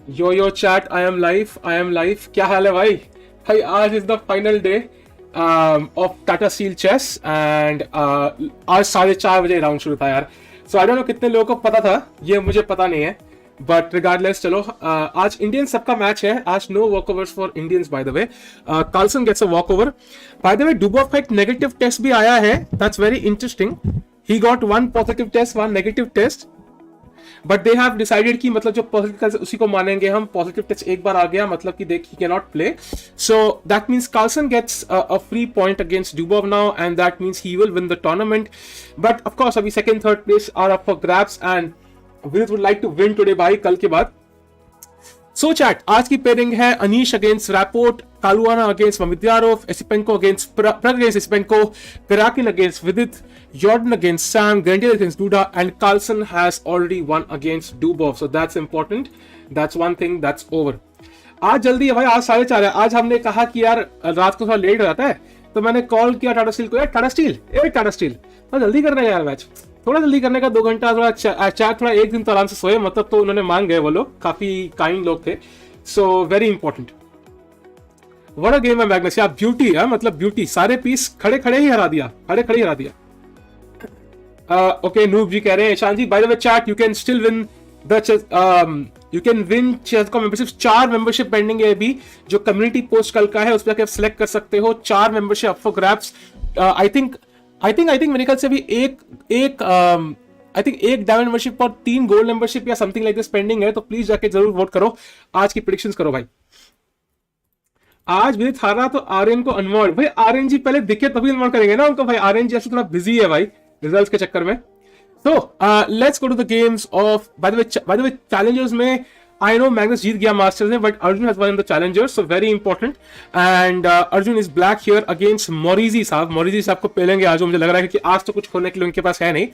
Yo chat, I am live. क्या हाल है भाई? भाई आज is the final day of Tata Steel chess and आज 4:30 बजे राउंड शुरू था यार। सो आई डोंट नो कितने लोगों को पता था, ये मुझे पता नहीं है, बट रिगार्डलेस चलो आज इंडियन सबका मैच है। आज no walkovers for Indians by the way. Carlsen gets a walkover. By the way Dubov का एक नेगेटिव टेस्ट भी आया है, that's very interesting. He got one positive test, one negative test, but they have decided कि मतलब जो positive उसी को मानेंगे हम। पॉजिटिव टेस्ट एक बार आ गया मतलब कि देख he can not play, so that means Carlsen gets a free point against Dubov now and that means he will win the tournament. But of course अभी second third place are up for grabs and Vidit would like to win today भाई, कल के बाद। सो chat, आज की pairing है Anish against Rapport, Caruana against Mamedyarov, Esipenko against Pragg against Esipenko, Karjakin against Vidit, Jordan against Sam, Ganguly against Duda, and Carlsen has already won against Dubov. So that's important. That's one thing that's over. आज जल्दी है भाई, आज 4:30 है। आज हमने कहा कि यार रात को थोड़ा लेट हो जाता है, तो मैंने कॉल किया टाटा स्टील को, यार टाटा स्टील थोड़ा जल्दी करने का यार मैच, थोड़ा जल्दी करने का 2 घंटा, थोड़ा चैट थोड़ा एक दिन तो आराम से सोए, मतलब तो उन्होंने मान गए, वो लोग काफी काइंड लोग थे। So very important. What a game है मैग्नस यार, ब्यूटी है, मतलब ब्यूटी। सारे पीस खड़े खड़े ही हरा दिया। Okay, नूब जी कह रहे हैं, Ishan ji by the way chat, you can still win the you can win chess का मेंबरशिप। 4 मेंबरशिप पेंडिंग है अभी, जो कम्युनिटी पोस्ट कल का है उस पर जाकर सिलेक्ट कर सकते हो। 4 membership up for grabs. I think मेरे ख्याल से अभी एक डायमंड मेंबरशिप और 3 गोल्ड मेंबरशिप या समथिंग लाइक दिस पेंडिंग है, तो प्लीज जाके जरूर वोट करो। आज की प्रेडिक्शंस करो भाई। आज विदित हारा तो आर्यन को अनमोड। भाई आर्यन जी पहले दिखे तभी अनमोड करेंगे ना उनको भाई, आर्यन जी ऐसे थोड़ा बिजी है भाई रिजल्ट्स के चक्कर में। So let's go to the games of by the way challengers में I know Magnus जीत गया मास्टर्स में, but Arjun has won in the challengers, so very important. And Arjun is black here against मोरिजी साहब को पेलेंगे आज। मुझे लग रहा है कि आज तो कुछ होने के लिए उनके पास है नहीं,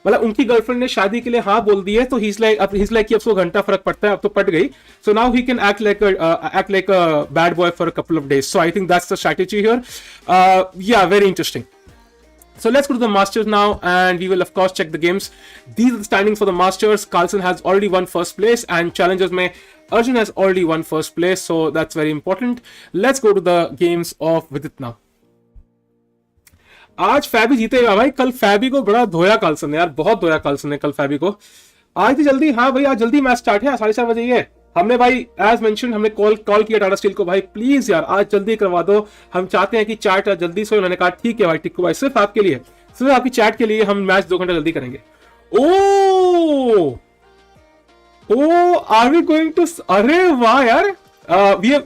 मतलब उनकी गर्लफ्रेंड ने शादी के लिए हाँ बोल दी है, तो he's like कि अब 100 घंटा फर्क पड़ता है, अब तो पट गई, so now he can act like a bad boy for a couple of days. So I think that's the strategy here. Yeah, very interesting. So let's go to the Masters now, and we will of course check the games. These are the standings for the Masters. Carlsen has already won first place, and challengers में Arjun has already won first place, so that's very important. Let's go to the games of Vidit now. आज फैबी जीतेगा भाई, कल फैबी को बड़ा धोया Carlsen ने यार, बहुत धोया कार्लसन ने कल फैबी को। आज ही जल्दी, हाँ भाई आज जल्दी मैच स्टार्ट है, 4:30 बजे ही है। हमने भाई एज मेंशन हमने कॉल किया टाटा स्टील को, भाई प्लीज यार आज जल्दी करवा दो, हम चाहते हैं कि चैट जल्दी से। उन्होंने कहा ठीक है भाई टिक्कू भाई, सिर्फ आपके लिए, सिर्फ आपकी चैट के लिए हम मैच 2 घंटा जल्दी करेंगे। Oh are we going to, अरे वाह यार,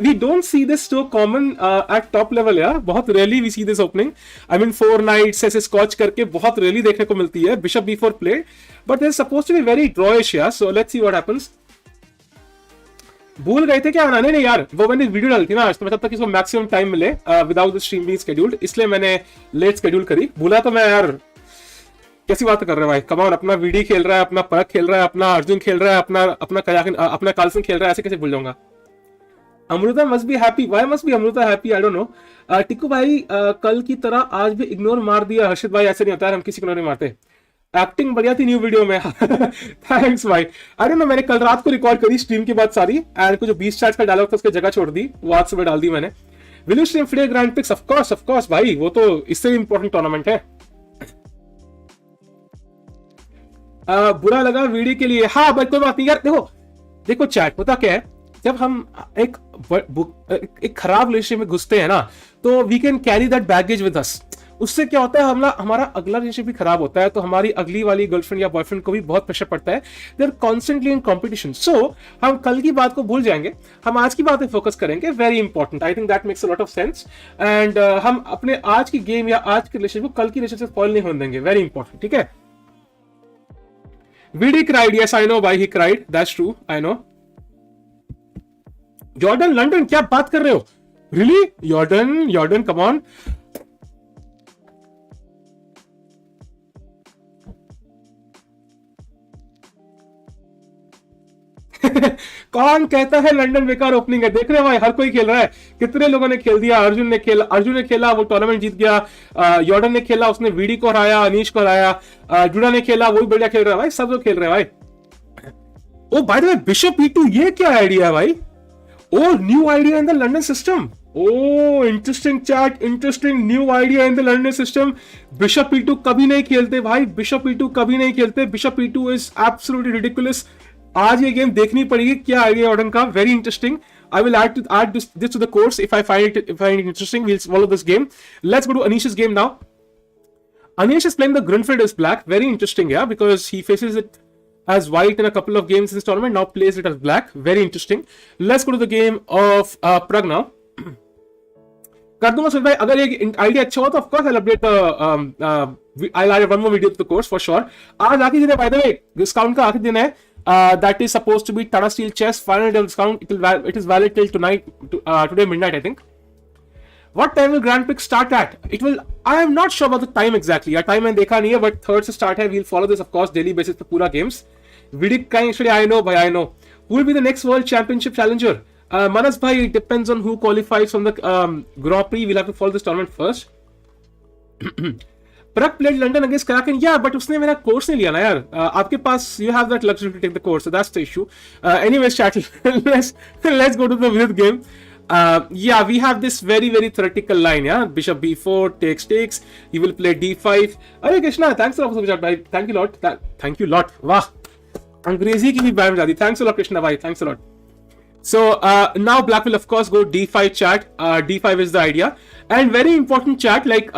we don't see this so common at top level यार, बहुत rarely we see this opening. I mean 4 knights ऐसे स्कॉच करके बहुत रेयरली देखने को मिलती है। Bishop b4 play, but this supposed to be very drawish यार, so let's see what happens. भूल गए थे क्या बनाने? नहीं यार, वो मैंने वीडियो डाली थी ना आज, तो मैं तब तक इसको मैक्सिमम टाइम मिले without the stream being scheduled, इसलिए मैंने लेट शेड्यूल करी। भूला तो मैं यार, कैसी बात कर रहे हैं भाई, कम ऑन। अपना वीडी खेल रहा है, अपना परग खेल रहा है, अपना अर्जुन खेल रहा है, अपना करजाकिन, अपना कार्लसन खेल रहा है, ऐसे कैसे भूल जाऊंगा। Amrita must be happy, why must be Amrita happy, I don't no. Tikku भाई कल की तरह आज भी इग्नोर मार दिया। हर्षित भाई ऐसे नहीं होता है, हम किसी को नहीं मारते। एक्टिंग बढ़िया थी न्यू वीडियो में। थैंक्स भाई। आई डोंट नो, मैंने कल रात को रिकॉर्ड करी स्ट्रीम के बाद सारी, एंड कुछ 20 चैट्स का डायलॉग था उसकी जगह छोड़ दी, वो आज सुबह डाल दी मैंने। Will you stream free grand prix? Of course भाई, वो तो इससे इंपॉर्टेंट टूर्नामेंट है। बुरा लगा वीडियो के लिए, हाँ बट कोई बात नहीं यार। देखो चैट पता क्या है, जब हम एक खराब रिलेशनशिप में घुसते हैं ना, तो we can carry that baggage with us. उससे क्या होता है, हमारा अगला रिलेशनशिप भी खराब होता है, तो हमारी अगली वाली गर्लफ्रेंड या बॉयफ्रेंड को भी बहुत प्रेशर पड़ता है। They are constantly in competition. So हम कल की बात को भूल जाएंगे, हम आज की बात पे फोकस करेंगे। Very important, I think that makes a lot of sense. And हम अपने आज की गेम या आज के रिलेशनशिप को कल की रिलेशनशिप से स्पॉइल नहीं होने देंगे। वेरी इंपॉर्टेंट, ठीक है। VD cried, yes I know भाई, he cried, that's true, I know. Jordan London, क्या बात कर रहे हो? Really Jordan come on. कौन कहता है लंदन बेकार ओपनिंग है? देख रहे हो भाई, हर कोई खेल रहा है, कितने लोगों ने खेल दिया। अर्जुन ने खेला, वो टूर्नामेंट जीत गया। जॉर्डन ने खेला, उसने वीडी को हराया, अनीश को हराया। जुड़ा ने खेला, वो भी बढ़िया खेल रहा है भाई, सब लोग खेल रहे हैं भाई। Oh, by the way, bishop e2, ये क्या idea है भाई? Oh, new idea in the London system. Oh, interesting chat, interesting new idea in the London system. Bishop e2 कभी नहीं खेलते भाई, Bishop e2 कभी नहीं खेलते. Bishop e2 is absolutely ridiculous. आज ये गेम देखनी पड़ेगी, क्या आइडिया ऑर्डन का, very interesting. I will add this to the course if I find it interesting. We'll follow this game. Let's go to Anish's game now. Anish is playing the Grand Prix as black. Very interesting, yeah, because he faces it as white in a couple of games in this tournament. Now plays it as black. Very interesting. Let's go to the game of Pragg now. कर दूंगा सुन भाई, अगर ये idea अच्छा हो तो of course I will update I'll add one more video to the course for sure. आज आखिरी दिन है, by the way, डिस्काउंट का आखिरी दिन है. That is supposed to be Tata Steel Chess final day discount. It is valid till tonight, today midnight, I think. What time will Grand Prix start at? It will. I am not sure about the time exactly. यार time मैंने देखा नहीं है, but third से start है. We'll follow this of course daily basis पे पूरा games. Vidit actually I know, bhai, I know. Who will be the next World Championship challenger? Manas bhai, it depends on who qualifies from the Grand Prix. We'll have to follow this tournament first. Pragg played London against Karjakin. Yeah, but उसने मेरा course नहीं लिया ना यार. आपके पास you have that luxury to take the course, so that's the issue. Anyways, chat. let's go to the Vidit game. Yeah, we have this very theoretical line. Yeah, Bishop b4 takes. He will play d5. Hey Krishna, thanks a lot for the chat, bhai. Thank you lot. Thank you lot. Wow. अंग्रेजी की भी बैम जाती. Thanks a lot, Krishna bhai. Thanks a lot. So now black will of course go d5 chat. D5 is the idea, and very important chat. Like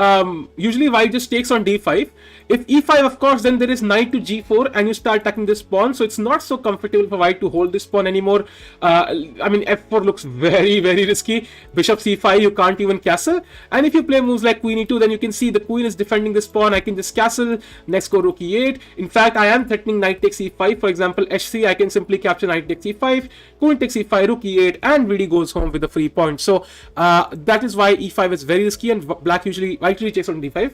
usually white just takes on d5. If e5 of course, then there is knight to g4 and you start attacking this pawn, so it's not so comfortable for white to hold this pawn anymore. I mean f4 looks very risky. Bishop c5, you can't even castle, and if you play moves like queen e2, then you can see the queen is defending this pawn. I can just castle. Next go rook e8. In fact, I am threatening knight takes e5. For example, h3, I can simply capture knight takes e5, queen takes e5, rook e8, and Vidit goes home with a free point. So that is why e5 is very risky, and white usually takes on d5.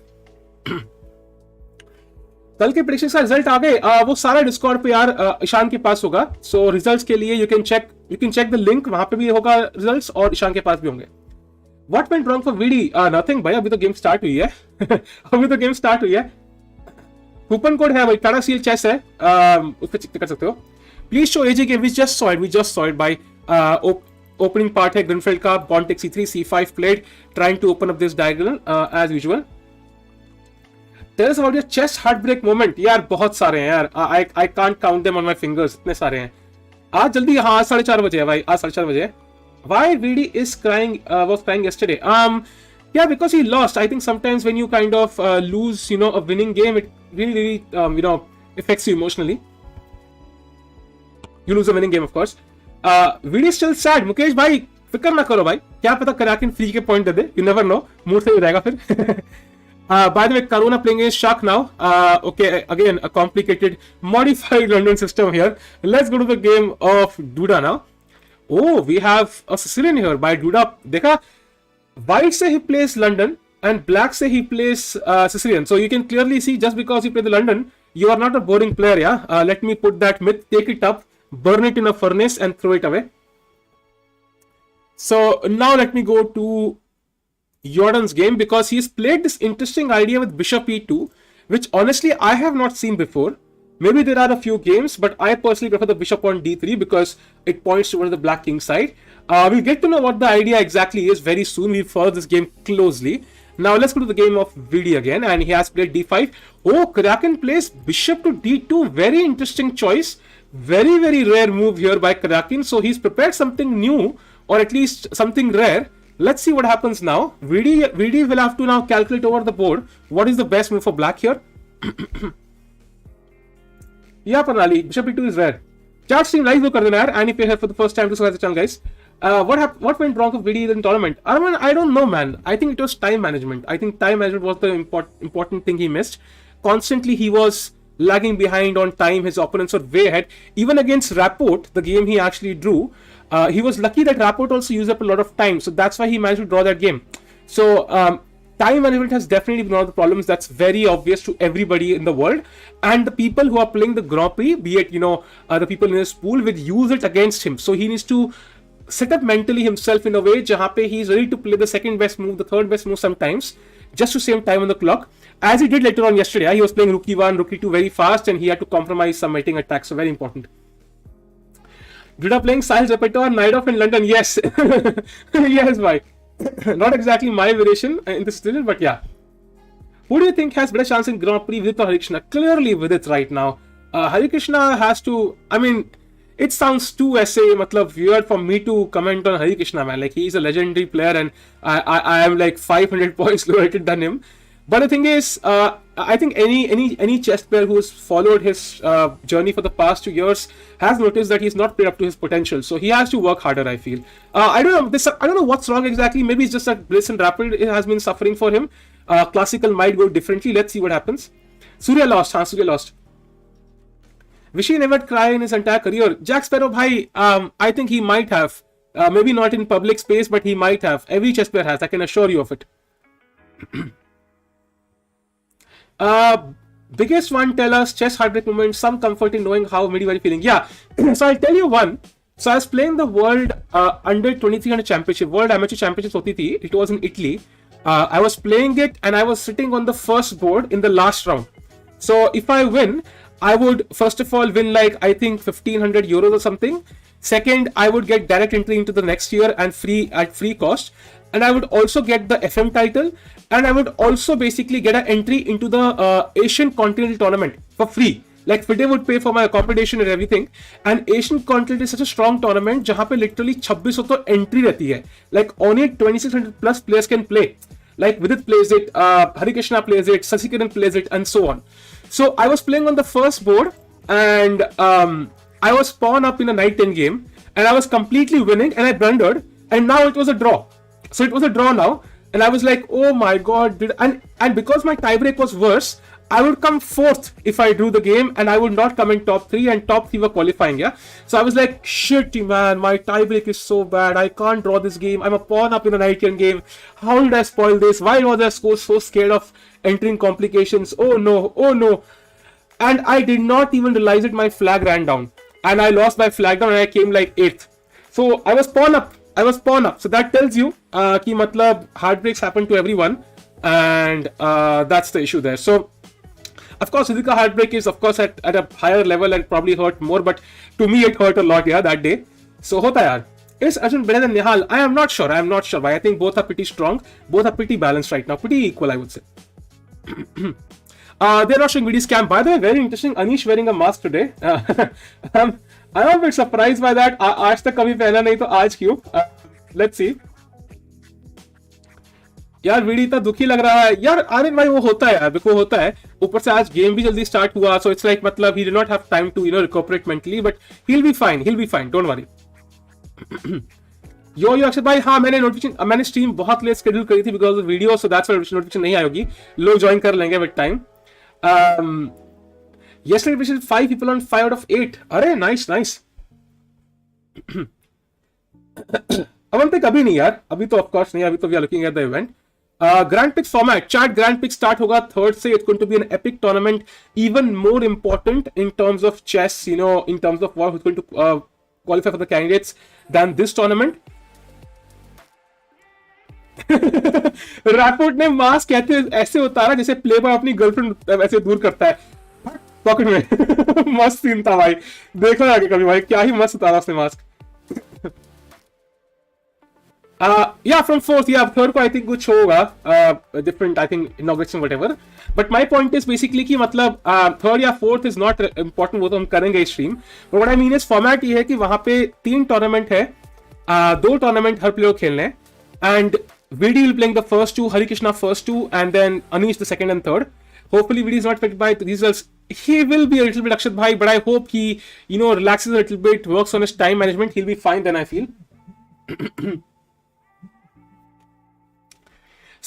कल के predictions का result आ गए, वो सारा Discord पे यार ईशान के पास होगा. सो रिजल्ट्स के लिए you can check the link, वहां पे भी होगा रिजल्ट्स और ईशान के पास भी होंगे. What went wrong for VD? Nothing भाई, अभी तो गेम स्टार्ट हुई है. अभी तो गेम स्टार्ट हुई है. कूपन कोड है भाई, टाटा स्टील चेस है, उस पर चेक कर सकते हो. Please show AG game. We just saw it by opening part है ग्रिनफील्ड का. Pawn take c3 c5 played, trying to open up this diagonal as usual. Tell us about your chess heartbreak moment. यार बहुत सारे हैं यार. I can't count them on my fingers. इतने सारे हैं. आज जल्दी, हाँ, 4:30 बजे है भाई. आज 4:30 बजे. Why Vidit is crying? Was crying yesterday. Yeah, because he lost. I think sometimes when you kind of lose, a winning game, it really affects you emotionally. You lose a winning game, of course. Vidit is still sad. Mukesh भाई, फिक्र ना करो भाई. क्या पता Karjakin free के point they they. You never know. Mood से हो जाएगा फिर. By the way, Caruana playing against Shak now. Okay, again, a complicated, modified London system here. Let's go to the game of Duda now. Oh, we have a Sicilian here by Duda. Dekha, white say he plays London and black say he plays Sicilian. So you can clearly see, just because you play the London, you are not a boring player, yeah? Let me put that myth, take it up, burn it in a furnace and throw it away. So now let me go to Jordan's game, because he's played this interesting idea with bishop e2, which honestly I have not seen before. Maybe there are a few games, but I personally prefer the bishop on d3 because it points towards the black king side. We'll get to know what the idea exactly is very soon. We'll follow this game closely. Now let's go to the game of Vidit again, and he has played d5. Oh, Karjakin plays bishop to d2. Very interesting choice. Very rare move here by Karjakin. So he's prepared something new, or at least something rare. Let's see what happens now. Vidit will have to now calculate over the board what is the best move for black here. Yeah, Pranali, bishop e2 is rare. Chat stream live do kar dena yaar, and if you're here for the first time to subscribe to the channel, guys. What went wrong with Vidit in the tournament? I don't know, man. I think it was time management. I think time management was the important thing he missed. Constantly he was lagging behind on time. His opponents were way ahead. Even against Rapport, the game he actually drew, he was lucky that Rapport also used up a lot of time, so that's why he managed to draw that game. So time management has definitely been one of the problems that's very obvious to everybody in the world, and the people who are playing the Grand Prix, be it the people in his pool, will use it against him. So he needs to set up mentally himself in a way jahan pe he's ready to play the second best move, the third best move sometimes, just to save time on the clock, as he did later on yesterday. He was playing rook e1, rook e2 very fast, and he had to compromise some mating attacks. So very important. Judah playing Sahil's repertoire, Night Off in London. Yes. Yes, bhai. Not exactly my variation in this season, but yeah. Who do you think has better chance in Grand Prix, Vidit or Harikrishna? Clearly Vidit right now. Harikrishna has to, I mean, it sounds too weird for me to comment on Harikrishna, man. Like, he's a legendary player and I am like 500 points lower rated than him. But the thing is, I think any chess player who's followed his journey for the past 2 years has noticed that he's not played up to his potential. So he has to work harder, I feel. I don't know what's wrong exactly. Maybe it's just that Bliss and Rapport has been suffering for him. Classical might go differently. Let's see what happens. Surya lost. Surya lost. Vishy never cried in his entire career. Jack Sparrow, bhai, I think he might have. Maybe not in public space, but he might have. Every chess player has. I can assure you of it. Biggest one, tell us, chess heartbreak moment, some comfort in knowing how medieval feeling. Yeah, so I'll tell you one. So I was playing the World Under 2300 Championship, World Amateur Championships hoti thi. It was in Italy. I was playing it and I was sitting on the first board in the last round. So if I win, I would first of all win like I think 1500 euros or something. Second, I would get direct entry into the next year and at free cost. And I would also get the FM title, and I would also basically get an entry into the Asian Continental Tournament for free. Like FIDE would pay for my accommodation and everything. And Asian Continental is such a strong tournament जहाँ पे literally 2600 तो entry रहती है. Like on it 2600 plus players can play. Like Vidit plays it, Harikrishna plays it, Sasikiran plays it, and so on. So I was playing on the first board, and I was pawn up in a knight 10 game, and I was completely winning, and I blundered, and now it was a draw. So it was a draw now, and I was like, oh my god, and because my tiebreak was worse, I would come fourth if I drew the game, and I would not come in top 3, and top 3 were qualifying, yeah? So I was like, shit, man, my tiebreak is so bad, I can't draw this game, I'm a pawn up in a knight 10 game, how did I spoil this, why was I so scared of entering complications, oh no, and I did not even realize it, my flag ran down, and I lost my flag down, and I came like 8th, so I was pawn up, so that tells you, ki matlab, heartbreaks happen to everyone, and that's the issue there, so of course, Vidit ka heartbreak is of course at a higher level and probably hurt more, but to me it hurt a lot, yeah, that day. So hota yaar. Is Arjun better than Nihal? I am not sure. Why? I think both are pretty strong. Both are pretty balanced right now. Pretty equal, I would say. They're not showing Vidit's camp. By the way, very interesting. Anish wearing a mask today. I'm a bit surprised by that. आज तक कभी पहना नहीं तो आज क्यों? Let's see. यार VD इतना दुखी लग रहा है यार आनंद भाई वो होता है यार देखो होता है ऊपर से आज गेम भी जल्दी स्टार्ट हुआ सो इट्स लाइक मतलब he did not have time to recoverate mentally but he will be fine don't worry yo Akshay भाई हाँ मैंने स्ट्रीम बहुत लेट शेड्यूल करी थी because of video so that's why notification नहीं आएगी लोग ज्वाइन कर लेंगे with time yesterday 5 people on 5 out of 8 अरे नाइस अवंतिक अभी नहीं यार अभी तो ऑफ कोर्स नहीं अभी तो we are looking at the event Grand Prix format. Chat Grand Prix start hoga 3rd से. It's going to be an epic tournament, even more important in terms of chess. You know, in terms of who's going to qualify for the candidates than this tournament. Rapport ने mask कहते ऐसे उतारा जैसे play boy अपनी girlfriend ऐसे दूर करता है पॉकेट में. मस्त सीन था भाई, देखो आगे कभी भाई क्या ही मस्त उतारा उसने mask. Yeah, from 4th, yeah, 3rd को I think कुछ होगा different I think inauguration whatever. But my point is basically कि मतलब 3rd या 4th is not important, वो तो हम करेंगे इस stream. But what I mean is format ये है कि वहाँ पे 3 tournament है, 2 tournament हर player खेलने हैं, and VD will playing the first 2, Harikrishna first 2, and then Anish the 2nd and 3rd. Hopefully VD is not affected by the results. He will be a little bit Akshat bhai, but I hope he relaxes a little bit, works on his time management. He'll be fine then I feel.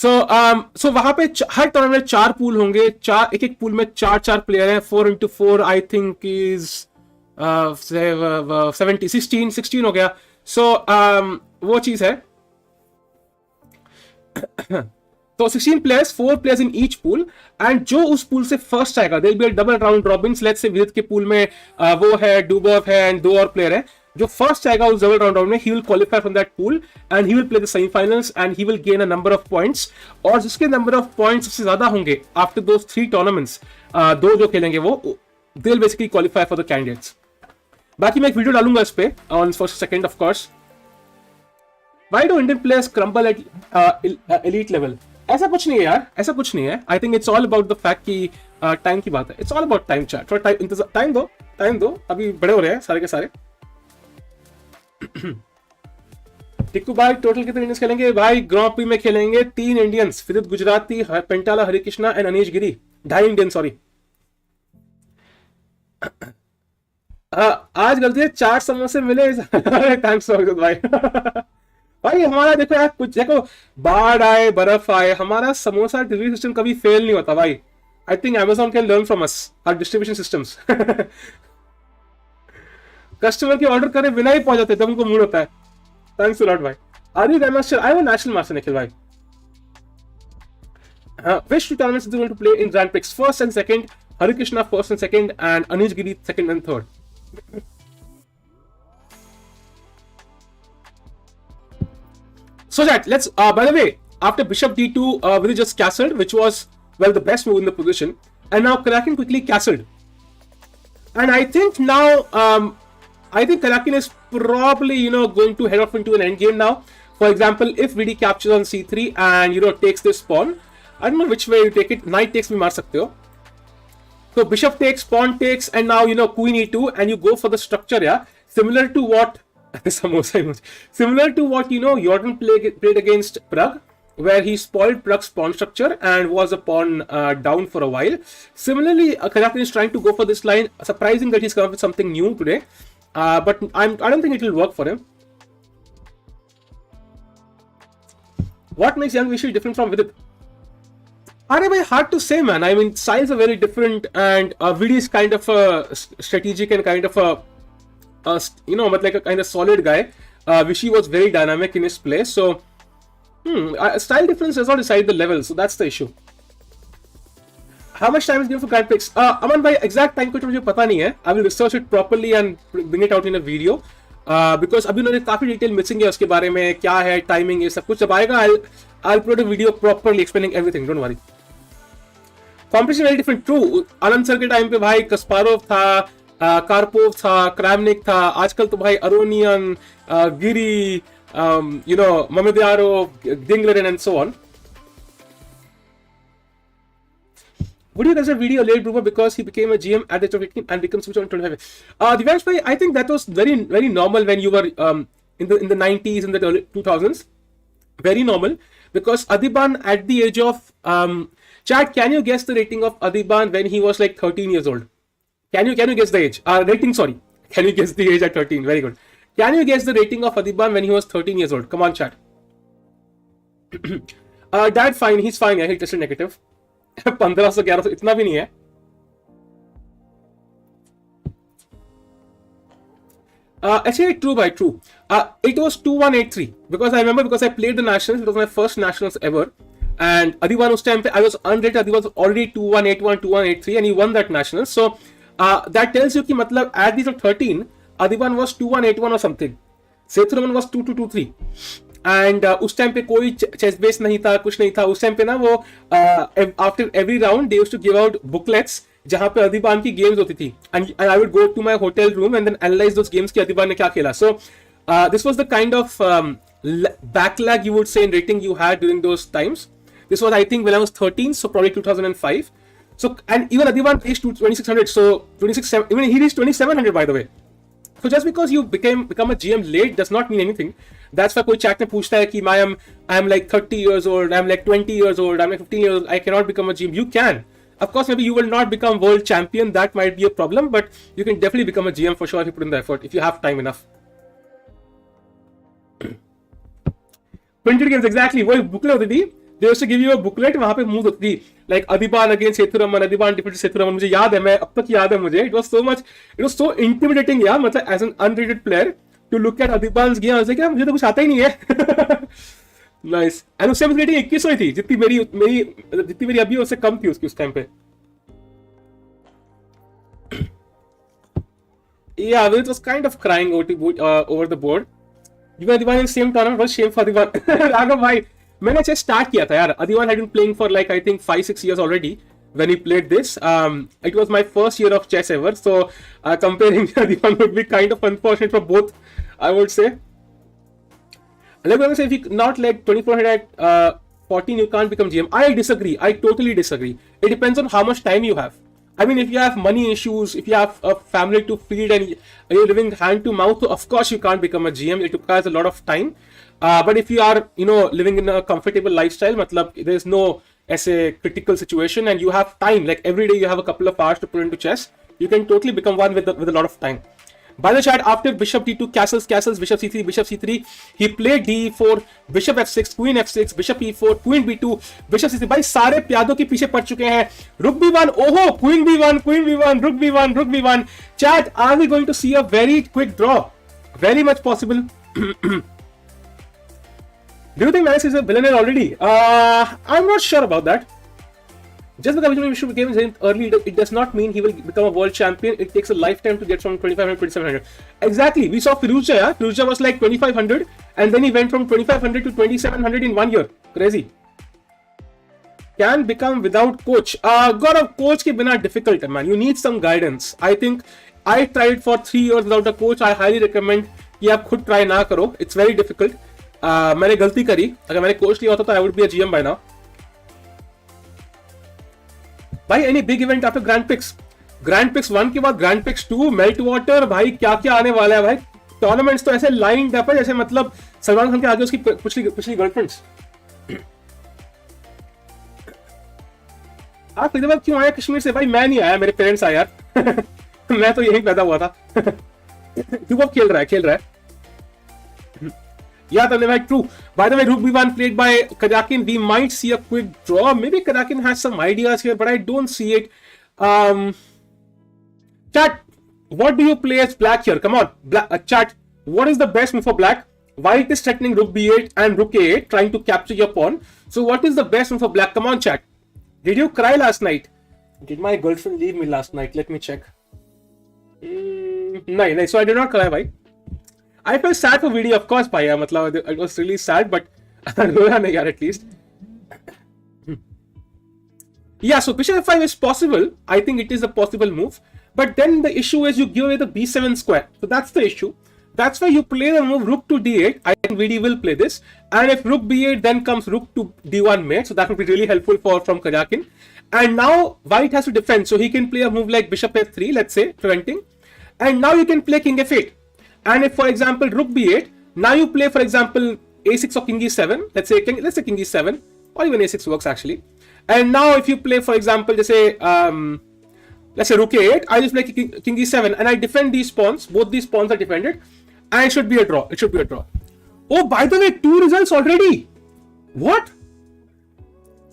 So वहां पे हर tournament 4 pool होंगे, एक pool में 4 player हैं. 4 into 4 I think is 16 हो गया. सो वो चीज है. तो 16 players, 4 players in each pool, and जो उस पूल से फर्स्ट आएगा there will be a double round robins. Let's say विदित के पूल में वो है, डूबोव है, and 2 और प्लेयर है. जो फर्स्ट आएगा उस डबल राउंड में he will qualify from that pool and he will play the semi-finals and he will gain a number of points. और जिसके number of points सबसे ज्यादा होंगे after those 3 tournaments, 2 जो खेलेंगे वो they will basically qualify for the candidates. बाकी मैं एक वीडियो डालूंगा इस पे on first second of course. Why do Indian players crumble at elite level? ऐसा कुछ नहीं है यार, ऐसा कुछ नहीं है. I think it's all about the fact कि टाइम की बात है. It's all about time chat. थोड़ा टाइम दो, अभी बड़े हो रहे हैं सारे के सारे. टिक्कू भाई टोटल कितने इंडियंस खेलेंगे भाई? ग्रैंड प्री में खेलेंगे 3 Indians, Vidit Gujrathi, Pentala Harikrishna and Anish Giri. 2.5 Indian, sorry. आज गलती है 4 समोसे मिले. थैंक्स भाई. भाई हमारा देखो यार, कुछ देखो, बाढ़ आए बर्फ आए, हमारा समोसा डिलीवरी सिस्टम कभी फेल नहीं होता भाई. I think Amazon can learn from us our distribution systems. Customer के ऑर्डर करे बिना ही पहुंच जाते तब उनको मूड होता है. थैंक्स अ लॉट भाई. Are you grandmaster? I am national master Nikhil भाई. Which 2 tournaments do you want to play in Grand Prix? First and second, Harikrishna first and second, and Anish Giri second and third. So that let's. By the way, after Bishop D2, Vidit just castled, which was the best move in the position, and now Karjakin quickly castled, and I think now Karjakin is probably going to head off into an endgame now. For example, if Vidit captures on C3 and takes this pawn, I don't know which way you take it. Knight takes भी मार सकते हो. So bishop takes, pawn takes, and now queen E2, and you go for the structure, yeah. Similar to what Jordan played against Pragg, where he spoiled Pragg's pawn structure and was a pawn down for a while. Similarly, Karjakin is trying to go for this line. Surprising that he's come up with something new today, but I don't think it will work for him. What makes young Vishy different from Vidit? Hard to say, man. I mean, styles are very different, and Vidit is kind of a strategic and kind of a like a kind of solid guy. Vishy was very dynamic in his play, so style difference does not decide the level, so that's the issue. How much time is given for Grand Prix? Aman bhai, exact time कुछ मुझे पता नहीं है. I will research it properly and bring it out in a video, because अभी उन्होंने काफी detail missing है उसके बारे में, क्या है टाइमिंग, ये सब कुछ जब आएगा I'll put a video properly explaining everything. Don't worry. Competition very different. True. Anand sir के टाइम पे भाई कस्पारोव था, कार्पोव था, क्रैमनिक था. आजकल तो भाई Aronian, Giri, Mamedyarov, Dingleren, and so on. Would you consider Vidit a late bloomer because he became a GM at the age of 18 and becomes switch on 25? Divyansh bhai, I think that was very, very normal when you were in the 90s and the early 2000s. Very normal, because Adhiban at the age of Chad, can you guess the rating of Adhiban when he was like 13 years old? Can you guess the age? Rating, sorry. Can you guess the age at 13? Very good. Can you guess the rating of Adhiban when he was 13 years old? Come on, Chad. Dad, fine. He's fine. Yeah, he tested negative. 1500, 1100, इतना भी नहीं है. Actually, true by true. It was 2183 because I remember, because I played the nationals. It was my first nationals ever, and Adhiban was time I was unrated. Adhiban was already 2181, 2183, and he won that national. So that tells you कि मतलब at the age of 13, Adhiban was 2181 or something. Sekhar was 2223. And उस time पे कोई chess base नहीं था, कुछ नहीं था. उस टाइम पे ना वो after every round they used to give out booklets जहां पे Adhiban की गेम्स होती थी, and I would go to my hotel room and then analyse those games कि Adhiban ने क्या खेला. So this was the kind of backlog you would say in rating you had during those times. This was, I think, when I was 13, so probably 2005. So, and even Adhiban reached 2600, so 26, even he reached 2700 by the way. So just because you become a GM late does not mean anything. That's why कोई chat में पूछता है कि I am like 30 years old, I am like 20 years old, I am like 15 years old, I cannot become a GM. You can. Of course, maybe you will not become world champion. That might be a problem, but you can definitely become a GM for sure if you put in the effort, if you have time enough. Printed games, exactly. वो booklet होती थी. They used to give you a booklet. वहाँ पे moves होती थी. Like Adhiban against Sekhar, Adhiban defeated Sekhar. मुझे याद है, मैं अब तक याद है मुझे. It was so intimidating, yeah. मतलब as an unrated player to look at Adhiban's game, I was like, यार मुझे तो कुछ आता ही नहीं है. Nice. And उस टाइम रेटिंग 2100 थी, जितनी मेरी अभी उससे कम थी उसकी उस टाइम पे. Yeah, it was kind of crying over the board. Even Adhiban in the same tournament was shame for Adhiban. Raghav भाई, मैंने चेस स्टार्ट किया था यार. Adhiban had been playing for like I think 5-6 years already. when he played this. It was my first year of chess ever, so comparing the one would be kind of unfortunate for both, I would say. Like I say, if you not like 2400 at 14, you can't become GM. I disagree. I totally disagree. It depends on how much time you have. I mean, if you have money issues, if you have a family to feed and you're living hand to mouth, of course you can't become a GM. It requires a lot of time. But if you are, living in a comfortable lifestyle, matlab, there's no as a critical situation and you have time, like every day you have a couple of hours to put into chess, you can totally become one with a lot of time. By the chat, after bishop d2, castles, bishop c3, he played d4, bishop f6, queen f6, bishop e4, queen b2, bishop c3. भाई सारे प्यादों के पीछे पड़ चुके हैं. Rook b1, ओहो, queen b1, rook b1. Chat, are we going to see a very quick draw? Very much possible. Do you think Magnus is a billionaire already? I'm not sure about that. Just because Vishnu became in early, it does not mean he will become a world champion. It takes a lifetime to get from 2500 to 2700. Exactly. We saw Firouzja, yeah? Firouzja was like 2500 and then he went from 2500 to 2700 in 1 year. Crazy. Can become without coach. God of coach ke bina difficult, man. You need some guidance. I think I tried for 3 years without a coach. I highly recommend कि आप खुद try ना करो. It's very difficult. मैंने गलती करी. अगर मैंने कोच लिया होता तो I would be a GM by now. भाई any big event after Grand Prix? Grand Prix 1 के बाद Grand Prix 2, Meltwater, भाई क्या क्या आने वाला है भाई. टूर्नामेंट्स तो ऐसे लाइंड अप है जैसे मतलब सलमान खान के आगे उसकी पिछली गर्लफ्रेंड्स. आप इधर क्यों आया कश्मीर से? भाई मैं नहीं आया, मेरे पेरेंट्स आए यार. मैं तो यहीं पैदा हुआ था. तू अब खेल रहा है. Yeah, that's true. By the way, Rook b1 played by Karjakin. We might see a quick draw. Maybe Karjakin has some ideas here, but I don't see it. Chat, what do you play as black here? Come on, chat. What is the best move for black? White is threatening Rook b8 and Rook a8, trying to capture your pawn. So what is the best move for black? Come on, chat. Did you cry last night? Did my girlfriend leave me last night? Let me check. No. So I did not cry, bhai. I felt sad for Vidit, of course, bhaiya. Matlab, it was really sad, but roya nahi yaar at least. Yeah, so bishop f5 is possible. I think it is a possible move. But then the issue is you give away the b7 square. So that's the issue. That's why you play the move rook to d8. I think Vidit will play this. And if rook b8, then comes rook to d1 mate. So that would be really helpful from Karjakin. And now white has to defend. So he can play a move like bishop f3, let's say, preventing. And now you can play king f8. And if, for example, rook b8, now you play, for example, a6 or king e7. Let's say king e7, or even a6 works actually. And now if you play, for example, let's say rook a8, I just play king e7 and I defend these pawns. Both these pawns are defended, and it should be a draw. Oh, by the way, 2 results already. What?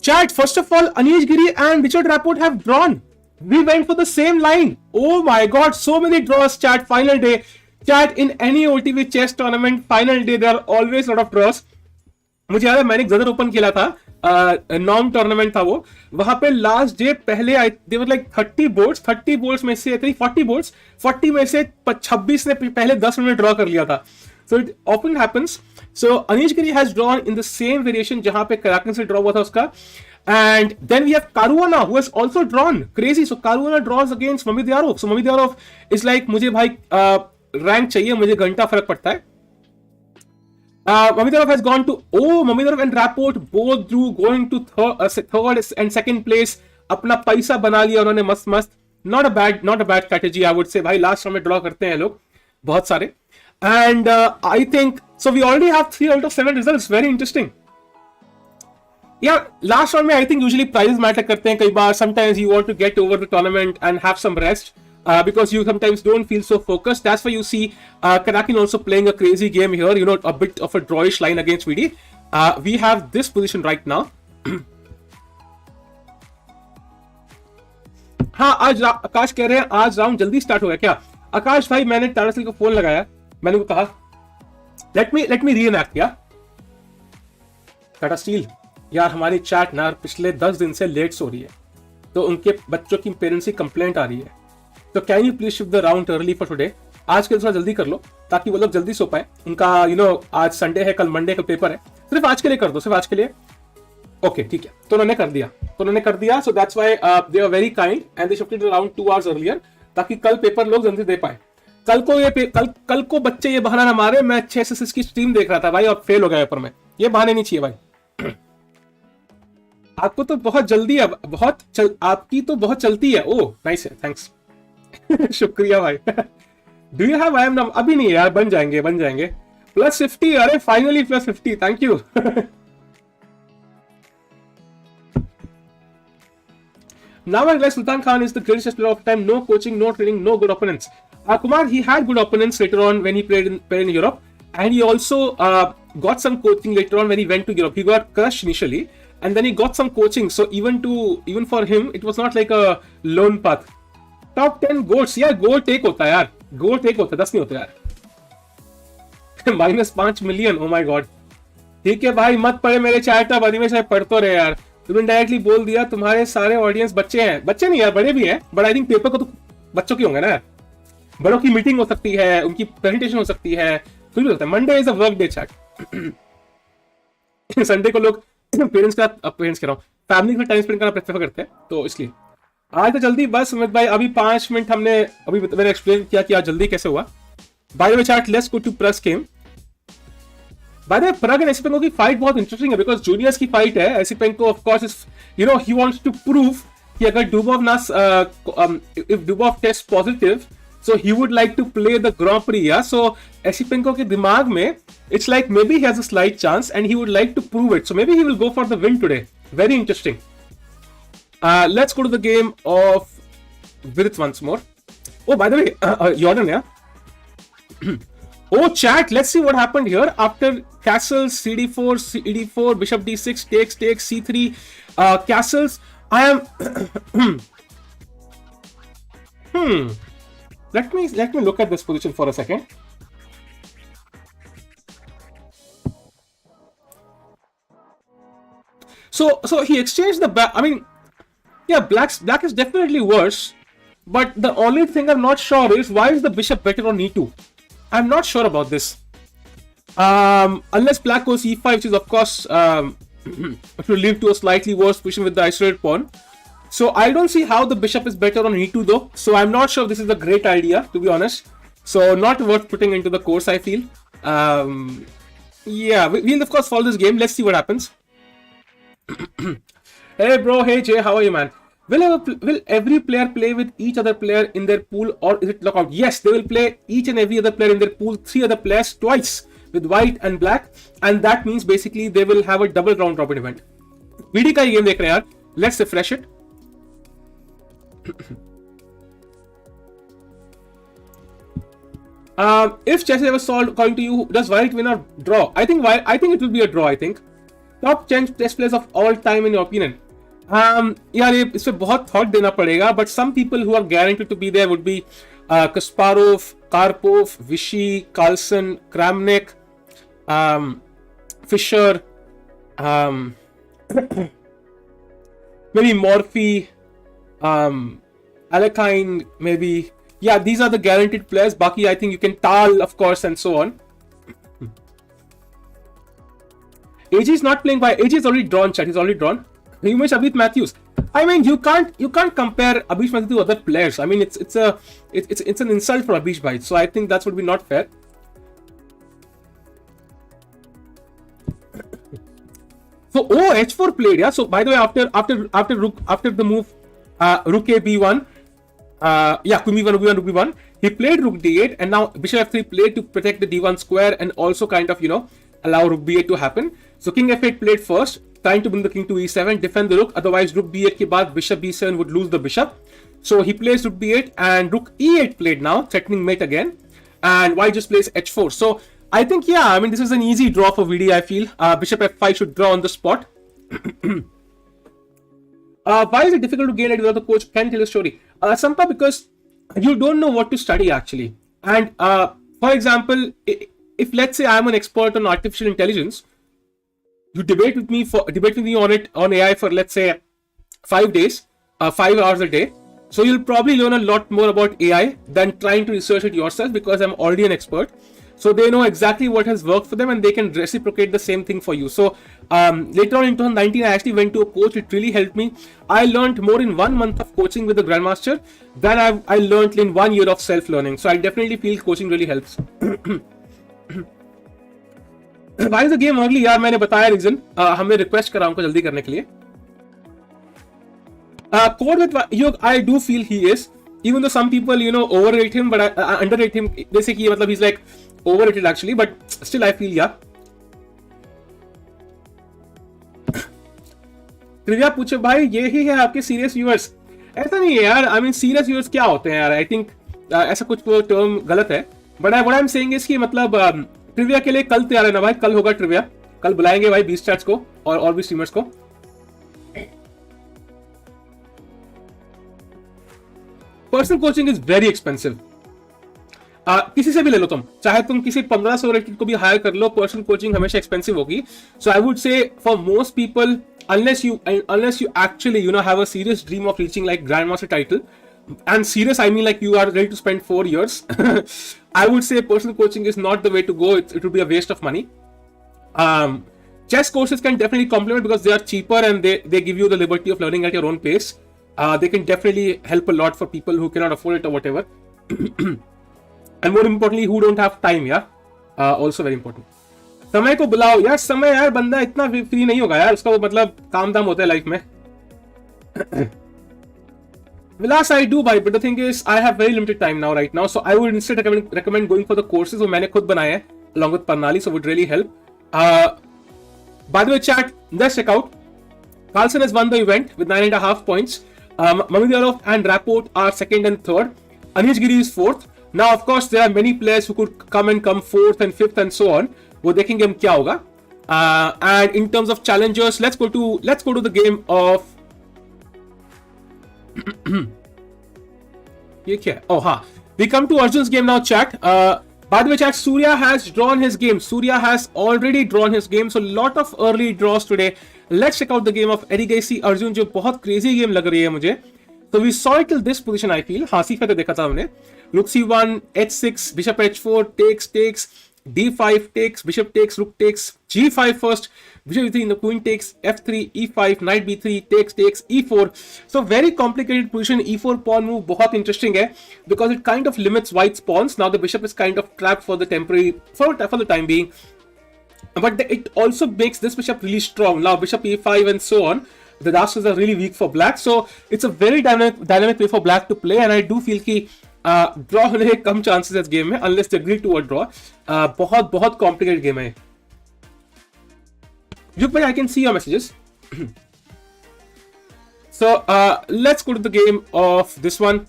Chat, first of all, Anish Giri and Rapport have drawn. We went for the same line. Oh my God, so many draws. Chat, final day. Chat, in any OTV chess tournament, final day, there are always a lot of draws. मुझे याद है मैंने एक ज़दर open किया था, norm tournament था वो. वहां पे लास्ट डे पहले देवर लाइक 30 बोर्ड्स में से 40 में से 26 ने पहले 10 मिनट ड्रॉ कर लिया था. So it often happens. So Anish Giri has drawn in the same variation जहां पे कराकन से ड्रॉ हुआ था उसका. And then we have Caruana, who has also drawn. Crazy. So Caruana draws against Mamedyarov. So Mamedyarov is like, मुझे भाई rank चाहिए, मुझे घंटा फर्क पड़ता है. Mamedyarov has gone to Mamedyarov and Rapport both drew, going to third and second place. अपना पैसा बना लिया उन्होंने मस्त. Not a bad strategy, I would say. भाई लास्ट राउंड में ड्रॉ करते हैं लोग बहुत सारे. And I think so. We already have 3 out of 7 results. Very interesting. Yeah, last round में I think usually prizes matter करते हैं कई बार. Sometimes you want to get over the tournament and have some rest. Because you sometimes don't feel so focused. That's why you see Karjakin also playing a crazy game here. You know, a bit of a drawish line against Vidit. We have this position right now. हाँ, आज आकाश कह रहे हैं आज round जल्दी start हो गया क्या? आकाश भाई, मैंने टाटा स्टील को फोन लगाया, मैंने को कहा लेट मी रीएनैक्ट. या टाटा स्टील यार, हमारी चैट ना पिछले 10 दिन से लेट सो रही है, तो उनके बच्चों की पेरेंट्स की कंप्लेंट आ रही है. तो can you please shift the round early for today? आज के थोड़ा जल्दी कर लो ताकि वो लोग जल्दी सो पाए. उनका आज संडे है, कल मंडे का पेपर है. सिर्फ आज के लिए कर दो, सिर्फ आज के लिए. ओके ठीक है, तो उन्होंने कर दिया so that's why they are very kind and they shifted around 2 hours earlier, ताकि कल पेपर लोग जल्दी दे पाए। कल को बच्चे ये बहाना ना मारे मैं 6 की स्ट्रीम देख रहा था भाई और फेल हो गया पेपर में, ये बहाने नहीं चाहिए भाई। आपको तो बहुत जल्दी है, आपकी तो बहुत चलती है। ओह नाइस है, थैंक्स। शुक्रिया भाई। Do you have I am number? अभी नहीं यार, बन जाएंगे +50, अरे finally +50, thank you. Now I realize Sultan Khan is the greatest chess player of time. No coaching, no training, no good opponents. Kumar, he had good opponents later on when he played in Europe, and he also got some coaching later on when he went to Europe. He got crushed initially, and then he got some coaching. So even for him, it was not like a lone path. Top 10 goats, yeah, goat take होता है यार, goat take होता है, 10 नहीं होता यार। -5 million, oh my god। ठीक है भाई, मत पढ़े मेरे चैट, अब में से पढ़ तो रहे यार। तुमने डायरेक्टली बोल दिया तुम्हारे सारे ऑडियंस बच्चे हैं, बच्चे नहीं यार, बड़े भी हैं, बट आई थिंक पेपर को तो बच्चों की होंगे ना यार। बड़ों की मीटिंग हो सकती है, उनकी प्रेजेंटेशन हो सकती है, कुछ भी होता है। Monday is a work day chat. Sunday को लोग पेरेंट्स कह रहा हूँ, फैमिली के टाइम स्पेंड करना प्रेफर करते हैं, तो इसलिए आज तो जल्दी बस सुमित भाई, अभी 5 मिनट हमने अभी मैंने एक्सप्लेन किया कि आज जल्दी कैसे हुआ। By the way chat, let's go to press game. By the way, Pragg and Esipenko की फाइट बहुत इंटरेस्टिंग है, बिकॉज जूनियर्स की फाइट है। Esipenko of course is he wants to prove कि अगर डुबोव ना if Dubov test positive, so he would like to play the grand prix. या so Esipenko के दिमाग में it's like maybe he has a slight chance and he would like to prove it, so maybe he will go for the win today. Very interesting. Let's go to the game of Vidit once more. Oh, by the way, Jordan, yeah. Oh, chat, let's see what happened here after castles, cd4, cd4, bishop d6, takes, c3, castles. I am let me look at this position for a second. So he exchanged the back. I mean, yeah, black is definitely worse, but the only thing I'm not sure is why is the bishop better on e2? I'm not sure about this. Unless black goes e5, which is of course it will lead to a slightly worse position with the isolated pawn. So I don't see how the bishop is better on e2 though. So I'm not sure if this is a great idea, to be honest. So not worth putting into the course, I feel. Yeah, we'll of course follow this game. Let's see what happens. Hey bro, hey Jay, how are you, man? Will every player play with each other player in their pool, or is it lockout? Yes, they will play each and every other player in their pool, 3 other players twice with white and black, and that means basically they will have a double round robin event. VD का game देख रहे हैं यार, let's refresh it. If chess is ever solved according to you, does white win or draw? I think it will be a draw. I think top 10 chess players of all time in your opinion. यार ये इस पे बहुत thought देना पड़ेगा, but some people who are guaranteed to be there would be Kasparov, Karpov, Vichy, Carlsen, Kramnik, Fischer, maybe Morphy, Alekine, maybe. Yeah, these are the guaranteed players. Baki, I think you can Tal, of course, and so on. AG is not playing by AG is already drawn, chat. He's already drawn. You mentioned Abhijit Matthews. I mean, you can't compare Abhijit Matthews to other players. I mean, it's an insult for Abhijit bhai. So I think that would be not fair. So h4 played, yeah. So by the way, after the move rook a b1, queen b1, rook b1, rook b1, he played rook d8, and now bishop f3 played to protect the d1 square and also kind of allow rook b8 to happen. So king f8 played first, trying to bring the king to e7, defend the rook. Otherwise, rook b8 ke baad bishop b7 would lose the bishop. So he plays rook b8 and rook e8 played now, threatening mate again. And white just plays h4. So I think, yeah, I mean, this is an easy draw for VD, I feel. Bishop f5 should draw on the spot. Why is it difficult to gain it without the coach? Can you tell a story? Sampa, because you don't know what to study actually. And for example, if let's say I'm an expert on artificial intelligence, you debate with me on AI for let's say 5 days, 5 hours a day. So you'll probably learn a lot more about AI than trying to research it yourself, because I'm already an expert. So they know exactly what has worked for them and they can reciprocate the same thing for you. So later on in 2019, I actually went to a coach. It really helped me. I learned more in 1 month of coaching with the Grandmaster than I learned in 1 year of self-learning. So I definitely feel coaching really helps. Why is the game early? यार मैंने बताया reason. हमें request करा उनको जल्दी करने के लिए. Code with Yog, I do feel he is. Even though some people, overrate him, but I underrate him. They say he's like overrated actually, but still I feel yeah. Trivia पूछे भाई ये ही है आपके सीरियस व्यूअर्स. ऐसा नहीं है यार. I mean serious viewers क्या होते हैं यार. आई थिंक ऐसा कुछ टर्म गलत है. But what I am saying is कि मतलब ट्रिविया के लिए कल तैयार है ना भाई. कल होगा ट्रिविया. कल बुलाएंगे भाई 20 चैट्स को और भी स्ट्रीमर्स को. Personal coaching is very expensive. किसी से भी ले लो तुम, चाहे तुम किसी 1500 रेटेड को भी हायर कर लो, पर्सनल कोचिंग हमेशा एक्सपेंसिव होगी. So I would say for most people, unless you actually have a serious dream of reaching like grandmaster title, and serious I mean like you are ready to spend 4 years, I would say personal coaching is not the way to go. It would be a waste of money. Chess courses can definitely complement because they are cheaper and they give you the liberty of learning at your own pace. They can definitely help a lot for people who cannot afford it or whatever. And more importantly, who don't have time. Also very important. समय को बुलाओ यार. समय यार बंदा इतना free नहीं होगा यार. उसका वो मतलब काम दाम होता है लाइफ में. Vilas I do buy, but the thing is I have very limited time now right now, so I would instead recommend going for the courses जो मैंने खुद बनाए हैं along with Parnali, so would really help. By the way, chat, let's check out. Carlsen has won the event with 9.5 points. Mamedyarov and Rapport are second and third. Anish Giri is fourth. Now, of course, there are many players who could come fourth and fifth and so on. वो देखेंगे हम क्या होगा. And in terms of challengers, let's go to the game of. ये क्या है? Oh, हाँ. We come to Arjun's game now, chat. By the way, chat, Surya has drawn his game. Surya has already drawn his game. So, lot of early draws today. Let's check out the game of Erigaisi Arjun, जो बहुत crazy game लग रही है मुझे. So, we saw it till this position, I feel. हाँ, सीखा तो देखा था हमने. Rook C1, H6, Bishop H4, takes, D5 takes, Bishop takes, Rook takes, G5 first, Bishop E3, the Queen takes, F3, E5, Knight B3, takes, E4. So very complicated position. E4 pawn move बहुत interesting है because it kind of limits white's pawns. Now the Bishop is kind of trapped for the time being. But it also makes this Bishop really strong. Now Bishop E5 and so on. The dashes are really weak for black. So it's a very dynamic way for black to play, and I do feel कि draw होने के कम chances इस game में unless they agree to a draw. बहुत complicated game है. Yuk bhai, I can see your messages. So let's go to the game of this one.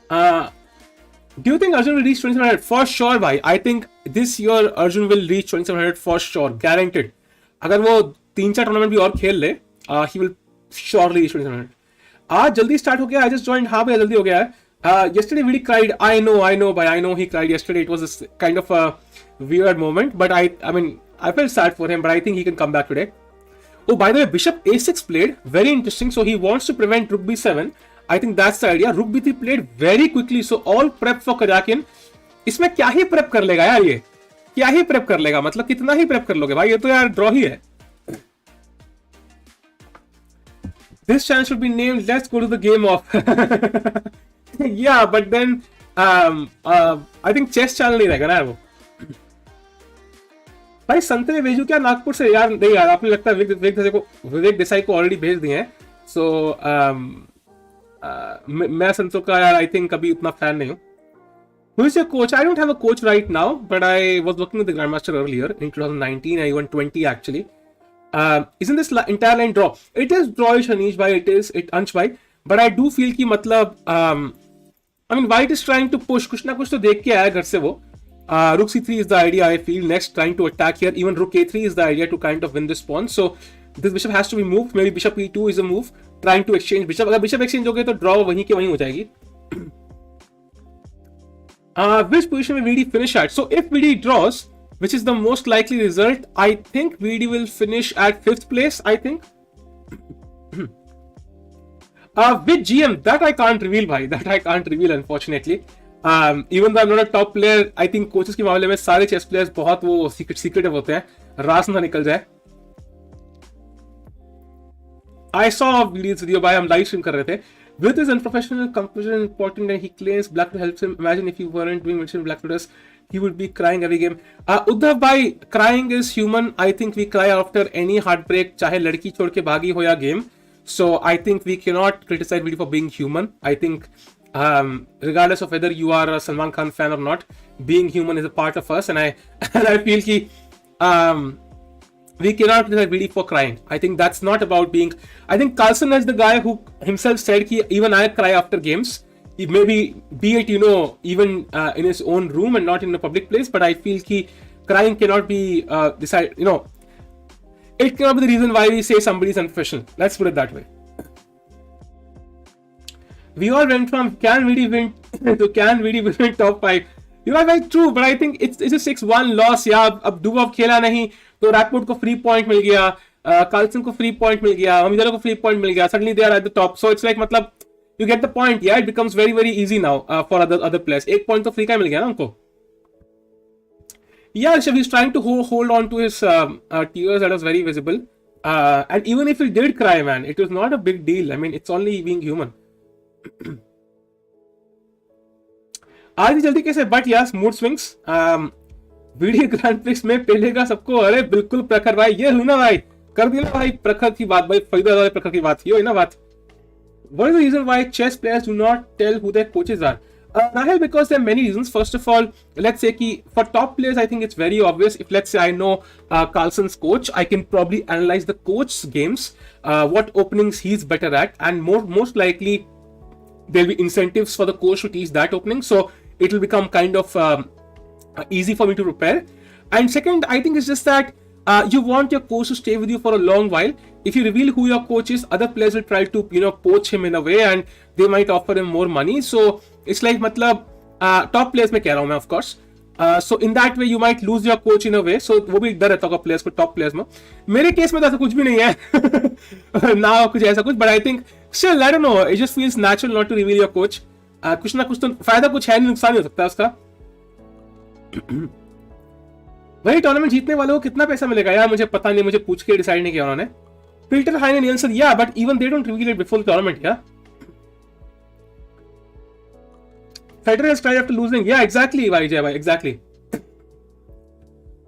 Do you think Arjun will reach 2700? For sure, bhai. I think this year Arjun will reach 2700 for sure, guaranteed. अगर वो 3-4 tournament भी और खेल ले, he will surely reach 2700. आज जल्दी start हो गया. I just joined. हाँ भैया जल्दी हो गया है. Yesterday Vidit cried. I know, but I know he cried yesterday. It was a kind of a weird moment, but I mean I felt sad for him, but I think he can come back today. Oh, by the way, Bishop A6 played. Very interesting. So he wants to prevent Rook B7. I think that's the idea. Rook B3 played very quickly. So all prep for Karjakin. इसमें क्या ही prep कर लेगा यार ये? क्या ही prep कर लेगा? मतलब कितना ही prep कर लोगे भाई? ये तो यार draw ही है. This channel should be named Let's Go to the Game of. Yeah, but then I think chess channel नहीं रहेगा ना वो. भाई संतरे भेजू क्या नागपुर से? यार नहीं यार, आपने लगता है विवेक देसाई को ऑलरेडी भेज दिए हैं. सो मैं संतों का यार आई थिंक कभी उतना फैन नहीं हूँ. Who is your coach? I don't have a coach right now, but I was working with the Grandmaster earlier in 2019 and even 20 actually. Isn't this entire line draw? It is drawish, Anish bhai. It Ansh bhai. But I do feel कि मतलब I mean white is trying to push. कुछ ना कुछ तो देख के आया घर से वो. Rook C3 is the idea I feel. Next trying to attack here. Even Rook A3 is the idea to kind of win this pawn. So this bishop has to be moved. Maybe Bishop E2 is a move. Trying to exchange bishop. अगर bishop exchange हो गया तो draw वहीं के वहीं हो जाएगी. Which position will VD finish at? So if VD draws, which is the most likely result, I think VD will finish at 5th place, I think. With GM, that I can't reveal, bhai. That I can't reveal, unfortunately. Even though I am not a top player, I think coaches के मामले में सारे chess players बहुत वो secretive होते हैं, रास ना निकल जाए. I saw Vidit's video by हम लाइव स्ट्रीम कर रहे थे. With his unprofessional composition important and he claims black to helps him. Imagine if you weren't doing mention black to us, he would be crying every game. Uddhav bhai, crying is human. I think we cry after any heartbreak, चाहे लड़की छोड़ के भागी हो या game. So I think we cannot criticize Vidit for being human. I think regardless of whether you are a Salman Khan fan or not, being human is a part of us, and I feel ki we cannot criticize Vidit for crying. I think that's not about being. I think Carlsen is the guy who himself said ki even I cry after games. Maybe be it even in his own room and not in a public place. But I feel ki crying cannot be decided. It cannot be the reason why we say somebody is unprofessional. Let's put it that way. We all went from can Vidit win to can Vidit win top 5. You are very true, but I think it's a 6-1 loss. Yeah, अब Dubov खेला नहीं तो Rapport को free point मिल गया, Carlsen को free point मिल गया, Mamedyarov को free point मिल गया. Suddenly they are at the top. So it's like मतलब you get the point. Yeah, it becomes very very easy now for other players. एक point तो free का मिल गया ना उनको. Yeah, so he's trying to hold on to his tears. That was very visible. And even if he did cry, man, it was not a big deal. I mean, it's only being human. आज जल्दी कैसे but यार smooth swings video grand prix में पहलेगा सबको. अरे बिल्कुल प्रखर भाई, ये हुई ना भाई, कर दिया भाई प्रखर की बात भाई, फरीदा वाले प्रखर की बात ही हुई ना बात. What is the reason why chess players do not tell who their coaches are? Rahel, because there are many reasons. First of all, let's say ki for top players, I think it's very obvious. If let's say I know Carlsen's coach, I can probably analyze the coach's games, what openings he's better at, and most likely there'll be incentives for the coach to teach that opening. So it will become kind of easy for me to prepare. And second, I think it's just that you want your coach to stay with you for a long while. If you reveal who your coach is, other players will try to poach him in a way, and they might offer him more money. So it's like मतलब top players में कह रहा हूँ मैं, of course. So in that way you might lose your coach in a way. So वो भी डर रहता होगा players को, top players में. मेरे केस में तो ऐसा कुछ भी नहीं है ना कुछ ऐसा कुछ. But I think still I don't know, it just feels natural not to reveal your coach. कुछ ना कुछ तो फायदा कुछ है नहीं, नुकसान नहीं हो सकता उसका. वही टूर्नामेंट जीतने वालों को कितना पैसा मिलेगा यार, मुझे पता नहीं, मुझे पूछ के डिसाइड नहीं किया उन्होंने. Filter Hein and Nielsen, yeah, but even they don't reveal it before the tournament, yeah. Federer has tried after losing, yeah, exactly, Vijay, exactly.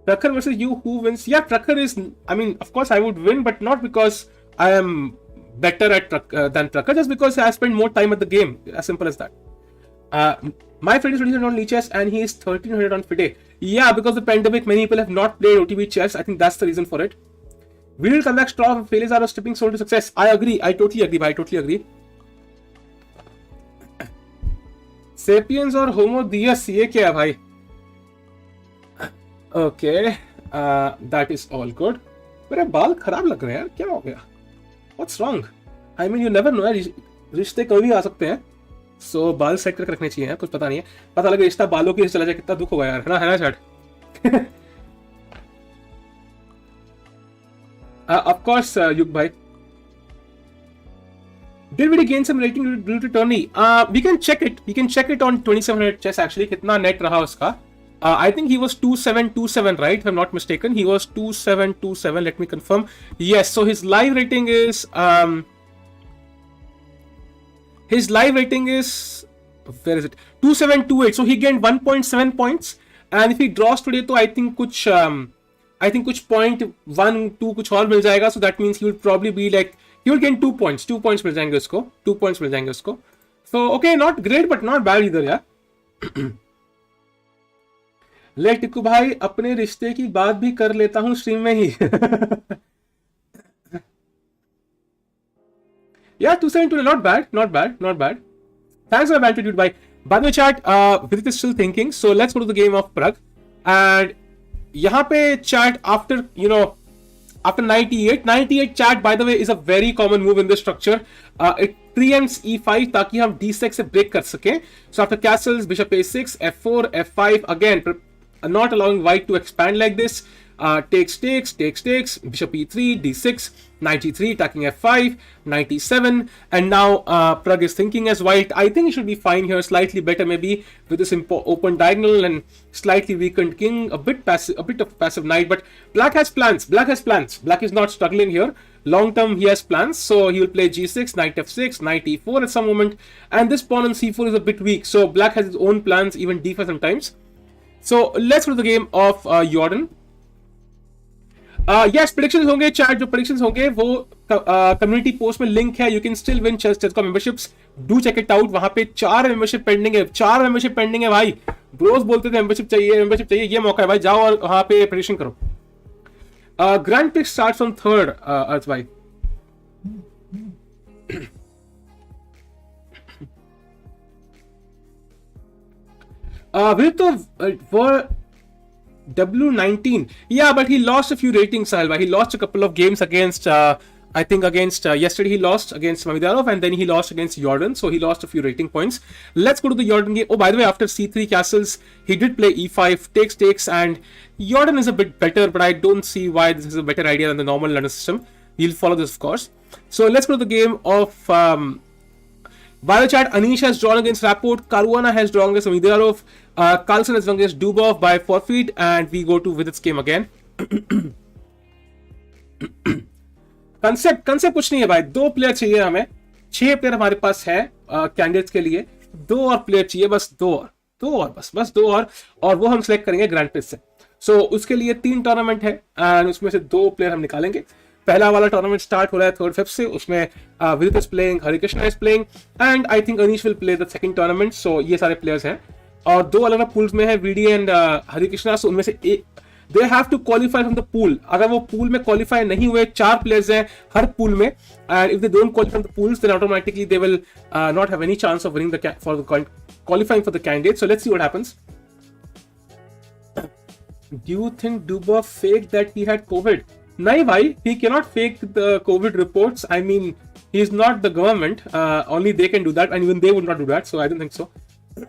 Pragg versus you, who wins? Yeah, Pragg is, I mean, of course I would win, but not because I am better at than Pragg, just because I spend more time at the game, as simple as that. My friend is 20% on chess and he is 1300 on FIDE. Yeah, because of the pandemic, many people have not played OTB chess. I think that's the reason for it. We will come back strong. Failures are a stepping stone to success. I agree. I totally agree. I totally agree. Sapiens or Homo Deus, ये क्या है भाई? Okay, that is all good. मेरे बाल खराब लग रहे हैं यार, क्या हो गया? What's wrong? I mean, you never know. रिश्ते कभी भी आ सकते हैं. So बाल सेट करके रखने चाहिए, कुछ पता नहीं है. पता लगे रिश्ता बालों की चला जाए, कितना दुख होगा यार, है ना chat. Of course, Yug bhai. Did we gain some rating due to tourney? We can check it. We can check it on 2700 chess actually. कितना net रहा उसका? I think he was 2727, right? If I'm not mistaken, he was 2727. Let me confirm. Yes. So his live rating is where is it? 2728. So he gained 1.7 points. And if he draws today, तो I think कुछ 0.12 कुछ और मिल जाएगा. So that means he will probably be like, he will gain 2 points. 2 points मिल जाएंगे उसको. 2 points मिल जाएंगे उसको. So okay, not great but not bad either, yeah. ले टिक्कू भाई, अपने रिश्ते की बात भी कर लेता हूँ स्ट्रीम में ही. Yeah, 272, not bad. Thanks for the attitude, bye. By the way, chat, Vidit is still thinking, so let's go to the game of Pragg. And यहाँ पे chat after 98 chat, by the way, is a very common move in this structure. It preempts e5 ताकि हम d6 से break कर सकें. So after castles, bishop a6, f4, f5, again not allowing white to expand like this. takes, bishop e3, d6, knight e3, attacking f5, knight e7, and now Pragg is thinking as white. I think he should be fine here, slightly better maybe with this open diagonal and slightly weakened king, a bit of passive knight, but black has plans. Black is not struggling here. Long term, he has plans, so he will play g6, knight f6, knight e4 at some moment, and this pawn on c4 is a bit weak, so black has his own plans, even d5 sometimes. So let's go to the game of Jordan. Yes, predictions होंगे, chat जो predictions होंगे वो community post में link है. You can still win chess.com memberships. Do check it out. वहाँ पे 4 membership pending है भाई. Bros बोलते थे membership चाहिए, ये मौका है भाई, जाओ और वहाँ पे prediction करो. Grand Prix starts on 3rd, Arth bhai. For W19, yeah, but he lost a few ratings, Sahil. He lost a couple of games against, yesterday he lost against Mamedyarov, and then he lost against Jordan, so he lost a few rating points. Let's go to the Jordan game. Oh, by the way, after c3 castles, he did play e5, takes, and Jordan is a bit better, but I don't see why this is a better idea than the normal London system. We'll follow this, of course. So let's go to the game of by the chat. Anish has drawn against Rapport, Caruana has drawn against Mamedyarov, Carlsen has drawn against Dubov by forfeit, and we go to Vidit's game again. Concept कुछ नहीं है भाई, 2 player चाहिए हमें, 6 player हमारे पास है candidates के लिए, 2 और प्लेयर चाहिए, बस 2 और वो हम सिलेक्ट करेंगे ग्रैंड प्रिक्स से. सो उसके लिए 3 टूर्नामेंट है एंड उसमें से 2 प्लेयर हम निकालेंगे. पहला वाला टूर्नामेंट स्टार्ट हो रहा है 3rd Feb से, उसमें Vidit is playing, Harikrishna is playing, and I think Anish will play the second tournament. So ये सारे प्लेयर्स हैं और 2 अलग अलग पूल्स में है, वीडी एंड हरिकृष्णा. सो उनमें से एक they have to qualify from the pool. अगर वो pool में qualify नहीं हुए, 4 players हैं हर pool में, and if they don't qualify from the pools, then automatically they will not have any chance of winning qualifying for the candidate. So let's see what happens. Do you think Dubov faked that he had COVID? नहीं भाई, he cannot fake the COVID reports. I mean, he is not the government. Only they can do that, and even they would not do that. So I don't think so.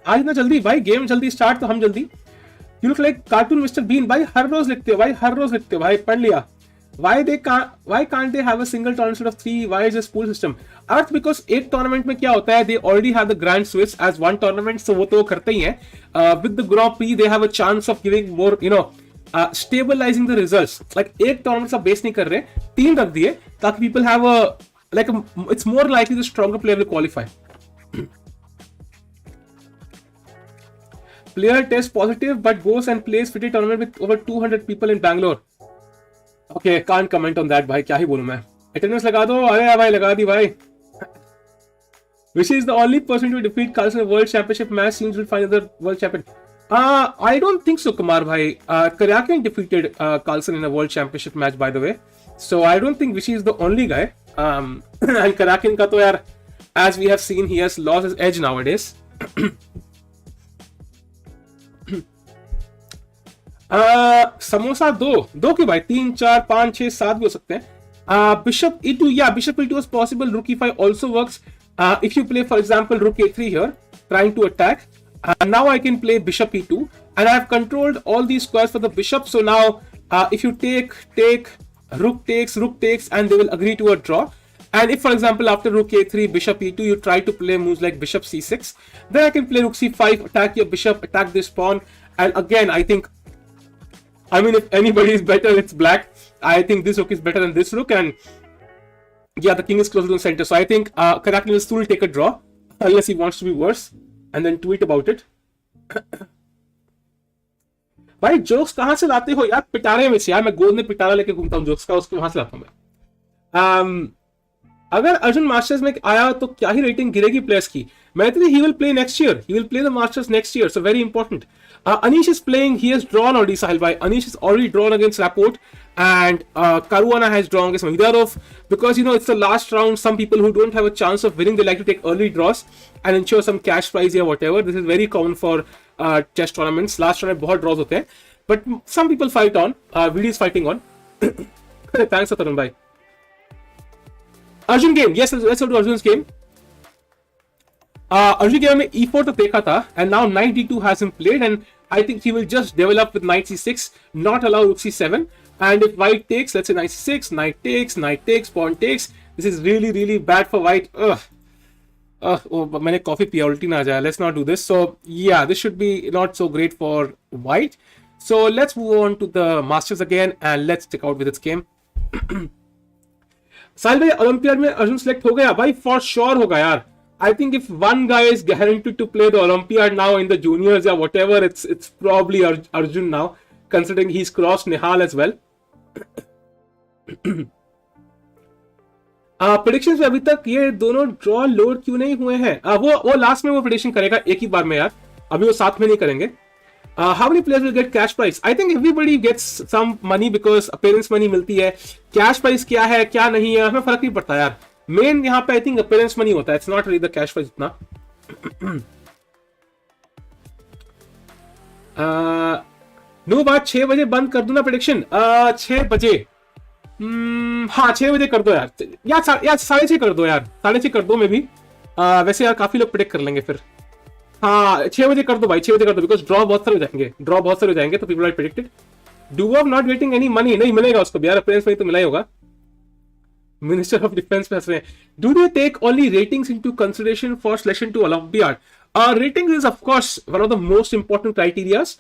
आज इतना जल्दी भाई, game जल्दी start तो हम जल्दी. You look like cartoon Mr. Bean. भाई हर रोज लिखते हो भाई, पढ़ लिया. Why can't they have a single tournament instead of 3? Why is this pool system? Arth, because एक tournament में क्या होता है, they already have the Grand Swiss as one tournament, so वो तो करते ही हैं. With the Grand Prix, they have a chance of giving more, stabilizing the results. Like एक tournament सा base नहीं कर रहे, 3 रख दिए ताकि people have it's more likely the stronger player will qualify. Player tests positive but goes and plays fitted tournament with over 200 people in Bangalore. Okay, can't comment on that भाई, क्या ही बोलूं मैं. Attendance लगा दो, अरे भाई लगा दी भाई. Which is the only person to defeat Carlsen in a World Championship match seems will find another World Champion. I don't think so, Kumar bhai. Karjakin defeated Carlsen in a World Championship match, by the way. So I don't think Vishy is the only guy. And Karjakin ka to yaar, as we have seen, he has lost his edge nowadays. Samosa दो क्यों भाई, 3 4 5 6 7 भी हो सकते हैं. Bishop e2, yeah, bishop e2 is possible. Rook e5 also works. If you play, for example, rook a3 here, trying to attack. Now I can play bishop e2, and I have controlled all these squares for the bishop. So now, if you take, rook takes, and they will agree to a draw. And if, for example, after rook a3, bishop e2, you try to play moves like bishop c6, then I can play rook c5, attack your bishop, attack this pawn. And again, I mean, if anybody is better, it's black. I think this rook is better than this rook, and yeah, the king is closer to the center. So I think Karjakin will still take a draw, unless he wants to be worse, and then tweet about it. भाई jokes कहाँ से लाते हो यार? पिटारे में से यार, मैं गोद में पिटारा लेके घूमता हूँ जोक्स का, उसको वहां से लाता हूँ मैं. अगर अर्जुन मास्टर्स में आया तो क्या ही रेटिंग गिरेगी प्लेयर्स की? मैं तो he will play next year. He will play the Masters next year. So very important. Anish is playing. He has drawn already, Sahil bhai. Anish has already drawn against Rapport, and Caruana has drawn against Mamedyarov, because it's the last round. Some people who don't have a chance of winning, they like to take early draws and ensure some cash prize or whatever. This is very common for chess tournaments. Last round बहुत draws होते हैं, but some people fight on. Vidit is fighting on. Thanks, Tarun bhai. Arjun game. Yes, let's go to Arjun's game. Arjun game में e4 तो देखा था, and now knight d2 has been played, and I think he will just develop with knight c6, not allow rook c7. And if white takes, let's say knight c6, knight takes, pawn takes, this is really really bad for white. Oh, मैंने coffee पिया, उल्टी ना आ जाए. Let's not do this. So yeah, this should be not so great for white. So let's move on to the Masters again and let's check out Vidit's game. साहिल भाई, olympiad में Arjun select हो गया भाई? For sure होगा यार. I think if one guy is guaranteed to play the Olympiad now in the juniors or whatever, it's probably Arjun now, considering he's crossed Nihal as well. Predictions में अभी तक ये दोनों ड्रॉ लोड क्यों नहीं हुए हैं? वो लास्ट में वो प्रेडिक्शन करेगा एक ही बार में यार, अभी वो साथ में नहीं करेंगे. How many players will get cash prize? I think everybody gets some money because appearance money मिलती है. कैश प्राइस क्या है क्या नहीं है हमें फर्क नहीं पड़ता यार. मेन यहाँ पे आई थिंक अपीयरेंस मनी होता है. It's not really the cash price इतना. नो बात 6 बजे बंद कर दूं ना प्रेडिक्शन? 6 बजे हाँ 6 बजे कर दो यार. यार 6:30 कर दो यार, 6:30 कर दो में भी. वैसे यार काफी लोग प्रेडिक्ट कर लेंगे फिर. हाँ 6 बजे कर दो भाई, 6 बजे कर दो बिकॉज ड्रॉ बहुत सारे हो जाएंगे तो people are predicted. Dubov not getting any money? नहीं मिलेगा उसको भी यार, अपीयरेंस मनी तो मिला ही होगा. मिनिस्टर ऑफ डिफेंस पे हंस रहे हैं. Do they take only ratings into consideration for selection to olympiad? Ratings is of course one of the most important criterias,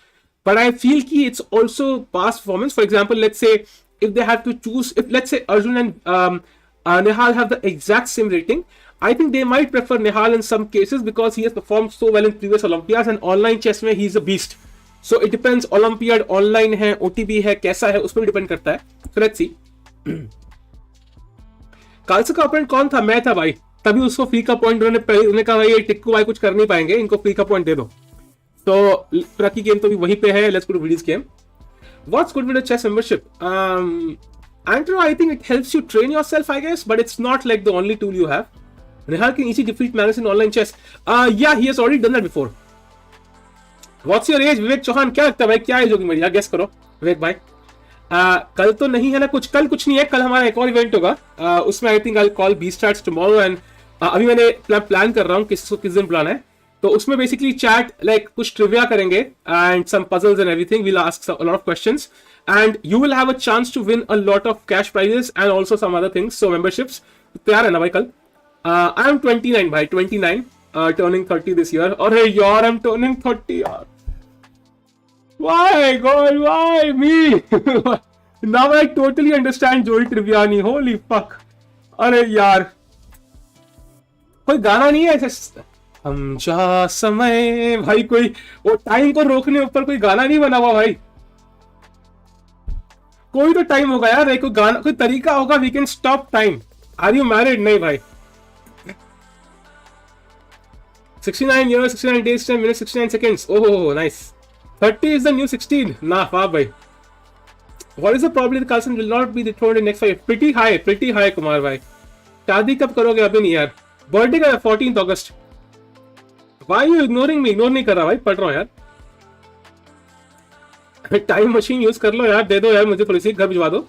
but I feel कि it's also past performance. For example let's say if they have to choose, if let's say Arjun and Nihal have the exact same rating, I think they might prefer Nihal in some cases because he has performed so well in previous Olympiads, and online chess में he is a beast. So it depends, Olympiad online है, OTB है, कैसा है उस पर depend करता है. So let's see. Carlsen का ओपोनेंट कौन था? मैं था भाई. तभी उसको फ्री का पॉइंट उन्होंने कहा भाई टिक्कू भाई कुछ कर नहीं पाएंगे, इनको फ्री का पॉइंट दे दो. तो प्रग की गेम तो भी वहीं पे है. Let's go to Vidit's game. What's good with a chess membership? Andrew, I think it helps you train yourself, I guess, but it's not like the only tool you have. Nihal can easily defeat Magnus in online chess. Yeah, he has already done that before. What's your age? विवेक चौहान. क्या लगता है भाई, क्या as होगी मेरी? Guess करो विवेक भाई. कल तो नहीं है ना कुछ? कल कुछ नहीं है, कल हमारा एक और इवेंट होगा. उसमें I think I call B starts tomorrow, and अभी मैंने प्लान कर रहा हूँ किस दिन बुलाना है. तो उसमें बेसिकली चैट लाइक कुछ ट्रिविया करेंगे and some puzzles and everything. We will ask a lot of questions and you will have a chance to win a lot of cash prizes and also some other things. So memberships तैयार है ना भाई? कल I am 29 भाई, 29 turning 30 this year. अरे यार I am turning 30 यार. Why God, why me? Now I totally understand जोई ट्रिवियानी. होली फक. अरे यार कोई गाना नहीं है ऐसे हम जा समय भाई? कोई वो टाइम को रोकने ऊपर कोई गाना नहीं बना हुआ भाई? कोई तो टाइम होगा यार, कोई गाना, कोई तरीका होगा. We can stop time. Are you married? नहीं भाई. 69 years, 69 days, 10 minutes, 69 seconds. Oh, nice. 30 is the new 16. Nah, wow, bhai. What is the probability that Carlsen will not be dethroned in next 5? Pretty high, Kumar bhai. शादी कब करोगे? अभी नहीं यार. Birthday का 14th August. Why are you ignoring me? Ignore नहीं कर रहा भाई, पढ़ रहा हूँ यार. टाइम मशीन यूज कर लो यार, दे दो यार मुझे थोड़ी सी, घर भिजवा दो.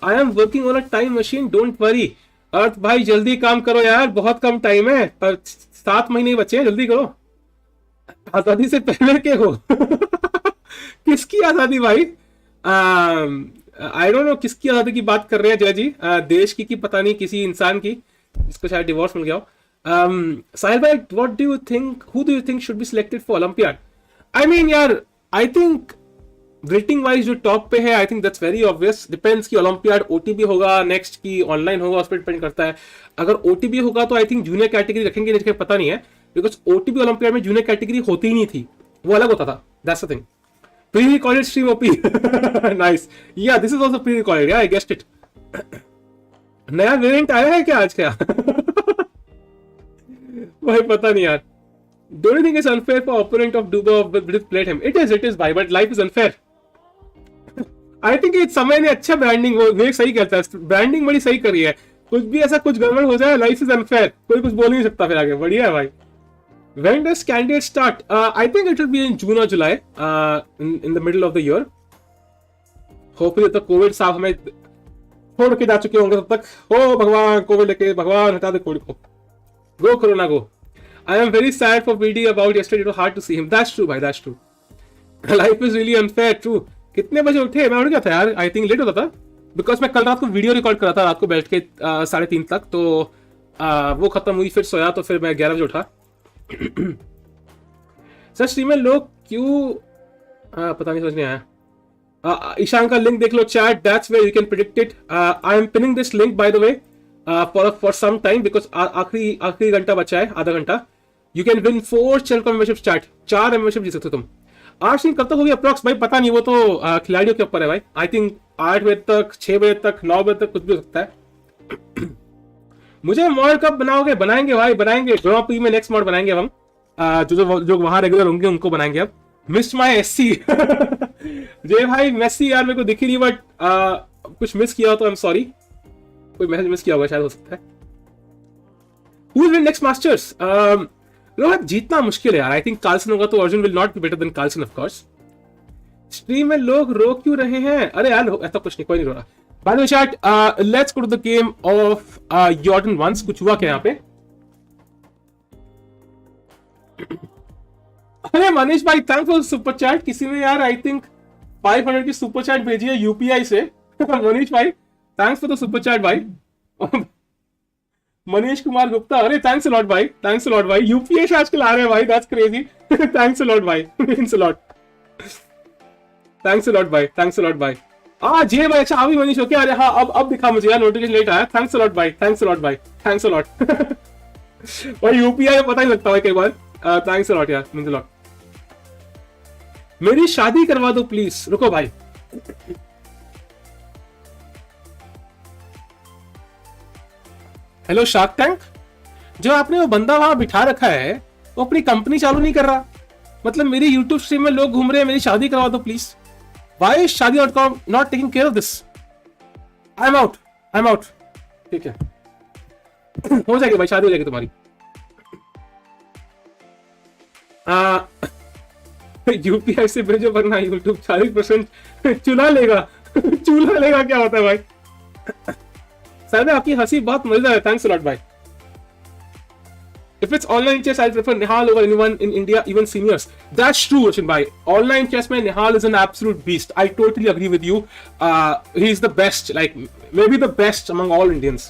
I am working on a time machine, don't worry. Arth भाई जल्दी काम करो यार, बहुत कम टाइम है, 7 महीने बचे हैं, जल्दी करो. आजादी से पहले के हो. किसकी आजादी भाई? आई डोंट नो किसकी आजादी की बात कर रहे हैं जय जी. देश की पता नहीं, किसी इंसान की जिसको शायद डिवोर्स मिल गया हो. Sahil bhai, what do you think? Who do you think should be selected for Olympiad? I mean, यार, I think rating wise जो टॉप पे है, I think that's very obvious. Depends कि Olympiad OTB होगा, next की online होगा, उस पर डिपेंड करता है. अगर OTB होगा तो I think जूनियर कैटेगरी रखेंगे, नहीं पता नहीं है, because OTB Olympiad में जूनियर कैटेगरी होती ही नहीं थी, वो अलग होता था. That's the thing. Pre-recorded stream OP. Nice. Yeah, this is also pre-recorded. Yeah, I guessed it. नया वेरिएंट आया है क्या आज क्या? भाई पता नहीं यार. Don't you think it's unfair for opponent of Dubov with played him? It is भाई, but life is unfair. I think it's समय ने अच्छा ब्रांडिंग वो सही करता है, ब्रांडिंग बड़ी सही करी है. कुछ भी ऐसा कुछ गड़बड़ हो जाए, लाइफ इज अनफेयर, कोई कुछ बोल नहीं सकता फिर आगे. बढ़िया है भाई. When does candidate start? I think it will be in June or July, in the middle of the year. Hopefully the COVID साफ हमें छोड़ के जा चुके होंगे तब तक. हो भगवान, कोविड लेके भगवान हटा दे कोविड को. Go Corona, go. I am very sad for VD about yesterday. It was hard to see him. That's true, bhai. That's true. Life is really unfair. True. कितने बजे उठे? मैं उठ गया था यार, आई थिंक लेट होता था बिकॉज मैं कल रात को वीडियो रिकॉर्ड करा था रात को बैठ के 3:30 तक, तो वो खत्म हुई, फिर सोया, तो फिर मैं 11 बजे उठा। सर स्ट्रीम में लोग क्यों पता नहीं, समझ नहीं आया। ईशान का लिंक देख लो chat, that's where you can predict it. I am pinning this link by the way for some time because आखिरी घंटा बचा है, आधा घंटा। यू कैन विन 4 चैनल का मेंबरशिप चैट, 4 मेंबरशिप जीत सकते हो तुम। 8 दिन कब तक होगी अप्रॉक्स भाई पता नहीं, वो तो खिलाड़ियों के ऊपर है भाई। आई थिंक 8 बजे तक, 6 बजे तक, 9 बजे तक कुछ भी हो सकता है। मुझे मॉड कब बनाओगे? बनाएंगे भाई, बनाएंगे। ग्रांड प्री में नेक्स्ट मॉड बनाएंगे हम, जो वहां रेगुलर होंगे उनको बनाएंगे। अब मिस माय एससी जय भाई मेसी यार मेरे को दिखी नहीं, बट कुछ मिस किया हो तो आई एम सॉरी, कोई मैसेज मिस किया होगा शायद, हो सकता है। Who will win next masters? Rohit जीतना मुश्किल है यार, आई थिंक कार्लसन होगा तो Arjun will not be better than Carlsen of course. Stream में लोग रो क्यों रहे हैं? अरे यार ऐसा कुछ नहीं, कोई नहीं रो रहा। By the way chat, let's go to the game of Jordan once. कुछ हुआ क्या यहाँ पे? अरे मनीष भाई थैंक्स फॉर सुपर चैट। किसी ने यार आई थिंक 500 की सुपर चैट भेजी है यूपीआई से। मनीष भाई thanks for the super chat भाई। मनीष कुमार गुप्ता, अरे थैंक्स अ लॉट भाई, थैंक्स अ लॉट भाई। यूपीआई से आजकल आ रहे हैं भाई, that's crazy. Thanks a lot भाई, means a lot. Thanks a lot भाई, थैंक्स अ लॉट भाई। जी भाई, अच्छा अभी मनीष हो क्या? अरे हाँ अब दिखा मुझे यार, नोटिफिकेशन लेट आया। थैंक्स अ लॉट भाई, थैंक्स अ लॉट भाई, थैंक्स अ लॉट। भाई यूपीआई पता ही लगता है कई बार। थैंक्स अ लॉट यार, मींस अ लॉट। मेरी शादी करवा दो प्लीज। रुको भाई, हेलो शार्क टैंक, जो आपने वो बंदा वहां बिठा रखा है वो अपनी कंपनी चालू नहीं कर रहा। मतलब मेरी यूट्यूब स्ट्रीम में लोग घूम रहे हैं, मेरी शादी करवा दो please. Why Shaadi.com not taking care of this? I am out, I am out. ठीक है हो जाएगी भाई, शादी हो जाएगी तुम्हारी। यूपीआई से भेजो वरना यूट्यूब 40% चूल्हा लेगा। चूल्हा लेगा क्या होता है भाई? सर आपकी हंसी बहुत मजेदार है, थैंक्स अ लॉट भाई। If it's online chess, I prefer Nihal over anyone in India, even seniors. That's true, Arjun bhai. Online chess, mein Nihal is an absolute beast. I totally agree with you. He's the best, like maybe the best among all Indians.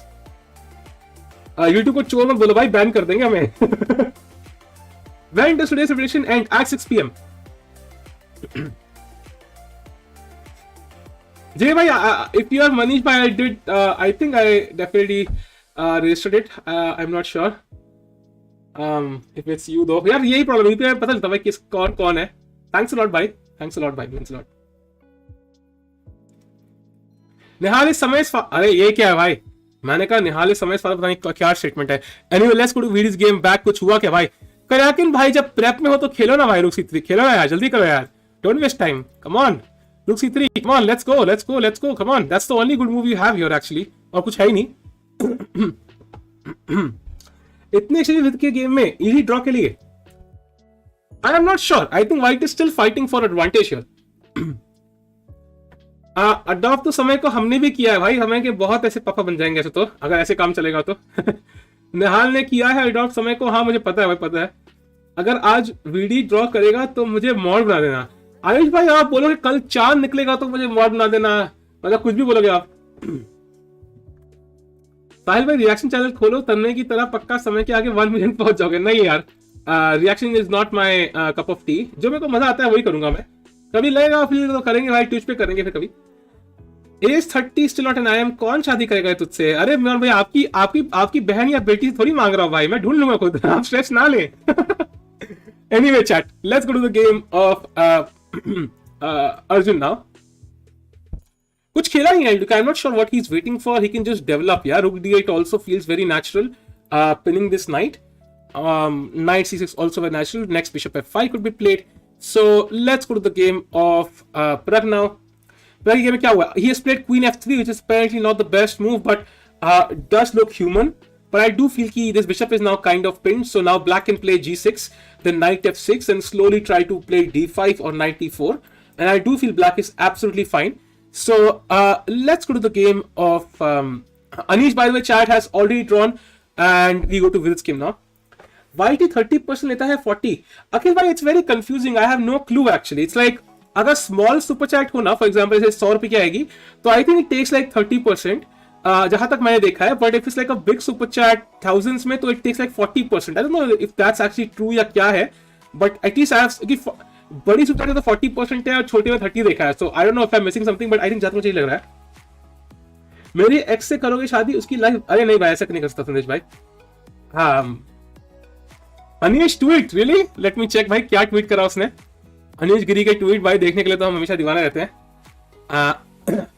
YouTube को चोर मत बोलो भाई, ban कर देंगे हमें। When does today's prediction end? At 6 p.m. Jay bhai, if you are Manish bhai, I did. I think I definitely registered it. I'm not sure. If it's you though, यार यही प्रॉब्लम है, पता चलता भाई किस कौन है। थैंक्स अ लॉट भाई, थैंक्स अ लॉट भाई, मींस अ लॉट। निहाल इस समय, अरे ये क्या है भाई? मैंने कहा निहाल इस समय पता नहीं क्या स्टेटमेंट है। Anyway let's go to Vidit's game back. कुछ हुआ क्या भाई? करयाकिन भाई जब प्रेप में हो तो खेलो ना भाई, रुक C3 खेलो ना यार, जल्दी करो यार, don't waste time, come on rook C3, come on, let's go let's go let's go, come on, that's the only good move you have here actually, और कुछ है ही नहीं। इतने एक्सचेंज के गेम में इजी ड्रॉ के लिए आई am not sure. I think white is still fighting for advantage here. Adopt तो समय को हमने भी किया है भाई, हमें के बहुत ऐसे पापा बन जाएंगे ऐसे तो, अगर ऐसे काम चलेगा तो। निहाल ने किया है अडॉप्ट समय को, हाँ मुझे पता है भाई, पता है। अगर आज वीडी ड्रॉ करेगा तो मुझे मॉड बना देना। आयुष भाई आप बोलोगे कल चांद निकलेगा तो मुझे मॉड बना देना, मतलब कुछ भी बोलोगे आप। साहिल भाई रिएक्शन चैनल खोलो, तन्ने की तरह पक्का समय के आगे 1 मिलियन पहुंच जाओगे। नहीं यार, reaction is not my cup of T. जो मेरे को मजा आता है वही करूंगा मैं, कभी लगेगा फिर तो करेंगे भाई, ट्विच पे करेंगे फिर कभी। Age 30 still not an I M, कौन शादी करेगा तुझसे? अरे मोहन भाई आपकी आपकी आपकी बहन या बेटी थोड़ी मांग रहा हूँ भाई, मैं ढूंढ लूंगा खुद, आप स्ट्रेस ना लें। Anyway chat, let's go to the game of Arjun now. कुछ खेला नहीं है, I am not sure what he is waiting for, he can just develop यार। Rook D8 also feels very natural, pinning this knight. Knight C6 also very natural. Next bishop F5 could be played. So let's go to the game of Pragg now. Pragg game में क्या हुआ? He has played Queen F3, which is apparently not the best move, but does look human. But I do feel that this bishop is now kind of pinned. So now Black can play G6, then Knight F6, and slowly try to play D5 or Knight E4. And I do feel Black is absolutely fine. So let's go to the game of Anish, by the way, chat has already drawn, and we go to Vidit's game now. White 30% लेता है 40. Akhil bhai, it's very confusing. I have no clue actually. It's like अगर small super chat हो ना, for example जैसे 100 रुपए की आएगी, तो I think it takes like 30%, जहां तक मैंने देखा है. But if it's like a big super chat thousands में, तो it takes like 40%. I don't know if that's actually true या क्या है, बट एटलीस्ट आई हैव, बड़ी सुपर चैट तो 40% है और छोटे में 30 देखा है. So I don't know if I am missing something, but I think ज्यादा मुझे लग रहा है. मेरी एक्स से करोगे शादी, उसकी लाइफ, अरे नहीं भाई ऐसा नहीं कर सकता संदेश भाई. हाँ Anish tweet, really, let me check भाई क्या ट्वीट करा उसने. अनीश गिरी के ट्वीट भाई देखने के लिए तो हम हमेशा दीवाना रहते हैं.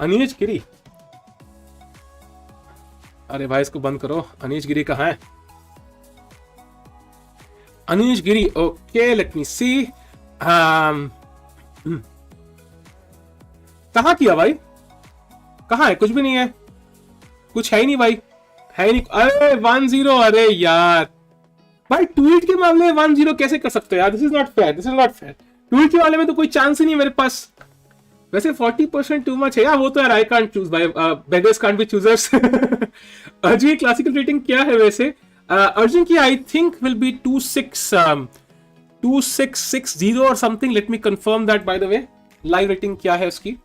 अनीश गिरी, अरे भाई इसको बंद करो. अनीश गिरी कहाँ है? अनीश गिरी, ओके लेट मी सी. कहाँ किया भाई, कहाँ है? कुछ भी नहीं है, कुछ है ही नहीं भाई, है ही नहीं. अरे 10, अरे यार भाई ट्वीट के मामले में 10 कैसे कर सकते हो यार? This is not fair, this is not fair. Tweet के मामले में तो कोई चांस ही नहीं मेरे पास. वैसे 40% टू मच है यार, वो तो यार आई कांट चूज भाई, beggars can't be choosers. Arjun की क्लासिकल रेटिंग क्या है वैसे? अर्जुन की आई थिंक विल बी 2660 और something. Let me confirm that bye the way. Live rating क्या है उसकी?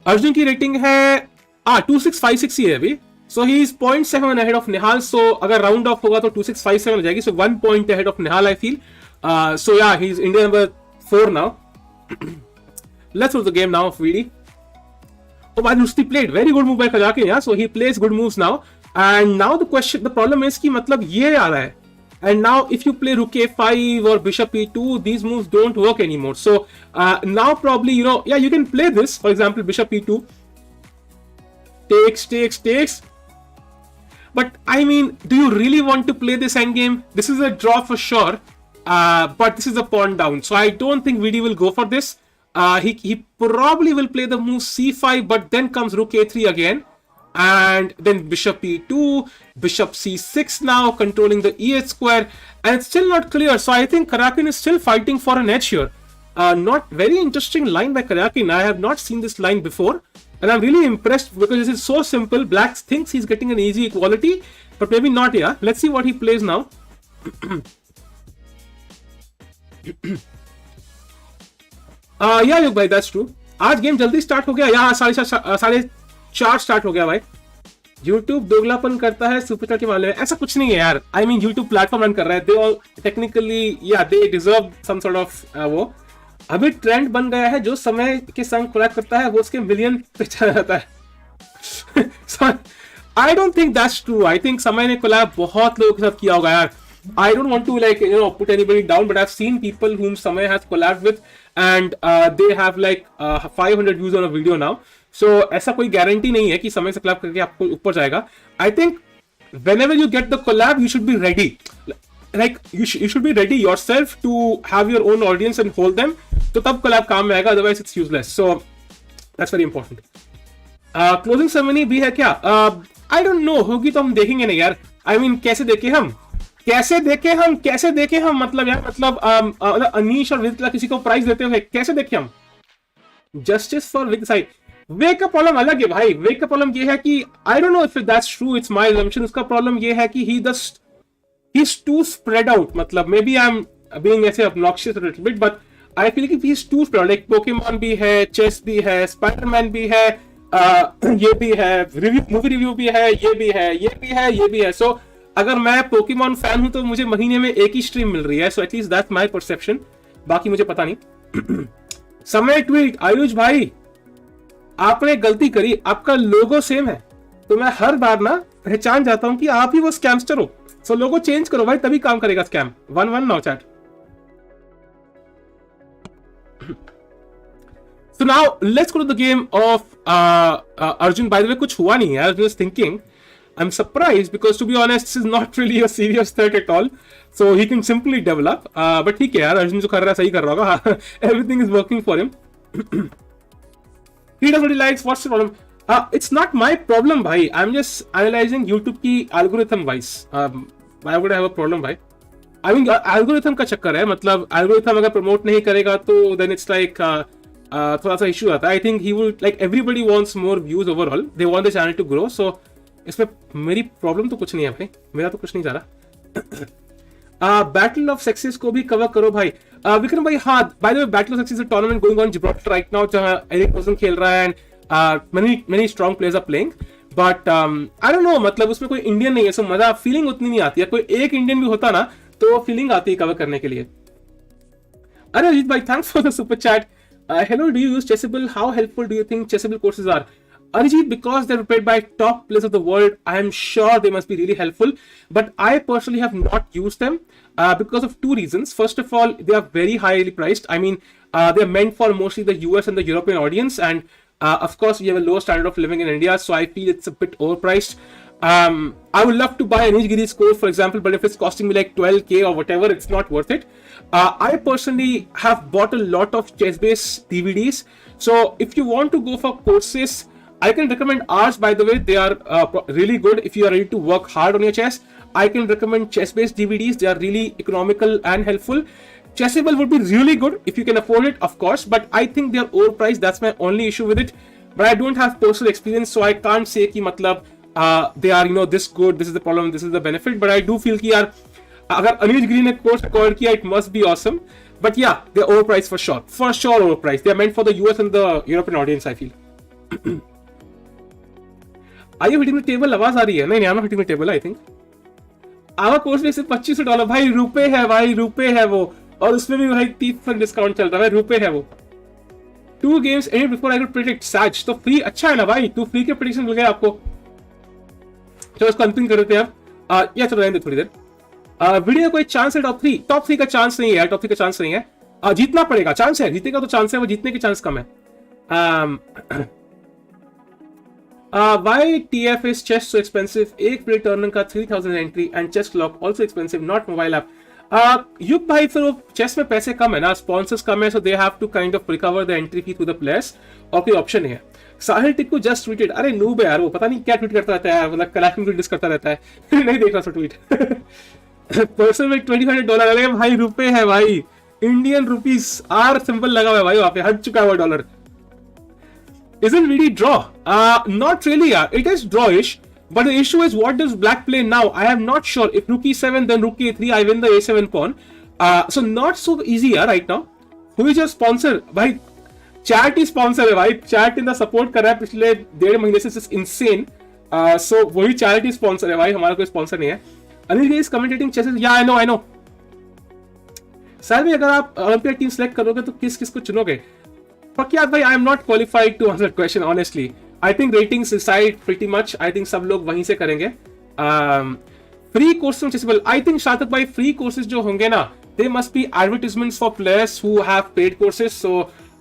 अर्जुन की रेटिंग है 2656 ही है अभी. सो ही इज 0.7 अहेड ऑफ निहाल. सो अगर राउंड ऑफ होगा तो 2657 हो जाएगी. सो 1 point ahead of Nihal I feel. So yeah, he's India number 4 now. Let's go to the game now of VD. Oh, Magnus played very good move by Karjakin, yeah. So he plays good moves now. And now the problem is कि मतलब ये आ रहा है. And now if you play Rook A5 or Bishop E2, these moves don't work anymore. So now probably, you know, yeah, you can play this. For example, Bishop E2 takes. But I mean, do you really want to play this endgame? This is a draw for sure. But this is a pawn down, so I don't think VD will go for this. He probably will play the move C5, but then comes Rook A3 again, and then Bishop E2, Bishop C6 now, controlling the E8 square, and it's still not clear. So I think Karjakin is still fighting for an edge here. Not very interesting line by Karjakin. I have not seen this line before, and I'm really impressed because this is so simple. Black thinks he's getting an easy equality, but maybe not. Yeah, let's see what he plays now. या युग भाई, that's true. आज game जल्दी start हो गया. यहाँ 4:30 start हो गया भाई. YouTube दोगलापन करता है सुपर चैट के मामले में. ऐसा कुछ नहीं है यार. I mean YouTube platform run कर रहा है. दे ऑल टेक्निकली या they deserve some sort of वो. अभी ट्रेंड बन गया है, जो समय के संग कोलैब करता है वो उसके मिलियन पे चला जाता है. आई don't think that's true. I think समय ने कोलैब बहुत लोगों के साथ किया होगा यार. I don't want to put anybody down, but I've seen people whom Samay has collabed with, and they have like 500 views on a video now. So ऐसा कोई guarantee नहीं है कि समय से collab करके आपको ऊपर जाएगा. I think whenever you get the collab, you should be ready. Like you should be ready yourself to have your own audience and hold them. तो तब collab काम में आएगा, otherwise it's useless. So that's very important. Closing ceremony भी है क्या? I don't know. होगी तो हम देखेंगे नहीं यार. I mean कैसे देखे हम मतलब यार, मतलब अनीश और विदित किसी को प्राइज देते हुए कैसे देखे हम? Justice for with side. वेक का प्रॉब्लम अलग है भाई. वेक का प्रॉब्लम ये है कि I don't know if that's true, it's my assumption. उसका प्रॉब्लम ये है कि he is too spread out. मतलब maybe I am being ऐसे obnoxious a little bit, but I feel कि he is too spread out. Like Pokemon भी है, chess भी है, स्पाइडरमैन भी है, ये भी है, मूवी रिव्यू भी है, ये भी है, ये भी है. सो अगर मैं पोकेमॉन फैन हूं तो मुझे महीने में एक ही स्ट्रीम मिल रही है. So at least that's my perception. बाकी मुझे पता नहीं. समय ट्वीट. आयुष भाई आपने गलती करी, आपका लोगो सेम है, तो मैं हर बार ना पहचान जाता हूं कि आप ही वो स्कैमस्टर हो. सो लोगो चेंज करो भाई, तभी काम करेगा scam. 1-1 now chat. So now let's go to the game of Arjun. By the way, कुछ हुआ नहीं है. I was just thinking. I'm surprised because to be honest, this is not really a serious threat at all. So he can simply develop. But ठीक है यार, अर्जुन जो कर रहा है सही कर रहा होगा. Everything is working for him. He does what he likes. What's the problem? It's not my problem, भाई. I'm just analyzing YouTube की algorithm wise. Why would I have a problem, भाई? I mean algorithm का चक्कर है. मतलब algorithm अगर promote नहीं करेगा तो then it's like थोड़ा सा issue आता है. I think he will, like everybody wants more views overall. They want the channel to grow. So इसमें मेरी प्रॉब्लम तो कुछ नहीं है भाई. मेरा तो कुछ नहीं जा रहा. बैटल ऑफ सेक्सेस को भी कवर करो भाई। विक्रम भाई, हाँ, by the way battle of sexes tournament going on Gibraltar right now, जहां एरिक पर्सन खेल रहा है and many strong players are playing, but I don't know, मतलब उसमें कोई इंडियन नहीं है, सो मजा फीलिंग उतनी नहीं आती है। कोई एक इंडियन भी होता ना तो फीलिंग आती है कवर करने के लिए। अरे अजीत भाई, thanks for the super chat. Hello, do you use Chessable? How helpful do you think Chessable courses are? Arijit, because they're prepared by top players of the world, I am sure they must be really helpful. But I personally have not used them because of two reasons. First of all, they are very highly priced. I mean, they are meant for mostly the US and the European audience. And of course, we have a low standard of living in India, so I feel it's a bit overpriced. I would love to buy Anish Giri's course, for example, but if it's costing me like 12K or whatever, it's not worth it. I personally have bought a lot of chess-based DVDs. So if you want to go for courses, I can recommend ours, by the way. They are really good if you are ready to work hard on your chess. I can recommend chess-based DVDs. They are really economical and helpful. Chessable would be really good if you can afford it, of course, but I think they are overpriced. That's my only issue with it. But I don't have personal experience, so I can't say कि मतलब they are, you know, this good, this is the problem, this is the benefit. But I do feel कि यार अगर अनिश गिरी ने course record किया, it must be awesome. But yeah, they're overpriced for sure overpriced. They are meant for the US and the European audience, I feel. Are you hitting the table? आवाज आ रही है? नहीं, I'm not hitting the table, I think. आवा course में सिर्फ $2500 भाई, रुपए है भाई, रुपए है वो, और उसमें भी भाई 30% डिस्काउंट चल रहा है, रुपए है वो। 2 games ended before I could predict Saj, तो फ्री अच्छा है ना भाई, 2 फ्री के प्रेडिक्शन मिल गए आपको। चलो इसको अंतिम कर देते हैं अब। या चलो रहने दो थोड़ी देर। वीडियो कोई चांस है टॉप थ्री का चांस नहीं है, टॉप थ्री का चांस नहीं है। जीतना पड़ेगा, चांस है, जीतेगा तो चांस है, वो जीतने के चांस कम है। Why TF is chess so expensive? एक प्ले टूर्नामेंट का 3000 entry and chess clock also expensive, not mobile app. Yug भाई, फिर वो चेस में पैसे कम है ना, स्पॉन्सर्स कम है, so they have to kind of recover the entry fee to the players, और कोई ऑप्शन नहीं है। साहिल टिक्कू जस्ट ट्वीटेड, अरे नूब है यार, वो पता नहीं क्या ट्वीट करता रहता है, मतलब कलाकिंग ट्वीट करता रहता है। नहीं देख रहा था ट्वीट। पर्सन में $2500, अरे भाई रुपए है भाई, इंडियन रुपीस, आर सिंबल लगा हुआ है भाई, वहां पे हट चुका है वो dollar. Isn't really draw? Not really, yeah. It is drawish, but the issue is what does black play now? I am not sure. If rook e7, then rook a3, I win the a7 pawn. So not so easy, yeah, right now. Who is your sponsor? भाई chat ही sponsor है भाई, chat इतना support कर रहा है पिछले 1.5 महीने से, just insane. So वही charity sponsor है भाई, हमारा कोई sponsor नहीं है। Anil is commentating chess. Yeah, I know. Sir भी अगर आप ओलंपिया टीम सेलेक्ट करोगे तो किस को चुनोगे? Pragg bhai, I am not qualified to answer that question, honestly. I think ratings decide pretty much. I think सब लोग वहीं से करेंगे। Free courses on Chessable. I think शातक भाई, free courses जो होंगे ना, they must be advertisements for players who have paid courses. So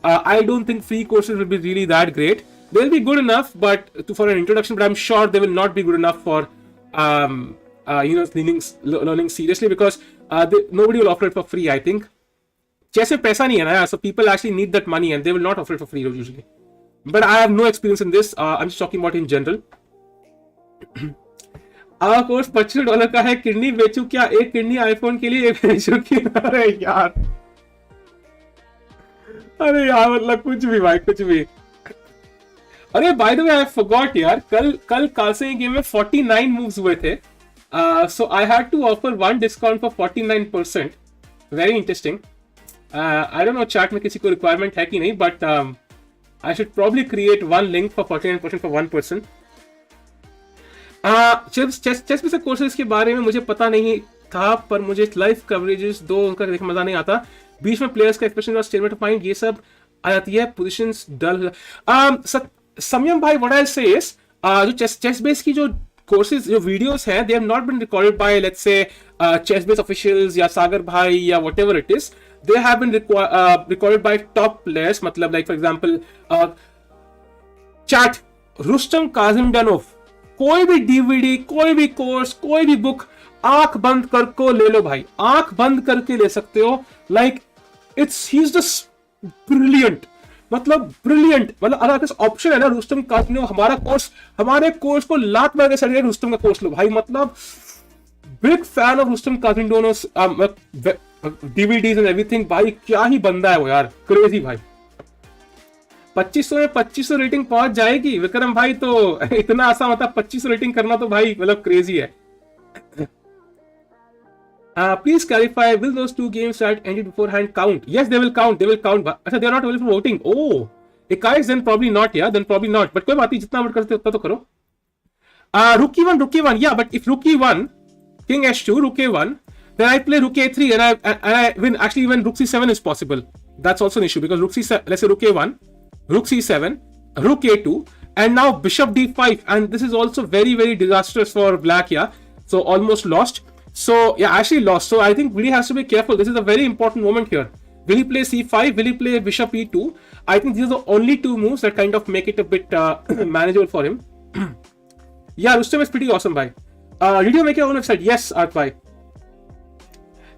I don't think free courses will be really that great. They'll be good enough, but for an introduction. But I'm sure they will not be good enough for learning seriously, because nobody will offer it for free, I think. Chess में पैसा नहीं है ना, so people actually need that money and they will not offer it for free usually. But I have no experience in this. I'm just talking about in general. आवा course $25 का है, kidney बेचूं क्या? एक किडनी आईफोन के लिए बेचूं क्या? अरे यार मतलब कुछ भी भाई, कुछ भी। अरे bye the way I forgot यार, कल कार्लसन गेम में 49 मूव्स हुए थे, so I had to offer one discount for 49%. Very interesting. I don't know chat में किसी को requirement है कि नहीं, but I should probably create one link for 49% for one person. Chess में से कोर्सेज के बारे में मुझे पता नहीं था, पर मुझे लाइव कवरेजेस दो उनका देखने मजा नहीं आता, बीच में प्लेयर्स का एक्सप्रेशन और स्टेटमेंट ऑफ माइंड ये सब आ जाती है, पोजीशंस डल। समयम भाई, व्हाट आई से इज जो चेस बेस की जो कोर्सेज जो वीडियोस हैं, they have not been recorded by let's say chess base officials या सागर भाई या whatever it is, they have been recorded by top players, मतलब like for example chat Rustam Kasimdzhanov, कोई भी डीवीडी, कोई भी कोर्स, कोई भी बुक आंख बंद करके ले लो भाई, आंख बंद करके ले सकते हो। like he is just brilliant, मतलब ब्रिलियंट, मतलब अगर कुछ ऑप्शन है ना रुस्तम काजिमजानोव, हमारे कोर्स को लात मार के सड़ गए, रुस्तम का कोर्स लो भाई, मतलब big fan of Rustam Kasimdzhanov DVDs and everything भाई, क्या ही बंदा है वो यार, क्रेजी भाई। 2500 में 2500 रेटिंग पहुंच जाएगी विक्रम भाई, तो इतना आसान होता 2500 रेटिंग करना, तो भाई मतलब क्रेजी है। Please clarify, will those two games that ended beforehand count? Yes, they will count. They will count. But they are not available for voting. Oh, guys, then probably not. Yeah, then probably not. But कोई बात नहीं, जितना vote करते उतना तो करो. Rook e1. Yeah, but if rook e1, king h2, rook a1, then I play rook a3 and I win. Actually, even rook c7 is possible. That's also an issue because rook c7, let's say rook a1, rook c7, rook a2, and now bishop d5, and this is also very, very disastrous for black. Yeah, so almost lost. So yeah, actually lost. So I think Vidit has to be careful. This is a very important moment here. Will he play c5? Will he play bishop e2? I think these are the only two moves that kind of make it a bit manageable for him. Yeah, Rustam is pretty awesome, bhai. Did you make your own website? Yes, Art bhai.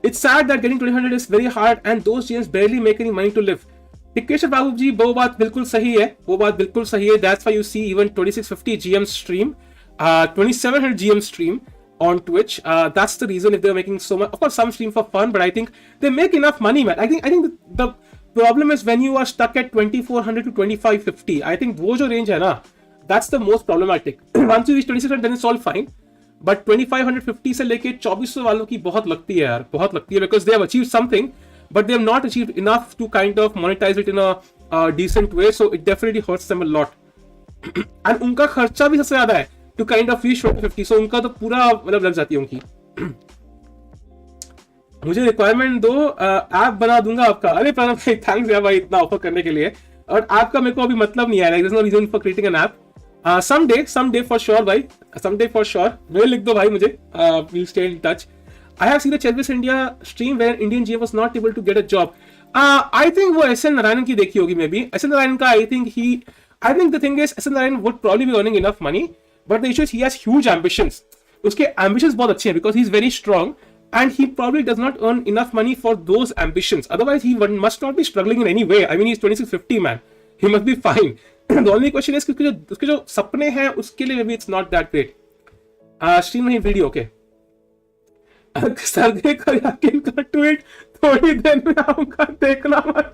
It's sad that getting 2000 is very hard and those GMs barely make any money to live. Tikeshwar Babu ji, वो बात बिल्कुल सही है. वो बात बिल्कुल सही है. That's why you see even 2650 GM stream, 2700 GM stream on Twitch. That's the reason if they're making so much. Of course, some stream for fun, but I think they make enough money, man. I think the problem is when you are stuck at 2400 to 2550. I think वो जो range है ना, that's the most problematic. Once you reach 2600, then it's all fine. But 2550 से लेके 2400 वालों की बहुत लगती है यार, बहुत लगती है because they have achieved something, but they have not achieved enough to kind of monetize it in a decent way. So it definitely hurts them a lot. And उनका खर्चा भी सबसे ज्यादा है to kind of reach 2050. So उनका तो पूरा मतलब लग जाती है उनकी. मुझे रिक्वायरमेंट दो, ऐप बना दूंगा आपका. अरे प्रणव भाई, थैंक्स यार भाई इतना ऑफर करने के लिए. और आपका मेरे को अभी मतलब नहीं है, like there's no reason for creating an app. Someday for sure भाई, someday for sure. मेल लिख दो भाई मुझे. We'll stay in touch. I have seen the Chess India stream where Indian GM was not able to get a job. I think वो SN Narayan की देखी होगी maybe. SN Narayan का I think the thing is SN Narayan would probably be earning enough money, but the issue is he has huge ambitions. उसके ambitions बहुत अच्छे हैं because he's very strong and he probably does not earn enough money for those ambitions. Otherwise he must not be struggling in any way. I mean he's 2650 man. He must be fine. The only question is कि उसके जो सपने हैं उसके लिए maybe it's not that great. Stream नहीं video okay. सरगे करयाकिन का ट्वीट थोड़ी देर में आऊंगा, देखना मत.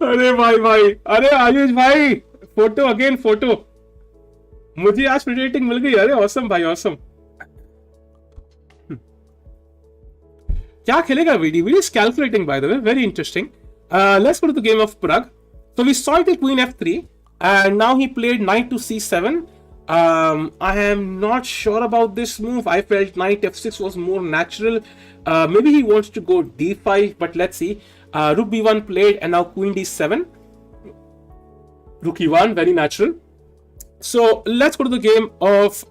अरे भाई, अरे आयुष भाई, फोटो अगेन फोटो. मुझे आज फ्री रेटिंग मिल गई. अरे ऑसम भाई, ऑसम. क्या खेलेगा V D? V D is calculating by the way, very interesting. Let's go to the game of Pragg. So we saw it at queen f3 and now he played knight to c7. I am not sure about this move. I felt knight f6 was more natural. Maybe he wants to go d5, but let's see. Rook b1 played and now queen d7. Rook e1, very natural. So let's go to the game of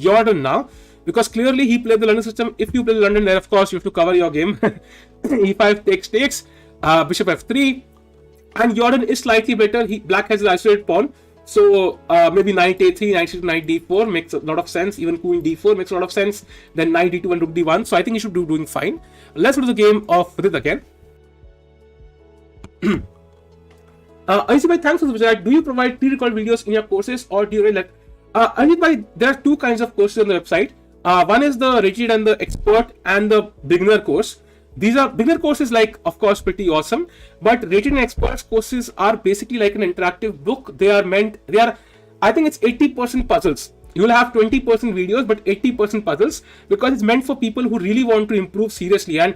Jordan now, because clearly he played the London system. If you play the London, then of course you have to cover your game. e5 takes. Bishop f3, and Jordan is slightly better. Black has an isolated pawn, so maybe knight a3, knight d4 makes a lot of sense. Even queen d4 makes a lot of sense. Then knight d2 and rook d1. So I think he should be doing fine. Let's go to the game of Vidit again. Ajit bhai, thanks for the chat. Do you provide pre-recorded videos in your courses, or do you like? Ajit bhai, there are two kinds of courses on the website. One is the rated and the expert and the beginner course. These are beginner courses, like of course pretty awesome, but rated and experts courses are basically like an interactive book. They are I think it's 80% puzzles. You'll have 20% videos, but 80% puzzles, because it's meant for people who really want to improve seriously, and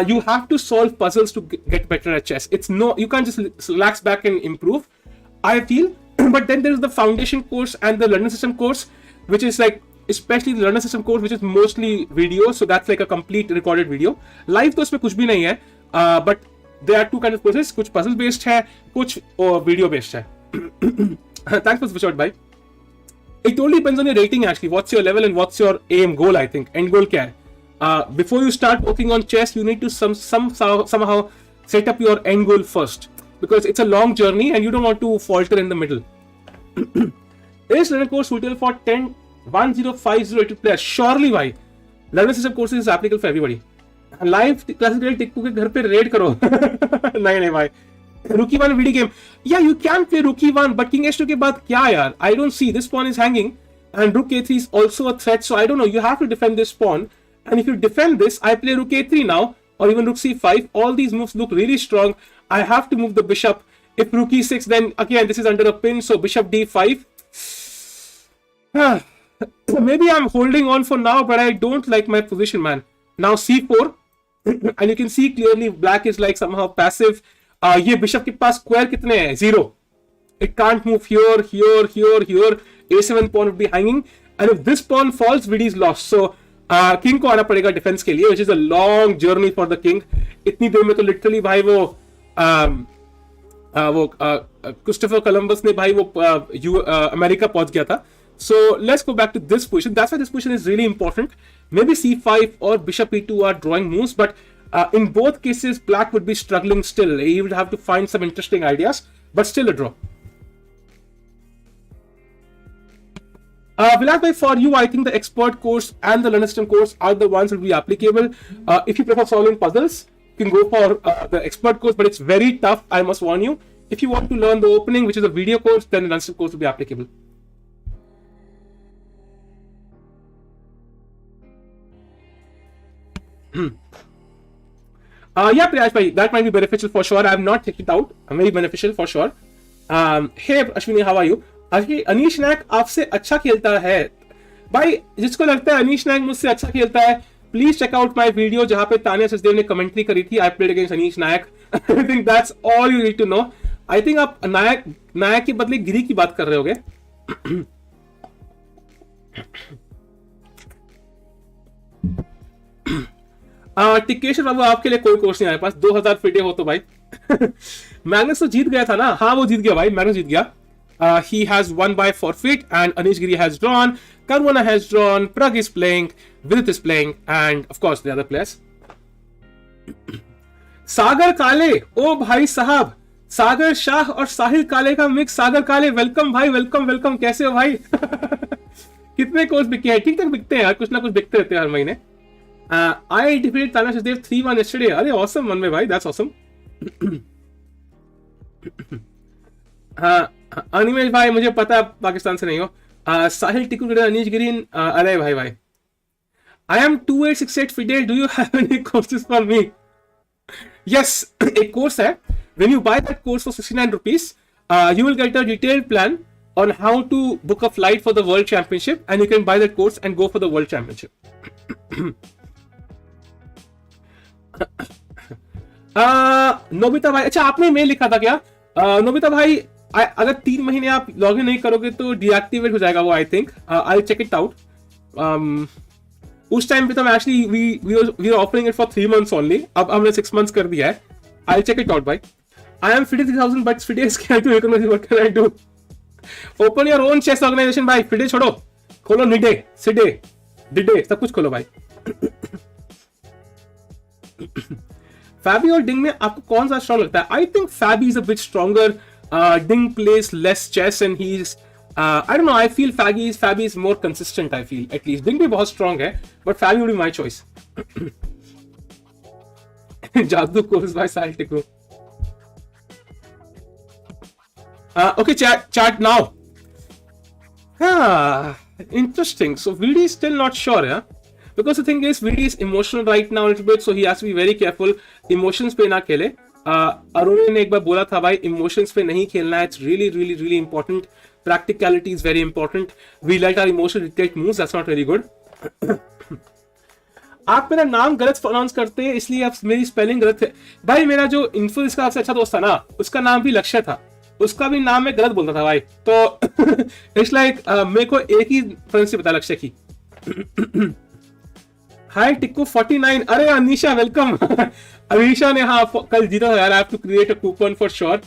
you have to solve puzzles to get better at chess. You can't just relax back and improve, I feel. But then there's the foundation course and the London system course, which is like, especially the London system course, which is mostly video, so that's like a complete recorded video. Live तो उसमें कुछ भी नहीं है, but there are two kinds of courses. कुछ puzzle based है, कुछ video based है. Thanks for the shot, bye. It totally depends on your rating actually. What's your level and what's your aim goal? I think end goal क्या है? Before you start working on chess, you need to somehow set up your end goal first, because it's a long journey and you don't want to falter in the middle. Is London course suitable for 1050 players? Surely भाई, London system courses is applicable for everybody. Live classical Tikku के घर पे red करो. नहीं भाई. Rook e1 video game. Yeah, you can play Rook e1, but King h2 के बाद क्या यार? I don't see. This pawn is hanging, and Rook a3 is also a threat. So I don't know. You have to defend this pawn, and if you defend this, I play Rook a3 now, or even Rook c5. All these moves look really strong. I have to move the bishop. If Rook e6, then again this is under a pin. So Bishop d5. maybe I'm holding on for now, but I don't like my position, man. Now c4, and you can see clearly black is like somehow passive. ये bishop के पास square कितने हैं? 0. It can't move here, here, here, here. A7 pawn would be hanging, and if this pawn falls, Vidit is lost. So king को आना पड़ेगा defence के लिए, which is a long journey for the king. इतनी देर में तो literally भाई वो क्रिस्टोफर कोलंबस ने भाई वो अमेरिका पहुंच गया था. So let's go back to this position. That's why this position is really important. Maybe c5 or bishop e2 are drawing moves, but in both cases, black would be struggling still. He would have to find some interesting ideas, but still a draw. Vilas, for you, I think the expert course and the learner system course are the ones that will be applicable. If you prefer solving puzzles, you can go for the expert course, but it's very tough, I must warn you. If you want to learn the opening, which is a video course, then the learner system course will be applicable. Yeah, Priyash bhai, that might be beneficial for sure. I have not checked it out. Very beneficial for sure. Hey Ashwini, how are you? Anish नायक आपसे अच्छा खेलता है भाई. जिसको लगता है अनीश नायक मुझसे अच्छा खेलता है, please check out my video जहां पे तानिया सचदेव ने कमेंट्री करी थी. I played against Anish Nayak. I think that's all you need to know. I think आप नायक के बदले गिरी की बात कर रहे होगे. टिकेश्वर बाबू, आपके लिए कोई कोर्स नहीं आया पास. 2000 फीटे हो तो भाई. मैग्नस तो जीत गया था ना. हाँ वो जीत गया भाई, मैग्नस जीत गया. He has won by forfeit, and Anish Giri has drawn, Caruana has drawn, Pragg is playing, Vidit is playing, and of course the other players. सागर काले, ओ भाई साहब, सागर शाह और साहिल काले का मिक्स. सागर काले, वेलकम भाई, वेलकम वेलकम. कैसे हो भाई? कितने कोर्स बिके हैं? ठीक ठाक बिकते हैं यार, कुछ ना कुछ बिकते रहते हैं हर महीने. I defeated Tana Sachdev 3-1 yesterday. अरे awesome वन में भाई, that's awesome. हाँ अनिमेश भाई, मुझे पता है पाकिस्तान से नहीं हो. साहिल टिकू अनीश गिरी. अरे भाई भाई, I am 2868 Fidel. Do you have any courses for me? Yes, एक कोर्स है. When you buy that course for 69 rupees, you will get a detailed plan on how to book a flight for the World Championship, and you can buy that course and go for the World Championship. Nobita भाई, अच्छा आपने mail लिखा था क्या? Nobita भाई, अगर 3 महीने आप लॉगिन नहीं करोगे तो डीएक्टिवेट हो जाएगा वो. I think I check it out. उस टाइम पे तो मैं actually we are offering it for 3 months only. अब हमने 6 months कर दिया है. आई चेक इट आउट भाई. I am FIDE 3000 but FIDE is क्या to economy. What can I do? Open your own chess organization भाई. FIDE छोड़ो, खोलो निडे, सिडे, डिडे, सब कुछ खोलो भाई. फैबी और डिंग में आपको कौन सा स्ट्रॉन्ग लगता है? I think Fabi is a bit stronger. Ding plays less chess and he is I don't know. I feel Fabi is more consistent. I feel at least. Ding भी बहुत स्ट्रॉन्ग है, but Fabi would be my choice. जादू course भाई साहिल टिकू. Okay, chat now. Interesting. So VD is still not sure, yeah? Because the thing is, VD is emotional right now a little bit, so he has to be very careful. Emotions पे ना खेले. अरुण ने एक बार बोला था भाई, emotions पे नहीं खेलना है. It's really, really, really important. Practicality is very important. We let our emotions dictate moves. That's not very good. आप मेरा नाम गलत प्रोनाउंस करते हैं, इसलिए आप मेरी स्पेलिंग गलत है भाई. मेरा जो इन्फोसिस का सबसे अच्छा दोस्त था ना, उसका नाम भी लक्ष्य था. उसका भी नाम मैं गलत बोलता था भाई. तो इट्स लाइक मेरे को एक ही फ्रेंडशिप पता लक्ष्य की. हाय टिक्कू 49. अरे अनीशा वेलकम. अनीशा ने हाँ कल जीता था यार. I have to create a coupon for sure.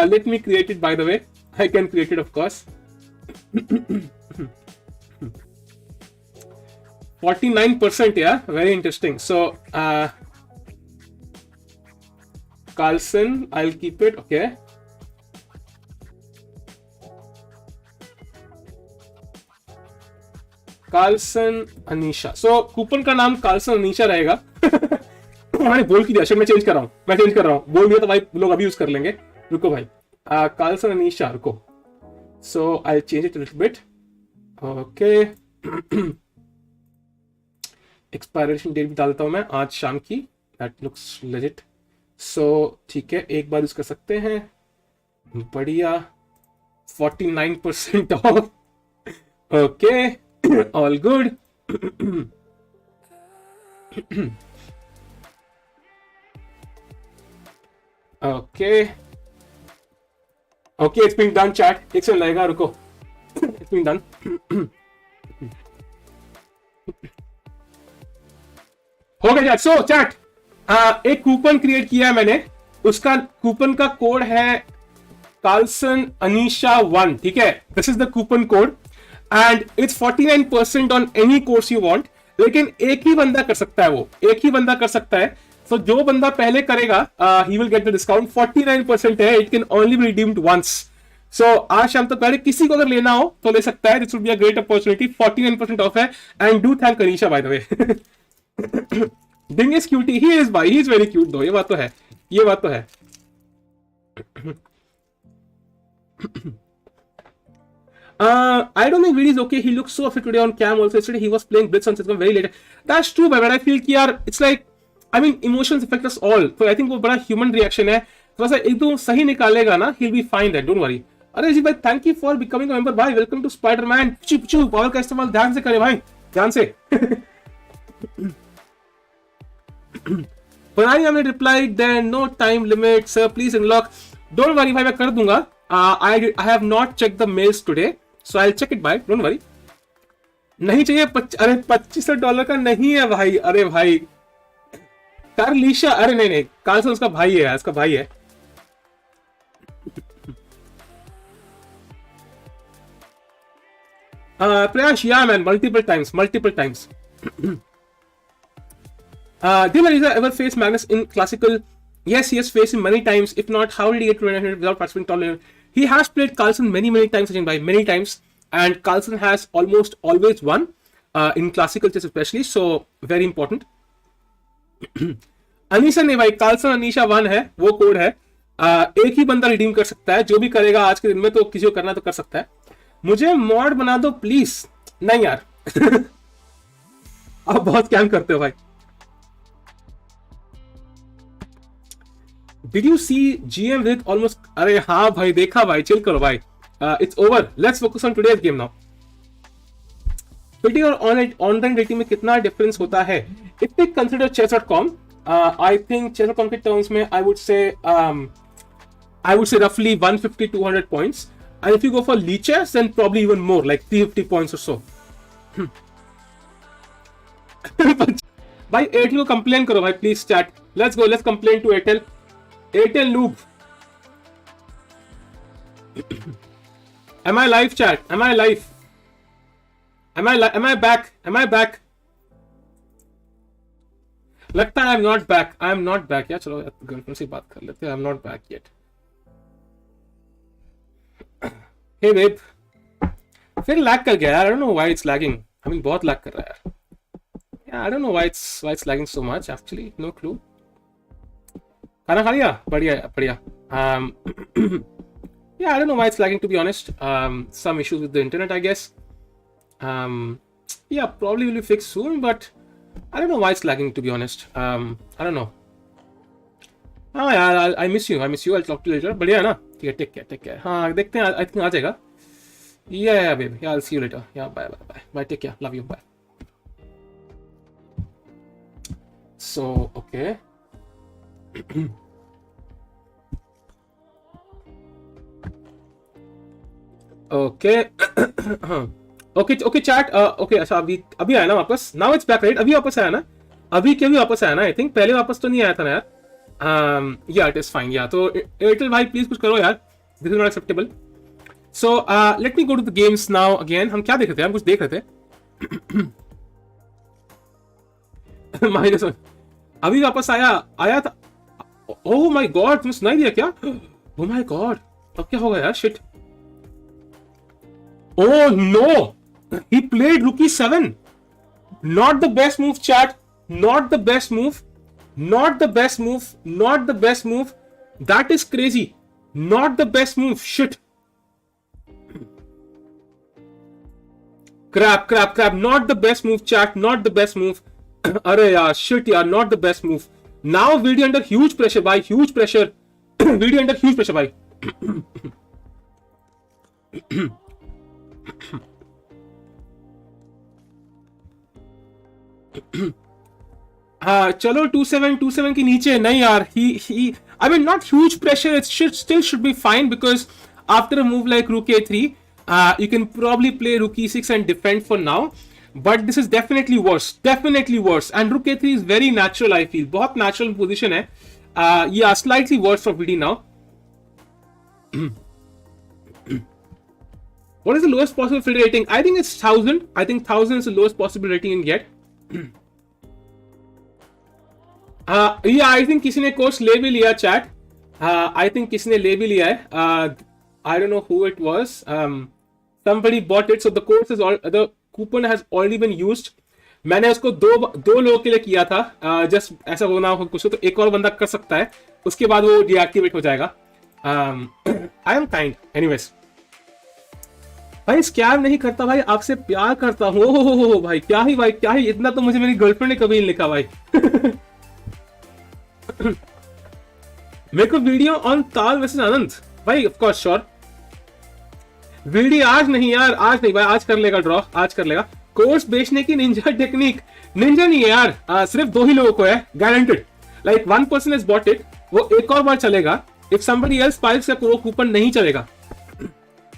Let me create it by the way. I can create it of course. 49% yeah, very interesting. So Carlsen, I'll keep it. Okay. Carlsen Anisha. So coupon का नाम Carlsen Anisha रहेगा. मैंने बोल की दिया, मैं change कर रहा हूँ. बोल दिया तो भाई लोग अभी यूज कर लेंगे. रुको भाई. कार्लसन अनीशा, रुको. So I change it little bit. Okay. Expiration date भी डाल देता हूं मैं आज शाम की. That looks legit. सो ठीक है, एक बार यूज कर सकते हैं. बढ़िया. 49% of. Okay. All good. Okay. Okay, it's been done, chat. एक सेकंड लगेगा, रुको. It's been done. हो गया चैट. सो चैट, एक कूपन क्रिएट किया है मैंने. उसका कूपन का कोड है कार्लसन अनीशा 1. ठीक है, this is the coupon code and it's 49% on any course you want. लेकिन एक ही बंदा कर सकता है, वो एक ही बंदा कर सकता है. सो जो बंदा पहले करेगा he will get the discount. 49% है, it can only be redeemed once. So आज शाम तक पहले किसी को अगर लेना हो तो ले सकता है. This would be a great opportunity. 49% off है and do thank Anisha by the way. Ding is cutie. He is भाई, ही इज वेरी क्यूट दो. ये बात तो है, ये बात तो है. I don't think Vidit is okay. He looks so fit today on cam also. Yesterday he was playing Blitz on system very late. That's true, but I feel कि यार it's like, I mean, emotions affect us all. So I think वो बड़ा human reaction है. थोड़ा सा एकदम सही निकालेगा ना, he'll be fine there. Don't worry. अरे जी भाई, thank you for becoming a member भाई. Welcome to Spider-Man. पुचू पावर का इस्तेमाल ध्यान से करे भाई, ध्यान से. Panani हमने replied there no time limit sir please unlock. Don't worry भाई, मैं कर दूंगा. I have not checked the mails today, so I'll check it by. Don't worry. नहीं चाहिए अरे $25 का नहीं है भाई. अरे भाई कार्लिशा, अरे नहीं, कार्लसन उसका भाई है, उसका भाई है. प्रयास, yeah man, multiple times. Did Marisa ever face Magnus in classical? Yes, he has faced him many times. If not, how did he get to 900 without participating tournament? He has played Carlsen many times, Sachin bhai, many times, and Carlsen has almost always won in classical chess especially. So very important. Anisha ने भाई, Carlsen Anisha 1 है, वो code है. एक ही बंदा redeem कर सकता है, जो भी करेगा आज के दिन में. तो किसी को करना तो कर सकता है. मुझे मॉड बना दो प्लीज. नहीं यार. आप बहुत स्कैम करते हो भाई. Did you see GM with almost? अरे हाँ भाई, देखा भाई. चिल करो भाई. It's over. Let's focus on today's game now. PT और ऑनलाइन रेटिंग में कितना डिफरेंस होता है? If we consider chess.com, I think chess.com के टर्म्स में I would say roughly 150-200 points. And if you go for Lichess, then probably even more, like 350 points or so. भाई एयरटेल को complain करो भाई please chat. Let's go, let's complain to Airtel. Airtel noob. Am I live chat? Am I live? Am I back? Am I back? लगता है I am not back. I am not back. यार चलो girlfriend से बात कर लेते हैं. I am not back yet. Hey babe. फिर लैग कर गया यार. I don't know why it's lagging. I mean बहुत लैग कर रहा है यार. Yeah, I don't know why it's lagging so much actually. No clue. खाना खा लिया? बढ़िया. Yeah, I don't know why it's lagging to be honest. Some issues with the internet, I guess. Yeah, probably will be fixed soon, but I don't know why it's lagging to be honest. I don't know. हाँ यार, I miss you. I'll talk to you later. बढ़िया है ना? ठीक है, take care. हाँ देखते हैं, I think आ जाएगा. Yeah, babe. Yeah, I'll see you later. Yeah, bye. Take care. Love you. Bye. So, okay. Okay, chat. Okay, अच्छा अभी आया ना वापस. Now it's back, right? अभी वापस आया ना? अभी वापस आया ना? I think पहले वापस तो नहीं आया था ना यार. Yeah, it is fine. Yeah, तो एयरटेल भाई प्लीज कुछ करो यार. This is not acceptable. So let me go to the games now again. हम क्या देख रहे थे? हम कुछ देख रहे थे. -1. अभी वापस आया था. Oh my God, तुमने सुनाई दिया क्या? Oh my God, अब क्या होगा यार? Shit. Oh no, he played Rook E7. Not the best move, chat. Not the best move. That is crazy. Not the best move. Shit. Crap. Not the best move, chat. Not the best move. अरे यार, shit यार, not the best move. Now Vidit under huge pressure, bhai. Huge pressure. Vidit under huge pressure, bhai. हाँ चलो 2-7 के नीचे नहीं यार. He I mean not huge pressure. It should be fine because after a move like rook a3, you can probably play rook e6 and defend for now. But this is definitely worse. And rook a3 is very natural. I feel बहुत natural position है. Yeah, slightly worse for VD now. What is the lowest possible field rating? I think it's 1000. I think 1000 is the lowest possible rating you can get. Yeah, I think किसी ने course ले भी लिया chat. I think किसी ने ले भी लिया है. I don't know who it was. Somebody bought it, so the course is all the coupon has already been used. मैंने उसको दो लोगों के लिए किया था. Just ऐसा होना हो कुछ तो एक और बंदा कर सकता है. उसके बाद वो deactivate हो जाएगा. I am kind. Anyways. भाई स्कैम नहीं करता भाई, आपसे प्यार करता हूँ. हो भाई क्या ही इतना तो मुझे मेरी गर्लफ्रेंड ने कभी नहीं लिखा भाई. मेरे को वीडियो ऑन ताल वर्सेस आनंद भाई, ऑफ कोर्स श्योर. वीडियो आज नहीं यार, आज नहीं भाई, आज कर लेगा ड्रॉ, आज कर लेगा. कोर्स बेचने की निंजा टेक्निक, निंजा नहीं है यार. सिर्फ 2 ही लोगों को है guaranteed. Like 1 person has bought it, वो एक और बार चलेगा. इफ somebody else buys का वो कूपन नहीं चलेगा.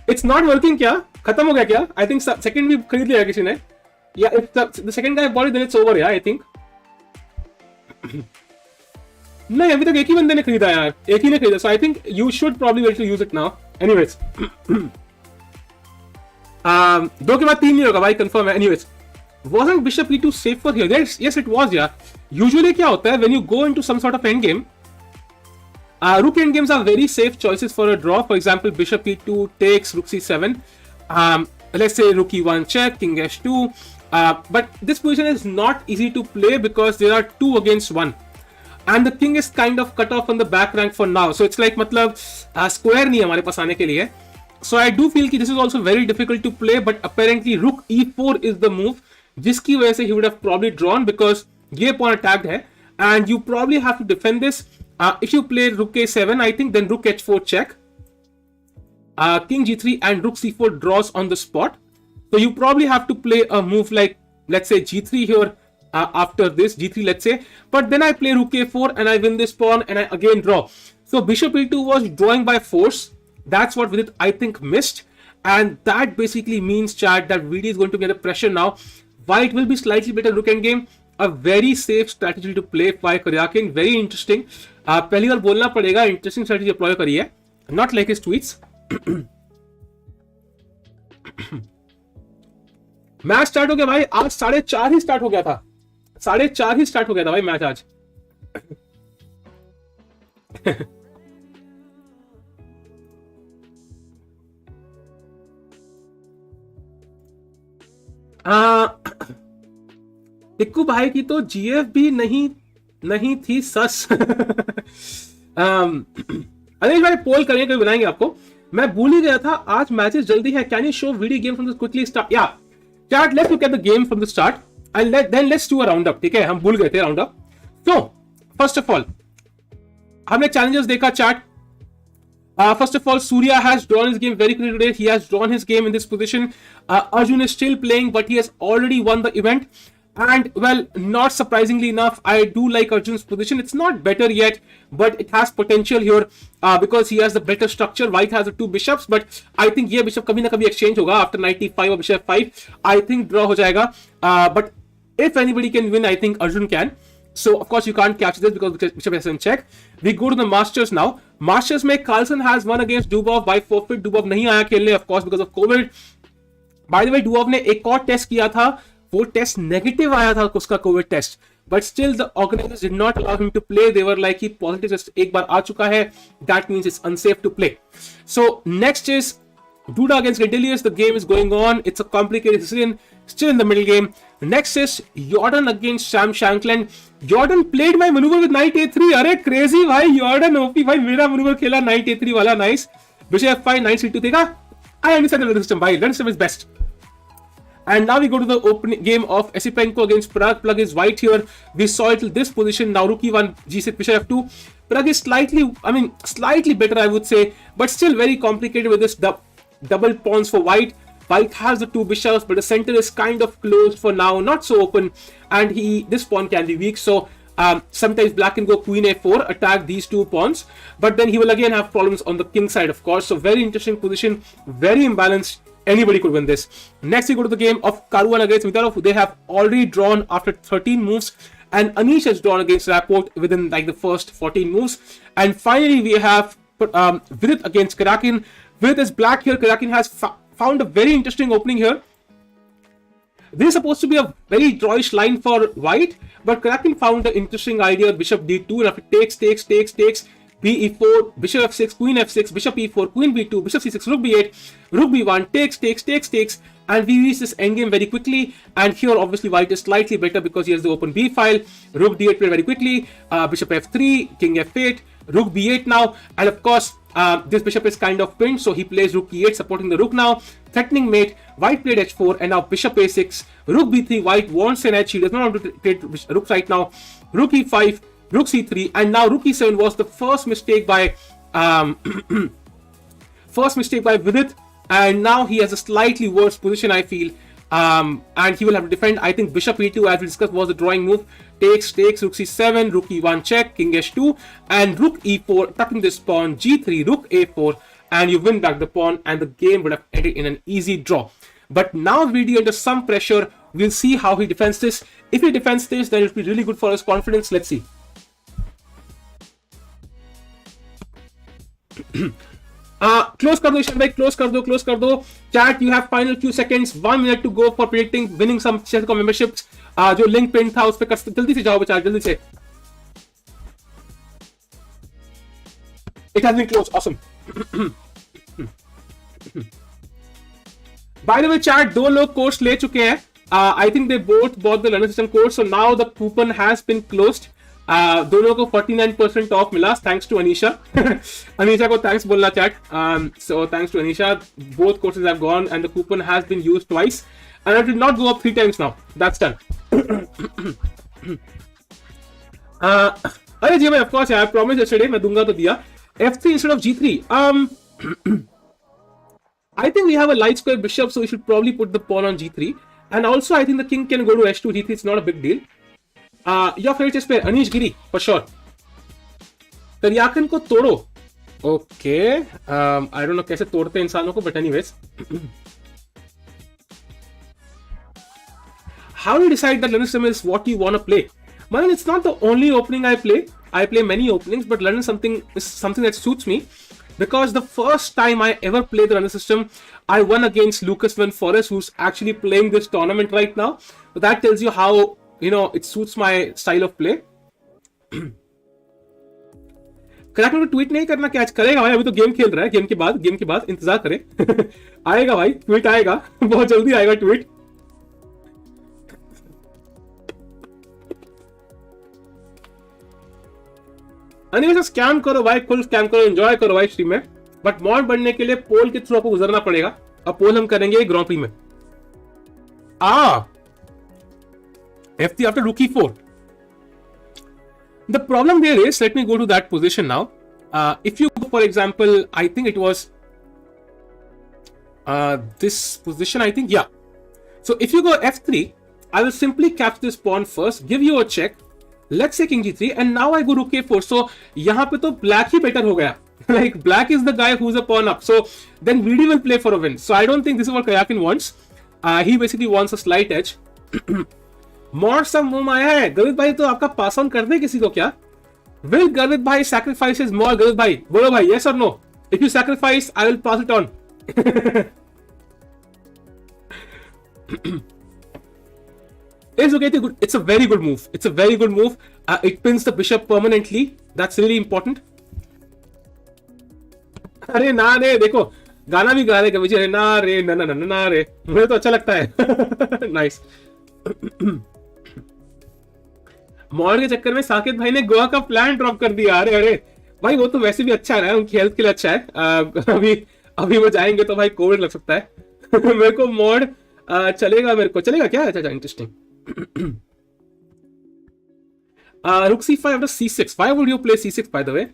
It's not working. क्या खत्म हो गया क्या? आई थिंक सेकंड भी खरीद लिया किसी ने. या if the second guy bought it then it's over यार, आई थिंक. नहीं अभी तक एक ही बंदे ने खरीदा यार, एक ही ने खरीदा. So I think you should probably wait to use it now. Anyways 2 के बाद 3 नहीं होगा भाई, कंफर्म है. Anyways wasn't bishop e2 safer here? Yes it was यार. Usually क्या होता है when you go into some sort of endgame, rook endgames are very safe choices for a draw. For example, bishop e2 takes rook c7. Let's say rook e1 check, king h2. But this position is not easy to play because there are 2 against 1. And the king is kind of cut off on the back rank for now. So it's like मतलब square नहीं है हमारे पास आने के लिए. So I do feel कि this is also very difficult to play. But apparently rook e4 is the move, जिसकी वजह से he would have probably drawn because ये pawn attacked है. And you probably have to defend this. If you play rook a7, I think then rook h4 check. King g3 and rook c4 draws on the spot. So you probably have to play a move like, let's say g3 here. After this g3, let's say, but then I play rook a4 and I win this pawn and I again draw. So bishop e2 was drawing by force. That's what Vidit I think missed, and that basically means chat that VD is going to get a pressure now. White will be slightly better rook endgame. A very safe strategy to play by Karjakin. Very interesting. पहली बार बोलना पड़ेगा, interesting strategy apply करी है. Not like his tweets. Match start हो गया भाई, आज 4:30 ही start हो गया था. 4:30 ही स्टार्ट हो गया था भाई मैच आज. टिक्कू भाई की तो जीएफ भी नहीं थी सस. अनिश भाई पोल करेंगे, कभी बनाएंगे आपको. मैं भूल ही गया था आज मैचेस जल्दी है. Can you show video game from the quickly start? या chat, let's look at the game from the start. Then let's do a roundup. ठीक है, हम भूल गए थे roundup. So first of all हमने challenges देखा chat. First of all, Surya has drawn his game very quickly today. He has drawn his game in this position. Arjun is still playing, but he has already won the event. And well, not surprisingly enough, I do like Arjun's position. It's not better yet, but it has potential here because he has the better structure. White has the 2 bishops, but I think ये bishop कभी ना कभी exchange होगा after 95 or bishop 5. I think draw हो जाएगा. But if anybody can win, I think Arjun can. So of course you can't catch this because bishop has in check. We go to the Masters now. Masters में Carlsen has won against Dubov by forfeit. Dubov नहीं आया खेलने of course because of COVID. By the way, Dubov ने एक और test किया था, वो टेस्ट नेगेटिव आया था उसका covid test. But still the organizers did not allow him to play. They were like, he positive test एक बार आ चुका है. That means it's unsafe to play. So next is Duda against Gedelius. The game is going on. It's a complicated decision. Still in the middle game. Next is Jordan against Sam Shankland. Jordan played my maneuver with knight a3. अरे crazy भाई, Jordan OP भाई, मेरा maneuver खेला knight a3 वाला. Nice. Bishop f5, knight c2 देखा. I understand the system भाई. Learn system is best. And now we go to the opening game of Esipenko against Pragg. Pragg is white here. We saw it till this position. Now rook e1, g6, bishop f2. Pragg is slightly better, I would say, but still very complicated with this double pawns for white. White has the two bishops, but the center is kind of closed for now, not so open, and this pawn can be weak. So sometimes black can go queen a4, attack these two pawns, but then he will again have problems on the king side, of course. So very interesting position, very imbalanced. Anybody could win this. Next, we go to the game of Caruana against Mamedyarov. They have already drawn after 13 moves, and Anish has drawn against Rapport within like the first 14 moves. And finally, we have Vidit against Karjakin. Vidit is black here. Karjakin has found a very interesting opening here. This is supposed to be a very drawish line for white, but Karjakin found the interesting idea, bishop d2, and after takes, b e4, bishop f6, queen f6, bishop e4, queen b2, bishop c6, rook b8, rook b1, takes, and we reach this endgame very quickly. And here obviously white is slightly better because he has the open b file. Rook d8 played very quickly, bishop f3, king f8, rook b8 now, and of course this bishop is kind of pinned, so he plays rook e8 supporting the rook now, threatening mate. White played h4, and now bishop a6, rook b3. White wants an edge, he does not want to trade rooks right now. Rook e5, rook c3, and now rook e7 was the first mistake by Vidit, and now he has a slightly worse position, I feel, and he will have to defend. I think bishop e2, as we discussed, was the drawing move. Takes, rook c7, rook e1 check, king h2, and rook e4, tucking this pawn, g3, rook a4, and you win back the pawn, and the game would have ended in an easy draw. But now Vidit under some pressure. We'll see how he defends this. If he defends this, then it'll be really good for his confidence. Let's see. Close kar do Ishan भाई, close कर दो chat. You have final few seconds, 1 minute to go for predicting winning some chess.com memberships. जो link print था उस पे जल्दी से जाओ बच्चा, जल्दी से. It has been close. Awesome. By the way, chat, दो लोग कोर्स ले चुके हैं. I think they both bought the learner system course, so now the coupon has been closed. दोनों को 49% ऑफ मिला, थैंक्स टू अनीशा. अनीशा को थैंक्स बोलना chat. So thanks to Anisha, both courses have gone and the coupon has been used twice, and it will not go up 3 times now. That's done. अरे जी भाई, of course, I promised yesterday मैं दूंगा तो दिया. f3 instead of g3. I think we have a light square bishop, so we should probably put the pawn on g3, and also I think the king can go to h2, g3. It's not a big deal. Your favorite chess player, Anish Giri, for sure. Karjakin को तोड़ो. Okay. I don't know कैसे तोड़ते हैं इंसानों को, but anyways. How do you decide that learner system is what you want to play? Man, it's not the only opening I play. I play many openings, but learner something is something that suits me. Because the first time I ever played the learner system, I won against Lucas Van Forest, who's actually playing this tournament right now. So that tells you how, it suits my style of play. Karjakin को tweet नहीं करना क्या? आज करेगा भाई, अभी तो game खेल रहा है. गेम के बाद इंतजार करें. आएगा भाई, ट्वीट आएगा, बहुत जल्दी आएगा ट्वीट. अनिवार्य स्कैम करो भाई, फुल स्कैम करो, एंजॉय करो भाई स्ट्रीम में. बट मॉड बनने के लिए पोल के थ्रू आपको गुजरना पड़ेगा. अब पोल हम करेंगे ग्रैंड प्री में. F3 after rook e4. The problem there is, let me go to that position now. If you go, for example, I think it was this position, I think, yeah. So if you go f3, I will simply capture this pawn first, give you a check. Let's say king g3, and now I go rook a4. So यहाँ पे तो black ही better हो गया. Like black is the guy who's a pawn up. So then Vidit will play for a win. So I don't think this is what Karjakin wants. He basically wants a slight edge. Mod सब मुंह में आया है. गर्वित भाई तो आपका pass on कर दे किसी को क्या? Will गर्वित भाई sacrifices more? गर्वित भाई बोलो भाई, yes or no? If you sacrifice, I will pass it on. It's okay. It's a very good move. It's a very good move. It pins the bishop permanently. That's really important. अरे ना रे, देखो गाना भी गा रहे कभी. अरे ना रे, ना रे, मुझे तो अच्छा लगता है. नाइस. मॉड के चक्कर में साकिब भाई ने गोवा का प्लान ड्रॉप कर दिया. अरे भाई, वो तो वैसे भी अच्छा है, उनकी हेल्थ के लिए अच्छा है. अभी वो जाएंगे तो भाई कोविड लग सकता है. मेरे को मॉड चलेगा क्या? अच्छा, interesting. Rook c5 after c6. Why would you play c6, by the way?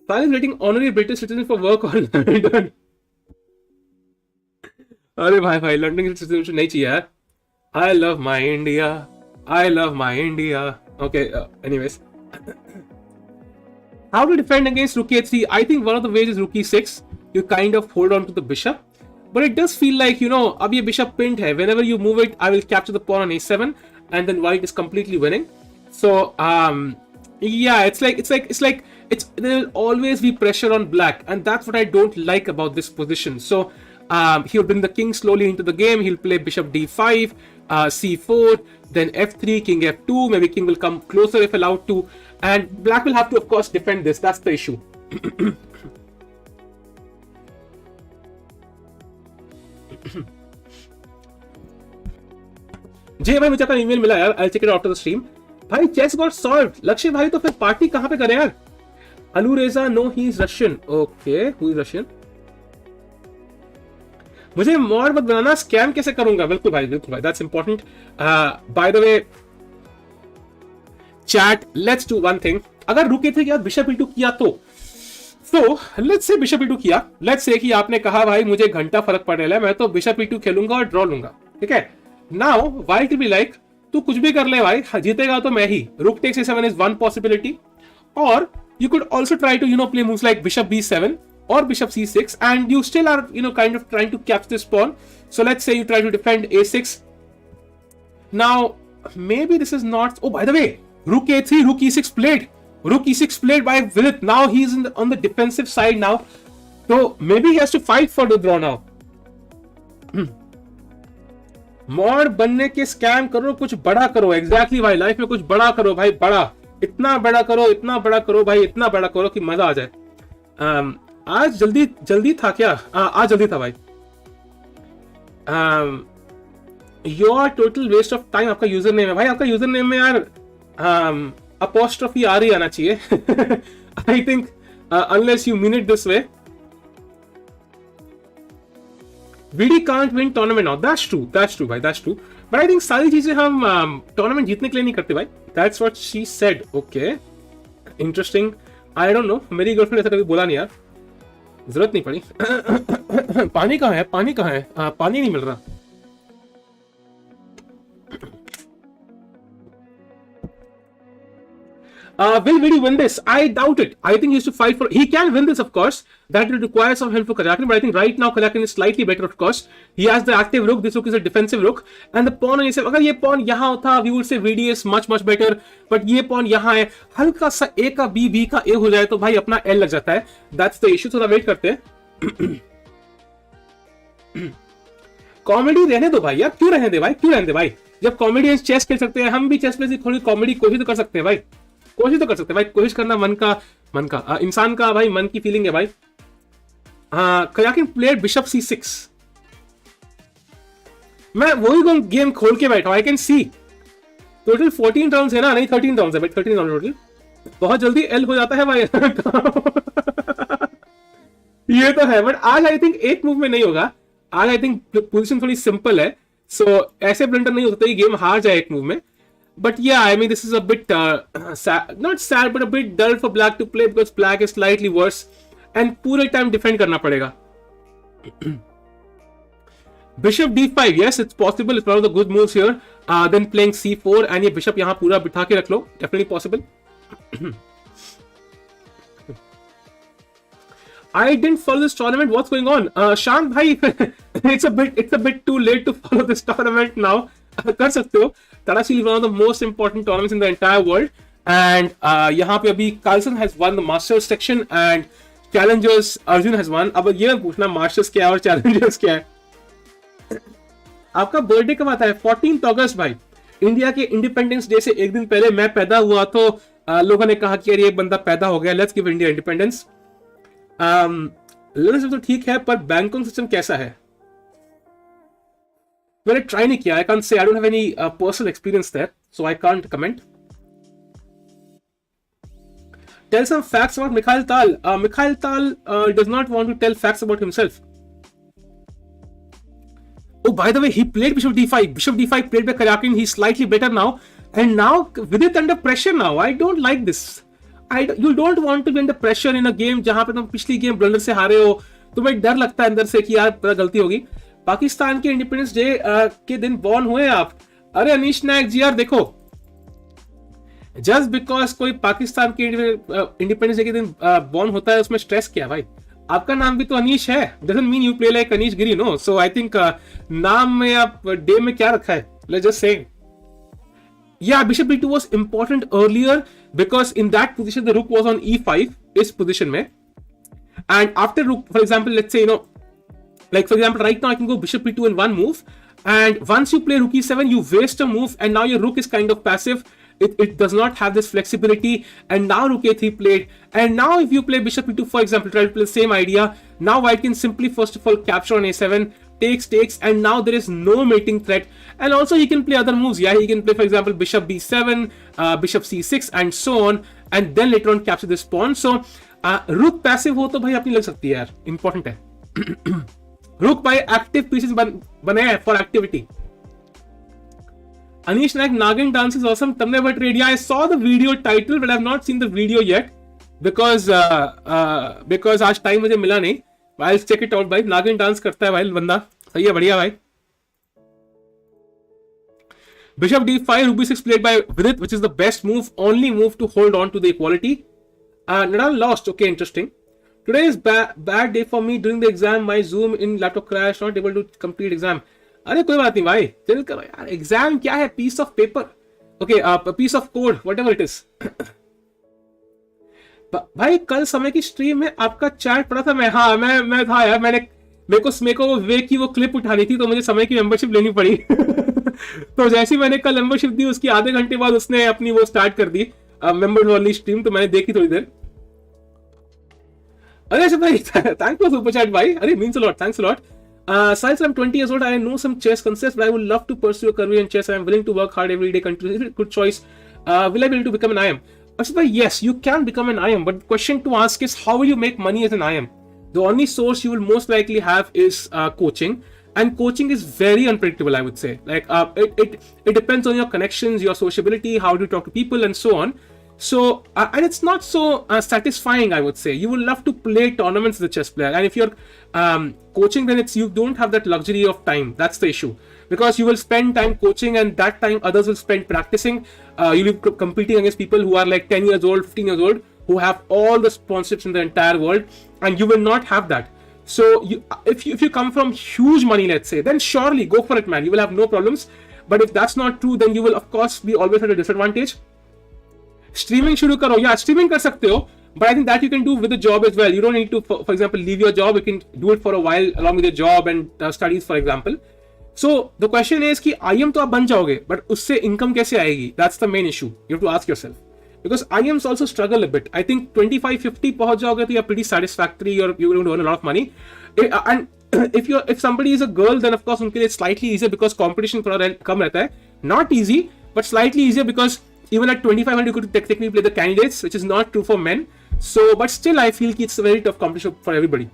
Stalin is letting honorary British citizen for work on London. अरे भाई भाई लंदन की सिचुएशन नहीं चाहिए यार. I love my India. I love my India. Okay, anyways. How to defend against rook a3? I think one of the ways is rook e6. You kind of hold on to the bishop. But it does feel like, you know, अब ये bishop pinned है. Whenever you move it, I will capture the pawn on a7, and then white is completely winning. So, yeah, there will always be pressure on black, and that's what I don't like about this position. So, he'll bring the king slowly into the game. He'll play bishop d5, c4, then f3, king f2. Maybe king will come closer if allowed to, and black will have to, of course, defend this. That's the issue. जय भाई, मुझे आपका email मिला यार. I'll check it after the stream. भाई chess got solved. लक्ष्य भाई तो फिर पार्टी कहां पे करें यार? Alireza, no he is Russian. Okay, who is Russian? मुझे मॉड मत बनाना. स्कैम कैसे करूंगा? बिल्कुल भाई, बिल्कुल भाई, that's important. By the way chat, let's do one thing. अगर रुके थे कि आप बिशप e2 किया तो लेट्स से बिशप e2 किया. लेट्स से कि आपने कहा भाई मुझे घंटा फर्क पड़ रहा है, मैं तो बिशप e2 खेलूंगा और ड्रॉ लूंगा. ठीक है. Now white will be like, तू कुछ भी कर ले भाई, जीतेगा तो मैं ही. Rook takes a7 is one possibility, और you could also try to, you know, play moves like bishop b7 or bishop c6, and you still are, you know, kind of trying to capture this pawn. So let's say you try to defend a6. Now maybe this is not, oh by the way, rook a3, rook e6 played, rook e6 played by Vidit. Now he's on the defensive side now, so maybe he has to fight for the draw now. Mod बनने के scam करो, कुछ बड़ा करो. Exactly भाई, life में कुछ बड़ा करो भाई, बड़ा, इतना बड़ा करो, इतना बड़ा करो भाई, इतना बड़ा करो कि मजा आ जाए. आज जल्दी था क्या? आज जल्दी था भाई. Your total waste of time. आपका यूजर नेम है भाई, आपका यूजर नेम में यार अपोस्ट्रोफी आ रही आना चाहिए. I think unless you mean it this way. VD can't win tournament now. That's true भाई, that's true. But I think सारी चीजें हम टूर्नामेंट जीतने के लिए नहीं करते भाई. That's what she said. Okay, interesting. I don't know. मेरी गर्लफ्रेंड ऐसा कभी बोला नहीं यार, जरूरत नहीं पड़ी. पानी कहाँ है? पानी कहाँ है? पानी नहीं मिल रहा. Will Vidit win this? I doubt it. I think he has to fight for. He can win this, of course. That will require some help for Karjakin, but I think right now Karjakin is slightly better, of course. He has the active rook. This rook is a defensive rook, and the pawn on a7. अगर ये pawn यहाँ होता, we would say VD is much better. But ये pawn यहाँ है, हल्का सा A का B का A हो जाए तो भाई अपना L लग जाता है. That's the issue. थोड़ा वेट करते हैं. कॉमेडी रहने दो भाई यार, क्यों रहने दे भाई, क्यों रहने दे भाई? जब कॉमेडियंस चेस खेल सकते हैं, हम भी चेस में थोड़ी कॉमेडी कोशिश तो कर सकते हैं भाई. कोशिश तो कर सकते हैं भाई. कोशिश करना मन का इंसान का भाई, मन की फीलिंग है भाई. Karjakin played bishop c6. मैं वही गेम खोल के बैठा हूं. I can see total 14 rounds है ना, नहीं 13 राउंड्स है भाई, 13 राउंड टोटल. बहुत जल्दी एल हो जाता है भाई. ये तो है, बट आज आई थिंक एक मूव में नहीं होगा. आज आई थिंक पोजीशन थोड़ी सिंपल है, सो ऐसे ब्लंडर नहीं होता, ये गेम हार जाए एक मूव में. But yeah, I mean, this is a bit sad, not sad, but a bit dull for black to play because black is slightly worse, and पूरे टाइम डिफेंड करना पड़ेगा. Bishop d5, yes, it's possible. It's one of the good moves here. Then playing c4, and ये bishop यहाँ पूरा बिठा के रख लो, definitely possible. I didn't follow this tournament. What's going on? Shant bhai, it's a bit too late to follow this tournament now. कर सकते हो. Tata Steel is one of the most important tournaments in the entire world, and यहाँ पे अभी Carlsen has won the Masters section and Challengers Arjun has won. अब ये पूछना Masters क्या है और Challengers क्या है. आपका बर्थडे कब आता है? 14 अगस्त भाई. इंडिया के इंडिपेंडेंस डे से एक दिन पहले मैं पैदा हुआ, तो लोगों ने कहा कि यार ये बंदा पैदा हो गया, let's give India independence. Learning तो ठीक है, पर बैंकिंग सिस्टम कैसा है? मैंने ट्राई नहीं किया. I can't say. I don't have any personal experience there, so I can't comment. Tell some facts about Mikhail Tal. Mikhail Tal does not want to tell facts about himself. Oh, by the way, he played bishop d5. Bishop d5 played by Karjakin. He's slightly better now, and now Vidit under pressure now. I don't like this. You don't want to be under pressure in a game जहां पे तुम पिछली game blunder से हारे हो. तुम्हें डर लगता है अंदर से कि यार गलती होगी. पाकिस्तान के इंडिपेंडेंस डे के दिन बॉर्न हुए आप? अरे अनीश नायक जी यार देखो, जस्ट बिकॉज कोई पाकिस्तान के इंडिपेंडेंस डे के दिन बॉर्न होता है उसमें स्ट्रेस क्या भाई? आपका नाम भी तो अनीश है, doesn't mean you play like Anish Giri, no. So I think नाम में आप डे में क्या रखा है, let's just say. Yeah, bishop b2 was important earlier because in that position the rook was on e5 इस position में, and after rook, for example, let's say, you know, like for example right now I can go bishop b2 in one move, and once you play rook e7 you waste a move and now your rook is kind of passive. It does not have this flexibility, and now rook a3 played, and now if you play bishop e2, for example, try to play the same idea. Now white can simply first of all capture on a7, takes, and now there is no mating threat. And also he can play other moves. Yeah, he can play, for example, bishop b7, bishop c6 and so on, and then later on capture this pawn. So rook passive हो तो भाई अपनी लग सकती है यार, important है. rook by active pieces बने हैं for activity. Anish Naik, Nagin dance is awesome. तुमने but read, yeah, I saw the video title but I have not seen the video yet because आज टाइम मुझे मिला नहीं. I'll check it out भाई. Nagin dance करता है भाई बंदा, सही है, बढ़िया भाई. Bishop d5, rook b6 played by Vidit, which is the best move, only move to hold on to the equality. Nadal lost. Okay, interesting. Today is bad day for me during the exam. My Zoom in laptop crashed, not able to complete exam. अरे कोई बात नहीं भाई, chill करो यार. Exam क्या है, piece of paper. Okay, piece of code, whatever it is. भाई कल समय की स्ट्रीम में आपका चैट पड़ा था. मैं था यार. मेरे को विवेक की वो क्लिप उठानी थी तो मुझे समय की मेंबरशिप लेनी पड़ी. तो जैसे ही मैंने कल मेंबरशिप दी उसकी आधे घंटे बाद उसने अपनी वो स्टार्ट कर दी मेंबर्स वाली स्ट्रीम, तो मैंने देखी थोड़ी देर. अरे भाई थैंक यू सुपर चैट भाई. अरे means a lot, thanks a lot. Since I'm 20 years old, I know some chess concepts, but I would love to pursue a career in chess. I'm willing to work hard every day. Good choice. Will I be able to become an IM? Yes, you can become an IM, but the question to ask is how will you make money as an IM? The only source you will most likely have is coaching, and coaching is very unpredictable, I would say. Like it depends on your connections, your sociability, how do you talk to people, and so on. So and it's not so satisfying, I would say. You will love to play tournaments as a chess player, and if you're coaching, then you don't have that luxury of time. That's the issue, because you will spend time coaching and that time others will spend practicing. You'll be competing against people who are like 10 years old, 15 years old, who have all the sponsorships in the entire world, and you will not have that. So if you come from huge money, let's say, then surely go for it, man. You will have no problems. But if that's not true, then you will of course be always at a disadvantage. Streaming शुरू करो. या streaming कर सकते हो, but I think that you can do with a job as well. You don't need to, for example, leave your job. You can do it for a while along with your job and studies, for example. So the question is कि IM तो आप बन जाओगे, but उससे income कैसे आएगी? That's the main issue. You have to ask yourself, because IMs also struggle a bit. I think 25-50 पहुंच जाओगे तो you're pretty satisfactory. You're going to earn a lot of money. And if somebody is a girl, then of course उनके लिए slightly easier because competition थोड़ा कम रहता है. Not easy, but slightly easier because even at 2500 you could technically play the candidates, which is not true for men. So but still I feel it's a very tough competition for everybody.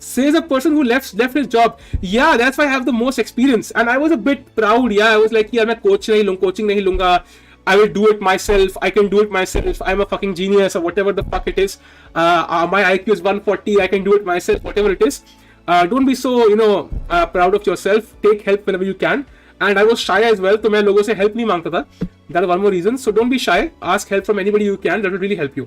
Says a person who left his job. Yeah, that's why I have the most experience, and I was a bit proud. Yeah, I was like, yeah, मैं coaching नहीं लूंगा. I will do it myself. I can do it myself. I'm a fucking genius, or whatever the fuck it is. My IQ is 140. I can do it myself, whatever it is. Don't be so proud of yourself. Take help whenever you can. And I was shy as well, तो मैं लोगों से help नहीं मांगता था. That is one more reason. So don't be shy. Ask help from anybody you can. That will really help you.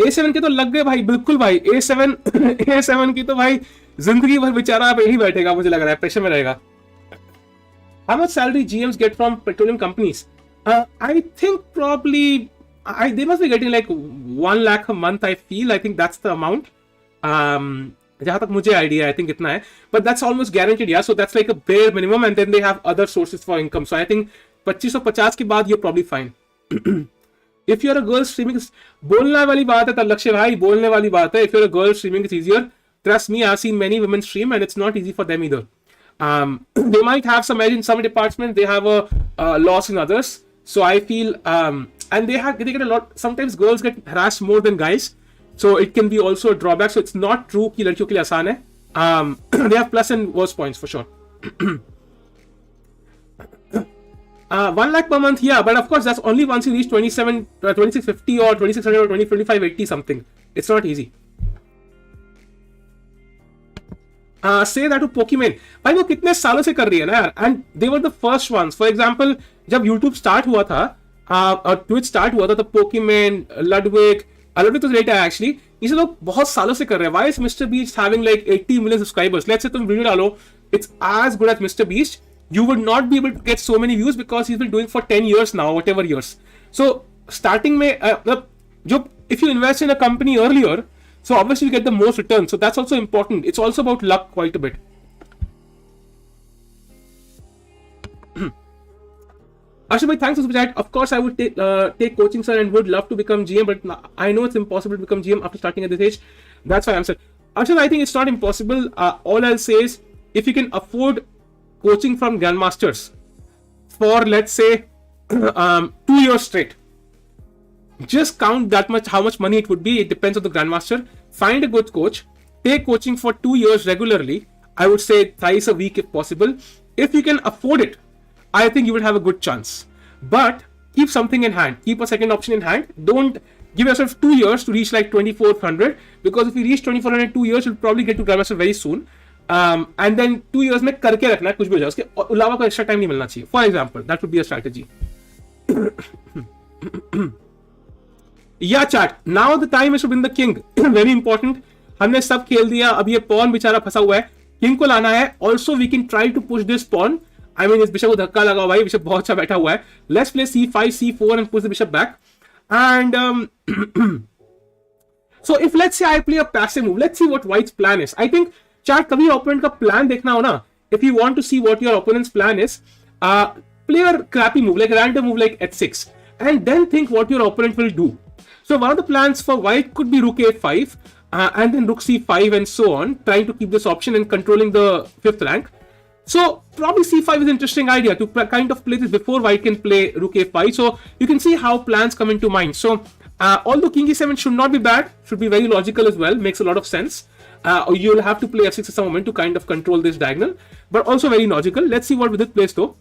A7 के तो लग गए भाई, बिल्कुल भाई. A7 की तो भाई जिंदगी भर बेचारा आप यही बैठेगा, मुझे लग रहा है प्रेशर में रहेगा. How much salary GMs get from petroleum companies? I think probably they must be getting like 1 lakh a month. I feel. I think that's the amount. जहां तक मुझे आइडिया, आई थिंक इतना है, बट दैट्स ऑलमोस्ट गारंटीड. या so that's like a bare minimum, and then they have other sources for income. So I think 2550 के बाद you probably fine. If you are a girl streaming, बोलने वाली बात है लक्ष्य भाई, बोलने वाली बात है. If you are a girl streaming it's easier. Trust me, I have seen many women stream and it's not easy for them either. They might have some edge in some departments, they have a loss in others. So I feel and they get a lot. Sometimes girls get harassed more than guys. So it can be also a drawback. So it's not true कि लड़कियों के लिए आसान है. They have plus and worse points for sure. 1 lakh per month, yeah, but of course that's only once you reach 2650 or 2600 or 2580 something. It's not easy. say that to Pokemon, भाई वो कितने सालों से कर रही है ना यार, and they were the first ones. For example, जब YouTube start हुआ था और Twitch start हुआ था, तो Pokemon, Ludwig तो later actually, इसे लोग बहुत सालों से कर रहे हैं. Why is Mr. Beast having like 80 million subscribers? Let's say तुम वीडियो डालो, it's as good as Mr. Beast. You would not be able to get so many views because he's been doing for 10 years now, whatever years. So starting में if you invest in a company earlier, so obviously you get the most return. So that's also important. It's also about luck quite a bit. Ashwin, thanks for the chat. Of course, I would take coaching, sir, and would love to become GM, but I know it's impossible to become GM after starting at this age. That's why I'm saying. Ashwin, I think it's not impossible. All I'll say is, if you can afford coaching from grandmasters for, let's say, 2 years straight, just count that much, how much money it would be. It depends on the grandmaster. Find a good coach. Take coaching for 2 years regularly. I would say thrice a week if possible. If you can afford it, I think you will have a good chance. But keep something in hand. Keep a second option in hand. Don't give yourself 2 years to reach like 2400, because if you reach 2400 in 2 years, you'll probably get to grandmaster very soon. And then 2 years में करके रखना है, कुछ भी हो जाए, उसके अलावा कोई extra time नहीं मिलना चाहिए. For example, that would be a strategy. Yeah, chat. Now the time is to win the king. Very important. हमने सब खेल दिया. अब ये pawn बेचारा फंसा हुआ है. King को लाना है. Also, we can try to push this pawn. I mean, इस bishop को धक्का लगा भाई. Bishop बहुत अच्छा बैठा हुआ है. Let's play c5, c4 and push the bishop back. And so if let's say I play a passive move, let's see what white's plan is. I think chat कभी opponent का plan देखना हो ना. If you want to see what your opponent's plan is, play a crappy move, like a random move like h6, and then think what your opponent will do. So one of the plans for white could be rook a5 and then rook c5 and so on, trying to keep this option and controlling the 5th rank. So probably c5 is an interesting idea to kind of play this before white can play rook a5. So you can see how plans come into mind. So although king e7 should not be bad, should be very logical as well, makes a lot of sense. You'll have to play f6 at some moment to kind of control this diagonal, but also very logical. Let's see what Vidit plays though.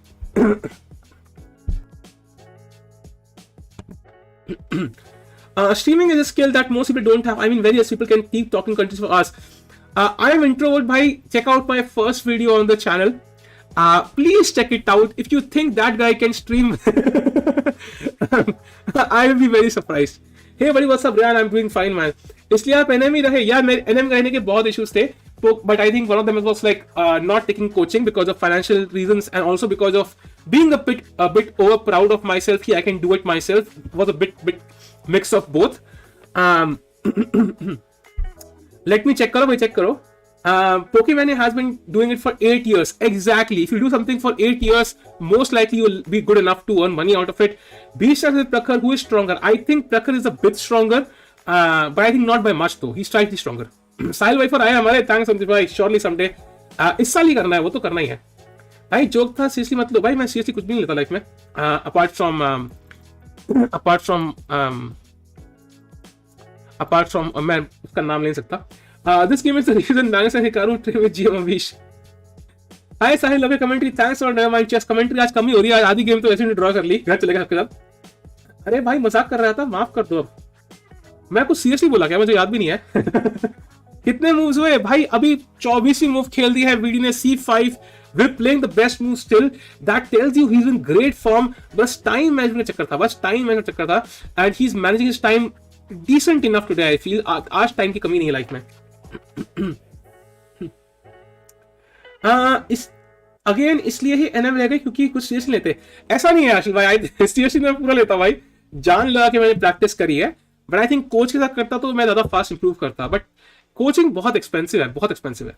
Streaming is a skill that most people don't have. I mean, various people can keep talking countries for us. I am introvert bhai. Check out my first video on the channel. Please check it out. If you think that guy can stream, I will be very surprised. Hey buddy, what's up, Brian? I'm doing fine, man. इसलिए आप NM ही रहे यार. मेरे NM रहने के बहुत issues थे, but I think one of them was like not taking coaching because of financial reasons, and also because of being a bit over proud of myself. I can do it myself. It was a bit mix of both. Let me check karo. Pokemon has been doing it for 8 years. Exactly. If you do something for 8 years, most likely you'll be good enough to earn money out of it. B starts with Pragg. Who is stronger? I think Pragg is a bit stronger, but I think not by much though. He's slightly stronger. Sahil भाई for आया हमारे. Thanks Sandeep भाई. Surely someday. इस साल ही करना है, वो तो करना ही है. भाई जोक था, seriously मत लो भाई. मैं seriously कुछ भी नहीं लेता लाइफ में. Apart from मैं उसका नाम नहीं सकता. This game is the reason Magnus and Hikaru trade with GM Avish. Hi Sahil, love your commentary. Thanks for never mind chess commentary. आज कम ही हो रही है. आधी गेम तो ऐसे ही ड्रॉ कर ली. घर चलेगा सबके साथ. अरे भाई मजाक कर रहा था, माफ कर दो अब. मैं कुछ सीरियसली बोला क्या, मुझे याद भी नहीं है. कितने मूव्स हुए भाई? अभी 24वीं मूव खेल दी है वीडी ने. C5. We're playing the best move still. That tells you he's in great form. बस टाइम मैनेजमेंट चक्कर था. And he's managing his time decent enough today. I feel आज टाइम की कमी नहीं है लाइफ में. अगेन इसलिए ही NM रह गए क्योंकि कुछ सीरियस नहीं लेते. ऐसा नहीं है आशीष भाई. सीरियसली मैं पूरा लेता भाई. जान लगा के मैंने प्रैक्टिस करी है. बट आई थिंक कोच के साथ करता तो मैं ज्यादा फास्ट इंप्रूव करता. बट कोचिंग बहुत एक्सपेंसिव है.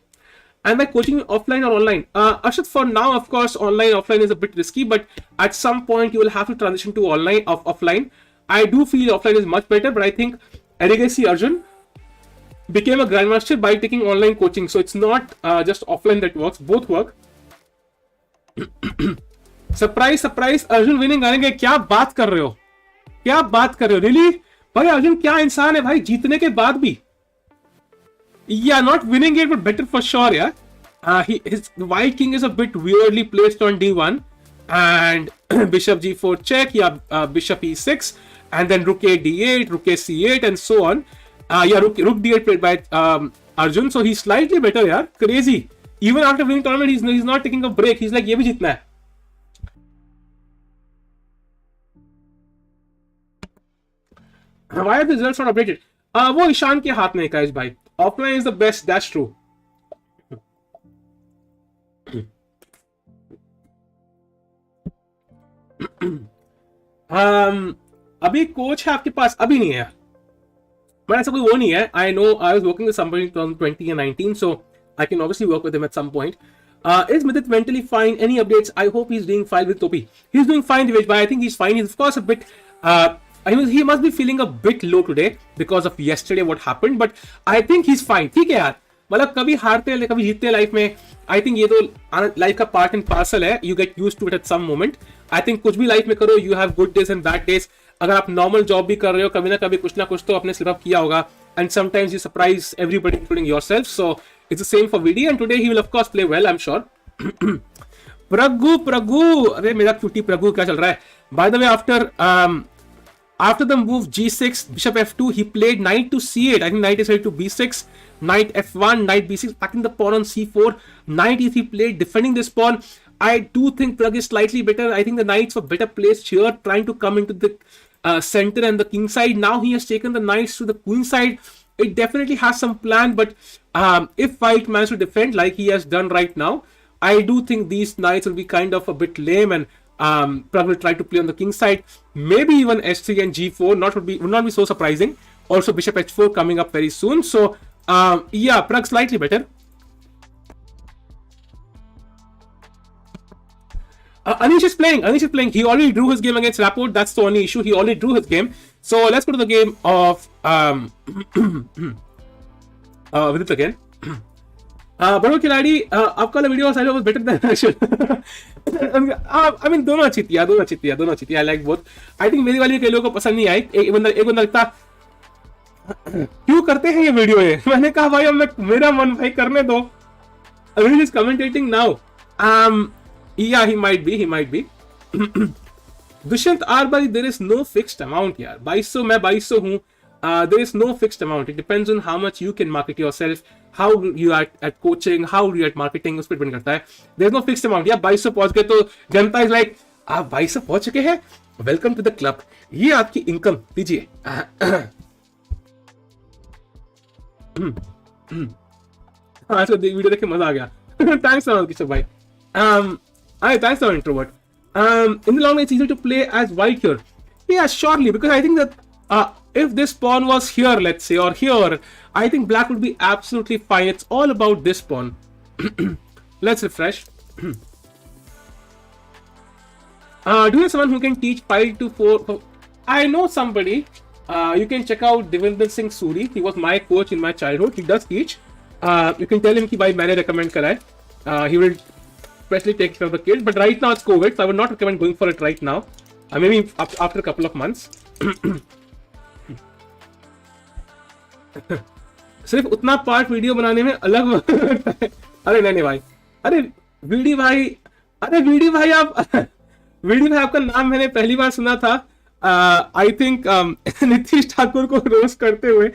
And by coaching offline or online? Ashit, for now, of course, offline is a bit risky, but at some point you will have to transition to offline. I do feel offline is much better, but I think Erigaisi Arjun became a grandmaster by taking online coaching. So it's not just offline that works. Both work. Surprise, Arjun winning आने के. क्या बात कर रहे हो? Really? भाई अर्जुन क्या इंसान है भाई, जीतने के बाद भी. Yeah, not winning it, but better for sure, yeah. His white king is a bit weirdly placed on d1, and bishop g4 check, bishop e6, and then rook a d8, rook a c8, and so on. Rook d8 played by Arjun, so he's slightly better, yeah. Crazy. Even after winning tournament, he's not taking a break. He's like, ये भी जीतना है. Why are the results not updated? वो ईशान के हाथ में है भाई. Offline is the best. That's true. अभी कोच है आपके पास? अभी नहीं है, but ऐसा कोई वो नहीं है. I know I was working with somebody in 2020 and 19, so I can obviously work with him at some point. Is Vidit mentally fine? Any updates? I hope he's doing fine with Topi. He's doing fine, Divesh, but I think he's fine. He's of course a bit. He must be feeling a bit low today because of yesterday what happened, but I think he's fine. ठीक है यार, मतलब कभी हारते हैं कभी जीतते हैं लाइफ में. आई थिंक ये तो लाइफ का पार्ट एंड पार्सल है. You get used to it at some moment. I think कुछ भी लाइफ में करो, you have good days and bad days. अगर आप नॉर्मल जॉब भी कर रहे हो, कभी ना कभी कुछ ना कुछ तो आपने स्लिप अप किया होगा, and sometimes you surprise everybody including yourself. So it's the same for VD, and today he will of course play well, I am sure. Praggu, अरे मेरा क्यूटी प्रग्गू क्या चल रहा है? By the way, after the move g6, bishop f2, he played knight to c8. I think knight is ready to b6, knight f1, knight b6, attacking the pawn on c4, knight e3 played, defending this pawn. I do think Pragg is slightly better. I think the knights were better placed here, trying to come into the center and the king side. Now he has taken the knights to the queen side. It definitely has some plan, but if white manages to defend like he has done right now, I do think these knights will be kind of a bit lame, and Pragg will try to play on the king side. Maybe even s3 and g4 would not be so surprising. Also bishop h4 coming up very soon. So yeah, Pragg slightly better. Anish is playing. He already drew his game against Rapport. That's the only issue. He already drew his game. So let's go to the game of Vidit again. बड़ो खिलाड़ी, आपका video was better then actually. I mean दोनों अच्छी थी. I like both. I think मेरी वाली कई लोगों को पसंद नहीं आई. एक बंदा लगता क्यों करते हैं ये वीडियो है. मैंने कहा भाई अब मेरा मन भाई करने दो. He is commentating now. Yeah, he might be. Dushyant R भाई, there is no fixed amount यार. 2200 मैं 2200 हूँ. There is no fixed amount. It depends on how much you can market yourself, how you are at coaching, how you are at marketing. उस पर depend करता है. There is no fixed amount. या 2200 पहुंच गए तो जनता इज लाइक, आप 2200 पहुंच चुके हैं, वेलकम टू द क्लब, ये आपकी इनकम दीजिए. आज का वीडियो देख के मजा आ गया. थैंक्स फॉर किशोर भाई. Thanks for introvert. In the long run, it's easier to play as white here. Yeah, surely, because I think that if this pawn was here, let's say, or here, I think black would be absolutely fine. It's all about this pawn. Let's refresh. Do you have someone who can teach 5 to 4? I know somebody. You can check out Devinder Singh Suri. He was my coach in my childhood. He does teach. You can tell him कि भाई मैंने recommend करा है. He will especially take care of the kids. But right now it's COVID, so I would not recommend going for it right now. Maybe after a couple of months. सिर्फ उतना part video बनाने में अलग लगता है. अरे नहीं भाई, अरे वीडी भाई आपका नाम मैंने पहली बार सुना था. आई थिंक नीतीश ठाकुर को रोस्ट करते हुए.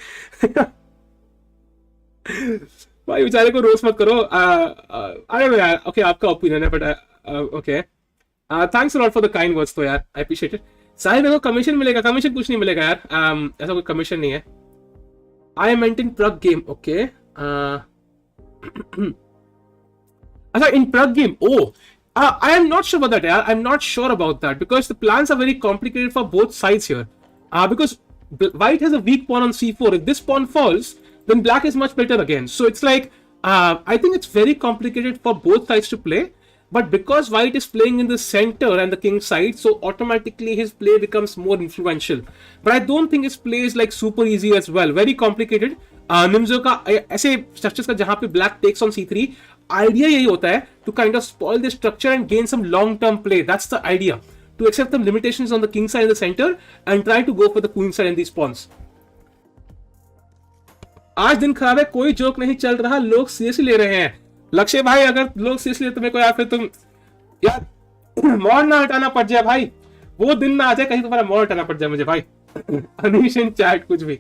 भाई बेचारे को रोस्ट मत करो. अरे यार, ओके आपका ओपिनियन है, but okay. Thanks a lot for the kind words तो यार, आई अप्रिशिएट इट. साहिब मेरे को कमीशन मिलेगा? कमीशन कुछ नहीं मिलेगा यार. ऐसा कोई कमीशन नहीं है. I meant in Pragg game. Okay. In Pragg game. Oh, I am not sure about that. Yeah, I'm not sure about that because the plans are very complicated for both sides here. Because white has a weak pawn on c4. If this pawn falls, then black is much better again. So it's like I think it's very complicated for both sides to play. But because white is playing in the center and the king side, so automatically his play becomes more influential. But I don't think his play is like super easy as well. Very complicated. Nimzo का ऐसे structures का जहाँ पे black takes on c3, idea यही होता है to kind of spoil the structure and gain some long-term play. That's the idea. To accept the limitations on the king side and the center and try to go for the queen side and these pawns. आज दिन खराब है, कोई joke नहीं चल रहा, लोग seriously ले रहे हैं. लक्ष्य भाई, अगर लोग सीरियसली तुम्हें को, या फिर तुम यार मोड़ ना हटाना पड़ जाए भाई. वो दिन ना आ जाए कहीं तुम्हारा मोड़ हटाना पड़ जाए मुझे भाई. अनीश इन चैट कुछ भी.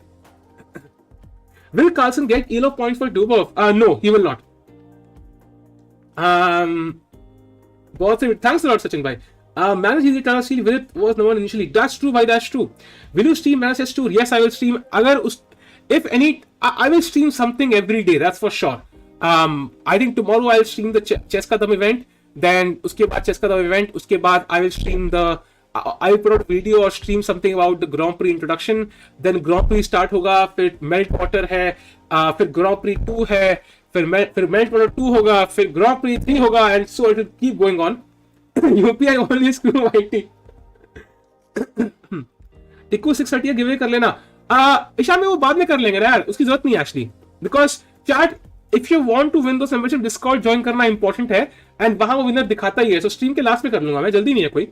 Will Carlsen get elo points for Dubov? No, he will not. बहुत से thanks a lot Sachin bhai. Magnus Giri Tata Steel Vidit was number one initially. That's true bhai, that's true. Will you stream Magnus Chess Tour? Yes, I will stream. If any, I will stream something every day. That's for sure. I think tomorrow I'll stream the Chess Kadam event. Then उसके बाद Chess Kadam event. उसके बाद I will stream I will put out video or stream something about the Grand Prix introduction. Then Grand Prix start होगा. फिर Meltwater है. फिर Grand Prix 2 है. फिर Meltwater 2 होगा. फिर Grand Prix 3 होगा. And so it will keep going on. UPI only screw IT. Tikku 630 give away कर लेना. ईशान में वो बाद में कर लेंगे यार, उसकी जरूरत नहीं है actually, because chat if you want to win those membership discord join करना इंपॉर्टेंट है एंड वहां वो विनर दिखाता ही है. सो स्ट्रीम के लास्ट में कर लूंगा मैं, जल्दी नहीं है कोई.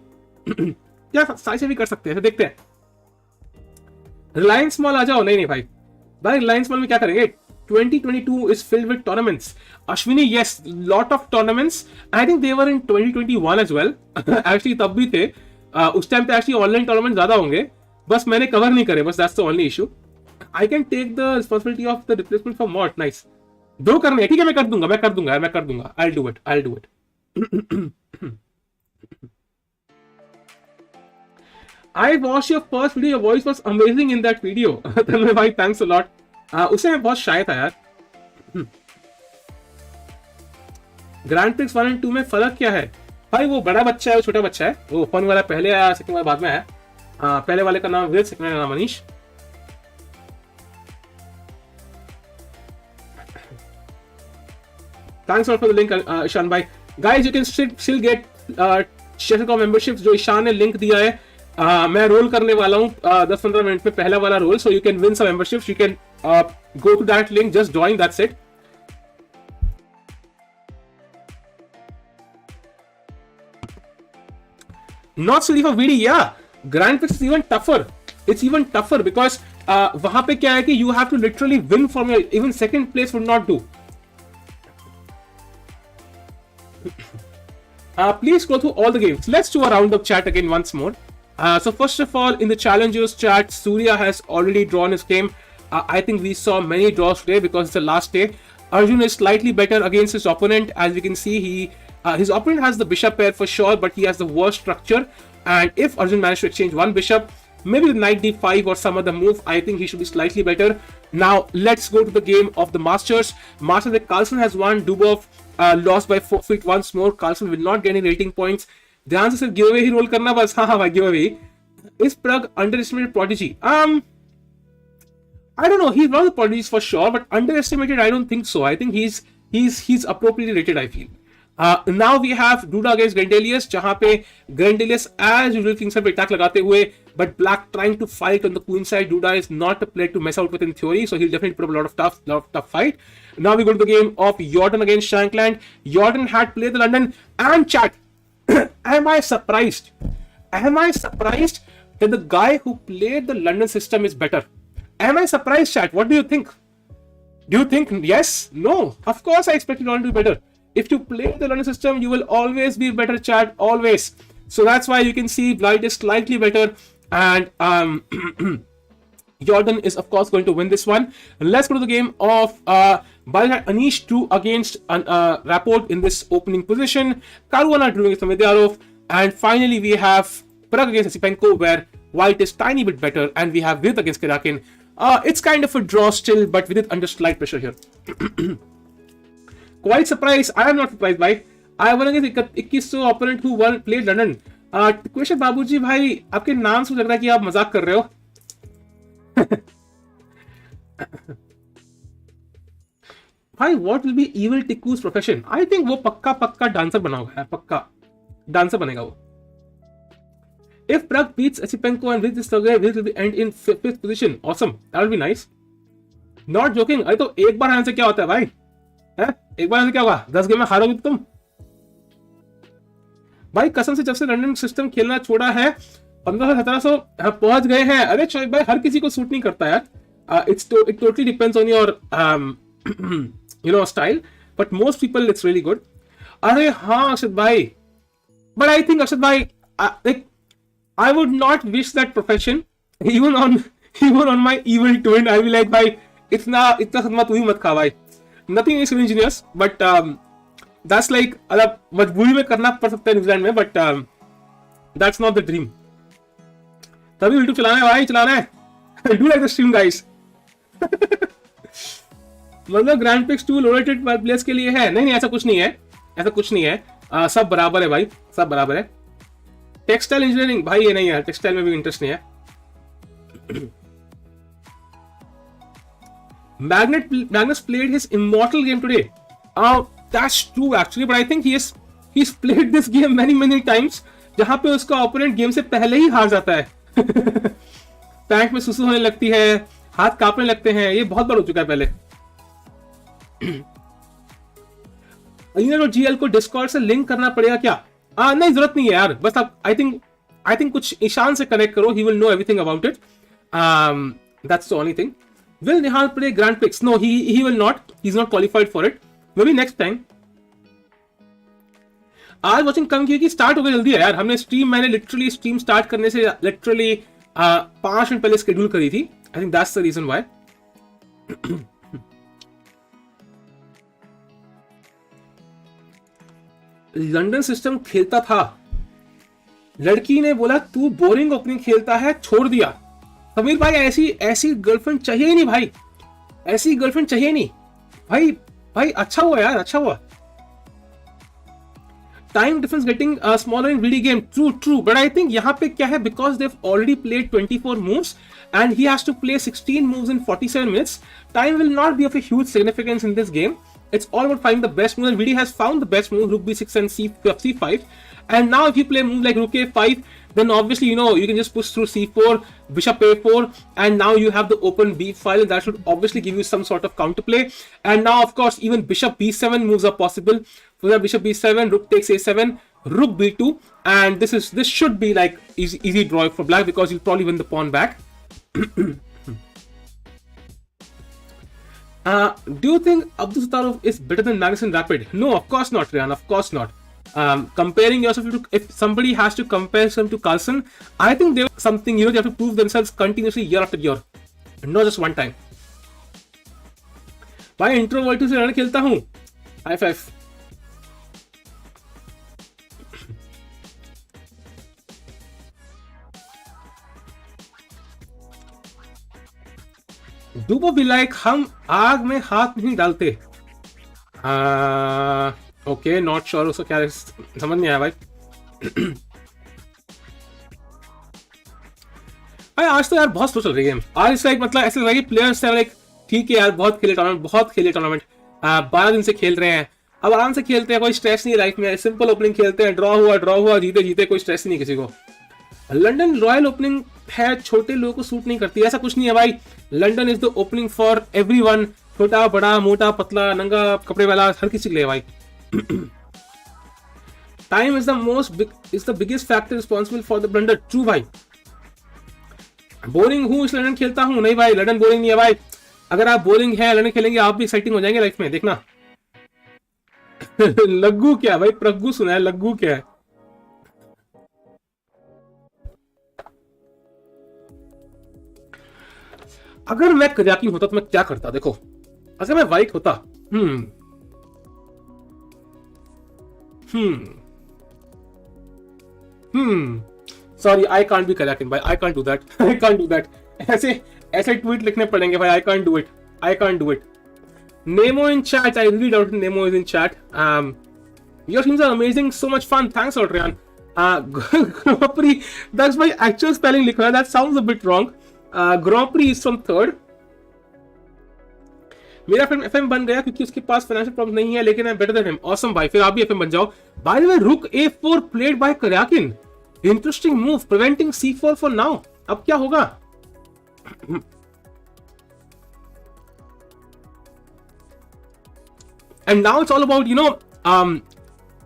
क्या साई से भी कर सकते हैं, देखते हैं. रिलायंस मॉल आ जाओ. नहीं भाई रिलायंस मॉल में क्या करेंगे. 2022 is filled with tournaments. Ashwini, yes, lot of tournaments. I think they were in 2021 as well. Actually तब भी थे. उस टाइम पे actually online tournament ज्यादा होंगे, बस मैंने कवर नहीं करे, बस that's the only issue. I can take the responsibility of the replacement for Mort. Nice. दो करने हैं, ठीक है, मैं कर दूंगा. I'll do it. I watched your first video. Your voice was amazing in that video. Tanmay bhai, thanks a lot. उसे मैं बहुत शाय था यार. ग्रैंड प्रिक्स 1 और 2 में फर्क क्या है भाई. वो बड़ा बच्चा है, वो छोटा बच्चा है. वो फन वाला पहले आया, सेकंड वाला बाद में आया. पहले वाले का नाम विदित, सेकंड वाले का नाम Anish. Thanks for the link Ishan भाई. Guys you can still get chess com membership. जो ईशान ने लिंक दिया है, मैं रोल करने वाला हूँ 10-15 मिनट में, पहला वाला roll. So you can win some membership. You can go to that link, just join, that's it. Not silly for VD, yeah. Grand Prix is even tougher. It's even tougher because वहां पे क्या है कि you have to literally win from your, even second place would not do. Please go through all the games. Let's do a roundup chat again once more. So first of all, in the challengers chat, Surya has already drawn his game. I think we saw many draws today because it's the last day. Arjun is slightly better against his opponent. As we can see, his opponent has the bishop pair for sure, but he has the worst structure. And if Arjun managed to exchange one bishop, maybe with knight d5 or some other move, I think he should be slightly better. Now, let's go to the game of the Masters. Carlsen has won. Dubov lost by 4 feet once more. Carlsen will not get any rating points. ध्यान से सिर्फ giveaway ही roll करना बस. हाँ भाई, giveaway. Is Pragg underestimated prodigy? I don't know. He's one of the prodigies for sure, but underestimated, I don't think so. I think he's appropriately rated, I feel. Now we have Duda against Grandelius, जहाँ पे Grandelius as usual king side पे attack लगाते हुए, but Black trying to fight on the queen side. Duda is not a player to mess out with in theory, so he'll definitely put up a lot of tough fight. Now we go to the game of Jordan against Shankland. Jordan had played the London and chat. Am I surprised? That the guy who played the London system is better? Am I surprised, chat? What do you think? Do you think yes? No? Of course I expected London to be better. If you play the London system, you will always be better, chat. Always. So that's why you can see Blight is slightly better. And Jordan is of course going to win this one. Let's go to the game of Anish drew against Rapport in this opening position. Caruana drew against Mamedyarov. And finally we have Pragg against Esipenko, where White is tiny bit better. And we have Vidit against Karjakin. It's kind of a draw still, but Vidit under slight pressure here. Quite surprised. I am not surprised by. I won against 21 opponent who played London. Question बाबूजी भाई, आपके नाम से लग रहा है कि आप मजाक कर रहे हो. भाई, what will be evil Tikku's profession? I think वो पक्का डांसर बना होगा यार, पक्का डांसर बनेगा वो. If Pragg beats Esipenko and wins this game, Vidit will be end in 5th position. Awesome. That will be nice. Not joking. अरे तो एक बार हारने से क्या होता है भाई? हैं? एक बार हारने से क्या होगा? 10 गेम में हारोगे तुम? भाई कसम से जब से लंदन सिस्टम खेलना छोड़ा है 1500-1700 पहुंच गए हैं. अरे चौक भाई, हर किसी को सूट नहीं करता यार. It totally depends on your style, but most people it's really good. अरे हाँ अक्षत भाई, but I think अक्षत भाई, I would not wish that profession even on my evil twin. I will like भाई इतना सदमा तू ही मत खा भाई. Nothing is ingenious, but that's like मतलब मजबूरी में करना पड़ सकता है न्यूजीलैंड में, but that's not the dream. तभी यूट्यूब चलाना है भाई, चलाना है. Do like the stream guys. मतलब ग्रैंड प्रिक्स 2 लोडेड प्लेयर्स के लिए है? नहीं, ऐसा कुछ नहीं है, ऐसा कुछ नहीं है. सब बराबर है भाई, सब बराबर है. टेक्सटाइल इंजीनियरिंग भाई ये नहीं है, टेक्सटाइल में भी इंटरेस्ट नहीं है. Magnus played his immortal game today. That's true actually, but I think he's played this game many times जहां पे उसका ओपोनेंट गेम से पहले ही हार जाता है. पैंट में सुसु होने लगती है, हाथ कांपने लगते हैं, ये बहुत बार हो चुका है पहले. GL को डिस्कॉर्ड से लिंक करना पड़ेगा क्या? नहीं, जरूरत नहीं है यार, बस आप आई थिंक कुछ ईशान से कनेक्ट करो, he will know everything about it. That's the only thing. Will Nihal play Grand Prix? No, he will not. He's not qualified for it. Maybe next time. आज वॉचिंग कम क्योंकि स्टार्ट हो गया जल्दी है यार. मैंने लिटरली स्ट्रीम स्टार्ट करने से लिटरली 5 मिनट पहले शेड्यूल करी थी. I think that's the reason why. London system खेलता था, लड़की ने बोला तू बोरिंग ओपनिंग खेलता है, छोड़ दिया. समीर भाई ऐसी गर्लफ्रेंड चाहिए ही नहीं भाई, ऐसी गर्लफ्रेंड चाहिए नहीं भाई. अच्छा हुआ यार, अच्छा हुआ. Time difference getting smaller in video game. True, but I think यहाँ पे क्या है, because they already played 24 moves and he has to play 16 moves in 47 minutes. Time will not be of a huge significance in this game. It's all about finding the best move, and Vidit has found the best move, rook b6 and c5. And now if you play move like rook a5, then obviously you can just push through c4, bishop a4, and now you have the open b file, and that should obviously give you some sort of counterplay. And now of course even bishop b7 moves are possible. So that bishop b7, rook takes a7, rook b2, and this should be like easy draw for black, because you'll probably win the pawn back. Do you think Abdul Sattarov is better than Magnus in Rapid? No, of course not, Ryan. Of course not. Comparing yourself to, if somebody has to compare them to Carlsen, I think they something, they have to prove themselves continuously year after year, not just one time. भाई introvert से run खेलता हूँ. High five. डूबो भी like हम आग में हाथ नहीं डालते. ओके, नॉट श्योर उसको क्या समझ नहीं आया भाई. भाई आज तो यार बहुत स्लो चल रही है गेम. आज इस लाइक मतलब ऐसे लग रहा है कि प्लेयर्स लाइक ठीक है यार, बहुत खेले टूर्नामेंट 12 दिन से खेल रहे हैं, अब आराम से खेलते हैं, कोई स्ट्रेस नहीं लाइफ में, सिंपल ओपनिंग खेलते हैं, ड्रॉ हुआ जीते कोई स्ट्रेस नहीं किसी को. लंदन रॉयल ओपनिंग है, छोटे लोगों को सूट नहीं करती, ऐसा कुछ नहीं है भाई. London is the opening for everyone, छोटा बड़ा मोटा पतला नंगा कपड़े वाला हर किसी के लिए भाई. Time is the biggest factor responsible for the blunder. True भाई. बोरिंग हूँ इसलिए लंदन खेलता हूँ? नहीं भाई, लंदन बोरिंग नहीं है भाई. अगर आप बोरिंग है, लंदन खेलेंगे, आप भी एक्साइटिंग हो जाएंगे लाइफ में, देखना. लग्गू क्या भाई, प्रग्गू सुना है, लग्गू क्या है? अगर मैं करजाकिन होता तो मैं क्या करता? देखो, अगर मैं वाइट होता, सॉरी, आई कांट बी करजाकिन भाई, आई कांट डू दैट. ऐसे ट्वीट लिखने पड़ेंगे भाई, I can't do it. Nemo in chat, I really doubt Nemo is in chat. Your teams are amazing, so much fun. Thanks, Adrian. Grand Prix, that's my actual spelling likha. That sounds a bit wrong. Grand Prix is from 3rd. मेरा friend FM बन गया क्योंकि उसके पास financial problem नहीं है, लेकिन I'm better than him. Awesome भाई, फिर आप भी FM बन जाओ. By the way, rook a4 played by Karjakin. Interesting move, preventing c4 for now. अब क्या होगा? And now it's all about,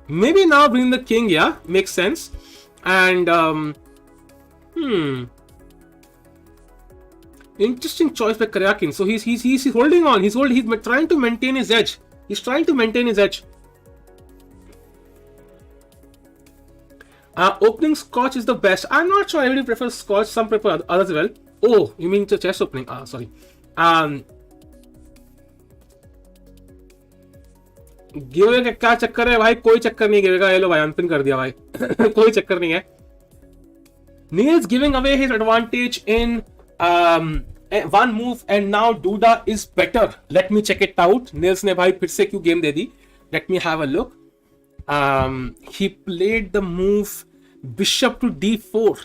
maybe now bringing the king, yeah, makes sense. And, interesting choice by Karjakin. So he's holding on. He's trying to maintain his edge. Opening Scotch is the best. I'm not sure everybody prefers Scotch. Some prefer others as well. Oh, you mean the chess opening? Sorry. गिवे का क्या चक्कर है भाई? कोई चक्कर नहीं giveaway का। ये लो भाई अंतिम कर दिया भाई। कोई चक्कर नहीं है। Neil's giving away his advantage in one move and now Duda is better. Let me check it out. Neil's ने भाई फिर से क्यों game they the? Let me have a look. He played the move bishop to d4.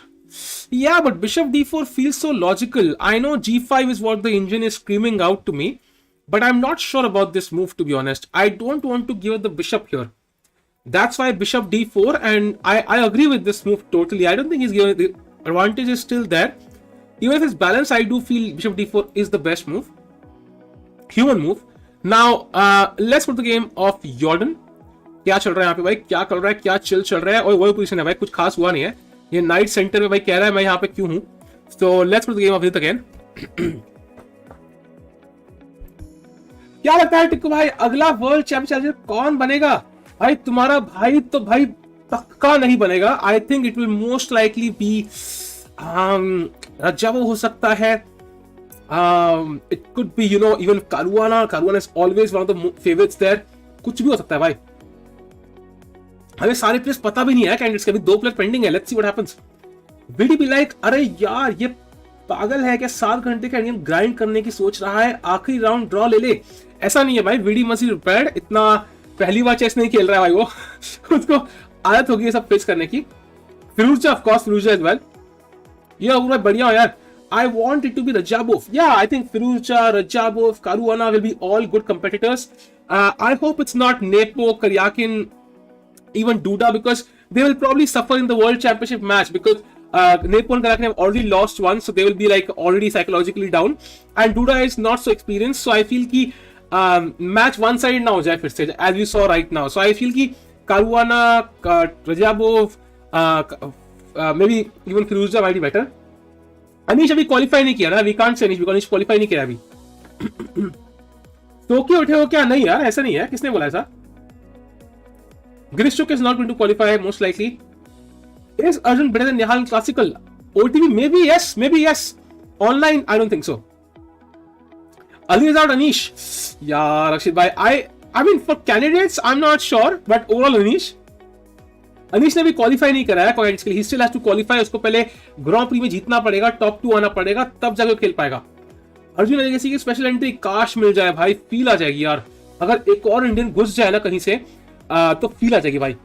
Yeah, but bishop d4 feels so logical. I know g5 is what the engine is screaming out to me, but I'm not sure about this move, to be honest. I don't want to give the bishop here. That's why bishop d4, and I agree with this move totally. I don't think he's given the advantage is still there. Even if it's balanced, I do feel bishop d4 is the best move. Human move. Now, let's put the game of Jordan. क्या चल रहा है यहाँ पे भाई? क्या कर रहा है? क्या चिल चल रहा है? और वही पोजीशन है भाई, कुछ खास हुआ नहीं है। ये नाइट सेंटर में भाई कह रहा है मैं यहाँ पे क्यों हूँ। So let's put the game of Vidit again. क्या लगता है टिक्कू भाई, अगला वर्ल्ड चैंपियनशिप कौन बनेगा? भाई तुम्हारा भाई तो भाई पक्का नहीं बनेगा। I think it will most likely be Radjabov हो सकता है। It could be you know even Caruana is always one of the favourites there. कुछ भी हो सकता है भाई, हमें सारे प्लेयर्स पता भी नहीं है कैंडिडेट्स के। अभी 2 प्लेयर पेंडिंग है। Let's see what happens. V D be like अरे यार ये पागल है क्या, 7 घंटे का गेम ग्राइंड करने की सोच रहा है, आखिरी राउंड ड्रॉ ले ले। ऐसा नहीं है भाई, वीडी मस्ट बी प्रिपेयर्ड। इतना पहली बार चेस नहीं खेल रहा है भाई वो। उसको आदत होगी ये सब फेस करने की। Firouzja of course, Firouzja as well. ये पूरा बढ़िया यार। I want it to be Rajabov. Yeah, I think Firuza, Rajabov, Caruana will be all good competitors. I hope it's not Nepo, Karjakin, even Duda, because they will probably suffer in the World Championship match because Nepo and Karjakin have already lost one, so they will be like already psychologically down. And Duda is not so experienced, so I feel कि match one-sided ना हो जाए फिर से, as we saw right now. So I feel कि Caruana, Rajabov, maybe even Firuza might be better. Anish अभी qualify नहीं किया ना, we can't say Anish qualify नहीं किया अभी। तो क्या उठे हो क्या? नहीं यार ऐसा नहीं है, किसने बोला ऐसा? Grishuk is not going to qualify most likely. Is Arjun better than Nihal in classical? OTV maybe yes. Online I don't think so. Ali is out Anish. Yeah, Rakshit bhai, I mean for candidates I'm not sure, but overall Anish ने भी qualify नहीं कराया candidates के लिए। He still has to qualify. उसको पहले grand pre में जीतना पड़ेगा, टॉप 2 आना पड़ेगा, तब जाकर खेल पाएगा। अर्जुन एरिगाइसी की स्पेशल एंट्री काश मिल जाए भाई, फील आ जाएगी यार। अगर एक और इंडियन घुस जाए ना कहीं से तो फील आ जाएगी भाई।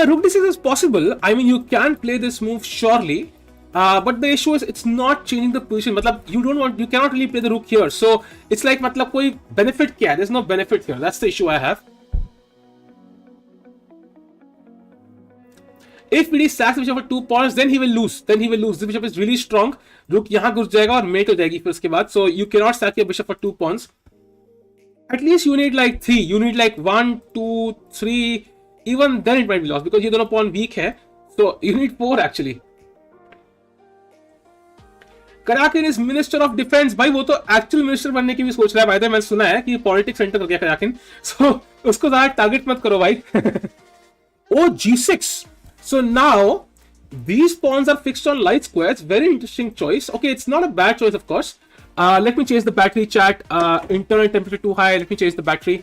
Rook d6 is possible. I mean you can play this move surely, but the issue is it's not changing the position. मतलब you cannot really play the rook here, so it's like मतलब कोई benefit क्या है? There's no benefit here. That's the issue I have. If PD sacks the bishop for 2 pawns, then he will lose. This bishop is really strong. Rook यहाँ घुस जाएगा और mate हो जाएगी फिर उसके बाद. So you cannot sack your bishop for 2 pawns. At least you need like 3. You need like 1, 2, 3. Even then it might be lost because ये दोनों pawn weak है. So you need 4 actually. Karjakin is Minister of Defense. भाई वो तो actual minister बनने की भी सोच रहा है। भाई मैंने सुना है कि politics center हो गया Karjakin. So उसको ज़्यादा target मत करो भाई. Oh G6. So now these pawns are fixed on light squares. Very interesting choice. Okay, it's not a bad choice, of course. Let me change the battery, chat. Internal temperature too high. Let me change the battery.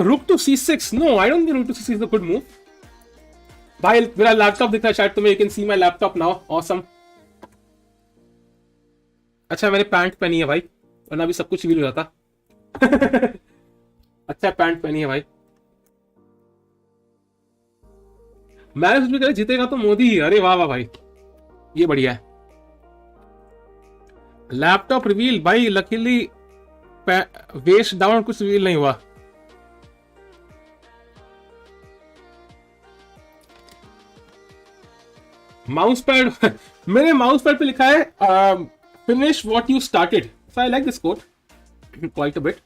Rook to c6. No, I don't think rook to c6 is a good move. भाई मेरा laptop दिख रहा है chat तुम्हें. You can see my laptop now. Awesome. अच्छा मैंने pant पहनी है भाई, वरना अभी सब कुछ रिवील हो जाता। अच्छा पैंट पहनी है भाई। मैच भी करे जीतेगा तो मोदी ही। अरे वाह वाह भाई, ये बढ़िया है। लैपटॉप रिवील भाई, लकीली वेस्ट डाउन कुछ रिवील नहीं हुआ। माउस पैड मेरे माउस पैड पे लिखा है finish what you started. So I like this quote quite a bit.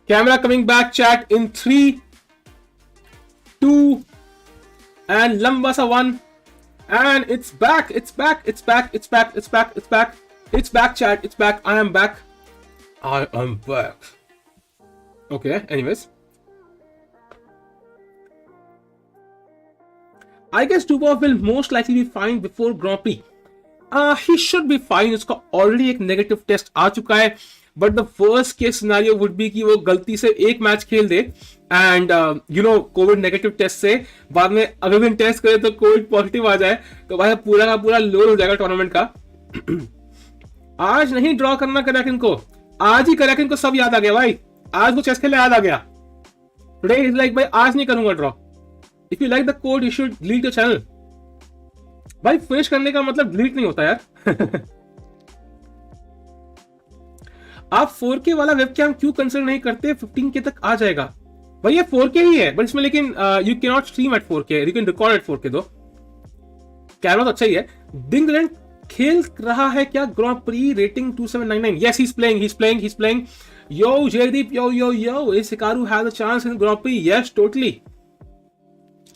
Camera coming back chat in 3, 2 and lamba sa 1 and it's back chat, it's back. I am back. Okay, anyways, I guess Dubov will most likely be fine before Grand Prix. He should be fine. उसका already एक negative test आ चुका है. But the worst case scenario would be कि वो गलती से एक match खेल दे and कोविड नेगेटिव टेस्ट से बाद में अगले दिन टेस्ट करे तो कोविड पॉजिटिव आ जाए तो भाई पूरा का पूरा लोड हो जाएगा टूर्नामेंट का. आज नहीं ड्रॉ करना करैकिन को, आज ही करैकिन को सब याद आ गया भाई. आज वो चेस खेलने याद आ गया. टुडे इज लाइक भाई आज नहीं करूंगा draw. If you like the code you should delete your channel. भाई फिनिश करने का मतलब डिलीट नहीं होता यार. आप 4K वाला वेबकैम क्यों कंसिडर नहीं करते? 15K तक आ जाएगा भाई. ये 4K ही है बट इसमें लेकिन you can not stream at 4K, you can record at 4K. दो कैमरा तो अच्छा ही है. डिंगलैंड खेल रहा है क्या grand prix? Rating 2799. Yes, he is playing. Yo Jaydeep, yo, is Hikaru has a chance in Grand Prix? Yes, totally.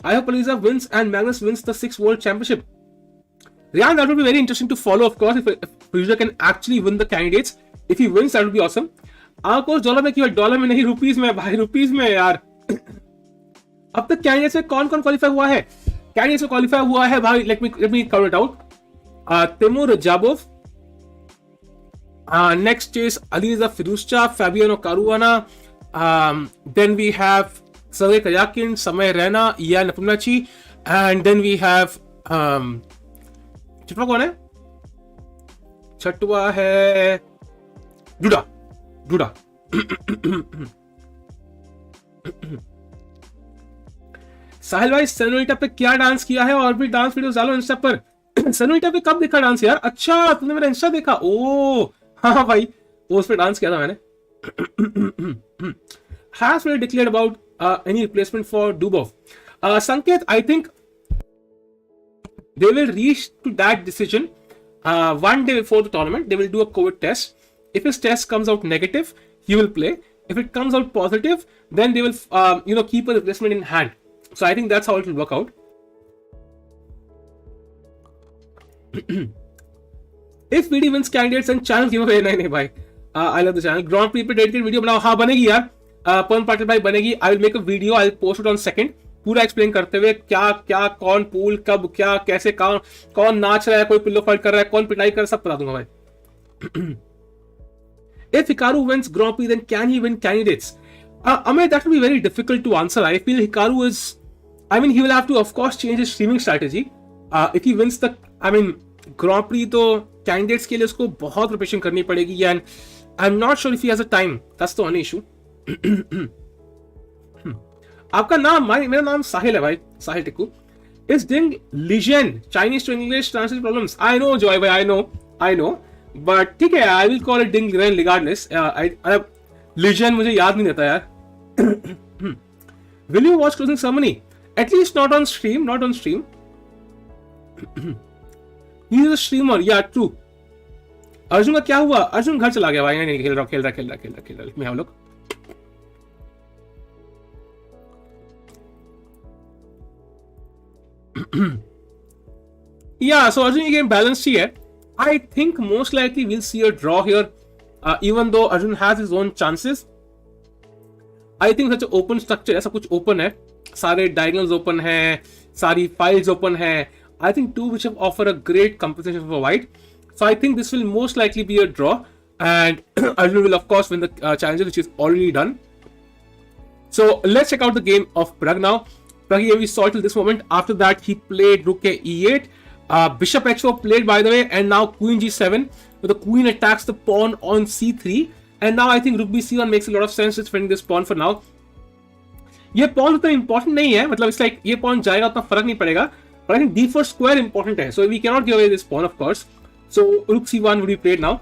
I hope Eliza wins and Magnus wins the 6th World Championship. Ryan, that would be very interesting to follow, of course, if Eliza can actually win the candidates. If he wins, that would be awesome. Course dollar में क्यों? Dollar में नहीं, rupees में भाई, rupees में यार. अब तक कैंडिडेट्स में कौन कौन क्वालिफाई हुआ है? कैंडिडेट्स में क्वालिफाई हुआ है भाई, let me count it out. Timur Jabov. Next is Aliza Firuzcha, Fabiano Caruana. Then we have Sergey Karjakin, Samay Rena, Ian Nepomniachtchi, and then we have छठवा कौन है? छठवा है डूडा. साहिल भाई सेनोरिटा पे क्या डांस किया है? और भी डांस वीडियोस डालो इंस्टा पर. सेनोरिटा पे कब देखा डांस यार? अच्छा तुमने मेरा इंस्टा देखा. ओ हाँ भाई, उस पे डांस किया था मैंने. Has really declared about any replacement for Dubov? Sanket, I think they will reach to that decision one day before the tournament. They will do a COVID test. If his test comes out negative, he will play. If it comes out positive, then they will keep a replacement in hand. So I think that's how it will work out. If VD wins candidates and channel giveaway, नहीं भाई. I love the channel. Grand Prix पे dedicated video बनाओ. हाँ बनेगी यार. पवन पाटिल भाई बनेगी. I will make a video. I will post it on second. पूरा एक्सप्लेन करते हुए क्या कौन पूल कब क्या कैसे कौन नाच रहा है, कोई पिल्लो फाइट कर रहा है, कौन पिटाई कर रहा है, सब बता दूंगा भाई. If Hikaru wins Grand Prix, then can he win candidates? Amay, that will be very difficult to answer. I feel Hikaru is, he will have to of course change his streaming strategy. If he wins the, Grand Prix, तो candidates के लिए उसको बहुत preparation करनी पड़ेगी. And I'm not sure if he has a time. That's the only issue. आपका नाम भाई, मेरा नाम साहिल है भाई, Sahil Tikku. Is Ding Lijian Chinese to English translation problems? I know Joy भाई, I know. But ठीक है, I will call it Ding regardless. Lijian मुझे याद नहीं रहता यार. Will you watch closing ceremony? At least not on stream. He is a streamer. Yeah, true. Arjun का क्या हुआ? अर्जुन घर चला गया भाई. नहीं खेल रहा. Let me have a look. Yeah, so Arjun की game balanced ही है. I think most likely we'll see a draw here, even though Arjun has his own chances. I think such an open structure, ऐसा कुछ open है, सारे diagonals open हैं, सारी files open हैं. I think two which have offer a great compensation for white. So I think this will most likely be a draw, and Arjun will of course win the challenger, which is already done. So let's check out the game of Pragg now. Pragg we saw till this moment. After that, he played Rook E8. Bishop H4 played, by the way, and now Queen G7. So the Queen attacks the pawn on C3. And now I think Rook B C1 makes a lot of sense. It's defending this pawn for now. ये pawn उतना important नहीं है, मतलब it's like ये pawn जाएगा उतना फर्क नहीं पड़ेगा. But I think D4 square important है. So we cannot give away this pawn, of course. So Rook C1 would be played now.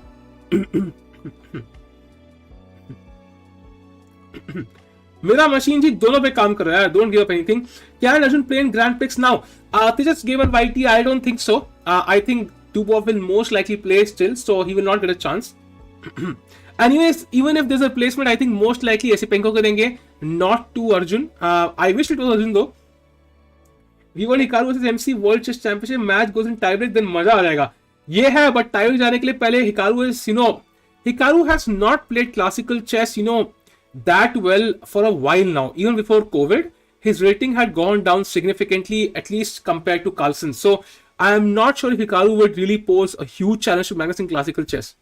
मेरा मशीन जी दोनों पे काम कर रहा है. Don't give up anything. Can Arjun play in Grand Prix now? Tejas gave an YT. I don't think so. I think Dubov will most likely play still, so he will not get a chance. Anyways, even if there's a replacement, I think most likely Esipenko करेंगे, not to Arjun. I wish it was Arjun though. We want Hikaru versus MC World Chess Championship match goes in tiebreak, then मजा आ जाएगा. ये है, but tiebreak जाने के लिए पहले Hikaru has not played classical chess, that well for a while now. Even before COVID, his rating had gone down significantly, at least compared to Carlsen. So I am not sure if Hikaru would really pose a huge challenge to Magnus in classical chess.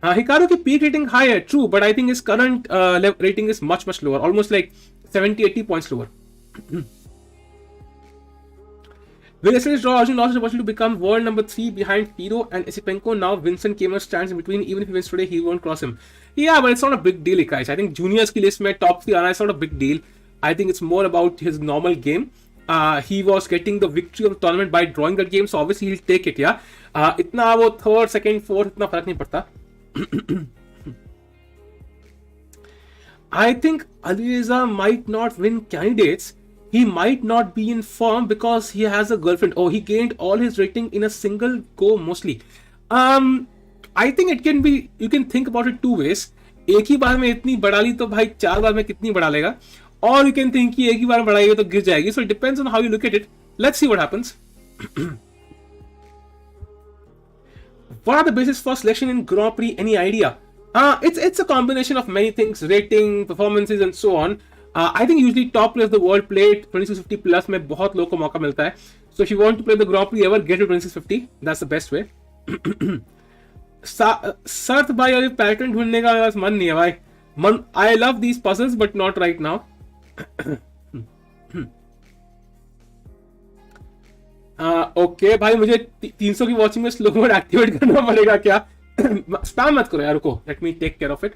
Hikaru ki peak rating higher, true, but I think his current rating is much lower, almost like 70-80 points lower. Will yesterday's draw Arjun lost his opportunity to become world number 3 behind Piro and Esipenko? Now Vincent Kiemer stands in between. Even if he wins today, he won't cross him. Yeah, but it's not a big deal, guys. I think juniors ki list mein top 3 aana is not a big deal. I think it's more about his normal game. He was getting the victory of the tournament by drawing that game, so obviously he'll take it, yeah. Itna wo third, second, fourth, itna farak nahi padta. I think Alireza might not win candidates. He might not be in form because he has a girlfriend. Oh, he gained all his rating in a single go mostly. I think it can be, you can think about it two ways. एक ही बार में इतनी बढ़ा ली तो भाई 4 बार में कितनी बढ़ा लेगा, और you can think कि एक ही बार में बढ़ाएगी तो गिर जाएगी. So it depends on how you look at it. Let's see what happens. What are the basis for selection in Grand Prix? Any idea? It's a combination of many things, rating, performances and so on. I think usually top players of the world play 2650 plus में बहुत लोगों को मौका मिलता है. So if you want to play the Grand Prix ever, get to 2650. That's the best way. सर्थ भाई अभी pattern ढूंढने का बस मन नहीं है भाई. I love these puzzles but not right now. Okay भाई, मुझे 300 की वॉचिंग में स्लो मोड एक्टिवेट करना पड़ेगा क्या? स्पैम मत करो यार, रुको, let me take care of it.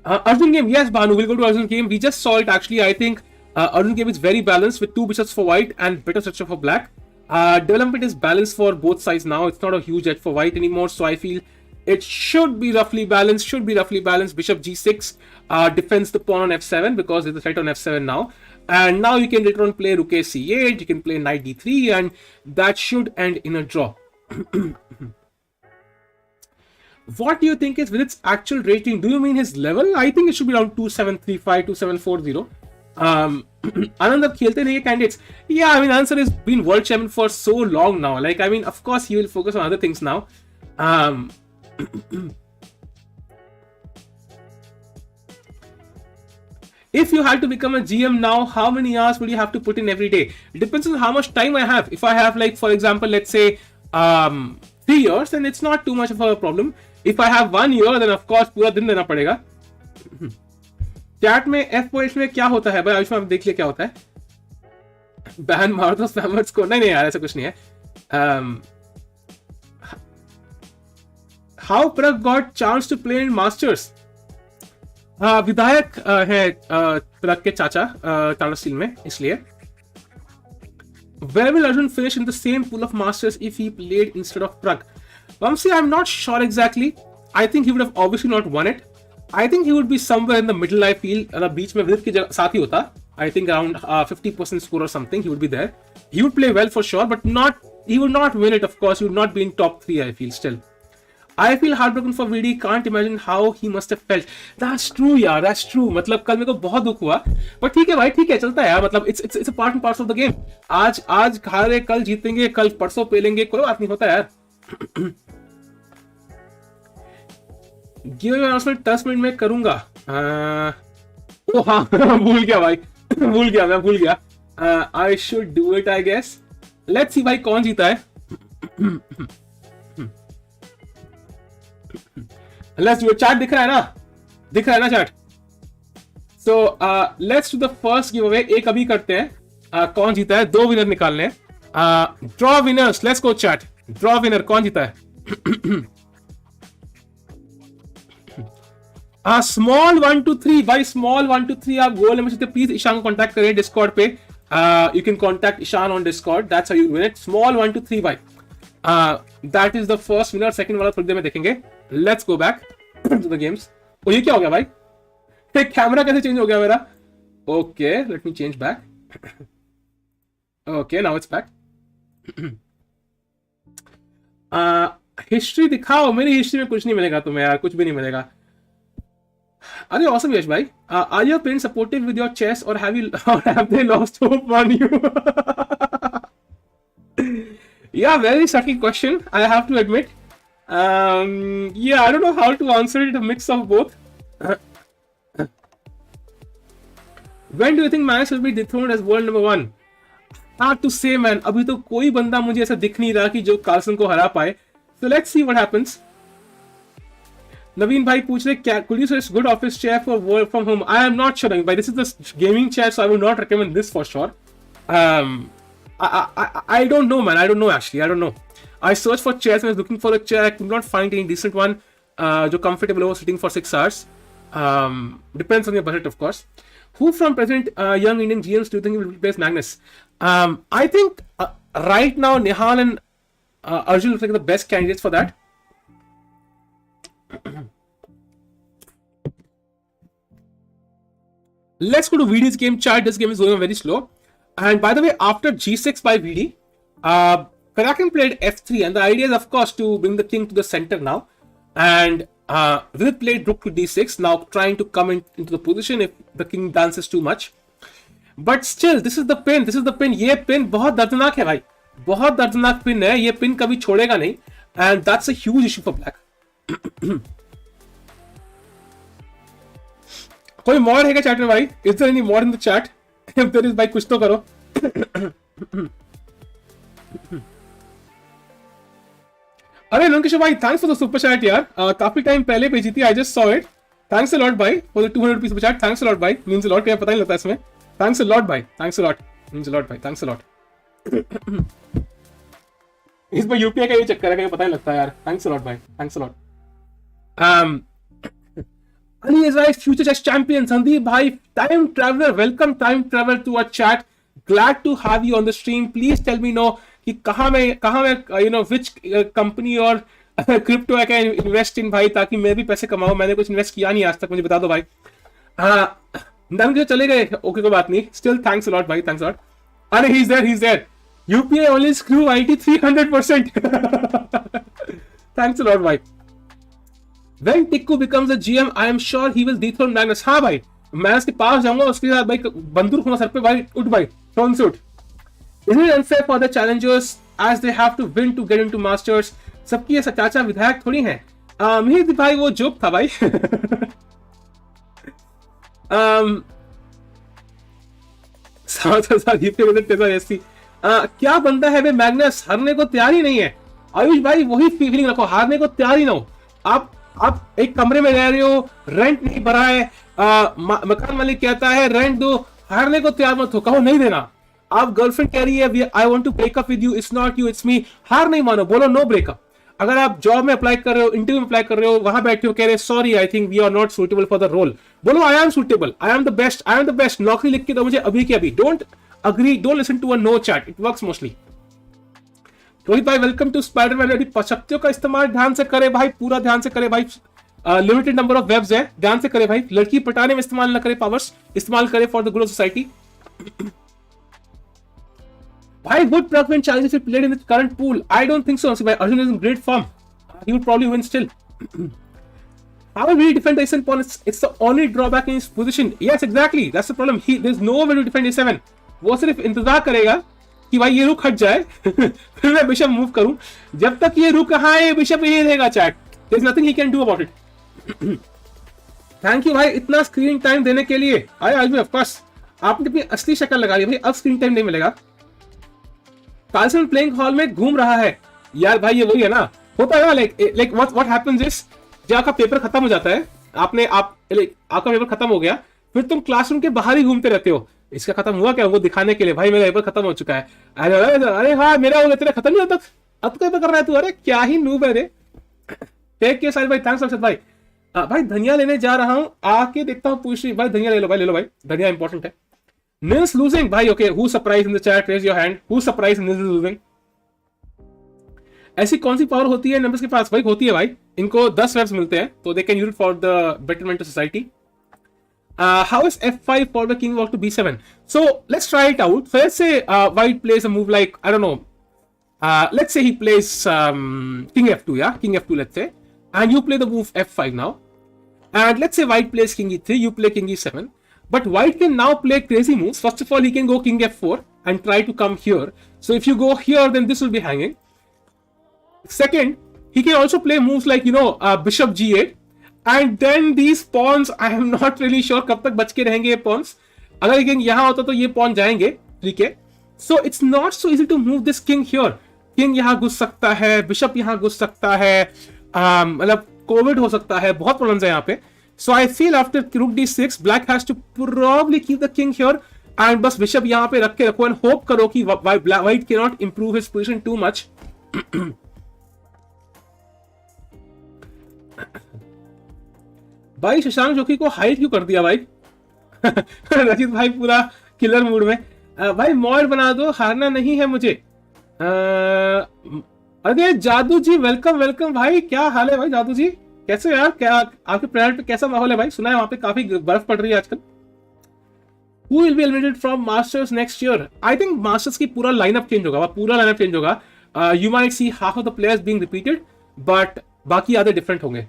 Arjun game, yes, Banu, we'll go to Arjun game. We just saw it actually. I think Arjun game is very balanced with 2 bishops for white and better structure for black. Development is balanced for both sides now. It's not a huge edge for white anymore, so I feel it should be roughly balanced. Bishop g6 defends the pawn on f7 because there's a threat on f7 now. And now you can later on play rook a c8, you can play knight d3, and that should end in a draw. What do you think is with its actual rating? Do you mean his level? I think it should be around 2735, 2740. Anand ab khelte nahi hai candidates. Yeah, I mean, answer has been world champion for so long now. Like, I mean, of course, he will focus on other things now. If you had to become a GM now, how many hours would you have to put in every day? It depends on how much time I have. If I have, like, for example, let's say 3 years, then it's not too much of a problem. If I have 1 year, then of course पूरा दिन देना पड़ेगा. Chat में F points में क्या होता है भाई? आयुष्मान, देख लिया क्या होता है. बैन मार दो स्पैमर्स को. नहीं यार, ऐसा कुछ नहीं है. How Pragg got chance to play in Masters? विधायक है Pragg के चाचा टाटा स्टील में, इसलिए. Where will Arjun finish in the same pool of Masters if he played instead of Pragg? Vamsi, I'm not sure exactly. I think he would have obviously not won it. I think he would be somewhere in the middle, I feel. बीच में Vidit के साथ ही होता. I think around 50% score or something. He would be there. He would play well for sure, but he would not win it, of course. He would not be in top 3, I feel, still. I feel heartbroken for Vidit. Can't imagine how he must have felt. That's true, यार. That's true. मतलब कल मेरे को बहुत दुख हुआ. But ठीक है भाई, ठीक है, चलता है यार. मतलब it's a part and parcel of the game. आज खा रहे, कल जीतेंगे, कल परसों पेलेंगे, कोई बात नहीं होता यार. गिव अनाउंसमेंट 10 मिनट में करूंगा. ओ हाँ, भूल गया भाई, भूल गया. I should do it, I guess. Let's see भाई कौन जीता है. Let's do it. चैट दिख रहा है ना chat? So let's do the first give away. एक अभी करते हैं. कौन जीता है? 2 विनर निकालने हैं. Draw winners. Let's go chat. Draw winner कौन जीता है? स्मॉल 1 2 3 भाई, स्मॉल 1 2 3 आप गोल में प्लीज ईशान को कांटेक्ट करें डिस्कॉर्ड पे. You can contact Ishan on Discord. That's how you win it. Small 1 2 3 भाई. That is the first winner. Second वाला थोड़ी देर में देखेंगे. Let's go back to the games. ओ ये क्या हो गया भाई? कैमरा कैसे चेंज हो गया मेरा? Okay, let me change back. Okay, now it's back. History दिखाओ. मेरी हिस्ट्री में कुछ नहीं मिलेगा तुम्हें यार, कुछ भी नहीं मिलेगा. अरे awesome यश भाई. Are your parents supportive with your chess or have they lost hope on you? Yeah, very subtle question, I have to admit. Yeah, I don't know how to answer it. A mix of both. When do you think Magnus will be dethroned as world number 1? Hard to say, man. अभी तो कोई बंदा मुझे ऐसा दिख नहीं रहा कि जो कार्सन को हरा पाए. So let's see what happens. नवीन भाई पूछ रहे क्या could you suggest good office chair for work from home? I am not sure. But this is the gaming chair, so I would not recommend this for sure. I don't know, man. I don't know actually. I don't know. I searched for chairs and I was looking for a chair. I could not find any decent one. जो comfortable हो sitting for 6 hours. Depends on your budget, of course. Who from present young Indian GMs do you think will replace Magnus? I think right now Nihal and Arjun look like the best candidates for that. Let's go to VD's game chart. This game is going very slow. And by the way, after G6 by VD, Karjakin played F3, and the idea is, of course, to bring the king to the center now. And Vidit played rook to D6, now trying to come into the position if the king dances too much. But still, this is the pin. This is the pin. ये pin बहुत दर्दनाक है भाई. बहुत दर्दनाक pin है. ये pin कभी छोड़ेगा नहीं. And that's a huge issue for black. कोई mod है क्या chat में भाई? Is there any mod in the chat? If there is भाई कुछ तो करो. अरे लंकेश भाई, thanks for the super chat यार. काफी टाइम पहले भेजी थी. I just saw it. Thanks a lot भाई for the 200 rupees super chat. Thanks a lot भाई. Means a lot. क्या पता नहीं लगता इसमें. थैंक्स अ लॉट भाई. Thanks a lot. Means a lot भाई. Thanks a lot. इसमें यूपीआई का ये चक्कर है कि पता नहीं लगता यार. थैंक्स अ लॉट भाई. Thanks a lot. Ali is right. Future chess champion Sandeep bhai, time traveler. Welcome time traveler to our chat. Glad to have you on the stream. Please tell me know कि कहाँ मैं you know which company और crypto है क्या invest in भाई, ताकि मैं भी पैसे कमाऊं. मैंने कुछ इन्वेस्ट किया नहीं आज तक, मुझे बता दो भाई. डन के चले गए. ओके कोई बात नहीं. स्टिल थैंक्स अ लॉट भाई. Thanks a lot. अरे he is there. UPI only screw IT 300%. Thanks a lot भाई. When Tikku becomes a GM, I am sure he will dethrone Magnus. हाँ भाई, मैं उसके पास जाऊंगा, उसके साथ भाई बंदूक होगा सर पे भाई. उठ भाई, थ्रोन से उठ. Isn't it unfair for the challengers as they have to win to get into Masters? सबकी ये चाचा विधायक थोड़ी हैं. मेहदी भाई वो जोक था भाई. क्या बनता है वे मैग्नस, हारने को तैयार ही नहीं है. आयुष भाई वही फीलिंग रखो, हारने को तैयार ही ना हो. आप एक कमरे में रह रहे हो, रेंट नहीं भरा है, मकान मालिक कहता है रेंट दो, हारने को तैयार मत हो, कहो नहीं देना. आप गर्लफ्रेंड कह रही है I want to breakup with you, it's not you it's me, हार नहीं मानो, बोलो नो ब्रेकअप. अगर आप जॉब में अप्लाई कर रहे हो, इंटरव्यू में अप्लाई कर रहे हो, वहां बैठे हो, कह रहे sorry I think we are not suitable for the role, बोलो I am suitable, I am the best, नौकरी लिख के दो मुझे अभी के अभी. Don't agree, don't listen to a no chat, it works mostly. Rohit भाई वेलकम टू स्पाइडरमैन. शक्तियों का इस्तेमाल ध्यान से करे भाई, पूरा ध्यान से करे भाई. लिमिटेड नंबर ऑफ वेब्स है, ध्यान से करे भाई. लड़की पटाने में इस्तेमाल ना करे, पावर्स इस्तेमाल करे फॉर द ग्रोथ सोसाइटी. भाई would Pragg win challenges if played in the current pool? I don't think so. By Arjun is in great form. He would probably win still. How will he defend the A7 pawn? It's the only drawback in his position. Yes, exactly. That's the problem. There's no way to defend A7. वो सिर्फ इंतजार करेगा कि भाई ये रुक हट जाए फिर मैं बिशप मूव करूं. जब तक ये रुक रहा है, बिशप यही रहेगा chat. There's nothing he can do about it. Thank you भाई इतना स्क्रीन टाइम देने के लिए. आज भी ऑफकोर्स आपने अपनी असली शक्ल लगा ली भाई, अब स्क्रीन टाइम नहीं मिलेगा. कार्लसन प्लेइंग हॉल में घूम रहा है यार भाई. ये वही है ना, होता है ना, लाइक व्हाट हैपेंस इज, जब आपका पेपर खत्म हो जाता है, आपका पेपर खत्म हो गया, फिर तुम क्लासरूम के बाहर ही घूमते रहते हो. इसका खत्म हुआ क्या, वो दिखाने के लिए भाई मेरा पेपर खत्म हो चुका है. अरे हाँ मेरा हो गया, तेरा खत्म नहीं होता, अब तो पेपर कर रहा है तू. अरे क्या ही नूब है रे. टेक केयर साहिल भाई. थैंक्स अक्षत भाई. भाई धनिया लेने जा रहा हूँ, आके देखता हूँ. पूछ रही भाई धनिया ले लो भाई. धनिया इंपॉर्टेंट है. Nils losing भाई. Okay, who surprised in the chat? Raise your hand. Who surprised Nils is losing? ऐसी कौन सी पावर होती है नंबर्स के पास? भाई होती है भाई, इनको 10 वेब्स मिलते हैं, तो they can use it for the betterment of society. How is F5 for the king walk to B7? So let's try it out. So let's say white plays a move like, I don't know, let's say he plays king F2, yeah, king F2 let's say, and you play the move F5 now, and let's say white plays king E3, you play king E7, but white can now play crazy moves. First of all, he can go king F4 and try to come here. So if you go here, then this will be hanging. Second, he can also play moves like, bishop g8, and then these pawns, I am not really sure कब तक बच के रहेंगे ये pawns. अगर king यहाँ होता तो ये pawn जाएंगे 3k. So it's not so easy to move this king here. King यहाँ घुस सकता है, bishop यहाँ घुस सकता है, मतलब कोविड हो सकता है, बहुत प्रॉब्लम्स है यहाँ पे. So I feel after rook d6, black has to probably keep the king here, and बस bishop यहाँ पे रख के रखो and hope करो कि white cannot improve his position too much. भाई शशांक जोकी को हाइड क्यों कर दिया भाई? रचित भाई पूरा किलर मूड में. भाई मॉड बना दो, हारना नहीं है मुझे. अरे जादू जी वेलकम वेलकम भाई, क्या हाल है भाई जादू जी, कैसे यार? क्या आपके प्लेनेट पे कैसा माहौल है भाई? सुना है वहां पे काफी बर्फ पड़ रही है आजकल. Who will be eliminated from Masters next year? I think Masters की पूरा लाइनअप चेंज होगा, पूरा लाइनअप चेंज होगा. You might see half of the players being repeated, but बाकी आधे डिफरेंट होंगे.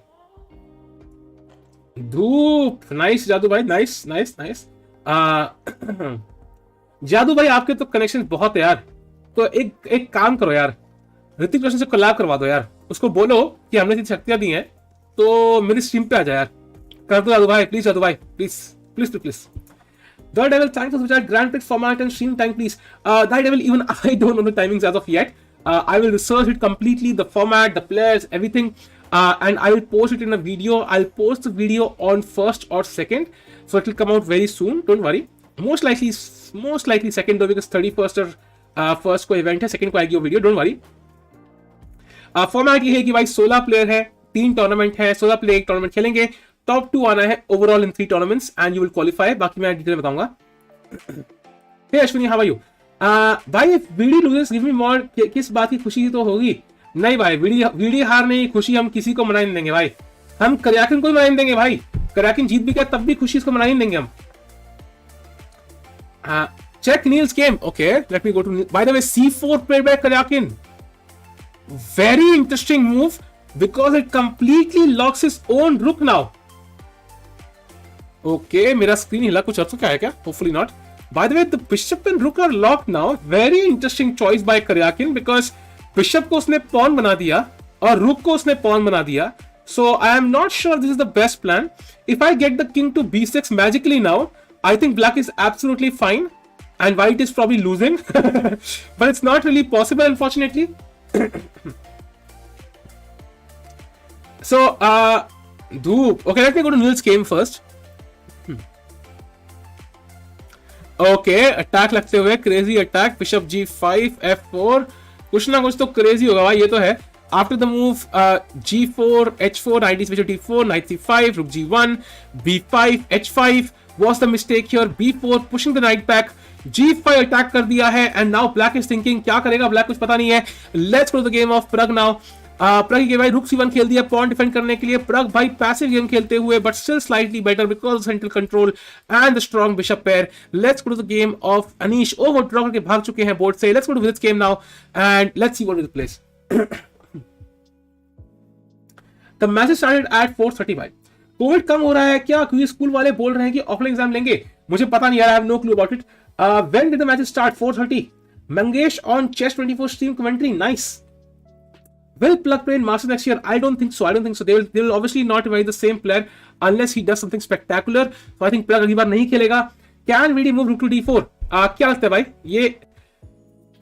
धूप नाइस जादू भाई, नाइस नाइस नाइस. जादू भाई आपके तो कनेक्शन बहुत है यार, तो एक काम करो यार, ऋतिक रोशन से कोलैब करवा दो यार. उसको बोलो कि हमने इतनी शक्तियां दी हैं तो मेरी स्ट्रीम पे आ जाए यार. कर दो जादू भाई, प्लीज जादू भाई, please please please. The Devil, thanks for the Grand Prix format and stream time, please. The Devil, even I don't know the timings as of yet. I will research it completely, the format, the players, everything, and I will post it in a video. I'll post the video on 1st or 2nd, so it will come out very soon. Don't worry. Most likely 2nd though, because 31st और 1st को event है, 2nd को आएगी वो video. Don't worry. Format ये है कि भाई 16 प्लेयर है, 3 टूर्नामेंट है, 16 प्लेयर एक टूर्नामेंट खेलेंगे. टॉप 2 आना है overall in 3 tournaments and you will qualify. बाकी मैं डिटेल बताऊंगा. हे अश्विनी, हाउ आर यू? भाई वीडी लूजेस गिव मी मोर, किस बात की खुशी तो होगी? नहीं भाई, वीडी हारने की खुशी हम किसी को मना नहीं देंगे भाई. हम करयाकिन को भी मना नहीं देंगे भाई. करयाकिन जीत भी गया तब भी खुशी इसको मना नहीं देंगे हम. Check Niels game. Okay, let me go to. By the way, c4 played by Karjakin. Very interesting move because it completely locks his own rook now. Okay, मेरा स्क्रीन हिला, कुछ अर्थ क्या है क्या? Hopefully not. By the way, the bishop and rook are locked now. Very interesting choice by Karjakin because bishop को उसने pawn बना दिया और rook को उसने pawn बना दिया. So I am not sure this is the best plan. If I get the king to b6 magically now, I think black is absolutely fine and white is probably losing. But it's not really possible, unfortunately. So, Dhoop. Okay, let me go to Nil's game first. Okay, attack लगते हुए crazy attack, bishop g5 f4, कुछ ना कुछ तो crazy होगा भाई, ये तो है. After the move g4 h4, knight is bishop d4, knight c5, rook g1, b5 h5 was the mistake here, b4 pushing the knight back, g5 attack कर दिया है and now black is thinking क्या करेगा. Black कुछ पता नहीं है. Let's go to the game of Pragg now. Pragg के भाई रुक c1 खेल दिया पॉन डिफेंड करने के लिए. प्रग भाई पैसिव गेम खेलते हुए but still slightly better because central control and the strong bishop pair. Let's go to the game of Anish. Over draw करके भाग चुके हैं बोर्ड से. Let's go to Vidit's game now and let's see what is the place. The match started at 4:30 भाई. Covid कम हो रहा है क्या? क्योंकि स्कूल वाले बोल रहे हैं कि ऑफलाइन एग्जाम लेंगे. मुझे पता नहीं यार, I have no clue about it. When did the match start? 4:30. Mangesh on chess 24 stream commentary. Nice. Will Pragg play in Masters next year? I don't think so. They will obviously not invite the same player unless he does something spectacular. So I think Pragg अगली बार नहीं खेलेगा. Can Vidit move rook to d4? क्या लगता है भाई? ये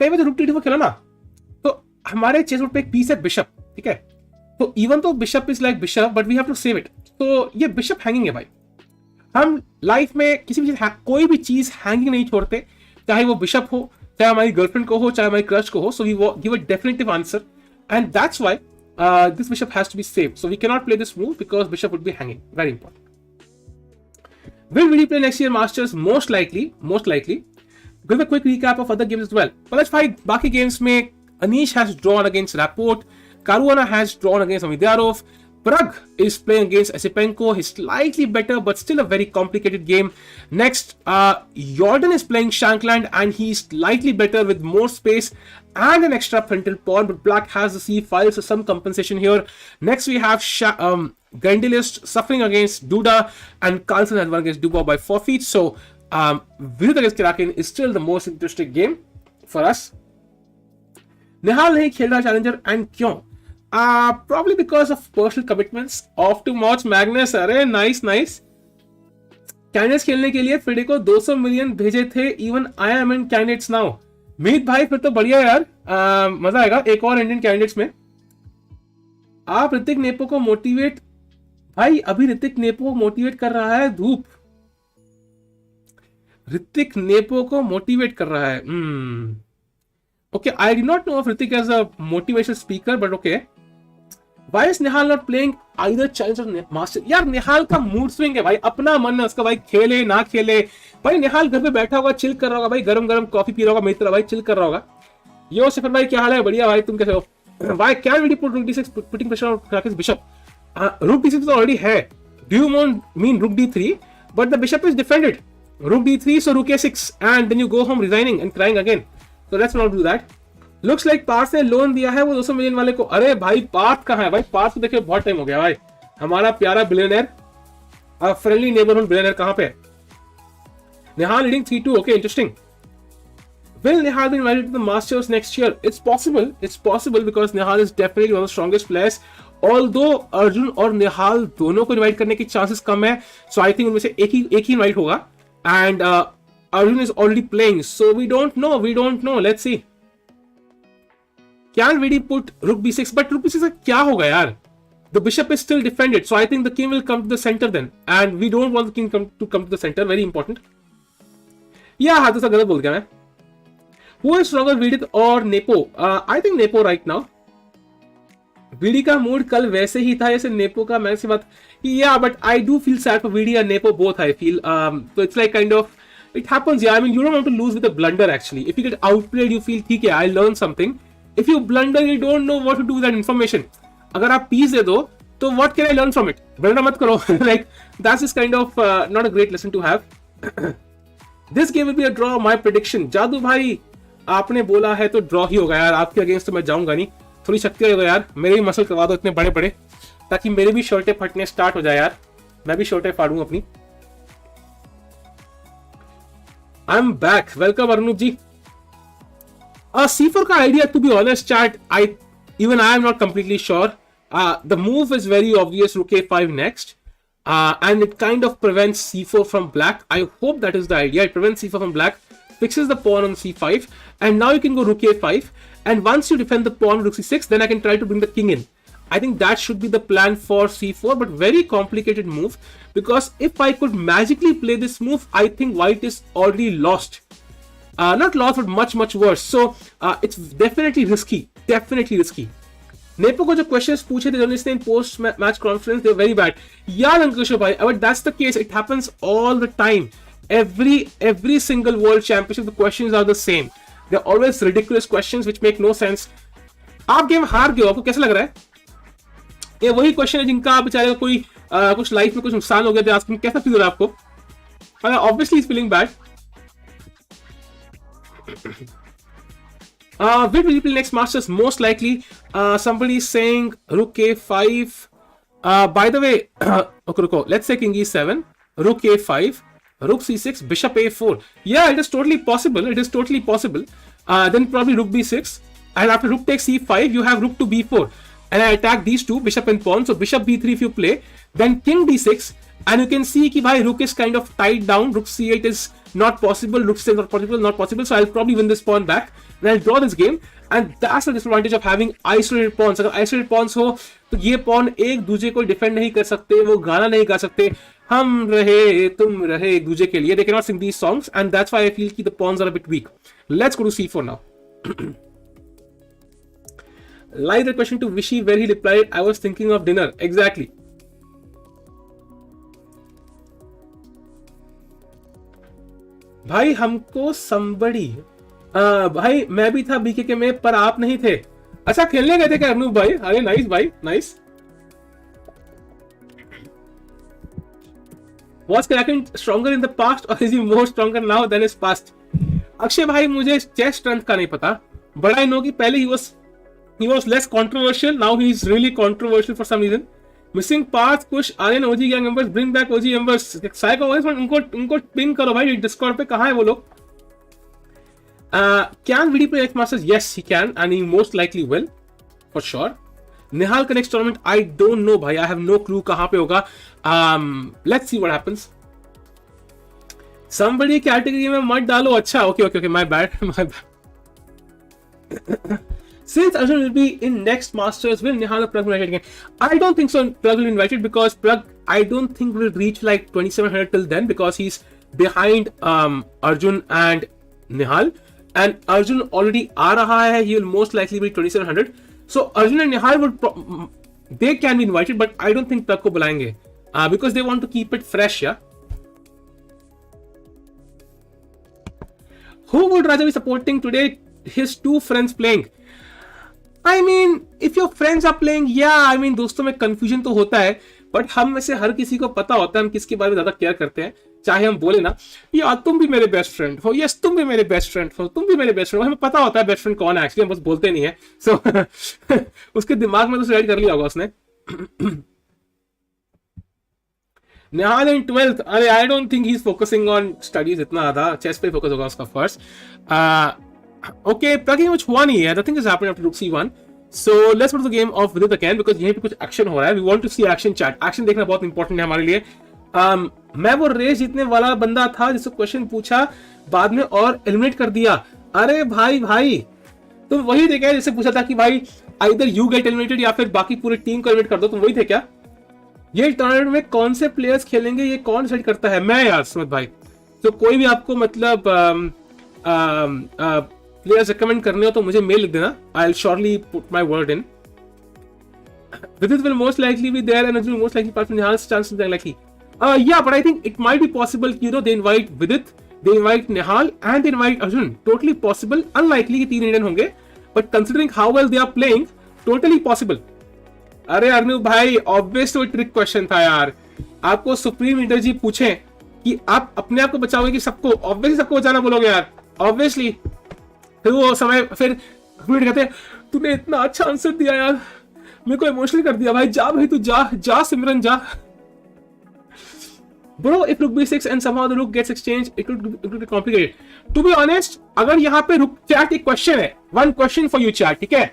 कई बार rook to d4 खेला ना, तो हमारे चेस बोर्ड पे एक पीस है बिशप, ठीक है? तो इवन तो bishop is like bishop but we have to save it. तो ये बिशप हैंगिंग है भाई. हम लाइफ में किसी भी चीज, कोई भी चीज हैंगिंग नहीं छोड़ते, चाहे वो बिशप हो, चाहे हमारी गर्लफ्रेंड को हो, चाहे हमारी क्रश को हो. So we give a definitive answer. And that's why this bishop has to be saved. So we cannot play this move because bishop would be hanging. Very important. Will Vidit play next year Masters? Most likely. Give a quick recap of other games as well. But let's fight बाकी games में. Anish has drawn against Rapport. Caruana has drawn against Mamedyarov. Pragg is playing against Esipenko. He's slightly better, but still a very complicated game. Next, Jordan is playing Shankland, and he's slightly better with more space and an extra frontal pawn, but black has the c file, so some compensation here. Next, we have Ganguly suffering against Duda, and Carlsen has won against Dubov by forfeit. So, Vidit against Karjakin is still the most interesting game for us. Nihal नहीं खेल रहा challenger and क्यों? Probably because of personal commitments. Off to watch Magnus. अरे nice nice. Candidates खेलने के लिए FIDE को 200 million भेजे थे. Even I am in candidates now. Meet भाई फिर तो बढ़िया यार. मजा आएगा एक और इंडियन कैंडिडेट्स में. आप ऋतिक नेपो को मोटिवेट. भाई अभी ऋतिक नेपो को मोटिवेट कर रहा है धूप. ऋतिक नेपो को मोटिवेट कर रहा है. Okay, I do not know if Hrithik as a motivational speaker, but okay. Why is Nihal not playing either challenge or master? यार निहाल का मूड स्विंग है भाई. अपना मन है उसका भाई. खेले ना खेले भाई. निहाल घर पे बैठा होगा, चिल कर रहा होगा भाई. गरम गरम कॉफी पी रहा होगा मेरी तरह भाई. चिल कर रहा होगा. यो सिफर भाई क्या हाल है? बढ़िया भाई. तुम कैसे हो? Why can't we put rook d6 putting pressure on Kraken's bishop? Rook d6 तो already है. Do you mean rook d3? But the bishop is defended. Rook d3 so rook a6 and then you go home resigning and crying again. So let's not do that. Looks like Partha ने loan दिया है वो 200 million वाले को. अरे भाई पार्थ कहाँ है भाई? पार्थ को देखिए बहुत टाइम हो गया भाई. हमारा प्यारा बिलियनर, फ्रेंडली नेबरहुड बिलियनर कहाँ पे है? Nihal leading 3-2. Okay, interesting. Will Nihal be invited to the Masters next year? It's possible. It's possible because Nihal is definitely one of the strongest players. Although Arjun और Nihal दोनों को invite करने की chances कम है. So I think उनमें से एक ही invite होगा. And Arjun is already playing. So we don't know. Let's see. Can Vidit put rook b6? But rook b6 क्या होगा यार? The bishop is still defended. So I think the king will come to the center then. And we don't want the king to come to the center. Very important. Yeah, हाँ तो सब गलत बोल गया मैं. Who is stronger, Vidit or Nepo? I think Nepo right now. Vidi का mood कल वैसे ही था जैसे नेपो का. मैं से बात. Yeah, but I do feel sad for Vidi and Nepo both. I feel. So it's like kind of. It happens. Yeah, I mean you don't want to lose with a blunder actually. If you get outplayed, you feel ठीक है. I learned something. If you blunder, you don't know what to do with that information. अगर आप piece दे दो, तो what can I learn from it? Blunder मत करो. Like that's just kind of not a great lesson to have. This game will be a draw. My prediction. जादू भाई, आपने बोला है तो ड्रॉ ही होगा यार. आपके अगेंस्ट तो मैं जाऊंगा नहीं. थोड़ी शक्ति होगा यार. मेरे भी मसल करवा दो इतने बड़े बड़े, ताकि मेरे भी शर्टें फटने स्टार्ट हो जाए यार. मैं भी शर्टें फाड़ूं अपनी. I am back. Welcome Arun ji. C4 का idea, to be honest, chat, I am not completely sure. The move is very obvious, rook a5 next, and it kind of prevents c4 from black. I hope that is the idea. It prevents c4 from black, fixes the pawn on c5, and now you can go rook a5. And once you defend the pawn rook c6, then I can try to bring the king in. I think that should be the plan for c4, but very complicated move, because if I could magically play this move, I think white is already lost. Not lost, but much worse. So it's definitely risky. Nepo को जो questions पूछे थे journalist ने in post match conference, they were very bad. Yeah, Ankush bhai, but that's the case. It happens all the time. Every single world championship, the questions are the same. They're always ridiculous questions which make no sense. आप game हार गए हो, आपको कैसा लग रहा है? ये वही क्वेश्चन है जिनका बेचारे को कोई कुछ लाइफ में कुछ नुकसान हो गया था. आस्किंग कैसा फील हो रहा है आपको? Obviously he's feeling bad. Will we play next Masters? Most likely. Somebody is saying rook a5. By the way, okay, let's say king e7, rook a5, rook c6, bishop a4. Yeah, it is totally possible. Then probably rook b6, and after rook takes c5, you have rook to b4, and I attack these two, bishop and pawn. So bishop b3 if you play, then king d6, and you can see कि भाई rook is kind of tied down. Rook c8 is not possible. Rook c8 not possible. So I'll probably win this pawn back. Then I'll draw this game. And that's the disadvantage of having isolated pawns. अगर isolated pawns हो तो ये pawn एक दूसरे को defend नहीं कर सकते, वो गाना नहीं गा सकते. हम रहे तुम रहे एक दूसरे के लिए. They cannot sing these songs, and that's why I feel कि the pawns are a bit weak. Let's go to c4 now. Live the question to Vishy where he replied, I was thinking of dinner. Exactly. भाई हमको somebody, भाई मैं भी था BK में पर आप नहीं थे. अच्छा खेलने गए थे क्या अनूप भाई? अरे नाइस भाई, nice. Was Karjakin stronger in the past or is he more stronger now than his past? Akshay भाई मुझे चेस स्ट्रेंथ का नहीं पता, but I know कि पहले he was less controversial. Now he is really controversial for some reason. Missing parts, push Aryan OG gang members, bring back OG members. Psycho voice उनको ping करो भाई Discord पे. कहाँ है वो लोग? Can Vidit play next Masters? Yes, he can, and he most likely will, for sure. निहाल का next tournament I don't no भाई, आई हैव नो क्लू कहां पे होगा. Let's see what happens. somebody category में मत डालो. अच्छा okay my bad. Since Arjun will be in next Masters, will Nihal or Pragg be invited again? I don't think so. Pragg will be invited because Pragg, I don't think will reach like 2700 till then because he's behind Arjun and Nihal, and Arjun already aa raha hai. He will most likely be 2700. So Arjun and Nihal would they can be invited, but I don't think Pragg ko bulayenge because they want to keep it fresh. Yeah. Who would Raja be supporting today? His two friends playing. I mean, if your friends are playing, yeah, I mean, दोस्तों में confusion तो होता है, but हम में से हर किसी को पता होता है हम किसके बारे में ज्यादा केयर करते हैं. चाहे हम बोले ना, यार तुम भी मेरे बेस्ट फ्रेंड हो, यस तुम भी मेरे बेस्ट फ्रेंड हो, तुम भी मेरे बेस्ट फ्रेंड हो, हमें पता होता है बेस्ट फ्रेंड कौन है. एक्चुअली हम बस बोलते नहीं है. सो उसके दिमाग में तो राइट कर लिया होगा उसने. निहाल इन 12th, अरे आई don't think he is focusing on studies इतना ज्यादा. चेस पे फोकस होगा उसका फर्स्ट. Okay, Pragg कुछ हुआ नहीं है. Nothing has happened after Rook C1. So let's go to the game of Vidit again because यहीं पे कुछ एक्शन हो रहा है. We want to see action chat. Action देखना बहुत इंपॉर्टेंट है हमारे लिए. मैं वो रेस जीतने वाला बंदा था जिससे क्वेश्चन पूछा बाद में और एलिमिनेट कर दिया. अरे भाई तुम वही थे क्या जिससे पूछा था कि भाई आइदर यू गेट एलिमिनेटेड या फिर बाकी पूरी टीम को एलिमिनेट कर दो. तुम वही थे क्या? ये टूर्नामेंट में कौन से प्लेयर्स खेलेंगे ये कौन डिसाइड करता है? मैं यार सुमित भाई. तो कोई भी आपको मतलब प्लेयर्स रिकमेंड करने हो तो मुझे मेल लिख देना. आई will surely put my word in. Vidit will most likely be there and Arjun will most likely pass from Nihal's chances are likely. Yeah, but I think it might be possible, you know, they invite Vidit, they invite Nihal and they invite Arjun. Totally possible. Unlikely कि तीन Indian होंगे, but considering how well they are playing, totally possible. अरे अर्नव भाई, obvious तो trick question था यार. आपको supreme leader जी पूछे कि आप अपने आप को बचाओगे कि सबको? ऑब्वियसली सबको बचाना बोलोगे यार, ऑब्वियसली. फिर वो समय फिर कहते हैं तूने इतना अच्छा आंसर दिया यार, मेरे को इमोशनल कर दिया भाई. जा भाई तू जा सिमरन जा. Bro, if Rook B6 and somehow the Rook gets exchanged, it would be complicated. To be honest, अगर यहाँ पे रुक चैट एक क्वेश्चन है, one question for you chat, ठीक है?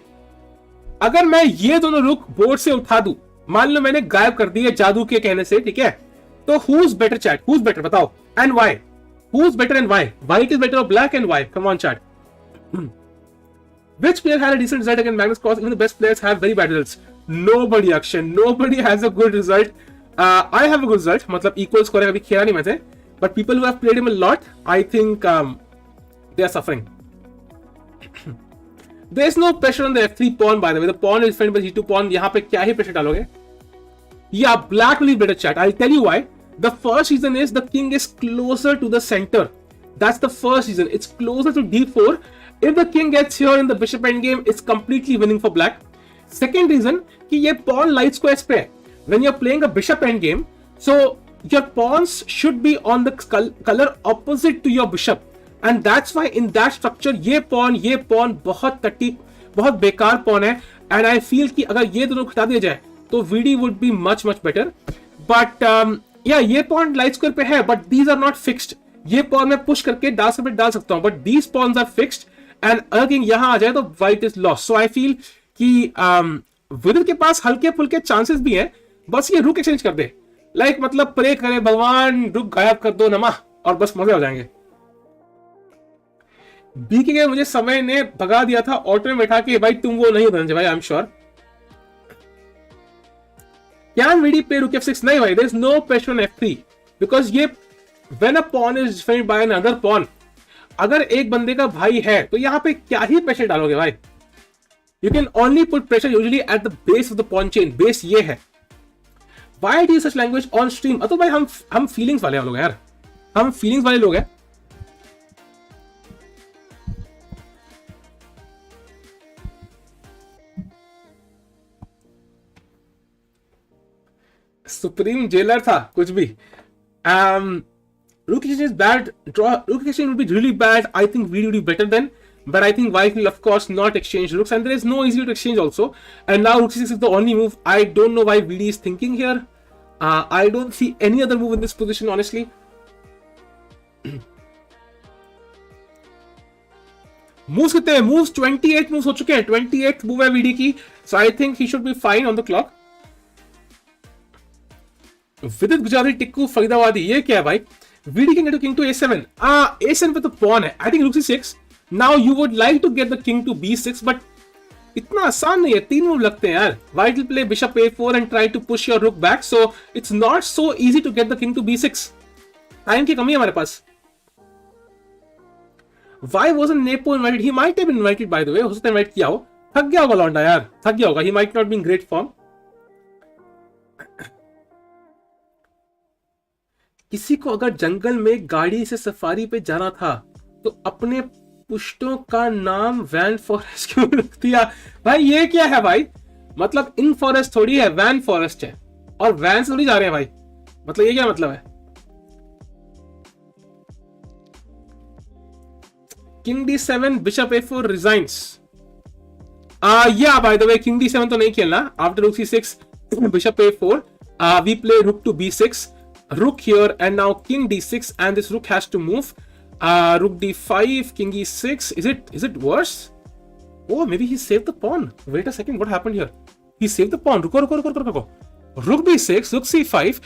अगर मैं ये दोनों रुक बोर्ड से उठा दूं, मान लो मैंने गायब कर दी है जादू के कहने से, ठीक है? तो who's better chat? Who's better बताओ? And why? Who's better and why? White is better or black and why? Come on chat. Which player had a decent result against Magnus Carlsen? Even the best players have very bad results. Nobody action. Nobody has a good result. I have a good result. मतलब equal score है, अभी खेला नहीं मैं थे. But people who have played him a lot, I think they are suffering. There is no pressure on the F3 pawn by the way. The pawn is defended by G2 pawn. यहाँ पे क्या ही pressure डालोगे? Yeah, black will be better chat. I'll tell you why. The first reason is the king is closer to the center. That's the first reason. It's closer to D4. If the king gets here in the bishop endgame, it's completely winning for black. Second reason कि ये pawn light squares पे है. When you're playing a bishop endgame, so your pawns should be on the color opposite to your bishop, and that's why in that structure ये pawn बहुत टट्टी, बहुत बेकार pawn है. And I feel कि अगर ये दोनों हटा दिया जाए तो VD would be much better. But yeah, ये pawn light square पे है, but these are not fixed. ये pawn मैं push करके डार्क स्क्वायर पे डाल सकता हूँ, but these pawns are fixed. And अगर किंग यहाँ आ जाए तो white is lost. So I feel कि विदित के पास हल्के फुल्के चांसेस भी हैं, बस ये रुक एक्सचेंज कर दे. लाइक मतलब प्रे करे भगवान रुक गायब कर दो नमा, और बस मजे हो जाएंगे. बीके के मुझे समय ने भगा दिया था ऑटो में बैठा के. भाई तुम वो नहीं धनंजय भाई, I am sure. Can VD पे रुक F6? नहीं भाई, there is no pressure on F3 because ये when a pawn is defended by another pawn, अगर एक बंदे का भाई है तो यहाँ पे क्या ही प्रेशर डालोगे भाई. You can only put pressure usually at the base of the pawn chain. Base ये है. Why do you such language on stream? तो भाई हम फीलिंग्स वाले लोग हैं यार, हम फीलिंग्स वाले लोग हैं. सुप्रीम जेलर था कुछ भी. Rook is bad. Rook will be really bad. I think VD will be better then. But I think White will of course not exchange rooks, and there is no easy to exchange also. And now Rook C6 is the only move. I don't know why VD is thinking here. I don't see any other move in this position, honestly. Moves कितने हैं? Moves 28 moves हो चुके हैं, 28 move है VD की, so I think he should be fine on the clock. Vidit Gujrathi Tikku Faridabadi, ये क्या है भाई? VD can get to king to a7, a7 पे तो पॉन है, I think rook c6। Now you would like to get the king to b6, but इतना आसान नहीं है, 3 मूव लगते हैं यार। White will play bishop a4 and try to push your rook back, so it's not so easy to get the king to b6. Time की कमी है हमारे पास। Why wasn't Nepo invited? He might have been invited by the way, हो सकता है invite किया हो। थक गया होगा लौंडा यार, थक गया होगा। He might not be in great form. किसी को अगर जंगल में गाड़ी से सफारी पे जाना था तो अपने पुश्तों का नाम वैन फॉरेस्ट क्यों रख दिया? भाई ये क्या है भाई? मतलब इन फॉरेस्ट थोड़ी है, वैन फॉरेस्ट है, और वैन से थोड़ी जा रहे हैं भाई। मतलब ये क्या मतलब है? King d7 bishop a4 resigns. या by the way king d7 तो नहीं खेलना। After rook c6 bishop a4 we play rook to b6, rook here, and now king d6, and this rook has to move. Rook d5, king e6. Is it worse? Oh, maybe he saved the pawn. Wait a second, what happened here? He saved the pawn. Ruko. Rook b6, rook c5.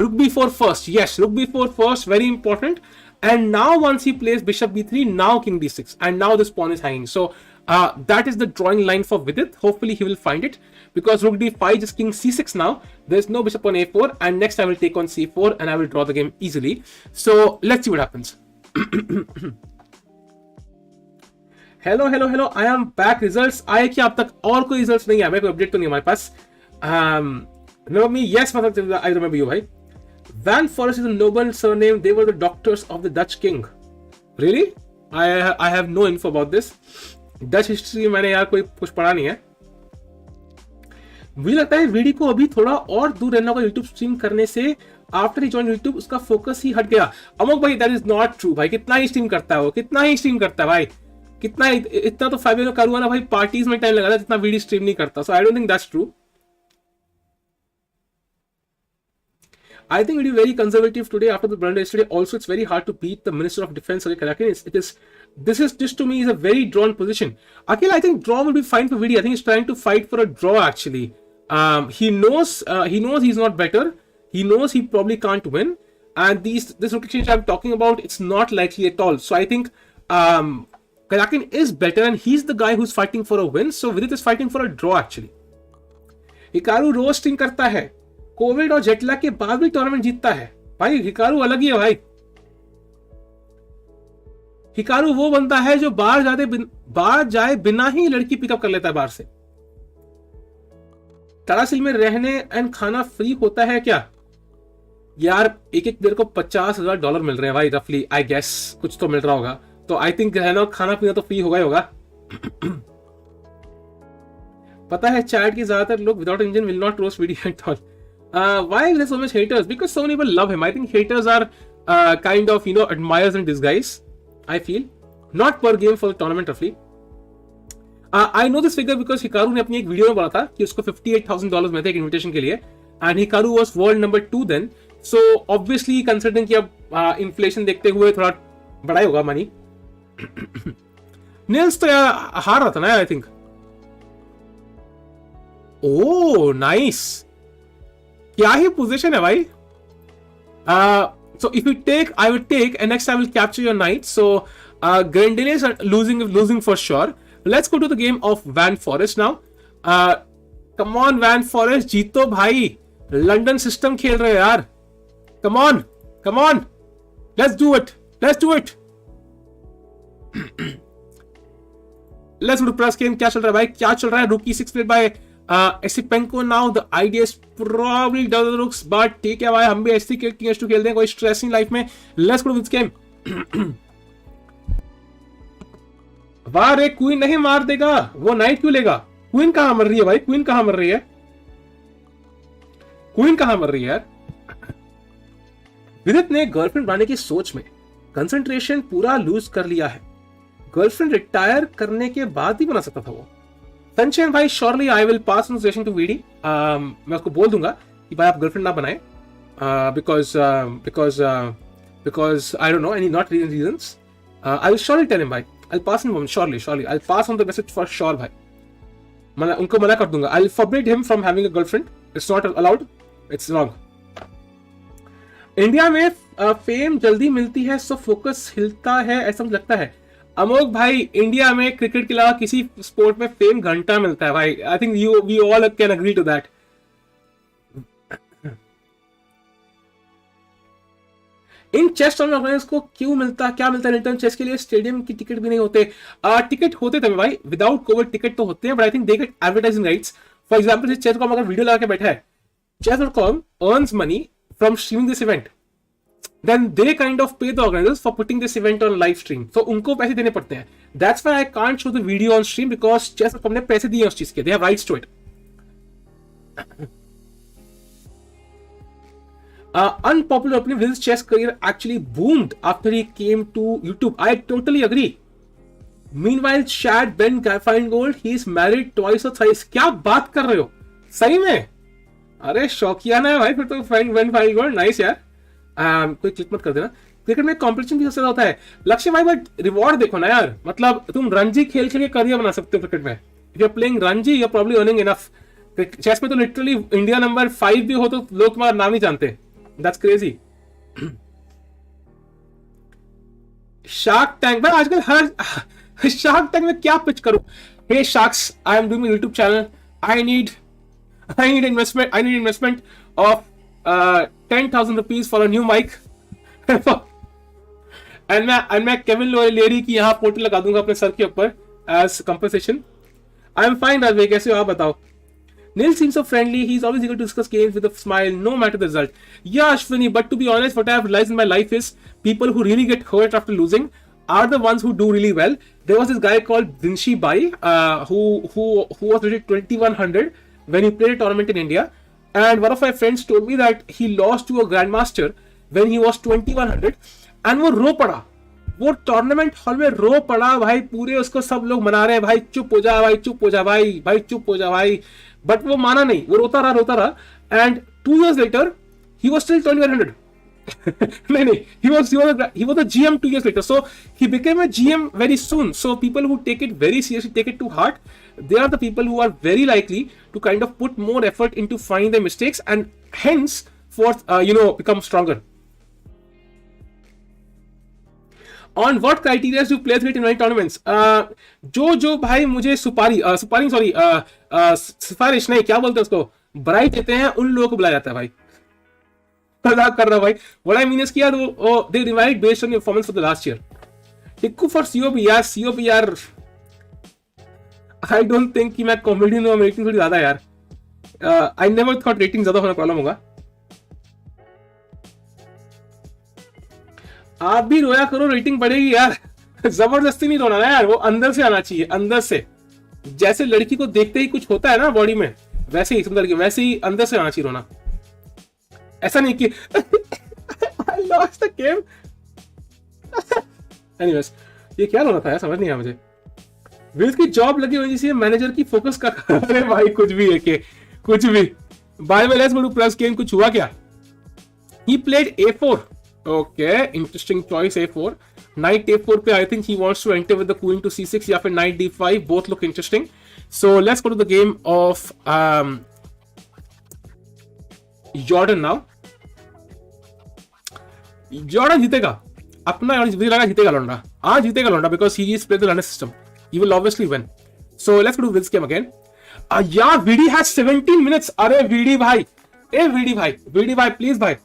Rook b4 first. Yes, rook b4 first, very important. And now once he plays bishop b3, now king d6, and now this pawn is hanging. So that is the drawing line for Vidit. Hopefully he will find it, because rook d5 is king c6 now. There's no bishop on a4, and next I will take on c4 and I will draw the game easily. So let's see what happens. Hello, I am back. Results आए क्या अब तक? और कोई results नहीं है, मेरे को अपडेट तो नहीं हमारे पास। Remember me? Yes, I remember you भाई। Van Forest is a noble surname. They were the doctors of the Dutch king. Really? I have no info about this. Dutch history मैंने यार कोई कुछ पढ़ा नहीं है। मुझे लगता है वीडियो को अभी थोड़ा और दूर रहना होगा यूट्यूब स्ट्रीम करने से। आफ्टर ही जॉइन यूट्यूब उसका फोकस ही हट गया। अमोक भाई दैट इज नॉट ट्रू भाई। कितना ही स्ट्रीम करता है वो, कितना ही स्ट्रीम करता है भाई, कितना इतना तो फाइव करूंगा ना भाई, पार्टीज में टाइम लगा था जितना वीडियो स्ट्रीम नहीं करता। So I don't think that's true. I think it is very conservative today after the blunder yesterday. Also, it's very hard to beat the Minister of Defense, Karjakin. This to me is a very drawn position. Akhil, I think draw will be fine for Vidi. I think he's trying to fight for a draw actually. He knows he's not better. He knows he probably can't win. And this rook exchange I'm talking about, it's not likely at all. So I think Karjakin is better, and he's the guy who's fighting for a win. So Vidit is fighting for a draw actually. Hikaru रोज stream करता है, Covid और जेटला के बाद भी tournament जीतता है भाई। हिकारू अलग ही है भाई। हिकारू वो बनता है जो बाहर जाए बिना ही लड़की पिकअप कर लेता है बाहर से। टाटा स्टील में रहने एंड खाना फ्री होता है क्या यार? एक देर को $50,000 मिल रहे हैं भाई रफली, आई गेस कुछ तो मिल रहा होगा। तो आई थिंक रहना और खाना पीना तो फ्री होगा ही होगा। पता है चैट की ज्यादातर लोग without engine will not roast video at all. Why is there so much haters? Because so many people love him. I think haters are kind of admirers in disguise. I feel not per game for the tournament roughly. I know this figure because Hikaru ने अपनी एक video में बोला था कि उसको $58,000 में थे एक इन्विटेशन के लिए, and Hikaru was world number 2 then. So obviously considering कि अब इन्फ्लेशन देखते हुए थोड़ा बड़ा ही होगा मनी। नील्स तो यार हार रहा था ना आई थिंक। ओह नाइस, क्या ही पोजीशन है भाई। So if you take, I would take, and next I will capture your knight. So Grandinés are losing for sure. Let's go to the game of Van Forest now. Come on Van Forest, जीतो भाई। London system खेल रहे हैं यार। Come on, let's do it. Let's go to press game। क्या चल रहा है भाई, क्या चल रहा है? Rook e6 played by Esipenko now. The idea is probably double rooks, but ठीक है भाई, हम भी ऐसी king h2 खेलते हैं, कोई स्ट्रेस नहीं लाइफ में। Let's go to this game। वाह रे, क्वीन नहीं मार देगा वो, नाइट क्यों लेगा? क्वीन कहां मर रही है भाई? क्वीन कहां मर रही है यार? विदित ने गर्लफ्रेंड बनाने की सोच में कंसंट्रेशन पूरा लूज कर लिया है। गर्लफ्रेंड रिटायर करने के बाद ही बना सकता था वो। संचयन भाई, surely I will pass on suggestion to V D. मैं उसको बोल दूंगा कि भाई आप गर्लफ्रेंड ना बनाए, because I don't know any not reasons. I will surely tell him भाई। I'll pass him on, surely. I'll pass on the message for sure, भाई. उनको मना कर दूंगा. I'll forbid him from having a girlfriend. It's not allowed. It's wrong. India में fame जल्दी मिलती है, सो फोकस हिलता है, ऐसा मुझे लगता है. अमोक भाई, इंडिया में क्रिकेट के अलावा किसी स्पोर्ट में फेम घंटा मिलता है भाई. I think we all can agree to that. In chess tournaments को क्या मिलता है रिटर्न चेस के लिए? स्टेडियम की टिकट भी नहीं होते. टिकट होते थे भाई, विदाउट कोविड टिकट तो होते हैं, but I think they get advertising rights. For example chess.com अगर वीडियो लगा के बैठा है, chess.com earns money from streaming this event, then they kind of pay the organizers for putting this event on live stream. So उनको पैसे देने पड़ते हैं. That's why I can't show the video on stream because chess.com ने पैसे दिए उस चीज के. They have rights to it. Unpopular opinion, Vidit's chess career actually boomed after he came to YouTube. I totally agree. Meanwhile, Shad Ben Feingold, he's married twice or thrice. क्या बात कर रहे हो? सही में? अरे शौकियाना है भाई फिर तो. Ben Feingold, nice यार. कोई क्लिक मत कर देना. क्रिकेट में कंपटीशन भी सबसे ज्यादा होता है लक्ष्य भाई, बट रिवॉर्ड देखो ना यार. मतलब तुम रणजी खेल के करियर बना सकते हो क्रिकेट में. If you are playing Ranji you are probably earning enough. Chess में तो लिटरली इंडिया नंबर 5 भी हो तो लोग तुम्हारा नाम ही जानते. That's crazy. शार्क टैंक भाई, आजकल हर शार्क टैंक में क्या पिच करूं? Hey sharks, I am doing YouTube channel. I need investment of 10,000 rupees for a new mic. and मैं केविन लेरी की यहाँ पोर्टल लगा दूंगा अपने सर के ऊपर as compensation. I'm fine Rajbhai, कैसे हो आप बताओ? Neil seems so friendly. He's always eager to discuss games with a smile, no matter the result. Yeah, Ashwini, but to be honest, what I have realized in my life is people who really get hurt after losing are the ones who do really well. There was this guy called Vinci Bai, who was rated 2100 when he played a tournament in India. And one of my friends told me that he lost to a grandmaster when he was 2100 and वो रो पड़ा. वो tournament hall में रो पड़ा भाई. पूरे उसको सब लोग मना रहे हैं भाई, चुप हो जा भाई, चुप हो जा भाई, भाई चुप हो जा भाई. बट वो माना नहीं, वो रोता रहा. And 2 years later he was still 2100. नहीं, he was a GM 2 years later. So he became a GM very soon. So people who take it very seriously, take it to heart, they are the people who are very likely to kind of put more effort into finding their mistakes and hence become stronger. On what criteria do players get in winning tournaments? जो भाई मुझे सिफारिश नहीं, क्या बोलते हैं उसको, bright देते हैं, उन लोगों को बुलाया जाता है भाई. मजाक कर रहा भाई. What I mean is कि यार they divide based on your performance for the last year. Tikku for COP यार I don't think कि मैं कॉमेडियन हूँ, रेटिंग थोड़ी ज्यादा यार. I never thought रेटिंग ज्यादा होना प्रॉब्लम होगा. आप भी रोया करो, रेटिंग बढ़ेगी यार. जबरदस्ती नहीं रोना ना यार, वो अंदर से आना चाहिए, अंदर से. जैसे लड़की को देखते ही कुछ होता है ना बॉडी में, वैसे ही सुंदर, वैसे ही अंदर से आना चाहिए रोना. ऐसा नहीं कि I lost the game. Anyways, ये क्या रोना था यार, समझ नहीं आया मुझे. विदित की जॉब लगी हुई जिससे मैनेजर की फोकस का. अरे भाई कुछ भी है के कुछ भी. Bye the way let's go to plus game. कुछ हुआ क्या? He played A4. Okay, interesting choice A4. Knight A4 पे I think he wants to enter with the queen to C6 या फिर Knight D5. Both look interesting. So let's go to the game of Jordan now. Jordan जीतेगा अपना, मुझे लगा जीतेगा लौंडा. आज जीतेगा लौंडा because he is playing the runner system. He will obviously win. So let's go to Vid's game again. Yeah, VD has 17 minutes. अरे VD भाई, VD भाई प्लीज भाई,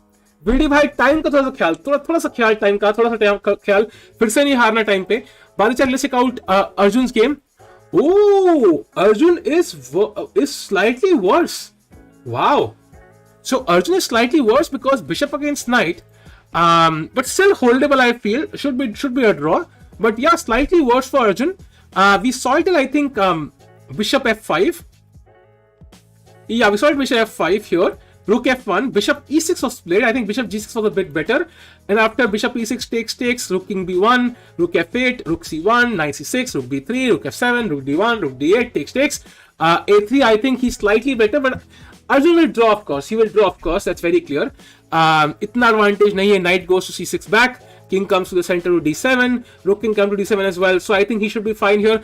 VD भाई टाइम का थोड़ा सा ख्याल, थोड़ा सा ख्याल टाइम का, थोड़ा सा टाइम का ख्याल. फिर से नहीं हारना टाइम पे. बाद में check out Arjun game. Oh, Arjun is slightly worse. Wow. So Arjun is slightly worse because bishop against knight, but still holdable. I feel should be a draw. But yeah, slightly worse for Arjun. We saw it till I think bishop f5. Yeah, we saw it bishop f5 here. Rook f1, bishop e6 was played. I think bishop g6 was a bit better. And after bishop e6 takes, rook king b1, rook f8, rook c1, knight c6, rook b3, rook f7, rook d1, rook d8, takes. A3, I think he's slightly better, but Arjun will draw, of course. He will draw, of course. That's very clear. Itna advantage nahi hai. Knight goes to c6 back, king comes to the center to d7, rook can come to d7 as well. So I think he should be fine here,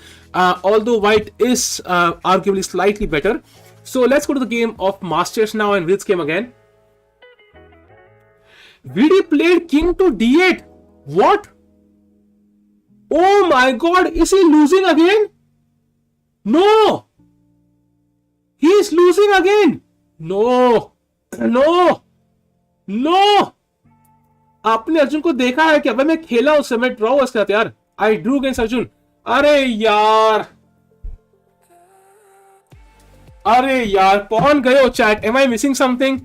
although white is arguably slightly better. So let's go to the game of Masters now, and Vidit's game again. Vidit played king to d8. What? Oh my god, is he losing again? No! He is losing again! No! No! No! आपने अर्जुन को देखा है क्या? भाई मैं खेला उससे, मैं ड्रॉ हुआ उसके साथ यार. I drew against Arjun. अरे यार, अरे यार, पहुंच गए हो chat. Am I missing something?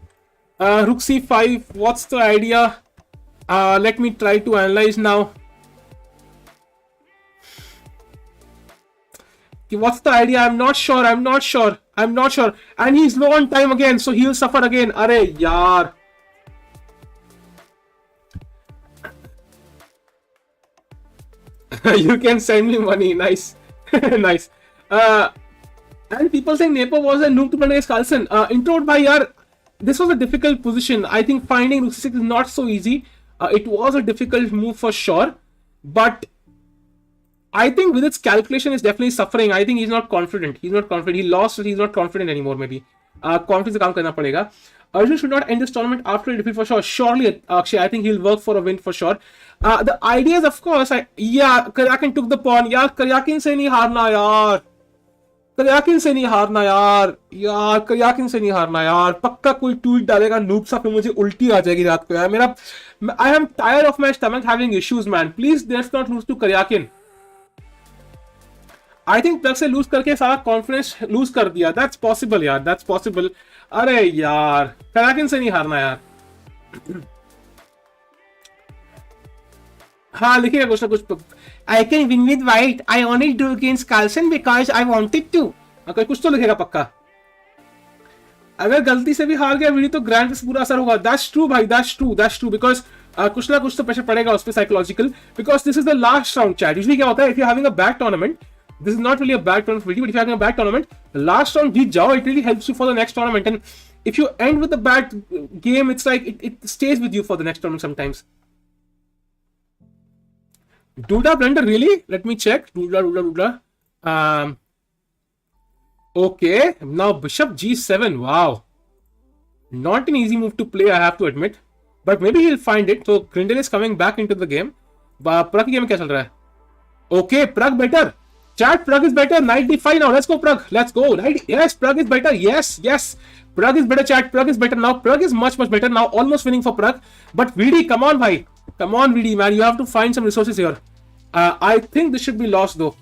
Rook c5. What's the idea? Let me try to analyze now. What's the idea? I'm not sure. And he's low on time again, so he'll suffer again. Arey yaar. You can send me money. Nice. Nice. And people saying Nepo was a noob to play against Carlsen. Intro bhai yaar. This was a difficult position. I think finding rook c6 is not so easy. It was a difficult move for sure. But I think with its calculation is definitely suffering. I think he's not confident. He lost. He's not confident anymore. Maybe confidence ka kaam karna padega. Arjun should not end this tournament after a defeat for sure. Surely, Akshay, I think he'll work for a win for sure. The idea is, of course, Karjakin took the pawn. Yeah, Karjakin se nahi harna yaar. Karjakin se nahi harna yaar. यार Karjakin से नहीं हारना यार. पक्का कोई tweet डालेगा noob सा, फिर मुझे उल्टी आ जाएगी रात को यार. मेरा I am tired of my stomach having issues, man. Please let's not lose to Karjakin. I think Pragg से lose करके सारा confidence lose कर दिया. That's possible यार. That's possible. अरे यार Karjakin से नहीं हारना यार. हाँ लिखिएगा कुछ ना कुछ. I can win with white. I only drew against Carlsen because I wanted to. अगर कुछ तो लिखेगा पक्का. अगर गलती से भी हार गया वीडियो तो ग्रैंड प्री पूरा असर होगा. That's true भाई. That's true. Because कुछ ना कुछ तो प्रेशर पड़ेगा उस पे psychological. Because this is the last round chat. Usually क्या होता है, if you're having a bad tournament, this is not really a bad tournament for you, but if you're having a bad tournament, the last round जीत जाओ, it really helps you for the next tournament. And if you end with a bad game, it's like it stays with you for the next tournament sometimes. Duda blunder, really? Let me check. Duda. Okay, now bishop g7. Wow, not an easy move to play, I have to admit, but maybe he'll find it. So Grindel is coming back into the game. Pragg game में क्या चल रहा है? Okay, Pragg better. Chat, Pragg is better. Knight d5 now. Let's go, Pragg. Let's go. Yes, Pragg is better. Yes. Pragg is better, chat. Pragg is better now. Pragg is much better now. Almost winning for Pragg. But VD, come on, bhai. Come on, VD, man. You have to find some resources here. I think this should be lost though.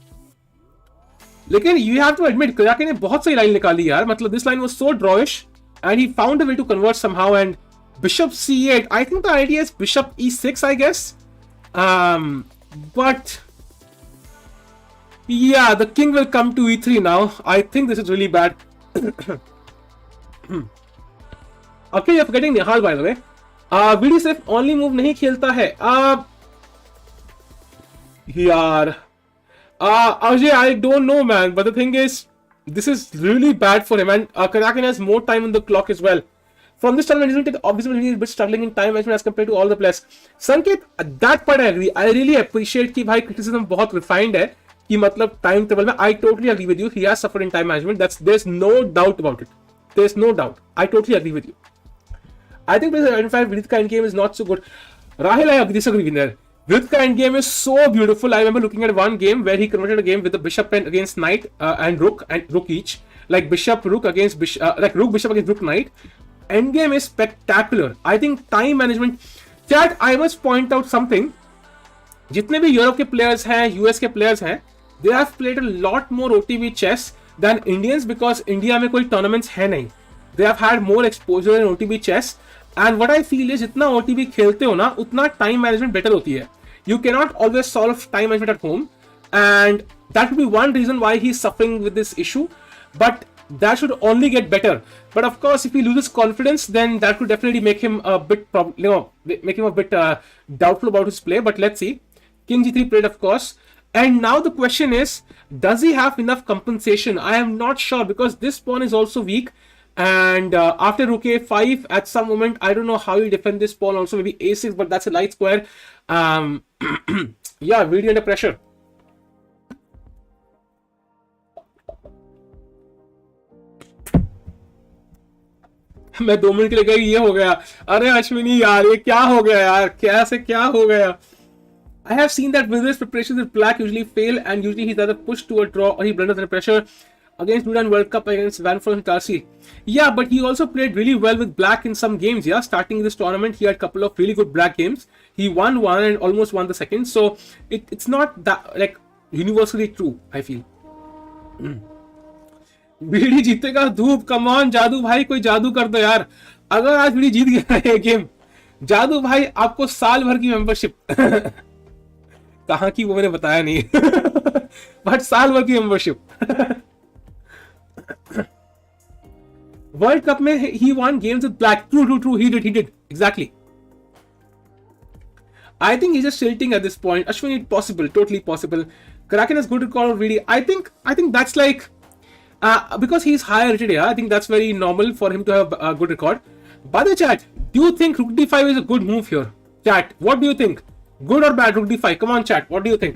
लेकिन you have to admit, Karjakin ने बहुत सही line निकाली यार. मतलब this line was so drawish, and he found a way to convert somehow. And bishop c8. I think the idea is bishop e6, I guess. But yeah, the king will come to e3 now. I think this is really bad. Okay, you're forgetting Nihal, by the way. VD सिर्फ only move नहीं खेलता है. यार Ajay, I don't know, man, but the thing is, this is really bad for him, and Karjakin has more time on the clock as well. From this tournament, isn't it obviously he's a bit struggling in time management as compared to all the players. Sanket, that part I agree. I really appreciate कि भाई criticism बहुत refined है कि मतलब time table में. I totally agree with you. He has suffered in time management. There's no doubt about it. There's no doubt. I totally agree with you. I think in fact Vidit ka endgame is not so good. Rahil, I disagree with that. Vidit ka endgame is so beautiful. I remember looking at one game where he converted a game with the bishop and against knight and rook each, like bishop rook against bishop, like rook bishop against rook knight. Endgame is spectacular. I think time management. Chat, I must point out something. जितने भी Europe के players हैं, US के players हैं, they have played a lot more OTB chess than Indians because India में कोई tournaments है नहीं. They have had more exposure in OTB chess. And what I feel is जितना OTB खेलते हो ना, उतना time management better होती है. You cannot always solve time management at home, and that would be one reason why he's suffering with this issue. But that should only get better. But of course, if he loses confidence, then that could definitely make him a bit make him a bit doubtful about his play. But let's see. King g3 played, of course. And now the question is, does he have enough compensation? I am not sure because this pawn is also weak. And after rook a5, at some moment, I don't know how you defend this pawn. Also, maybe a6, but that's a light square. Yeah, really under pressure. मैं 2 minute के लिए गई, ये हो गया. अरे अश्विनी यार, ये क्या हो गया यार, कैसे क्या हो गया? I have seen that with his preparations with black usually fail, and usually he's either pushed to a draw or he blunders under pressure. Against Duran World Cup against Van Frost and Tarsi. Yeah, but he also played really well with black in some games. Yeah, starting this tournament, he had a couple of really good black games. He won one and almost won the second. So it's not that like universally true, I feel. V D जीतेगा धूप, come on जादू भाई, कोई जादू कर दो यार. अगर आज बीडी जीत गया ये गेम, जादू भाई आपको साल भर की मेंबरशिप. कहाँ की वो मैंने बताया नहीं. बट साल भर की मेंबरशिप. World Cup में he won games with black. True. He did. Exactly. I think he's just tilting at this point. Ashwin, it's possible. Totally possible. Karjakin has good record really. I think that's like because he's higher rated. Yeah, I think that's very normal for him to have a good record. By the chat, do you think Rook D5 is a good move here? Chat, what do you think? Good or bad Rook D5? Come on, chat. What do you think?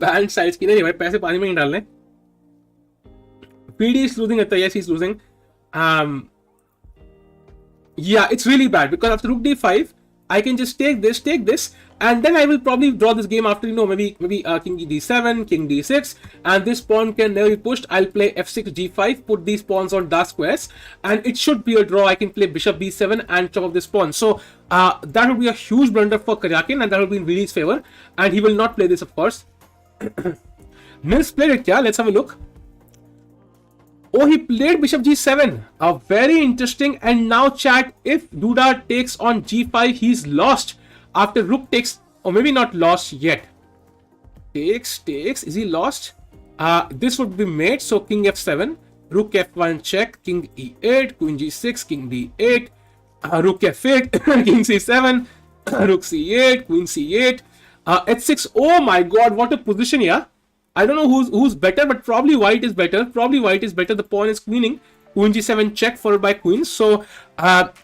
Banned sides की नहीं भाई, पैसे पानी में नहीं डालने. PD is losing. Yes, he's losing. Yeah, it's really bad because after Rook D5, I can just take this, and then I will probably draw this game after, you know, maybe King D7, King D6, and this pawn can never be pushed. I'll play F6, G5, put these pawns on dark squares, and it should be a draw. I can play Bishop B7 and chop off this pawn. So that would be a huge blunder for Karjakin, and that will be in Vidi's favor, and he will not play this, of course. Nils played it, yeah. Let's have a look. Oh, he played Bishop G7. Very interesting. And now, chat, if Duda takes on G5, he's lost. After Rook takes, or maybe not lost yet. Takes. Is he lost? This would be mate. So King F7, Rook F1 check, King E8, Queen G6, King D8, Rook F8, King C7, Rook C8, Queen C8. H6. Oh my God, what a position, yeah. I don't know who's better, but probably white is better. The pawn is queening. Queen G7 check followed by queen. So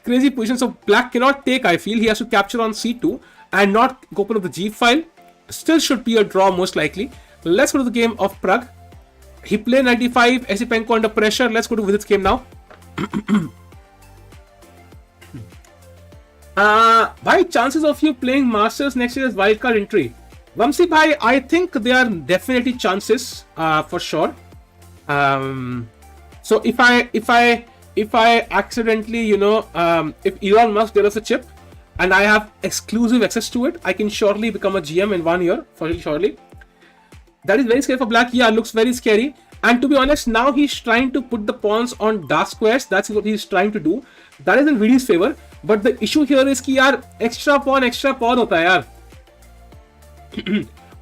crazy position. So black cannot take. I feel he has to capture on C2 and not go open up the G file. Still should be a draw most likely. Let's go to the game of Pragg. He played 95. Esipenko under pressure. Let's go to Vidit's game now. Bhai, chances of you playing Masters next year as wildcard entry. Vamsi bhai, I think there are definitely chances for sure. So if I accidentally, you know, if Elon Musk develops a chip and I have exclusive access to it, I can surely become a GM in 1 year, for surely. That is very scary for black. Yeah, looks very scary. And to be honest, now he's trying to put the pawns on dark squares. That's what he's trying to do. That is in Vidi's favor. But the issue here is कि यार extra pawn होता है यार.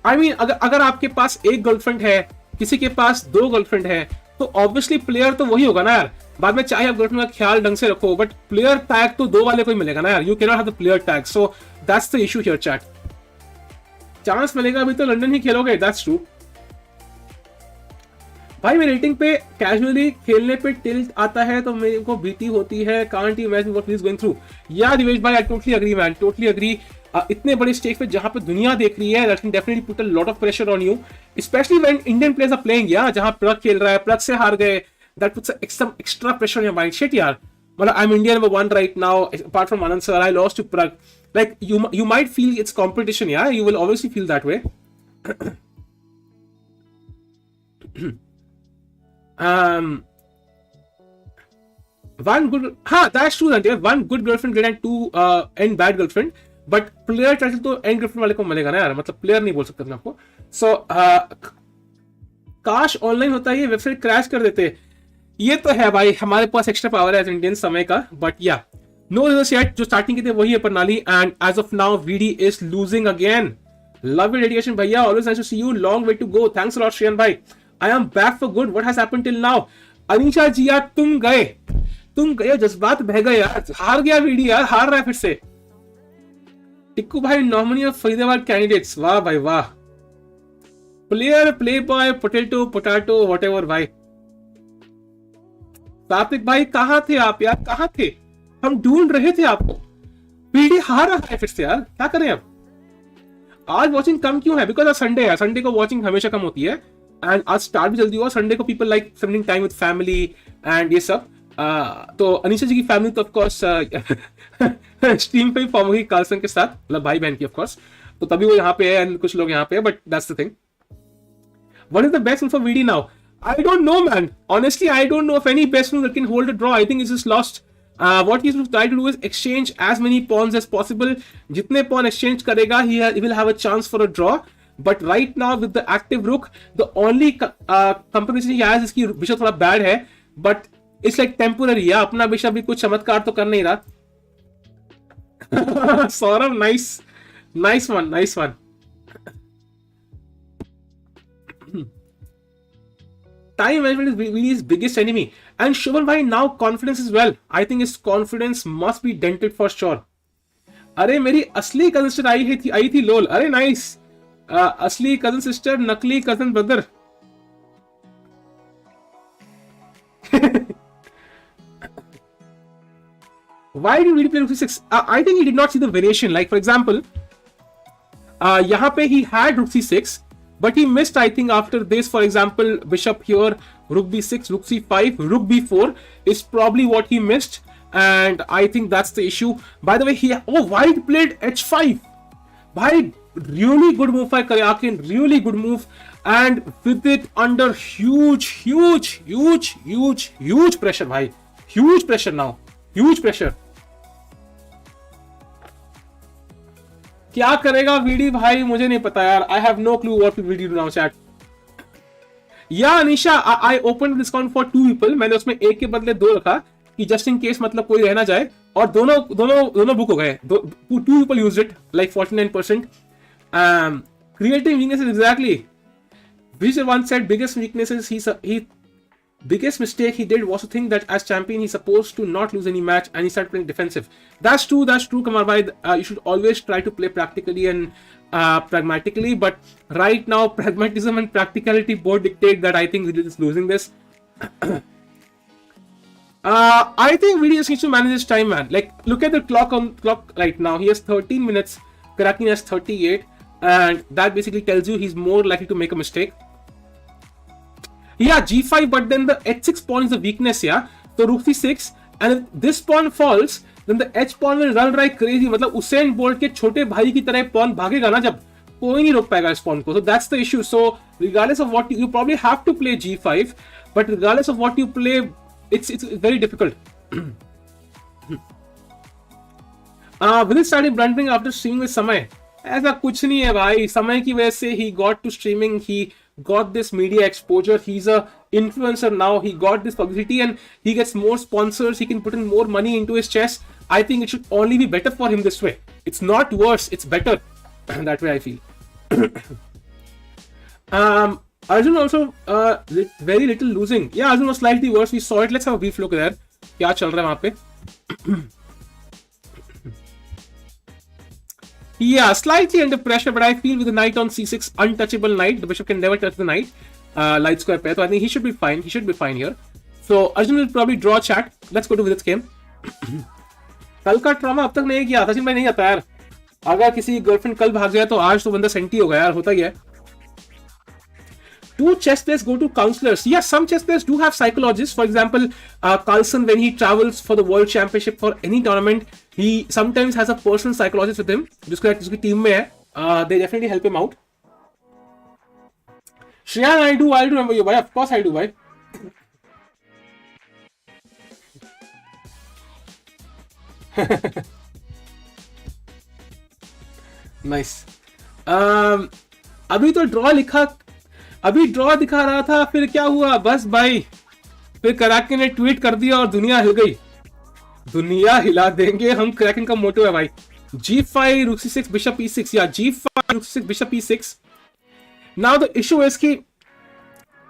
I mean, अगर आपके पास एक girlfriend है, किसी के पास 2 गर्लफ्रेंड है, तो ऑब्वियसली प्लेयर तो वही होगा ना यार. बाद में चाहे आप गर्लफ्रेंड का ख्याल ढंग से रखो, बट प्लेयर टैग तो 2 वाले को ही मिलेगा ना यार. You can not have the player tag. So that's the issue here chat. Chance मिलेगा अभी तो लंदन ही खेलोगे. दैट्स ट्रू भाई. मैं रेटिंग पे कैजुअली खेलने पे टिल्ट आता है तो मेरे को भीति होती है. Can't you imagine what he is going through. या दिवेश भाई, I totally agree man, totally agree. इतने बड़े स्टेज पे जहां पे दुनिया देख रही है, that can definitely put a lot of pressure on you, especially when Indian players are playing. या जहां प्रग खेल रहा है, प्रग से हार गए, that puts some extra pressure on your mind. Shit यार, मतलब I am India number 1 right now, apart from Anand sir, I lost to Pragg. Like you might feel it's competition. Yeah, you will obviously feel that way. One good, that's true. That one good girlfriend great and 2 and bad girlfriend. But player title तो and ग्रिफ्ट वाले को मिलेगा ना यार. मतलब player नहीं बोल सकते अपने आपको. सो काश ऑनलाइन होता है, ये वेबसाइट क्रैश कर देते. ये तो है भाई, हमारे पास एक्स्ट्रा पावर है एज इंडियन समय का. But yeah no results yet. जो स्टार्टिंग की थे वही है प्रणाली. And as of now VD is losing again. Love your dedication भैया, always nice to see you. Long way to go. Thanks a lot Shreyan भाई. I am back for good. What has happened till now? Anisha ji यार, तुम गए, जज्बात बह गए यार. हार गया वीडी यार, हार रहा है फिर से. टिक्कू भाई नॉमिनी ऑफ फरीदाबाद कैंडिडेट्स, वाह भाई वाह। Player, play boy, potato, potato, whatever भाई। सात्विक भाई कहाँ थे आप यार, कहाँ थे? हम ढूंढ रहे थे आपको। पीडी हार रहा है फिर से यार, क्या करें अब? आज वॉचिंग कम क्यों है? बिकॉज आज संडे है, संडे को वॉचिंग हमेशा कम होती है एंड आज स्टार्ट भी जल्दी हुआ। संडे को people like spending time with family and ये सब। तो अनिशा जी की फैमिली तो ऑफकोर्स स्ट्रीम पे ही फॉर्म हुई कार्लसन के साथ, मतलब भाई बहन की ऑफकोर्स, तो तभी वो यहाँ पे है एंड कुछ लोग यहाँ पे है, but that's the thing. What is the best move for V D now? I don't know, man. Honestly, I don't know of any best move that can hold a draw. I think it's just lost. What he's trying to do is exchange as many pawns as possible. जितने pawn exchange करेगा, he will have a chance for a draw. But right now, with the active rook, the only combination he has is कि bishop थोड़ा bad है, but it's like temporary. या अपना bishop भी कुछ चमत्कार तो कर नहीं रहा। Saurabh, nice one. Time management is Vidi's biggest enemy. And Shubham bhai, now confidence as well. I think his confidence must be dented for sure. अरे मेरी असली कजन सिस्टर आई थी लोल। अरे नाइस, असली कजन सिस्टर, नकली cousin brother. Why did Vidi play rook c6? I think he did not see the variation. Like for example, यहाँ पे he had rook c6. But he missed, I think, after this. For example, bishop here, rook b6, rook c5, rook b4 is probably what he missed, and I think that's the issue. By the way, White played h5. Bhai, really good move by Karjakin, really good move, and with it under huge pressure, bhai, huge pressure now, huge pressure. क्या करेगा VD भाई मुझे नहीं पता यार। I have no clue what VD do now chat. Yeah Anisha, I open discount for 2 people. मैंने उसमें एक के बदले 2 रखा कि जस्ट इन केस, मतलब कोई रह ना जाए, और दोनों बुक हो गए। 2 people used it, like 49%। Creating weaknesses, exactly. Vijay once said biggest weaknesses biggest mistake he did was to think that as champion he's supposed to not lose any match, and he started playing defensive. That's true, Kamar bhai. You should always try to play practically and pragmatically, but right now pragmatism and practicality both dictate that I think Vidit is losing this. I think Vidit just needs to manage his time, man. Like, look at the clock right now. He has 13 minutes, Karjakin has 38, and that basically tells you he's more likely to make a mistake. Yeah, g5, but then the h6 pawn is a weakness, yeah. So rook c6, and if this pawn falls, then the h pawn will run like crazy. मतलब Usain bolt के छोटे भाई की तरह pawn भागेगा ना, जब कोई नहीं रोक पाएगा इस pawn को. So that's the issue. So regardless of what you probably have to play g5, but regardless of what you play, it's very difficult. Vidit started blundering after streaming with Samay. ऐसा कुछ नहीं है भाई, समय की वजह से he got to streaming, he got this media exposure, he's a influencer now, he got this publicity and he gets more sponsors, he can put in more money into his chess. I think it should only be better for him this way. It's not worse, it's better. That way I feel. Arjun also very little losing. Yeah, Arjun was slightly worse, we saw it. Let's have a brief look there. क्या चल रहा है वहाँ पे? Yeah, slightly under pressure, but I feel with the knight on c6, untouchable knight, the bishop can never touch the knight, light square pair, so I think he should be fine. He should be fine here. So Arjun will probably draw chat. Let's go to Vidit's game. कल का drama अब तक नहीं किया, सचिन भाई नहीं आता यार। अगर किसी गर्लफ्रेंड कल भाग जाए तो आज तो बंदा सेंटी हो गया यार, होता ही है। Do chess players go to counselors? Yes, some chess players do have psychologists. For example, Carlsen, when he travels for the World Championship for any tournament, he sometimes has a personal psychologist with him. जिसकी team में है. They definitely help him out. Shreyan, I do remember you, bhai. Of course I do, bhai. Nice. अभी तो draw दिखा रहा था, फिर क्या हुआ? बस भाई, फिर कराकिन ने ट्वीट कर दिया और दुनिया हिल गई। दुनिया हिला देंगे हम, कराकिन का मोटो है भाई। g5, rook c6, bishop e6, या g5, rook c6, bishop e6. Now the issue is कि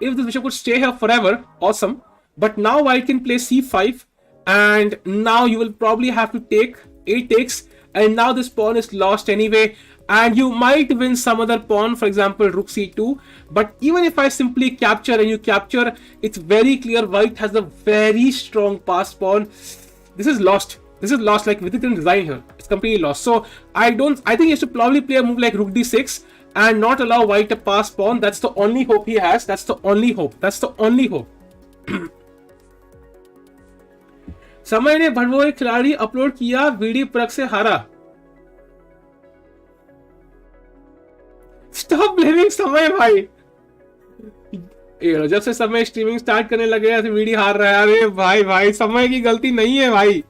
if this bishop could stay here forever, awesome, but now white can play c5, and now you will probably have to take a takes. and now this pawn is lost anyway, and you might win some other pawn, for example rook c2. But even if I simply capture and you capture, it's very clear white has a very strong passed pawn. This is lost. This is lost. Like Vidit didn't design here, it's completely lost. So I think he has to probably play a move like rook d6 and not allow white to pass pawn. That's the only hope he has. That's the only hope. That's the only hope. समय ने भड़वो एक खिलाड़ी upload किया, VD प्रग से हारा. Stop blaming समय भाई. जब से समय स्ट्रीमिंग स्टार्ट करने लगे ऐसे वीडी हार रहा है. अरे भाई समय की गलती नहीं है भाई.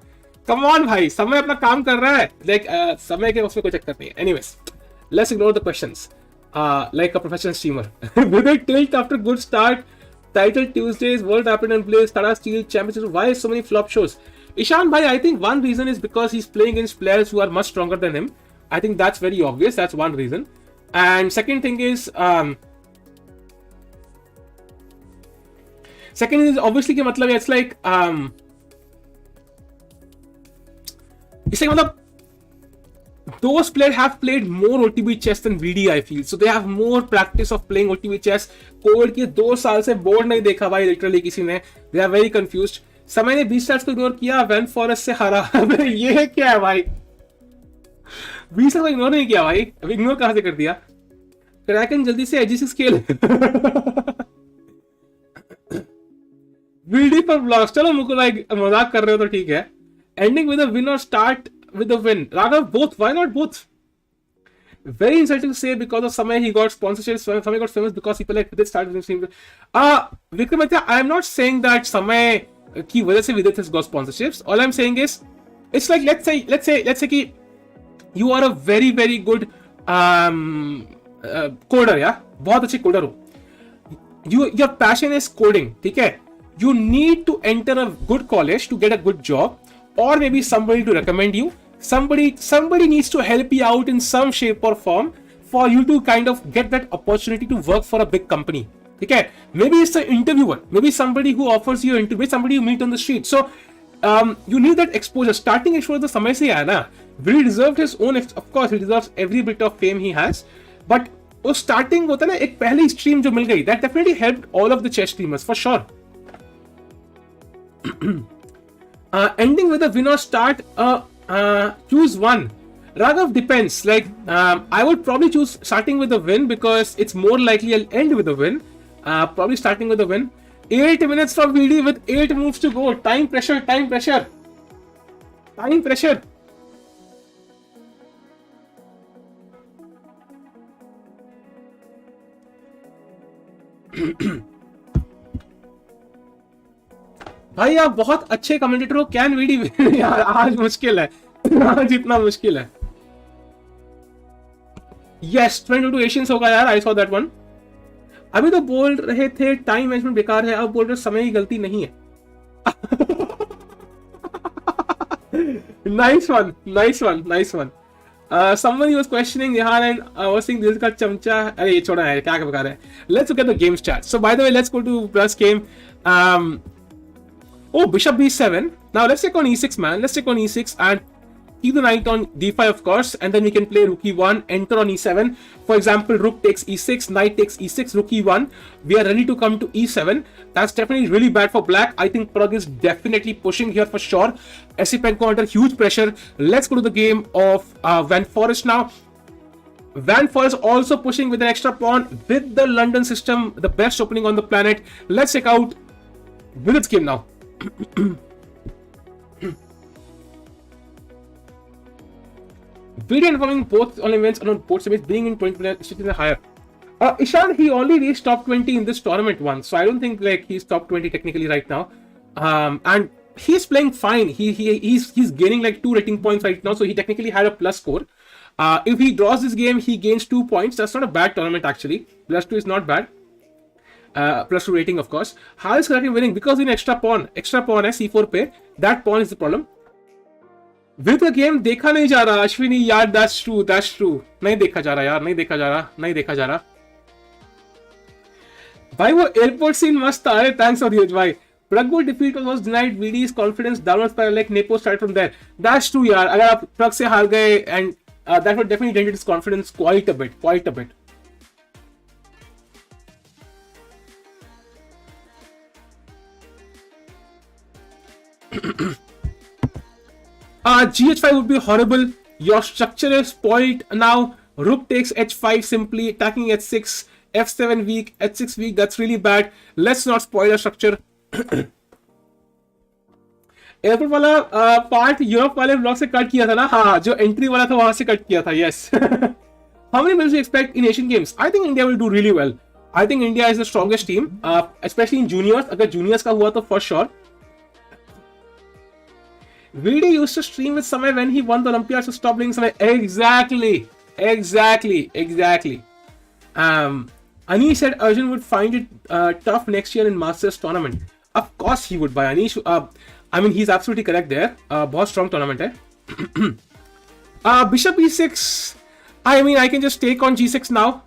कम ऑन भाई, समय अपना काम कर रहा है. समय के उसमें कोई चक्कर नहीं है. Anyways, let's ignore the questions. Like a professional streamer. With a tilt after good start, title Tuesdays, World Rapid and Blaze, Tata Steel Championship. Why so many flop shows? Ishan bhai, I think one reason is because he's playing against players who are much stronger than him. I think that's very obvious. That's one reason. And second thing is obviously कि मतलब it's like मतलब those players have played more OTB chess than VD, I feel. So they have more practice of playing OTB chess. Covid के 2 साल से board नहीं देखा भाई literally किसी ने. They are very confused. समय ने 20 स्टार्स को इग्नोर किया, वैन फॉरेस्ट से हारा. ये क्या है भाई? 20 को इग्नोर नहीं किया भाई. अभी इग्नोर कहां से कर दिया? क्रैकन जल्दी से एजी6 खेल. VD पर ब्लॉक्स. चलो मुकुल भाई मजाक कर रहे हो तो ठीक है. एंडिंग विद अ विन और start with the win. Raghav, both. Why not both? Very insulting to say because of Samay he got sponsorships. Samay got famous because people like Vidit started with him. Vikramaditya, I am not saying that Samay ki wajah se Vidit has got sponsorships. All I'm saying is, it's like let's say ki you are a very very good coder, yeah, बहुत अच्छे coder हो. Your passion is coding, ठीक है? You need to enter a good college to get a good job. Or maybe somebody to recommend you. Somebody needs to help you out in some shape or form for you to kind of get that opportunity to work for a big company. Okay? Maybe it's an interviewer. Maybe somebody who offers you an interview. Somebody you meet on the street. So you need that exposure. Starting exposure the समय से आया ना. Really deserved his own. Of course, he deserves every bit of fame he has. But वो starting होता है ना, एक पहली stream जो मिल गई. That definitely helped all of the chess streamers for sure. Ending with a win or start, choose one. Raghav, depends. Like I would probably choose starting with a win because it's more likely I'll end with a win. Probably starting with a win. 8 minutes from VD with 8 moves to go. Time pressure. भाई आप बहुत अच्छे commentator हो. Can VD यार आज मुश्किल है. आज इतना मुश्किल है. यस 22 एशियंस होगा यार. I saw that one. अभी तो बोल रहे थे टाइम मैनेजमेंट बेकार है, अब बोल रहे समय की गलती नहीं है. Nice one. Someone was questioning Nihan and was saying this का चमचा. अरे ये छोड़ा है, क्या बता रहे हैं. Let's look at the game stats. So by the way, let's go to plus game. Oh, bishop b7. Now let's take on e6, man. Let's take on e6 and keep the knight on d5, of course, and then we can play rook e1, enter on e7. For example, rook takes e6, knight takes e6, rook e1. We are ready to come to e7. That's definitely really bad for black. I think Pragg is definitely pushing here for sure. Esipenko under huge pressure. Let's go to the game of Van Forest now. Van Forest also pushing with an extra pawn with the London system, the best opening on the planet. Let's check out Vidit's game now. Video informing both on events and on board series being in 20 higher. Ishan, he only reached top 20 in this tournament once, so I don't think like he's top 20 technically right now. And he's playing fine. He's gaining like 2 rating points right now, so he technically had a plus score. If he draws this game, he gains 2 points. That's not a bad tournament actually. +2 is not bad. +2 rating, of course. How is Karjakin winning? Because in extra pawn है c4 पे. That pawn is the problem. With the game देखा नहीं जा रहा अश्विनी यार. That's true. नहीं देखा जा रहा यार. नहीं देखा जा रहा. भाई वो एयरपोर्ट सीन मस्त था. अरे थैंक्स फॉर यूज भाई. Pragg defeat was denied VD's confidence downward spiral like Nepo started from there. That's true यार. अगर आप Pragg से हार गए and that would definitely dent his confidence quite a bit. Gh5 would be horrible. Your structure is spoiled now. Rook takes h5 simply, attacking h6, f7 weak, h6 weak. That's really bad. Let's not spoil our structure. Airport वाला part Europe वाले blog से cut किया था ना. हाँ, जो entry वाला था वहां से कट किया था. Yes. How many medals do you expect in Asian Games? I think India will do really well. I think India is the strongest team, especially in juniors. अगर juniors का हुआ तो for sure. VD used to stream with Samay when he won the Olympiad, so stop playing Samay. Exactly. Anish said Arjun would find it tough next year in Masters tournament. Of course he would, by Anish. I mean, he's absolutely correct there. बहुत strong tournament है. Bishop e6. I mean, I can just take on g6 now.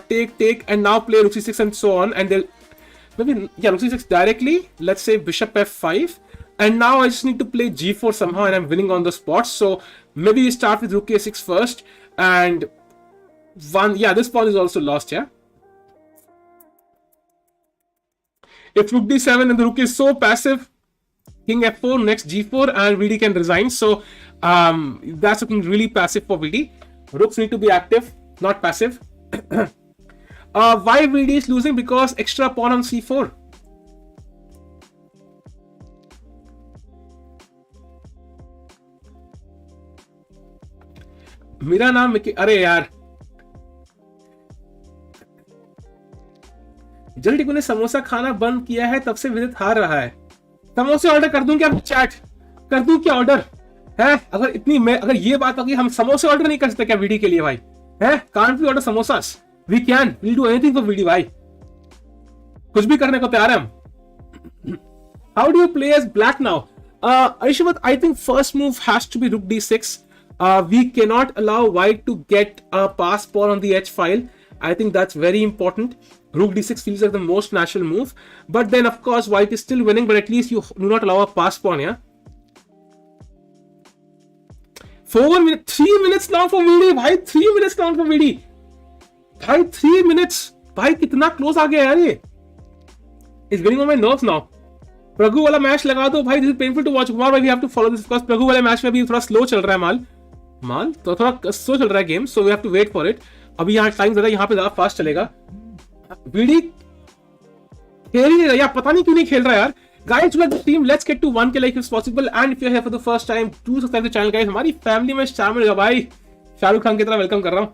Take, and now play rook c6 and so on. And they'll maybe, yeah, rook c6 directly. Let's say bishop f5. And now I just need to play g4 somehow, and I'm winning on the spot. So maybe we start with rook a6 first. And this pawn is also lost, yeah. If rook d7 and the rook is so passive, king f4, next g4, and VD can resign. So that's looking really passive for VD. Rooks need to be active, not passive. Why VD is losing? Because extra pawn on c4. मेरा नाम अरे यार जल टिकू ने समोसा खाना बंद किया है, तब से विदित हार रहा है. समोसे ऑर्डर कर दूं क्या? चैट कर दूं क्या ऑर्डर है? अगर ये बात होगी, हम समोसे ऑर्डर नहीं कर सकते क्या वीडियो के लिए भाई? है, can't we order samosas? We can, we'll do anything for video भाई. कुछ भी करने को तैयार है हम. How do you play as black now? Arishavat, I think first move has to be rook d6. We cannot allow white to get a pass pawn on the h file. I think that's very important. Rook d6 feels like the most natural move. But then, of course, white is still winning, but at least you do not allow a pass pawn, yeah? 4 minutes, 3 minutes now for VD. Bhai, 3 minutes now for VD. Bhai, 3 minutes. Bhai, कितना close आ गया यार ये? It's getting on my nerves now. प्रभु वाला match लगा दो भाई. This is painful to watch. Kumar भाई, we have to follow this because प्रभु वाले मैच में अभी थोड़ा slow चल रहा है माल तो थोड़ा स्लो चल रहा है game. So we have to wait for it. अभी यहाँ टाइम ज्यादा, यहाँ पे ज्यादा फास्ट चलेगा. VD खेल ही नहीं रहा, पता नहीं क्यों नहीं खेल रहा यार. Guys, like the team, let's get to 1K like if possible. And if you're here for the first time, do subscribe to the channel, guys. हमारी फैमिली में शामिल हो भाई. शाहरुख खान की तरह वेलकम कर रहा हूँ.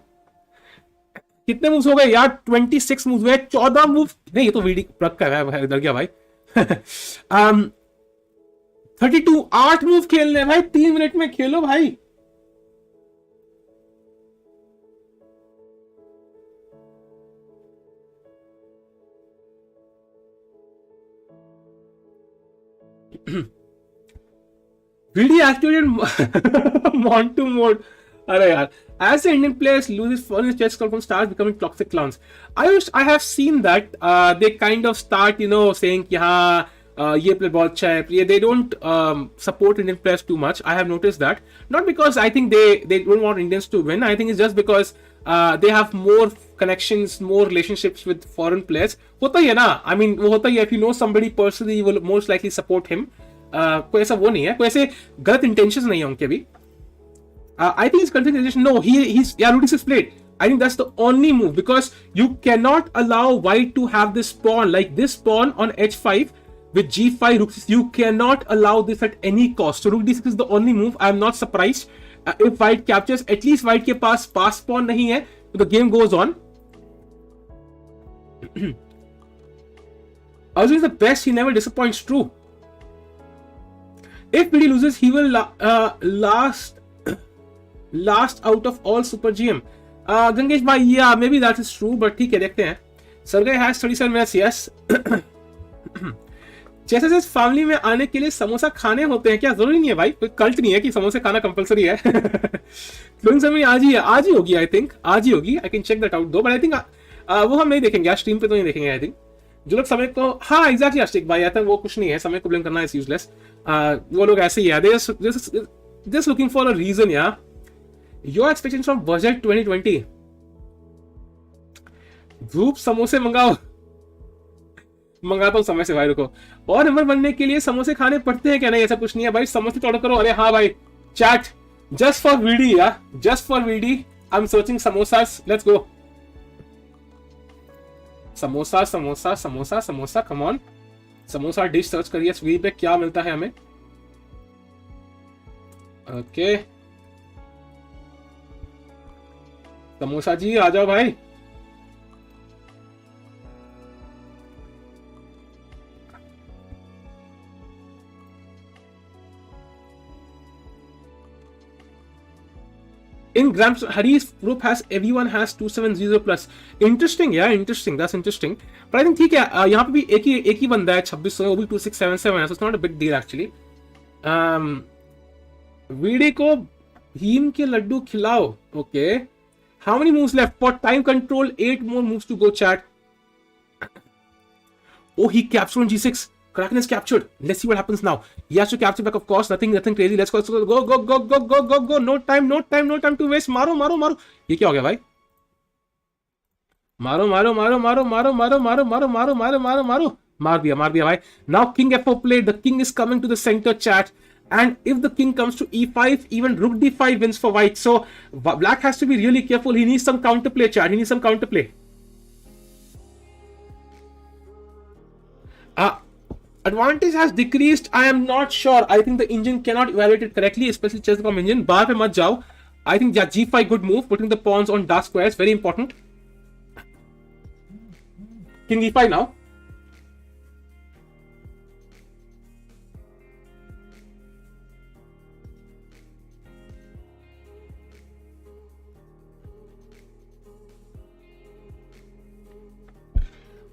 कितने मूव्स हो गए यार? 26 मूव्स हुए. 14 मूव नहीं, ये तो VD प्रग का है, इधर गया भाई. 32 8 मूव खेलने भाई. 3 मिनट में खेलो भाई. VD activated Montu mode. अरे यार, as the Indian players loses foreign chess club from start becoming toxic clowns. I have seen that they kind of start, saying कि हाँ ये player बहुत अच्छा है. They don't support Indian players too much. I have noticed that. Not because I think they don't want Indians to win. I think it's just because they have more connections, more relationships with foreign players. होता ही है ना. I mean वो होता ही है. If you know somebody personally, you will most likely support him. कोई ऐसा वो नहीं है, कोई ऐसे गलत intentions नहीं है उनके भी. I think it's configuration. No, he's rook d6 played. I think that's the only move because you cannot allow white to have this pawn like this pawn on h5 with g5 rook 6. You cannot allow this at any cost. So rook d6 is the only move. I am not surprised if white captures. At least white के पास pass pawn नहीं है. So the game goes on. Arjun is the best. He never disappoints. True. If VD loses, he will last out of all Super GM. Gangesh bhai, yeah, maybe that is true, but ठीक है, देखते हैं. Sergey has 37 minutes, yes. chessassist family में आने के लिए समोसा खाने होते हैं क्या? जरूरी नहीं है भाई, कोई कल्ट नहीं है कि समोसे खाना कंपलसरी है. क्लोइंग समय आज ही होगी. आई थिंक आज ही होगी. I can check that out though, but I think वो हम नहीं देखेंगे आज स्ट्रीम पे, तो नहीं देखेंगे. आई थिंक जो लोग समय को, हाँ एग्जैक्टली आशिक भाई, आता है वो कुछ नहीं है, समय को ब्लेम करना इज यूजलेस। वो लोग ऐसे ही है, they just looking for a reason या। योर एक्सपेक्टेशन फ्रॉम बजट 2020, धूप समोसे मंगाओ। मंगाता हूँ समय से भाई, रुको। और नंबर बनने के लिए समोसे खाने पड़ते हैं क्या? नहीं, ऐसा कुछ नहीं है भाई, समोसे तो ऑर्डर करो। अरे हाँ भाई, चैट जस्ट फॉर वीडी या, just for VD I am searching samosas, let's go. Samosa samosa samosa samosa, come on. Samosa dish search करिए स्विगी पे, क्या मिलता है हमें। ओके समोसा जी आ जाओ भाई। In Grand Hari's group has everyone has 270 plus. Interesting, yeah, interesting. That's interesting. But I think ठीक है, यहाँ पे भी एक ही बंदा है 2600, वो भी 2677 है, so it's not a big deal actually. VD को हीम के लड्डू खिलाओ. Okay. How many moves left? For time control, 8 more moves to go, chat. Oh, he captured on G6. Kraken is captured. Let's see what happens now. He has to capture back, of course. Nothing crazy. Let's go. Go. No time to waste. मारो. ये क्या हो गया भाई? मारो. मार दिया भाई. Now king f4 played. The king is coming to the center, chat. And if the king comes to e5, even rook d5 wins for white. So black has to be really careful. He needs some counterplay, chat. He needs some counterplay. Advantage has decreased. I am not sure. I think the engine cannot evaluate it correctly, especially chess.com engine. बाहर पे मत जाओ. I think yeah, g5 good move, putting the pawns on dark squares, very important. King e5 now.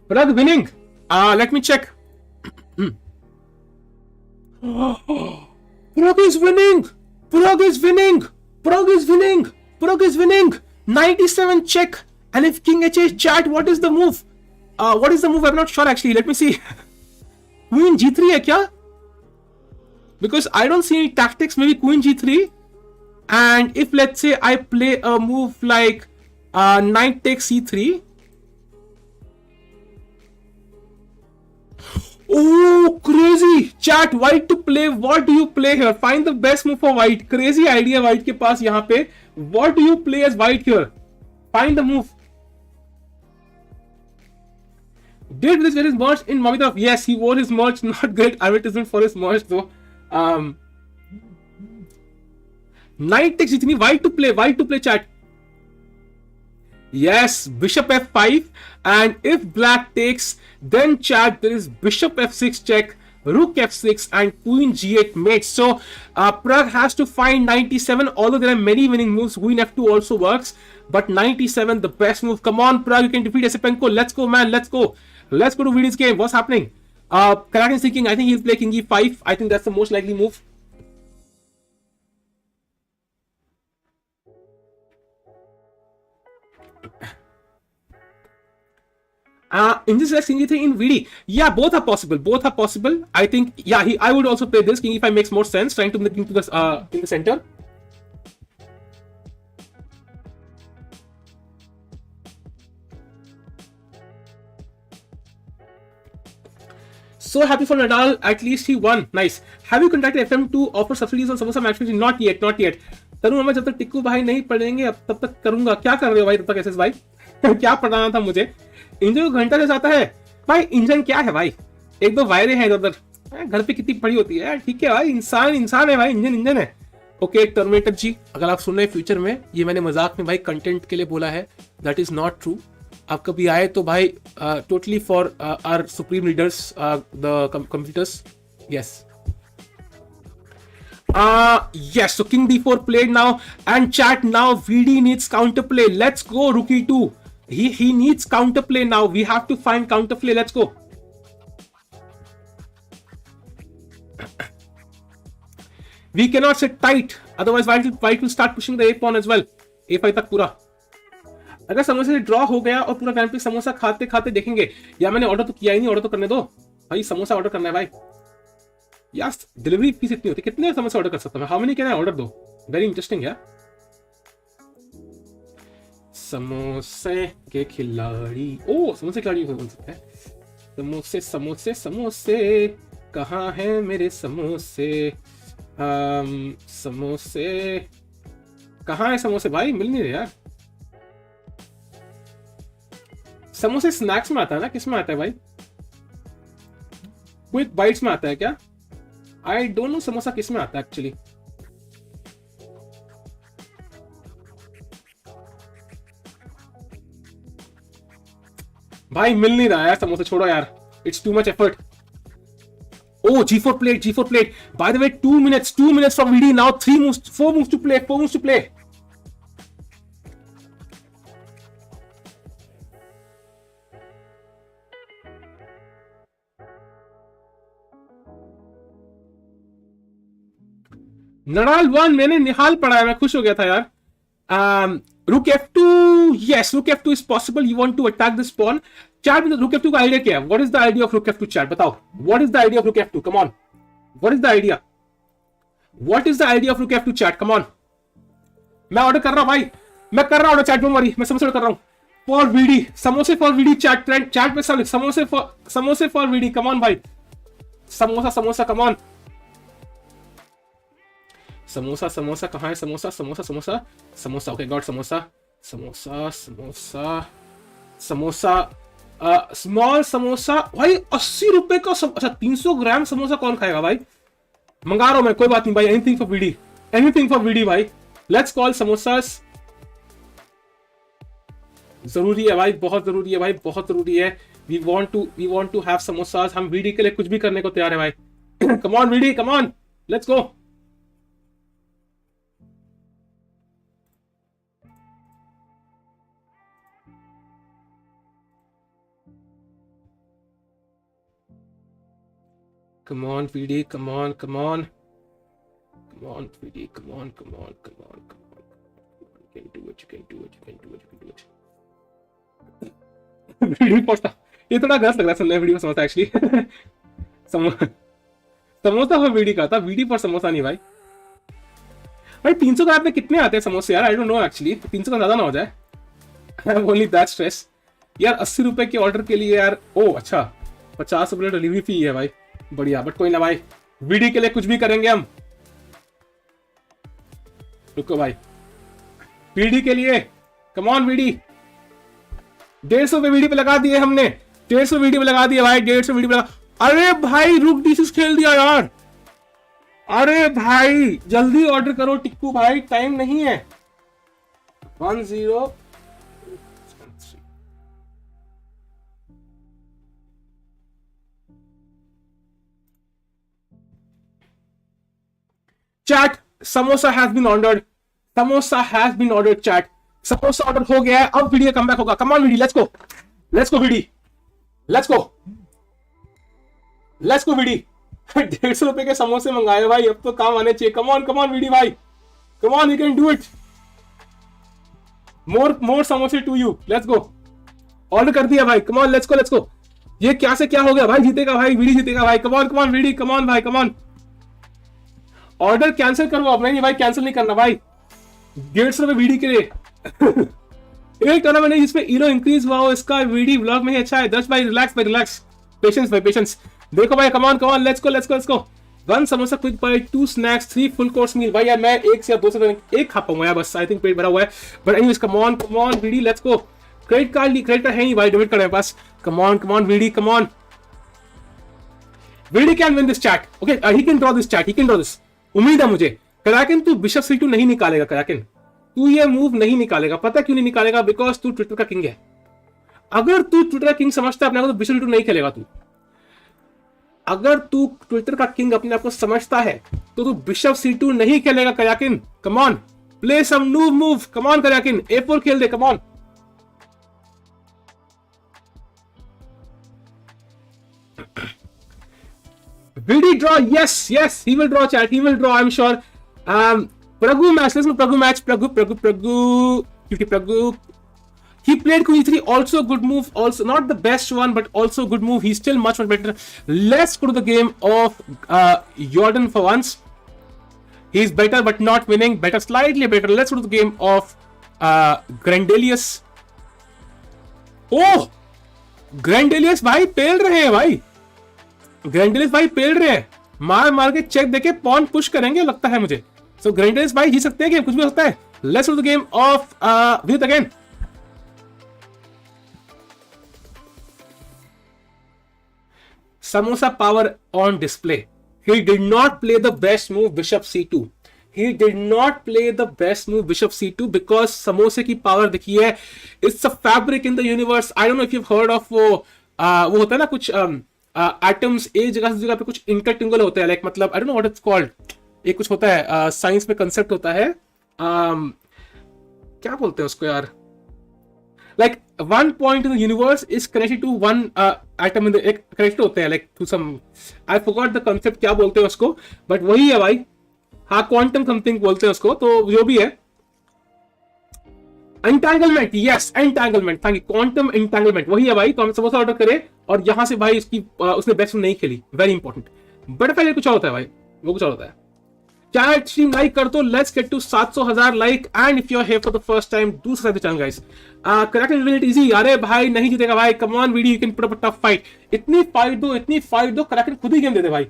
Pragg winning. Let me check. Pragg is winning. 97 check. And if king h8, chat, what is the move? I'm not sure actually. Let me see. Queen g3 hai kya? Because I don't see any tactics. Maybe queen g3. And if let's say I play a move like knight takes c3. Oh, crazy! Chat, white to play. What do you play here? Find the best move for white. Crazy idea white के पास यहाँ पे. What do you play as white here? Find the move. Did this wear his merch in Mamedyarov? Yes, he wore his merch. Not great advertisement for his merch though. Knight takes g3. White to play, chat. Yes, bishop f5, and if black takes, then chat, there is bishop f6 check, rook f6, and queen g8 mates. So Pragg has to find 97, although there are many winning moves. Queen f2 also works, but 97 the best move. Come on, Pragg, you can defeat Esipenko. Let's go, man. Let's go to Vidit's game. What's happening? Karjakin is thinking, I think he'll play king e5. I think that's the most likely move. Engine selects king e3 in VD. Yeah, both are possible. I think, yeah, I would also play this. King e5 makes more sense, trying to bring the king to the in the center. So happy for Nadal, at least he won. Nice. Have you contacted FM to offer subsidies on samosa matchmaking? Not yet. तरुण मैं जब तक टिक्कू भाई नहीं पढ़ेंगे तब तक करूंगा. क्या कर रहे हो भाई तब तक एसएस भाई? क्या पढ़ाना था मुझे? इंजन को घंटा से जाता है भाई. इंजन क्या है भाई? एक दो वायरें हैं इधर. घर पे कितनी पड़ी होती है. ठीक है भाई, इंसान है भाई. इंजन है. ओके टर्मिनेटर जी, अगर आप सुन रहे हैं फ्यूचर में, ये मैंने मजाक में भाई कंटेंट के लिए बोला है. That is not true. आप कभी आए तो भाई totally for our supreme leaders the computers. Yes. Yes, so king d4 played now, and chat, now VD needs counterplay. Let's go, rookie 2. He needs counterplay now. We have to find counterplay. Let's go. We cannot sit tight, otherwise white will start pushing the a pawn as well. a5 tak pura. अगर समोसे से draw हो गया और पूरा grand pre samosa खाते खाते देखेंगे, या मैंने ऑर्डर तो किया ही नहीं, ऑर्डर तो करने दो भाई, समोसा ऑर्डर करना है भाई यार, डिलीवरी फीस इतनी होती है, कितने समोसे ऑर्डर कर सकता हूँ, how many can I order दो, वेरी इंटरेस्टिंग है। समोसे के खिलाड़ी, ओ समोसे खिलाड़ी बन सकते हैं, समोसे समोसे समोसे कहाँ है मेरे समोसे, समोसे कहाँ है समोसे भाई, मिल नहीं रहे यार। समोसे स्नैक्स में आता है ना, किस में आता है भाई, क्विक बाइट्स में आता है क्या, आई डोंट नो समोसा किस में आता है एक्चुअली। भाई मिल नहीं रहा यार समोसा, छोड़ो यार, it's too much effort. Oh, G4 plate, G4 plate. By the way, 2 minutes from VD now. 4 moves to play, 4 moves to play. Nadal 1, मैंने निहाल पढ़ा है, मैं खुश हो गया था यार। Rook F2, yes, Rook F2 is possible. You want to attack this pawn. Chat में Rook F2 का आइडिया क्या है? What is the idea of Rook F2 chat? बताओ। What is the idea of Rook F2? Come on. What is the idea? What is the idea of Rook F2 chat? Come on. मैं order कर रहा हूँ भाई, मैं कर रहा हूँ ऑर्डर, चैट में मरी, मैं समोसे ऑर्डर कर रहा हूँ। For VD, समोसे for VD chat trend, chat पे सब समोसे for VD, come on भाई, समोसा समोसा, come on। समोसा समोसा कहाँ है, samosa samosa samosa samosa, okay God, samosa samosa samosa samosa, small samosa भाई 80 रुपए का, अच्छा 300 ग्राम समोसा कौन खाएगा भाई, मंगा रहा हूं मैं, कोई बात नहीं भाई, anything for VD, anything for VD भाई, लेट्स कॉल समोसास। जरूरी है भाई, बहुत जरूरी है भाई, बहुत जरूरी है। We want to have samosas, हम वीडी के लिए कुछ भी करने को तैयार है भाई। Come on VD, come on, let's go. Come on, VD, come on, come on. Come on, VD, come on, come on, come on, come on. You can do it, you can do it, you can do it, you can do it. VD पहुंचता, ये थोड़ा गलत लग रहा है सुनने video samosa actually. Samosa for VD का था, VD पर समोसा नहीं भाई। भाई 300 ग्राम में कितने आते हैं समोसे यार, आई डोंट नो एक्चुअली, 300 का ज्यादा ना हो जाए। I am only that stress यार, 80 रुपए के ऑर्डर के लिए यार, ओ अच्छा 50 रुपए डिलीवरी फी है भाई, बढ़िया, बट कोई ना भाई, वीडी के लिए कुछ भी करेंगे हम। रुको भाई, वीडी के लिए, कम ऑन वीडी, 150 पे वीडी पे लगा दिए हमने, 150 वीडी पे लगा दिए भाई, 150 वीडी पे लगा। अरे भाई रुक D6 खेल दिया यार, अरे भाई जल्दी ऑर्डर करो टिक्कू भाई, टाइम नहीं है। 10 chat, samosa has been ordered, samosa has been ordered chat, samosa order हो गया है, अब वीडियो कम बैक होगा। Come on VD, let's go, let's go VD, let's go, let's go VD. 150 रुपए के समोसे मंगाए भाई, अब तो काम आने चाहिए। कम ऑन वीडी भाई, come on, you can do it, more समोसे to you, let's go. Order कर दिया भाई, come on, let's go, let's go. ये क्या से क्या हो गया भाई, जीतेगा भाई, वीडी जीतेगा भाई, come on VD, come on भाई, कम ऑन। ऑर्डर कैंसिल करो अब, नहीं भाई कैंसिल नहीं करना भाई, 150 रुपए वीडी के लिए। एक टूर्नामेंट है जिसमें ईरो इंक्रीज हुआ हो, इसका वीडी ब्लॉग में ही अच्छा है। 10 भाई रिलैक्स भाई, रिलैक्स, पेशेंस भाई, पेशेंस। देखो भाई, come on, let's go, let's go, let's go. 1 samosa quick bite, 2 snacks, 3 full course meal. भाई यार मैं 1 से या 2 से एक खा पाऊंगा यार बस, आई थिंक पेट भरा हुआ है। But anyways come on VD, let's go. Credit card है नहीं भाई, डेबिट कार्ड है पास। Come on VD, come on. VD can win this chat, okay he can draw this chat, he can draw this, उम्मीद है मुझे। कराकिन तू bishop C2 नहीं निकालेगा, कराकिन तू ये मूव नहीं निकालेगा। पता क्यों नहीं निकालेगा? बिकॉज तू ट्विटर का किंग है। अगर तू ट्विटर का किंग समझता है अपने आप को, तो बिशप C2 नहीं खेलेगा तू। अगर तू ट्विटर का किंग अपने आप को समझता है तो तू बिशप C2 नहीं खेलेगा Karjakin. Come on, play some new move, come on Karjakin, A4 खेल दे, come on. VD draw, yes, he will draw chat, he will draw, I'm sure. Praggu match, listen to Praggu match, Praggu, He played queen e3, also a good move, also not the best one, but also a good move. He's still much better. Let's go to the game of Jordan for once. He's better but not winning. Better, slightly better. Let's go to the game of Grandelius. Oh, Grandelius भाई पेल रहे हैं भाई. Grandelius भाई पेल रहे हैं. मार के check देके पॉन पुश करेंगे लगता है मुझे. So Grandelius भाई जीत सकते हैं कि कुछ भी हो सकता है. Let's go to the game of Vidit again. Samosa power on display. He did not play the best move bishop c2. He did not play the best move bishop c2 because समोसे की power देखी है. It's a fabric in the universe. I don't know if you've heard of वो होता है ना कुछ atoms एक जगह से जगह पे कुछ intertingle होते हैं, like मतलब I don't know what it's called. एक कुछ होता है साइंस में कंसेप्ट होता है, क्या बोलते हैं उसको यार, like one point in the universe is connected to one atom in the connected होते हैं like to some, I forgot the concept क्या बोलते हैं उसको, but वही है भाई. हाँ क्वांटम समथिंग बोलते हैं उसको, तो जो भी है entanglement, yes entanglement, thank you, quantum entanglement वही है भाई. तो हम समोसा ऑर्डर करें और यहां से भाई उसने बेस्ट नहीं खेली, वेरी इंपॉर्टेंट. बटरफ्लाई कुछ और होता है भाई, वो कुछ और होता है. चैट स्ट्रीम लाइक कर दो. Let's get to 700,000 like. And if you are here for the first time do subscribe the channel guys. करैक्टन विल इट इजी. अरे भाई नहीं जीतेगा भाई, come on video, you can put up a tough fight. इतनी fight दो, करैक्टन खुद ही गेम दे दे भाई.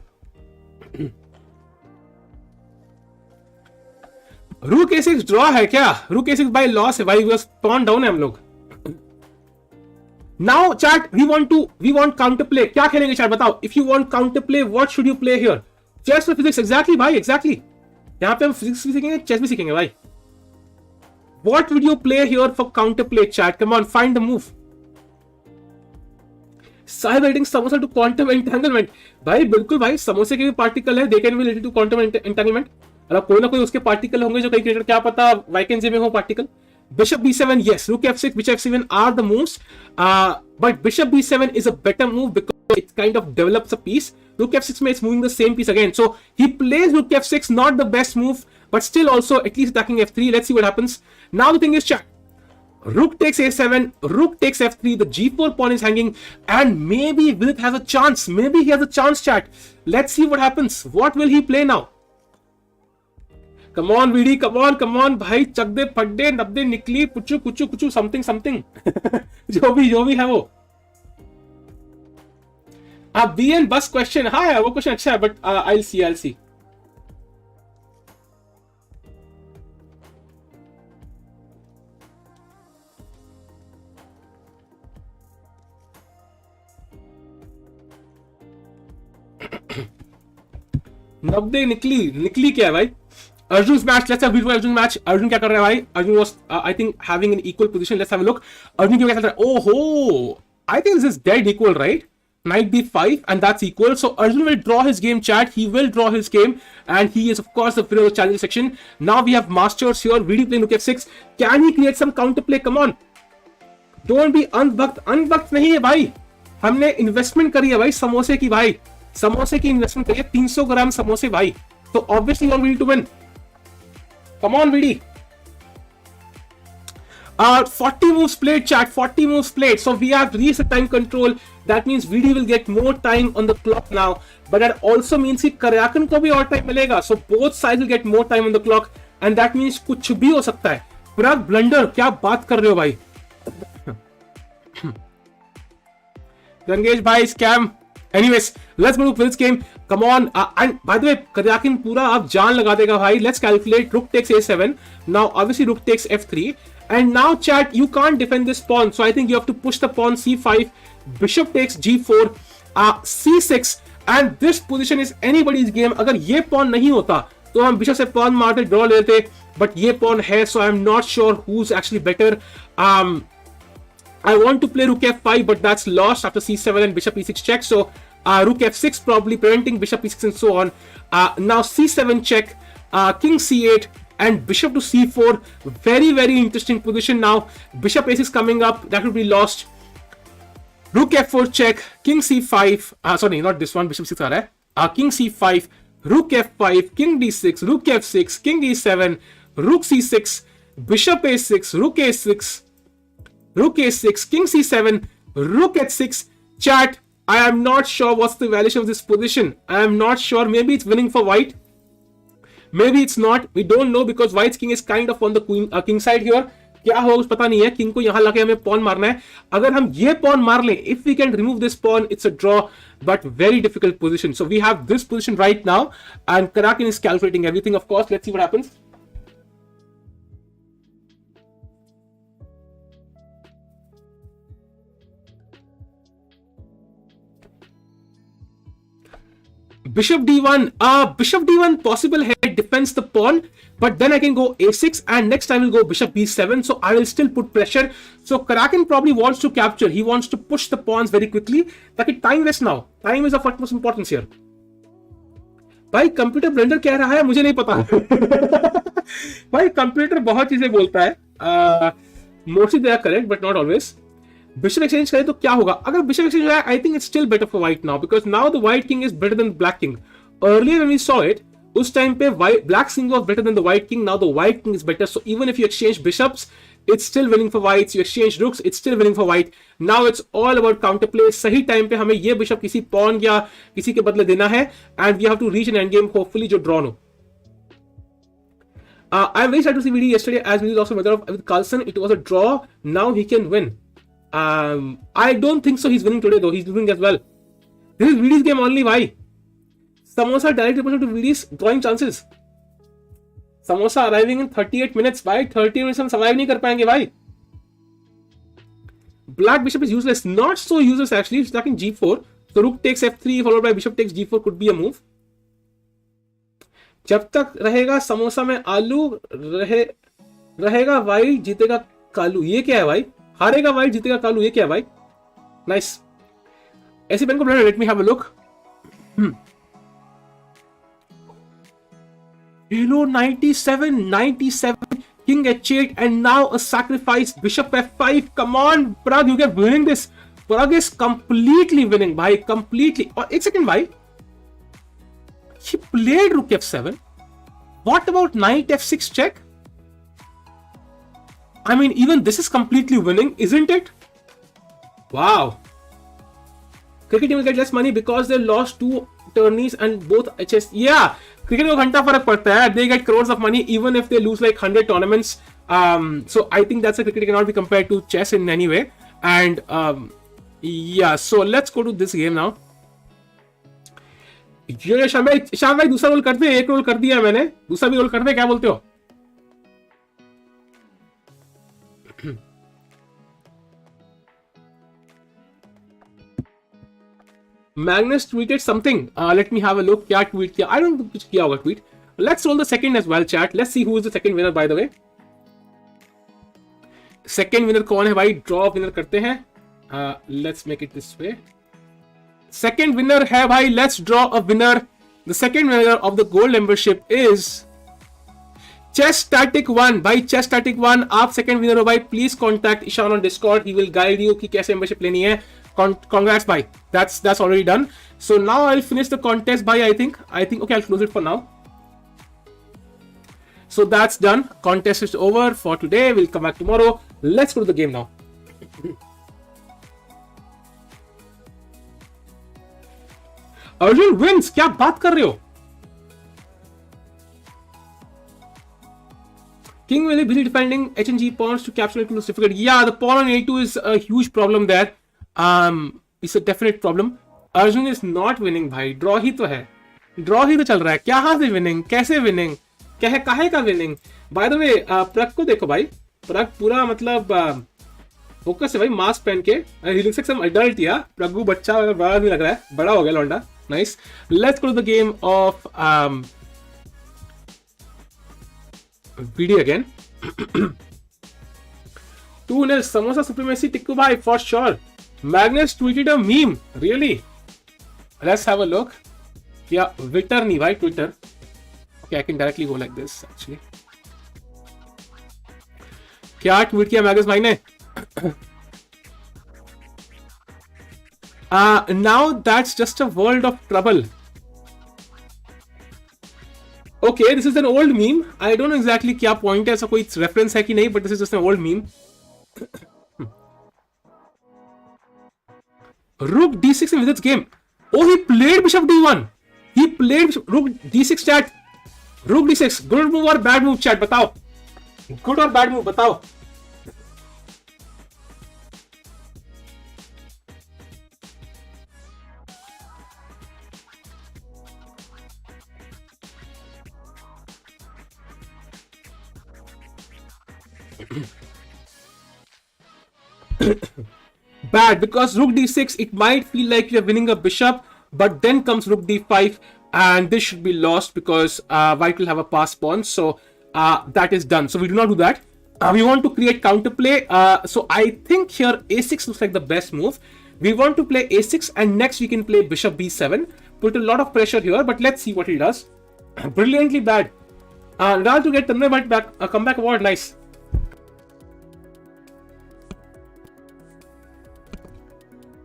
रूक a6 ड्रॉ है क्या? रूक a6 बाय लॉस है भाई, बस पॉन डाउन है हम लोग. Now chat we want counter play. क्या खेलेंगे चैट बताओ. If you want counter play what should you play here? Chess में फिजिक्स, एग्जैक्टली भाई, एग्जैक्टली. यहां पे हम फिजिक्स भी सीखेंगे, चेस भी सीखेंगे भाई. What would you play here for counter play chat? Come on, find the move. Sahib adding samosa to quantum entanglement. भाई बिल्कुल भाई, समोसे के भी पार्टिकल है, they can be related to quantum entanglement. मतलब कोई ना कोई उसके पार्टिकल होंगे जो कई क्रिएटर, क्या पता वैकेंसी में हो particle. Bishop b7, yes. Rook f6, bishop f7 are the moves. But bishop b7 is a better move because it kind of develops a piece. Rook f6 is moving the same piece again. So he plays rook f6, not the best move, but still also at least attacking f3. Let's see what happens. Now the thing is, chat. Rook takes a7, rook takes f3, the g4 pawn is hanging, and maybe Vidit has a chance. Maybe he has a chance, chat. Let's see what happens. What will he play now? Come on, VD, come on, भाई चक दे फड्डे नब्बे निकली पुचू कुचू कुचू something जो भी है वो. आप BN बस question, हाँ यार वो क्वेश्चन अच्छा है, बट I'll see. नब्बे निकली क्या है भाई? Arjun's match. Let's have a beautiful Arjun match. Arjun क्या कर रहा है भाई? Arjun was I think having an equal position. Let's have a look. Arjun क्यों क्या चल रहा है? Oh, I think this is dead equal, right? Knight b5 and that's equal. So Arjun will draw his game, chat. He will draw his game and he is of course the winner of the challenger section. Now we have Masters here. VD playing rook f6. Can he create some counter play? Come on. Don't be unbucked नहीं है भाई. हमने investment करी है भाई समोसे की भाई. समोसे की इन्वेस्टमेंट करी है 300 ग्राम समोसे भाई. तो obviously we need to win. Come on, VD. 40 moves played, chat. 40 moves played. So we have reached the time control. That means VD will get more time on the clock now. But that also means कि Karjakin को भी और time मिलेगा. So both sides will get more time on the clock. And that means कुछ भी हो सकता है. Pragg blunder, क्या बात कर रहे हो भाई? गंगेश भाई scam. Anyways, let's move to this game. Come on. And by the way, Karjakin पूरा आप जान लगा देगा भाई. Let's calculate. Rook takes a7. Now, obviously, rook takes f3. And now, chat, you can't defend this pawn. So I think you have to push the pawn c5. Bishop takes g4. c6. And this position is anybody's game. अगर ये pawn नहीं होता, तो हम bishop से pawn मारते draw लेते. But ये pawn है, so I'm not sure who's actually better. I want to play rook f5, but that's lost after c7 and bishop e6 check. So rook f6 probably preventing bishop e6 and so on. Now c7 check, king c8 and bishop to c4. Very, very interesting position now. Bishop a6 coming up, that would be lost. Rook f4 check, king c5. Sorry, not this one, bishop 6 aa raha hai. King c5, rook f5, king d6, rook f6, king e7, rook c6, bishop a6, rook a6. rook a6, king c7, rook h6. Chat, I am not sure what's the valuation of this position. I am not sure. Maybe it's winning for white. Maybe it's not. We don't know because white's king is kind of on the king side here. क्या होगा कुछ पता नहीं है. King को यहां लाके हमें पॉन मारना है. अगर हम ये पॉन मार लें, if we can remove this pawn, it's a draw, but very difficult position. So we have this position right now, and Karjakin is calculating everything. Of course, let's see what happens. Bishop d1. Bishop d1 possible head defends the pawn, but then I can go a6, and next I will go bishop b7. So I will still put pressure. So Karjakin probably wants to capture. He wants to push the pawns very quickly. ताकि time waste now. Time is of utmost importance here. भाई computer blender कह रहा है, मुझे नहीं पता. भाई computer बहुत चीजें बोलता है. Mostly they are correct, but not always. Bishop exchange करें तो क्या होगा? अगर बिशप एक्सचेंज है, I think it's still better for white now, because now the white king is better than black king. Earlier when we saw it, उस time पे black king was better than the white king. Now the white king is better. So even if you exchange bishops, it's still winning for whites. You exchange rooks, it's still winning for white. Now it's all about counterplay. सही time पे हमें ये bishop किसी pawn या किसी के बदले देना है, and we have to reach an end game hopefully जो draw हो. I'm very sad to see Vidit yesterday as Vidit lost to Mamedyarov with Carlsen. It was a draw. Now he can win. I don't think so. He's winning today though. He's losing as well. This is Vidit's game only. Why? Samosa direct deposit to Vidit's drawing chances. Samosa arriving in 38 minutes. Why? 30 minutes हम survive नहीं कर पाएंगे भाई. Black bishop is useless. Not so useless actually. It's attacking g4. So rook takes f3 followed by bishop takes g4 could be a move. जब तक रहेगा समोसा में आलू रहेगा वाइट जीतेगा कालू. ये क्या है भाई? हारेगा वाइट जीतेगा कालू. ये क्या है भाई? Nice. Esipenko blunder. Let me have a look. Hello, 97 king h8 and now a sacrifice bishop f5. Come on Pragg, you get winning this. Pragg is completely winning bhai, completely. Or एक second bhai, he played rook f7. What about knight f6 check? I mean, even this is completely winning, isn't it? Wow. Cricket team will get less money because they lost 2 tourneys and both HS. Yeah, cricket को घंटा फर्क पड़ता है. They get crores of money even if they lose like 100 tournaments. So I think that's a cricket cannot be compared to chess in any way. And yeah, so let's go to this game now. ये शाम भाई दूसरा role कर दे. एक role कर दिया मैंने, दूसरा भी रोल कर दे. क्या बोलते हो? Magnus tweeted something. Let me have a look. क्या tweet किया? I don't know कुछ किया होगा tweet. Let's roll the second as well, chat. Let's see who is the second winner, by the way. Second winner कौन है भाई? Draw winner करते हैं. Let's make it this way. Second winner है भाई. Let's draw a winner. The second winner of the gold membership is Chess Static 1. भाई Chess Static 1 आप second winner हो भाई. Please contact Ishan on Discord. He will guide you कि कैसे membership लेनी है. Congrats bhai. That's already done. So now I'll finish the contest bhai. I think okay, I'll close it for now. So that's done. Contest is over for today. We'll come back tomorrow. Let's go to the game now. Arjun wins. क्या बात कर रहे हो? King will be busy defending H and G pawns to capture it is difficult. Yeah, the pawn on A2 is a huge problem there. It's a definite problem. Arjun is not winning भाई. Draw ही तो है. Draw ही तो चल रहा है. क्या हाँ से winning? कैसे winning? काहे का winning? By the way, प्रग को देखो भाई. प्रग पूरा मतलब फोकस है भाई. मास्क पहन के. He looks like some adult या. प्रगु बच्चा बड़ा नहीं लग रहा है. बड़ा हो गया लौंडा. Nice. Let's go to the game of video again. 2-0 Samosa supremacy Tikku bhai for sure. Magnus tweeted a meme. Really? Let's have a look. Yeah, Twitter nahi bhai, Twitter. Okay, I can directly go like this actually. क्या tweet किया Magas भाई ने? Now that's just a world of trouble. Okay, this is an old meme. I don't know exactly क्या point है, ऐसा कोई reference है कि नहीं, but this is just an old meme. Rook d6 in Vidit's game. Oh, he played bishop d1. He played rook d6 chat. Rook d6. Good move or bad move chat? बताओ. Good or bad move? बताओ. Bad, because rook d6, it might feel like you're winning a bishop, but then comes rook d5, and this should be lost because white will have a pass pawn. So that is done. So we do not do that. We want to create counterplay. So I think here a6 looks like the best move. We want to play a6, and next we can play bishop b7. Put a lot of pressure here, but let's see what he does. Brilliantly bad. Nadal to get Tanmay back, a comeback award. Nice.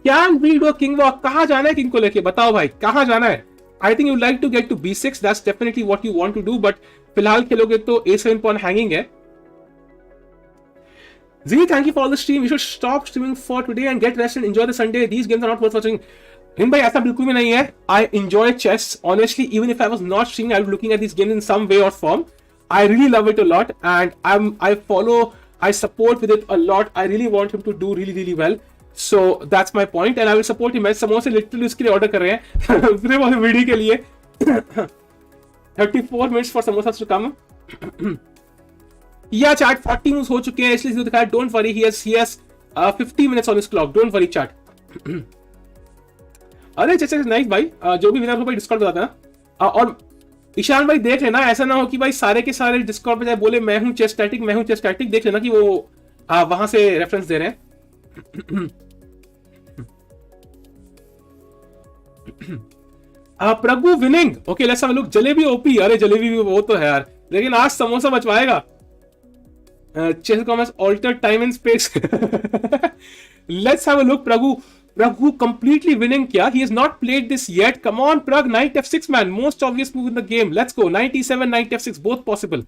Can we do a king walk? कहाँ जाना है king को लेके? बताओ भाई, कहाँ जाना है? I think you'd like to get to b6. That's definitely what you want to do. But फिलहाल खेलोगे तो a7 pawn hanging है. Zee, thank you for all the stream. You should stop streaming for today and get rest and enjoy the Sunday. These games are not worth watching. Hind भाई ऐसा बिल्कुल भी नहीं है. I enjoy chess. Honestly, even if I was not streaming, I would be looking at these games in some way or form. I really love it a lot, and I support with it a lot. I really want him to do really well. So that's my point, and I will support him. मैं समोसे literally उसके लिए order कर रहे हैं सिर्फ वाले video के लिए. 34 minutes for samosas to come. Yeah, chat 40 moves हो चुके हैं, इसलिए दिखाया. Don't worry, he has 50 minutes on his clock. Don't worry, chat. अरे चेस नाइस भाई. जो भी विनर हो भाई डिस्कॉर्ड बता देना. और ईशान भाई देख लेना, ऐसा ना हो कि भाई सारे के सारे डिस्कॉर्ड पे जाए बोले मैं हूं चेस स्टैटिक. देख लेना कि वो वहां से रेफरेंस दे रहे हैं. Prabhu winning. Okay, let's have a look. Jalebi OP. अरे जलेबी भी वो तो है यार, लेकिन आज समोसा बचवाएगा. Chess commerce alter time and space. Let's have a look. Pragg completely winning क्या? He has not played this yet. Come on, Pragg. Knight f6 man. Most obvious move in the game. Let's go. Knight e7, knight f6. Both possible.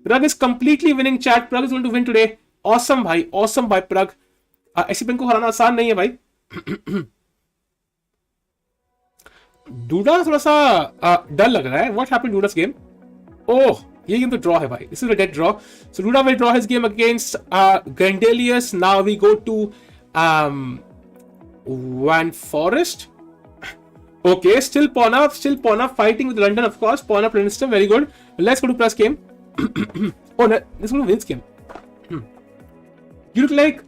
Pragg is completely winning chat. Pragg is going to win today. Awesome भाई. Awesome भाई Pragg. Esipenko को हराना आसान नहीं है भाई. DUDA थोड़ा सा डर लग रहा है. What happened Duda's game? Oh, ये गेम तो ड्रॉ है भाई. This is a dead draw. So Duda will draw his game against Grandelius. Now we go to Van Forest. Okay, still pawn up, fighting with London, of course. Pawn up Leinster, very good. Let's go to plus game. Oh, no, this is going to win this game. You look like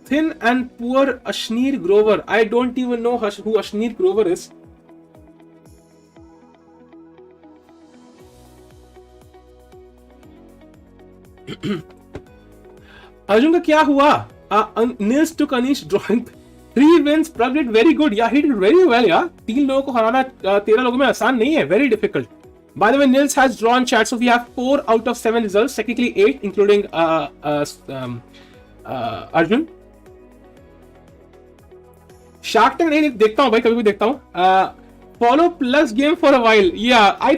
thin and poor Ashneer Grover. I don't even know who Ashneer Grover is. Arjun का क्या हुआ? Nils took Anish drawing 3 wins. Pragg did very good. Yeah, he did very well. Yeah, 3 लोगों को हराना 13 लोगों में आसान नहीं है. Very difficult. By the way, Nils has drawn chat, so we have 4 out of 7 results. Technically 8, including Arjun. Shark Tank नहीं देखता हूँ भाई, कभी भी देखता हूँ. Follow plus game for a while. Yeah, I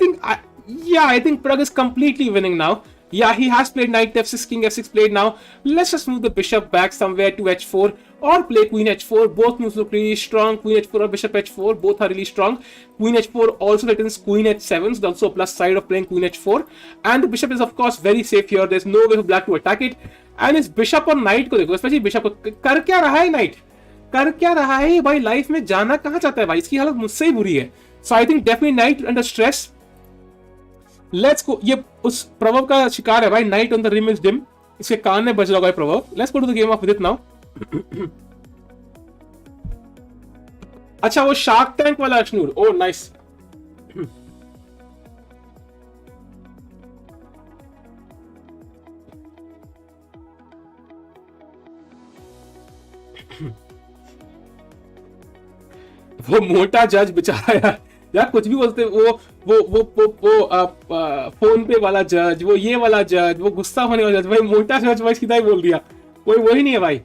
think Pragg is completely winning now. Yeah, he has played knight f6, king f6 played now. Let's just move the bishop back somewhere to h4 or play queen h4. Both moves look really strong. Queen h4 or bishop h4, both are really strong. Queen h4 also threatens queen h7, so also a plus side of playing queen h4. And the bishop is of course very safe here. There's no way for black to attack it. And his bishop और knight को देखो, especially bishop को. कर क्या रहा है knight? कर क्या रहा है भाई? लाइफ में जाना कहाँ चाहता है भाई? इसकी हालत मुझसे ही बुरी है. So I think definitely knight under stress. Let's go. ये उस प्रभाव का शिकार है भाई. Knight on the rim is dim. इसके कान में बज रहा है प्रभाव. Let's go to the game of Vidit now. अच्छा, वो शार्क टैंक वाला अश्नूर. Oh nice. वो मोटा जज बेचारा यार कुछ भी बोलते. वो फोन पे वाला जज, वो ये वाला जज, वो गुस्सा होने वाला जज. भाई मोटा जज भाई सीधा ही बोल दिया. कोई वही नहीं है भाई.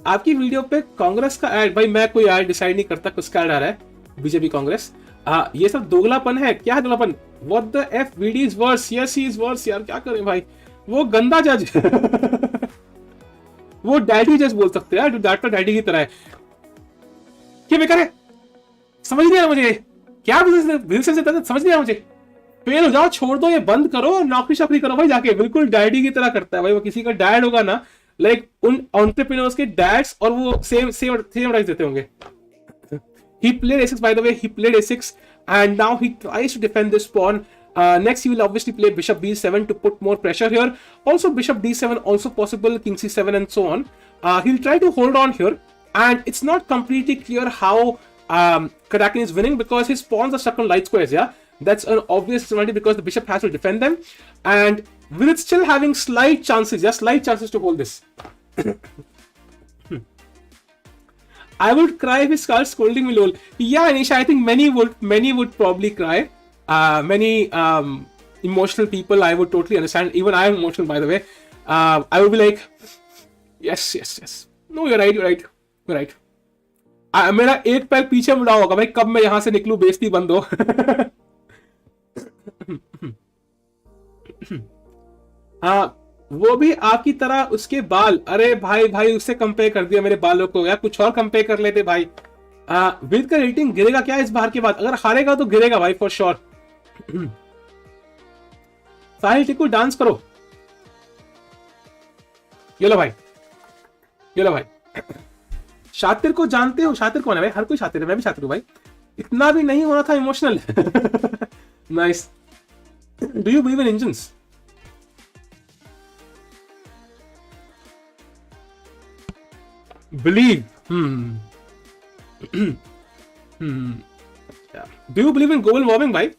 आपकी वीडियो पे कांग्रेस का ऐड. भाई मैं कोई ऐड डिसाइड नहीं करता किसका ऐड आ रहा है. बीजेपी कांग्रेस. ये सब दोगलापन है. क्या है दोगलापन? What the F VD is worse. Yes he is worse यार. क्या करें भाई. वो गंदा जज. वो डैडी जज बोल सकते हैं. डैड तो डैडी की तरह है. क्या बेकार है, समझ नहीं आया मुझे क्या बिजनेस समझ नहीं आया मुझे। फेल हो जाओ, छोड़ दो, ये बंद करो, नौकरी शौकरी करो भाई जाके। बिल्कुल डैडी की तरह करता है भाई, वो किसी का डैड होगा ना, लाइक उन एंटरप्रेन्योर्स के डैड्स, और वो सेम सेम सेम एडवाइस देते होंगे। He played a6, by the way. He played a6, and now he tries to defend this pawn. Next, he will obviously play bishop b7 to put more pressure here. Also, bishop d7 also possible, king c7 and so on. He'll try to hold on here, and it's not completely clear how Karjakin is winning because his pawns are stuck on light squares. Yeah, that's an obvious disadvantage because the bishop has to defend them, and with it still having slight chances, yeah, slight chances to hold this. I would cry if he starts scolding me, lol. Yeah, Anish, I think many would probably cry. Many emotional people, I would totally understand. Even I am emotional, by the way. I would be like, yes. No, you're right. मेरा एक पैर पीछे मुड़ा होगा भाई, कब मैं यहां से निकलूं, बेइज्जती बंद हो। हाँ, वो भी आपकी तरह, उसके बाल, अरे भाई उससे कंपेयर कर दिया मेरे बालों को यार, कुछ और कंपेयर कर लेते भाई। विद का रेटिंग गिरेगा क्या इस बार के बाद? अगर हारेगा तो गिरेगा भाई for sure. Sahil Tiku dance करो, ये लो भाई। शातिर को जानते हो? शातिर कौन है भाई? हर कोई शातिर है, मैं भी शातिर हूं भाई, इतना भी नहीं होना था emotional. Nice. Do you believe in engines? Believe. Do you believe in global warming भाई?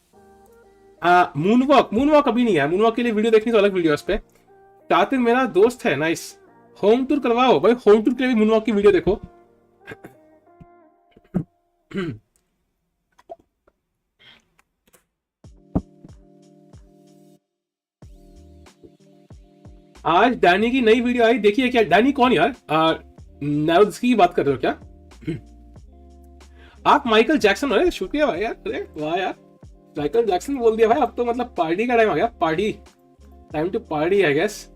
मूनवॉक अभी नहीं है, मूनवॉक के लिए वीडियो देखनी तो अलग वीडियो पे। शातिर मेरा दोस्त है, नाइस। होम टूर करवाओ भाई, होम टूर के लिए भी मूनवॉक की वीडियो देखो। आज डैनी की नई वीडियो आई, देखिए क्या? डैनी कौन यार? की बात कर रहे हो क्या आप? माइकल जैक्सन हो? शुक्रिया भाई यार, अरे वाह यार, माइकल जैक्सन बोल दिया भाई। अब तो मतलब पार्टी का टाइम आ गया, party time to party I guess.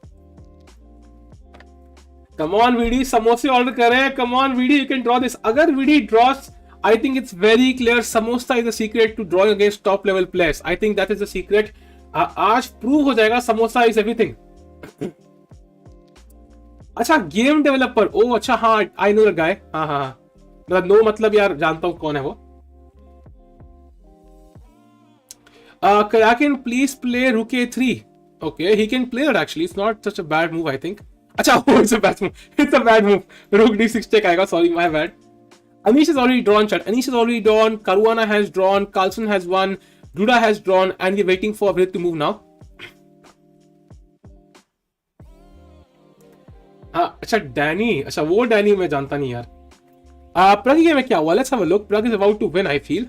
Come on VD, समोसे ऑर्डर करें। Come on VD, you can draw this. अगर VD draws, I think it's very clear, samosa is the secret to drawing against top level players. I think that is the secret. आज prove हो जाएगा samosa is everything. अच्छा, game developer, ओ अच्छा, हाँ I know the guy. हाँ, मतलब no मतलब यार जानता हूं कौन है वो। Karjakin, please play rook a3. Okay, he can play that actually. It's not such a bad move, I think. अच्छा, it's a bad move. It's a bad move. Rook d6 check आएगा. Sorry, my bad. Anish has already drawn, chat. Anish has already drawn. Caruana has drawn. Carlsen has won. Duda has drawn, and we're waiting for Vidit to move now. अच्छा Danny, अच्छा वो Danny मैं जानता नहीं यार। प्रग game में क्या हुआ? Let's have a look. Pragg is about to win, I feel.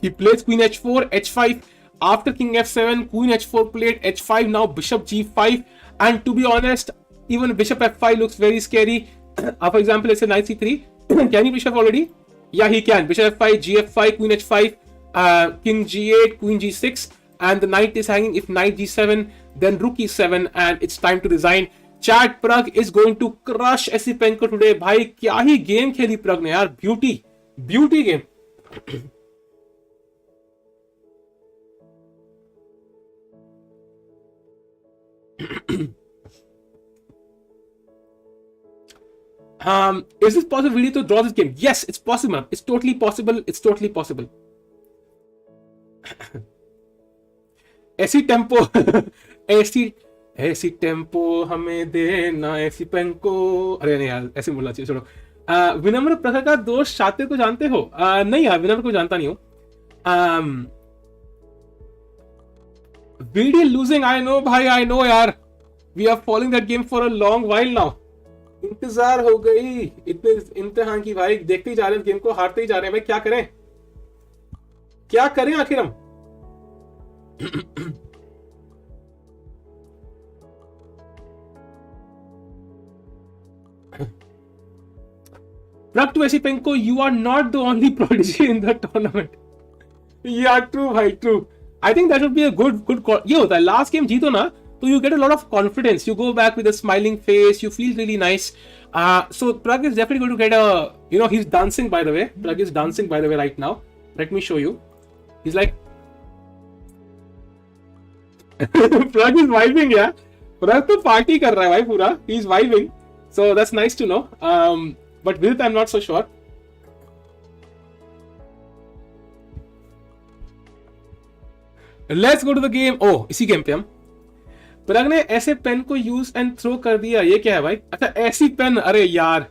He plays queen h4, h5 after king f7, queen h4 played, h5, now bishop g5, and to be honest, even bishop f5 looks very scary. For example, let's say knight c3. Can he bishop already? Yeah, he can. Bishop f5, gf5, queen h5, king g8, queen g6, and the knight is hanging. If knight g7, then rook e7, and it's time to resign. Chat, Pragg is going to crush Esipenko today. भाई क्या ही game खेली Pragg ने यार, beauty game. Is this possible really to draw this game? Yes, it's possible. It's totally possible. It's totally possible. ऐसी tempo हमें देना Esipenko. अरे नहीं यार, ऐसे बोलना चाहिए, छोड़ो। विनम्र प्रखर का दोस्त शातिर को जानते हो? नहीं यार, विनम्र को जानता नहीं हूं। BD losing, I know भाई, I know यार। We are following that game for a long while now. इंतजार हो गई इतने इम्तिहान की भाई, देखते ही जा रहे हैं गेम को, हारते ही जा रहे हैं भाई। क्या करें आखिर हम? Pragg to Esipenko, you are not the only prodigy in the tournament. Yeah, true भाई, true. I think that would be a good call. ये होता है, लास्ट गेम जीतो ना तो So you get a lot of confidence. You go back with a smiling face. You feel really nice. So Pragg is definitely going to get a, he's dancing, by the way. Pragg is dancing, by the way, right now. Let me show you. He's like, Pragg is vibing, yeah. Pragg to party kar raha hai bhai pura. He's vibing. So that's nice to know. But Vidit, I'm not so sure. Let's go to the game. Oh, इसी game पे हम. प्रग ने ऐसे pen को use and throw कर दिया. ये क्या है भाई? अच्छा, ऐसी पेन. अरे यार.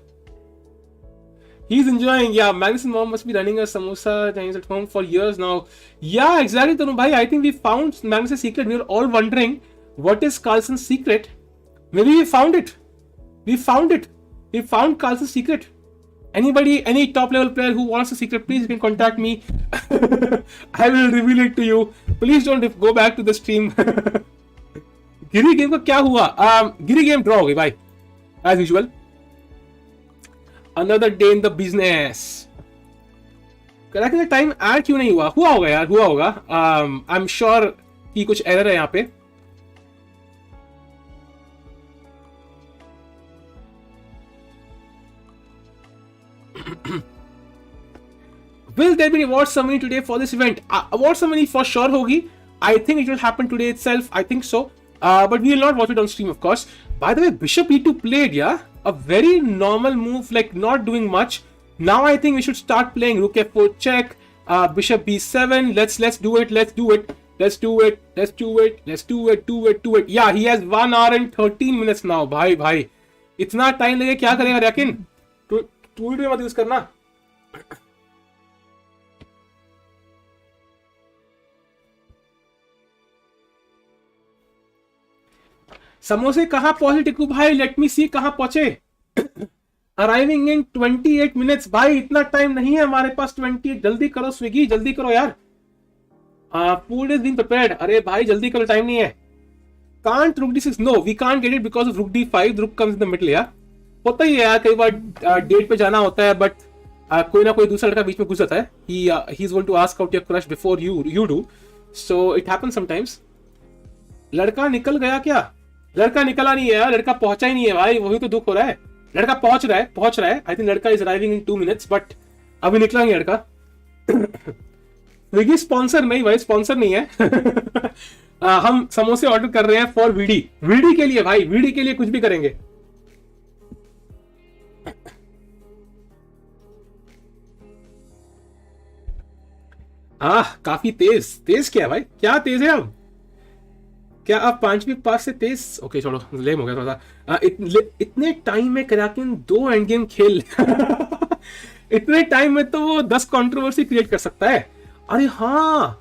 He's enjoying. Yeah, Magnus and Mom must be running a samosa Chinese at home for years now. Yeah, exactly, Tanu bhai. I think we found Magnus' secret. We were all wondering what is Carlsen's secret. Maybe we found it. We found it. We found Carlsen's secret. Anybody, any top level player who wants a secret, please you can contact me. I will reveal it to you. Please don't go back to the stream. Giri game का क्या हुआ? गिरी game draw हो गई भाई, as usual. Another day in the business. कराके time add क्यों नहीं हुआ? हुआ होगा यार, हुआ होगा. आई एम श्योर कि कुछ एरर है यहाँ पे. Will there be reward ceremony today for this event? Award ceremony for sure hogi. I think it will happen today itself. I think so. But we will not watch it on stream, of course. By the way, Bishop E2 played, yeah? A very normal move, like not doing much. Now I think we should start playing Rook F4 check, Bishop B7. Let's do it. Let's do it. Let's do it. Let's do it. Let's do it. Do it. Do it. Yeah, he has 1 hour and 13 minutes now. भाई इतना time लगे क्या करेगा रैकिन? Tweet में मत use करना. समोसे कहाँ पहुंचे टिकू भाई? लेट मी सी कहाँ पहुंचे. अराइविंग इन 28 मिनट्स. भाई इतना टाइम नहीं है हमारे पास. 28. जल्दी करो स्विगी, जल्दी करो यार. Food is being prepared. अरे भाई जल्दी करो, टाइम नहीं है. Can't rook D6. No, we can't get it because of rook D5. रुक कम्स इन द मिडल. यार होता ही है यार, कई बार डेट पे जाना होता है, बट कोई ना कोई दूसरा लड़का बीच में घुस जाता है. He is going to ask out your crush before you do. So it happens sometimes. लड़का निकल गया क्या? लड़का निकला नहीं है यार, लड़का पहुंचा ही नहीं है भाई. वही तो दुख हो रहा है. लड़का पहुंच रहा है. आई थिंक लड़का is arriving in 2 minutes, but अभी निकला नहीं लड़का. स्विगी स्पॉन्सर नहीं भाई, स्पॉन्सर नहीं है. हम समोसे ऑर्डर कर रहे हैं फॉर वीडी के लिए भाई. वीडी के लिए कुछ भी करेंगे. काफी तेज क्या भाई? क्या तेज है अब? क्या आप 5वीं पास से तेज? ओके छोड़ो, लेम हो गया थोड़ा सा. इतने टाइम में कराकिन 2 एंड गेम खेल. इतने टाइम में तो वो 10 कंट्रोवर्सी क्रिएट कर सकता है. अरे हाँ,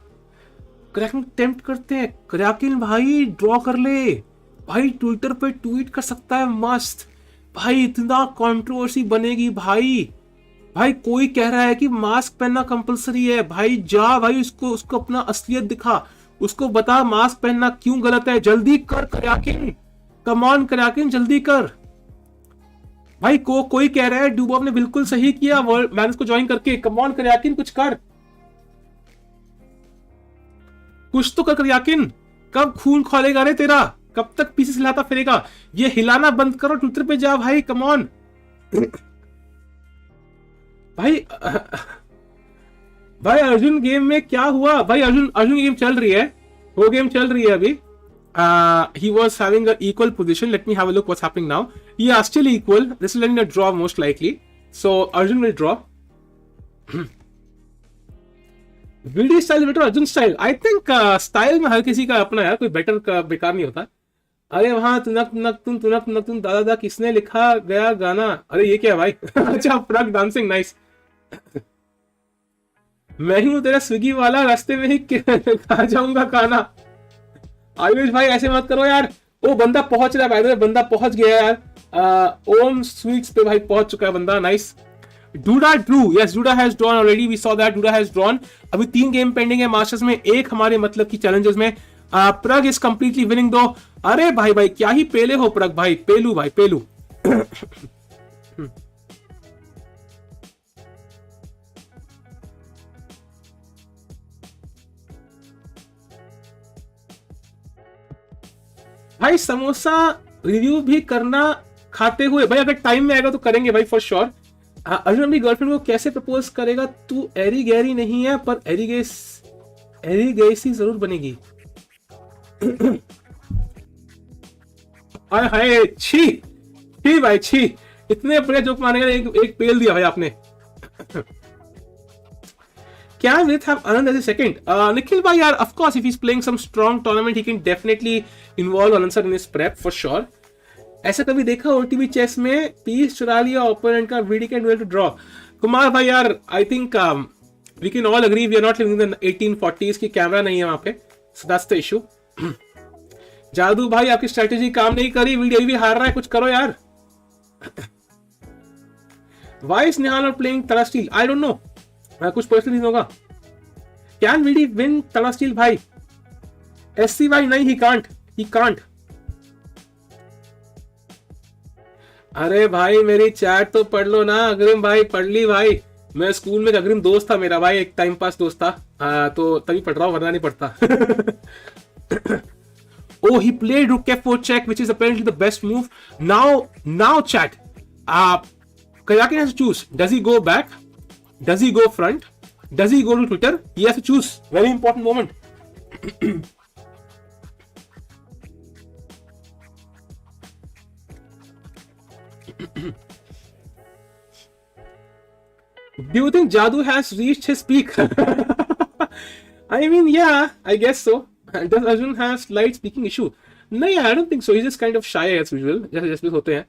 कराकिन टेम्प्ट करते हैं. कराकिन भाई ड्रॉ कर ले भाई, ट्विटर पे ट्वीट कर सकता है मस्त भाई. इतना कंट्रोवर्सी बनेगी भाई. कोई कह रहा है कि मास्क पहनना कंपलसरी है. भाई जा भाई, उसको अपना असलियत दिखा. उसको बता मास्क पहनना क्यों गलत है. जल्दी कर कराकिन, कम ऑन कराकिन, जल्दी कर भाई. कोई कह रहा है डूबोव ने बिल्कुल सही किया वर्ल्ड मैनेज को ज्वाइन करके. कम ऑन कराकिन, कुछ कर, कुछ तो कर कराकिन. कब खून खोलेगा रे तेरा? कब तक पीछे हिलाता फिरेगा? ये हिलाना बंद करो, ट्विटर पे जा भाई. कम ऑन भाई अर्जुन गेम में क्या हुआ भाई? अर्जुन गेम चल रही है, वो गेम चल रही है अभी. he was having an equal position. Let me have a look what's happening now. Yeah, still equal. This will end in a draw most likely. So Arjun will draw. VD style better Arjun style. I think style में हर किसी का अपना है, कोई better का बेकार नहीं होता. अरे वहां तुनक दादा किसने लिखा गया गाना? अरे ये क्या भाई? अच्छा, प्रग डांसिंग, नाइस. मैं ही हूं तेरा स्विगी वाला, रास्ते में ही खा जाऊंगा खाना. आयुष भाई ऐसे मत करो यार. वो बंदा पहुंच रहा है भाई, बंदा पहुंच गया यार. ओम स्वीट्स पे भाई पहुंच चुका है बंदा. Nice. Duda drew. Yes, Duda has drawn already. We saw that. Duda has drawn. अभी 3 गेम पेंडिंग है मास्टर्स में, 1 हमारे मतलब की चैलेंजेस में. प्रग इज कंप्लीटली विनिंग दो. अरे भाई क्या ही पेले हो प्रग भाई. पेलू भाई पेलू. भाई समोसा रिव्यू भी करना खाते हुए भाई, अगर टाइम में आएगा तो करेंगे भाई फॉर श्योर। अर्जुन अपनी गर्लफ्रेंड को कैसे प्रपोज करेगा? तू एरी गैरी नहीं है पर एरिगेसी जरूर बनेगी। हाय हाय, छी छी भाई छी, इतने बड़े जोक मारने एक पेल दिया भाई आपने। Can Vidit have Anand as a second? Nikhil bhai, yaar, of course, if he's playing some strong tournament, he can definitely involve Anand sir in his prep for sure. ऐसा कभी देखा OTB चेस में piece चुरा लिया opponent का, VD can duel to draw? Kumar भाई यार, I think we can all agree we are not living in the 1840s की कैमरा नहीं है वहां पे, so that's the issue. जादू भाई आपकी स्ट्रेटेजी काम नहीं करी, वीडियो भी हार रहा है, कुछ करो यार। Why is Nihal not playing Tata Steel? I don't know. कुछ पर्सनल रीजन होगा। Can VD win Tata Steel भाई? SC भाई नहीं, ही कांट। अरे भाई मेरी चैट तो पढ़ लो ना अग्रिम भाई, पढ़ ली भाई। मैं स्कूल में अग्रिम दोस्त था मेरा भाई, एक टाइम पास दोस्त था, तो तभी पढ़ रहा हूं, वरना नहीं पढ़ता। Oh, he played rook f4 check, which is apparently the best move. Now chat. Karjakin has to choose. Does he go back? Does he go front? Does he go to Twitter? He has to choose. Very important moment. Do you think Jadoo has reached his peak? I mean, yeah, I guess so. Does Arjun have slight speaking issue? No, yeah, I don't think so. He's just kind of shy as usual. जैसे होते हैं।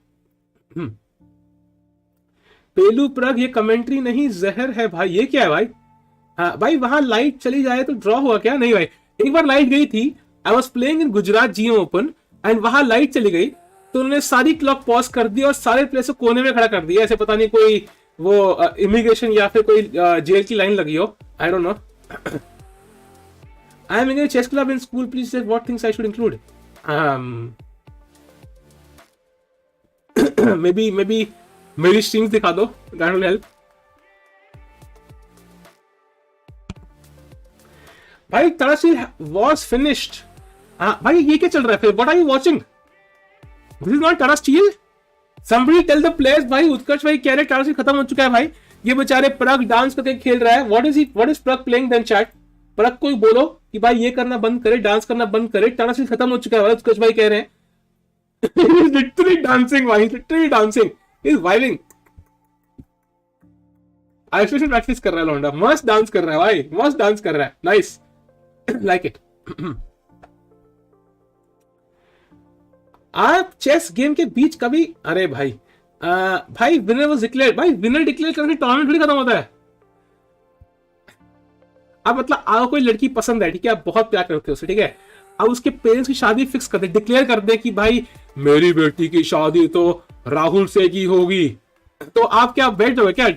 पेलू प्रग, ये commentary नहीं जहर है भाई। ये क्या है भाई? हाँ भाई, वहां लाइट चली जाए तो ड्रॉ हुआ क्या? नहीं भाई, एक बार लाइट गई थी, I was playing in Gujarat GM open and वहां लाइट चली गई तो उन्होंने सारी क्लॉक पॉज कर दी और सारे प्लेयर्स को कोने में खड़ा कर दिया, ऐसे पता नहीं कोई वो इमिग्रेशन या फिर कोई जेल की लाइन लगी हो, I don't know. I am in chess club in school, please say what things I should include? Maybe मेरी स्ट्रिंग्स दिखा दो, दैट विल हेल्प। भाई टाटा स्टील वाज फिनिश्ड। भाई ये क्या चल रहा है फिर? What are you watching? This is not Tata Steel. Somebody tell the players. भाई उत्कर्ष भाई कह रहे टाटा स्टील खत्म हो चुका है भाई, ये बेचारे प्रग डांस करके खेल रहा है। What is Pragg playing then chat? Pragg को बोलो कि भाई ये करना बंद करे, डांस करना बंद करे, टाटा स्टील खत्म हो चुका है। उत्कर्ष भाई कह रहे हैं। लिटरली डांसिंग भाई, literally dancing, is vibing. Isolation practice कर रहा है लौंडा, मस्त डांस कर रहा है भाई, मस्त डांस कर रहा है, नाइस, लाइक इट। आप चेस गेम के बीच कभी, अरे भाई भाई विनर वाज डिक्लेयर्ड। भाई विनर डिक्लेयर करके टूर्नामेंट थोड़ी खत्म होता है। अब मतलब आपको कोई लड़की पसंद है, ठीक है, आप बहुत प्यार करते हो उसे, ठीक है, अब उसके पेरेंट्स की शादी फिक्स कर दे, डिक्लेयर कर दे कि भाई मेरी बेटी की शादी तो राहुल से की होगी, तो आप क्या बैठ जाओगे क्या?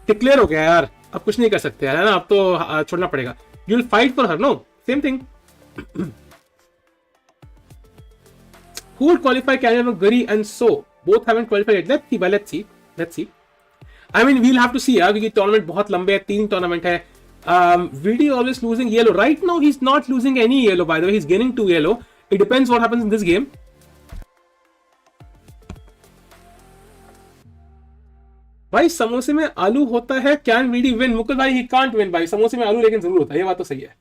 डिक्लेयर हो गया यार, अब कुछ नहीं कर सकते है ना, अब तो छोड़ना पड़ेगा। You will fight for her, no same thing. Who would qualify Canada, Giri and So? Both haven't qualified yet. Let's see. I mean, we'll have to see यार, क्योंकि टूर्नामेंट बहुत लंबे है, 3 टूर्नामेंट है। VD always losing yellow. Right now, he's not losing any yellow. By the way, he's gaining 2 yellow. It depends what happens in this game. भाई समोसे में आलू होता है, कैन VD win? मुकुल भाई, he can't win भाई, समोसे में आलू लेकिन जरूर होता है, ये बात तो सही है।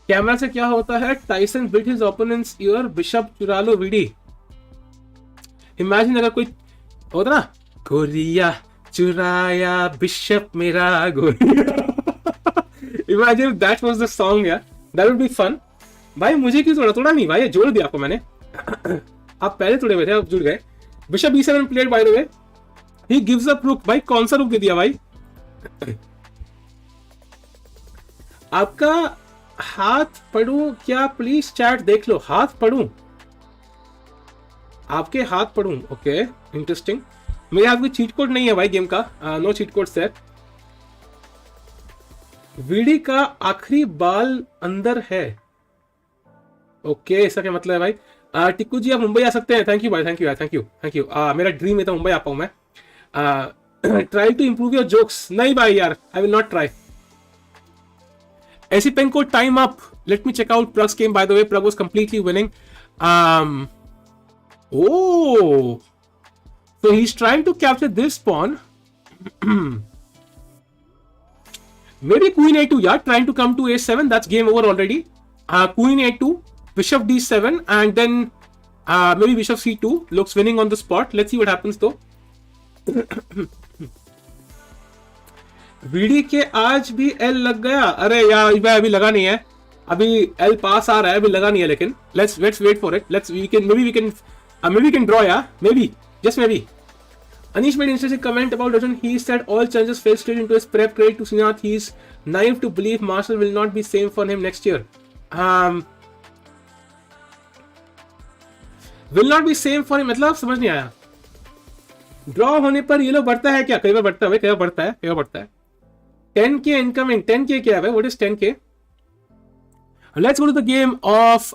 कैमरा से क्या होता है? Tyson bit his opponents year, bishop चुरा लो VD। इमेजिन अगर कोई होता ना, गोरिया चुराया बिशप मेरा गोरिया। Imagine that was the song यार, दैट वुड बी फन। भाई मुझे क्यों तोड़ा नहीं भाई, जोड़ दिया आपको मैंने। आप पहले तोड़े हुए थे, आप जुड़ गए। Bishop B7 played by the way, he gives up रुक। भाई कौन सा रुक दे दिया भाई? आपका हाथ पढ़ूं क्या? प्लीज चैट देख लो। हाथ पढ़ूं? आपके हाथ पढ़ूं? Okay, interesting. मेरे हाथ कोई चीट कोड नहीं है भाई गेम का, no cheat code sir. VD का आखिरी बाल अंदर है। ओके, इसका क्या मतलब है भाई? टिक्कू जी आप मुंबई आ सकते हैं, थैंक यू भाई, थैंक यू यार, थैंक यू थैंक यू। मेरा ड्रीम है तो मुंबई आ पाऊँ मैं। Try to improve your jokes, नहीं भाई यार, I will not try. Esipenko time up. Let me check out Pragg's game. By the way, Pragg was completely winning. Oh, so he's trying to capture this pawn. Maybe Queen A2, yeah, trying to come to A7. That's game over already. Queen A2, Bishop D7, and then maybe Bishop C2. Looks winning on the spot. Let's see what happens though. VD के आज भी L लग गया, अरे यार भाई अभी लगा नहीं है, अभी एल पास आ रहा है, अभी लगा नहीं है, लेकिन let's wait for it, let's we can draw, yeah maybe just maybe. Anish made interesting comment about Arjun. He said all challenges fell straight into his prep. Credit to Srinath. He is naive to believe Masters will not be same for him next year. Will not be same for him मतलब समझ नहीं आया। Draw होने पर ये लोग बढ़ता है क्या? कई बार बढ़ता है भाई, कई बार बढ़ता है, कई बार बढ़ता है। 10k incoming, 10k क्या है भाई? What is 10k? Let's go to the game of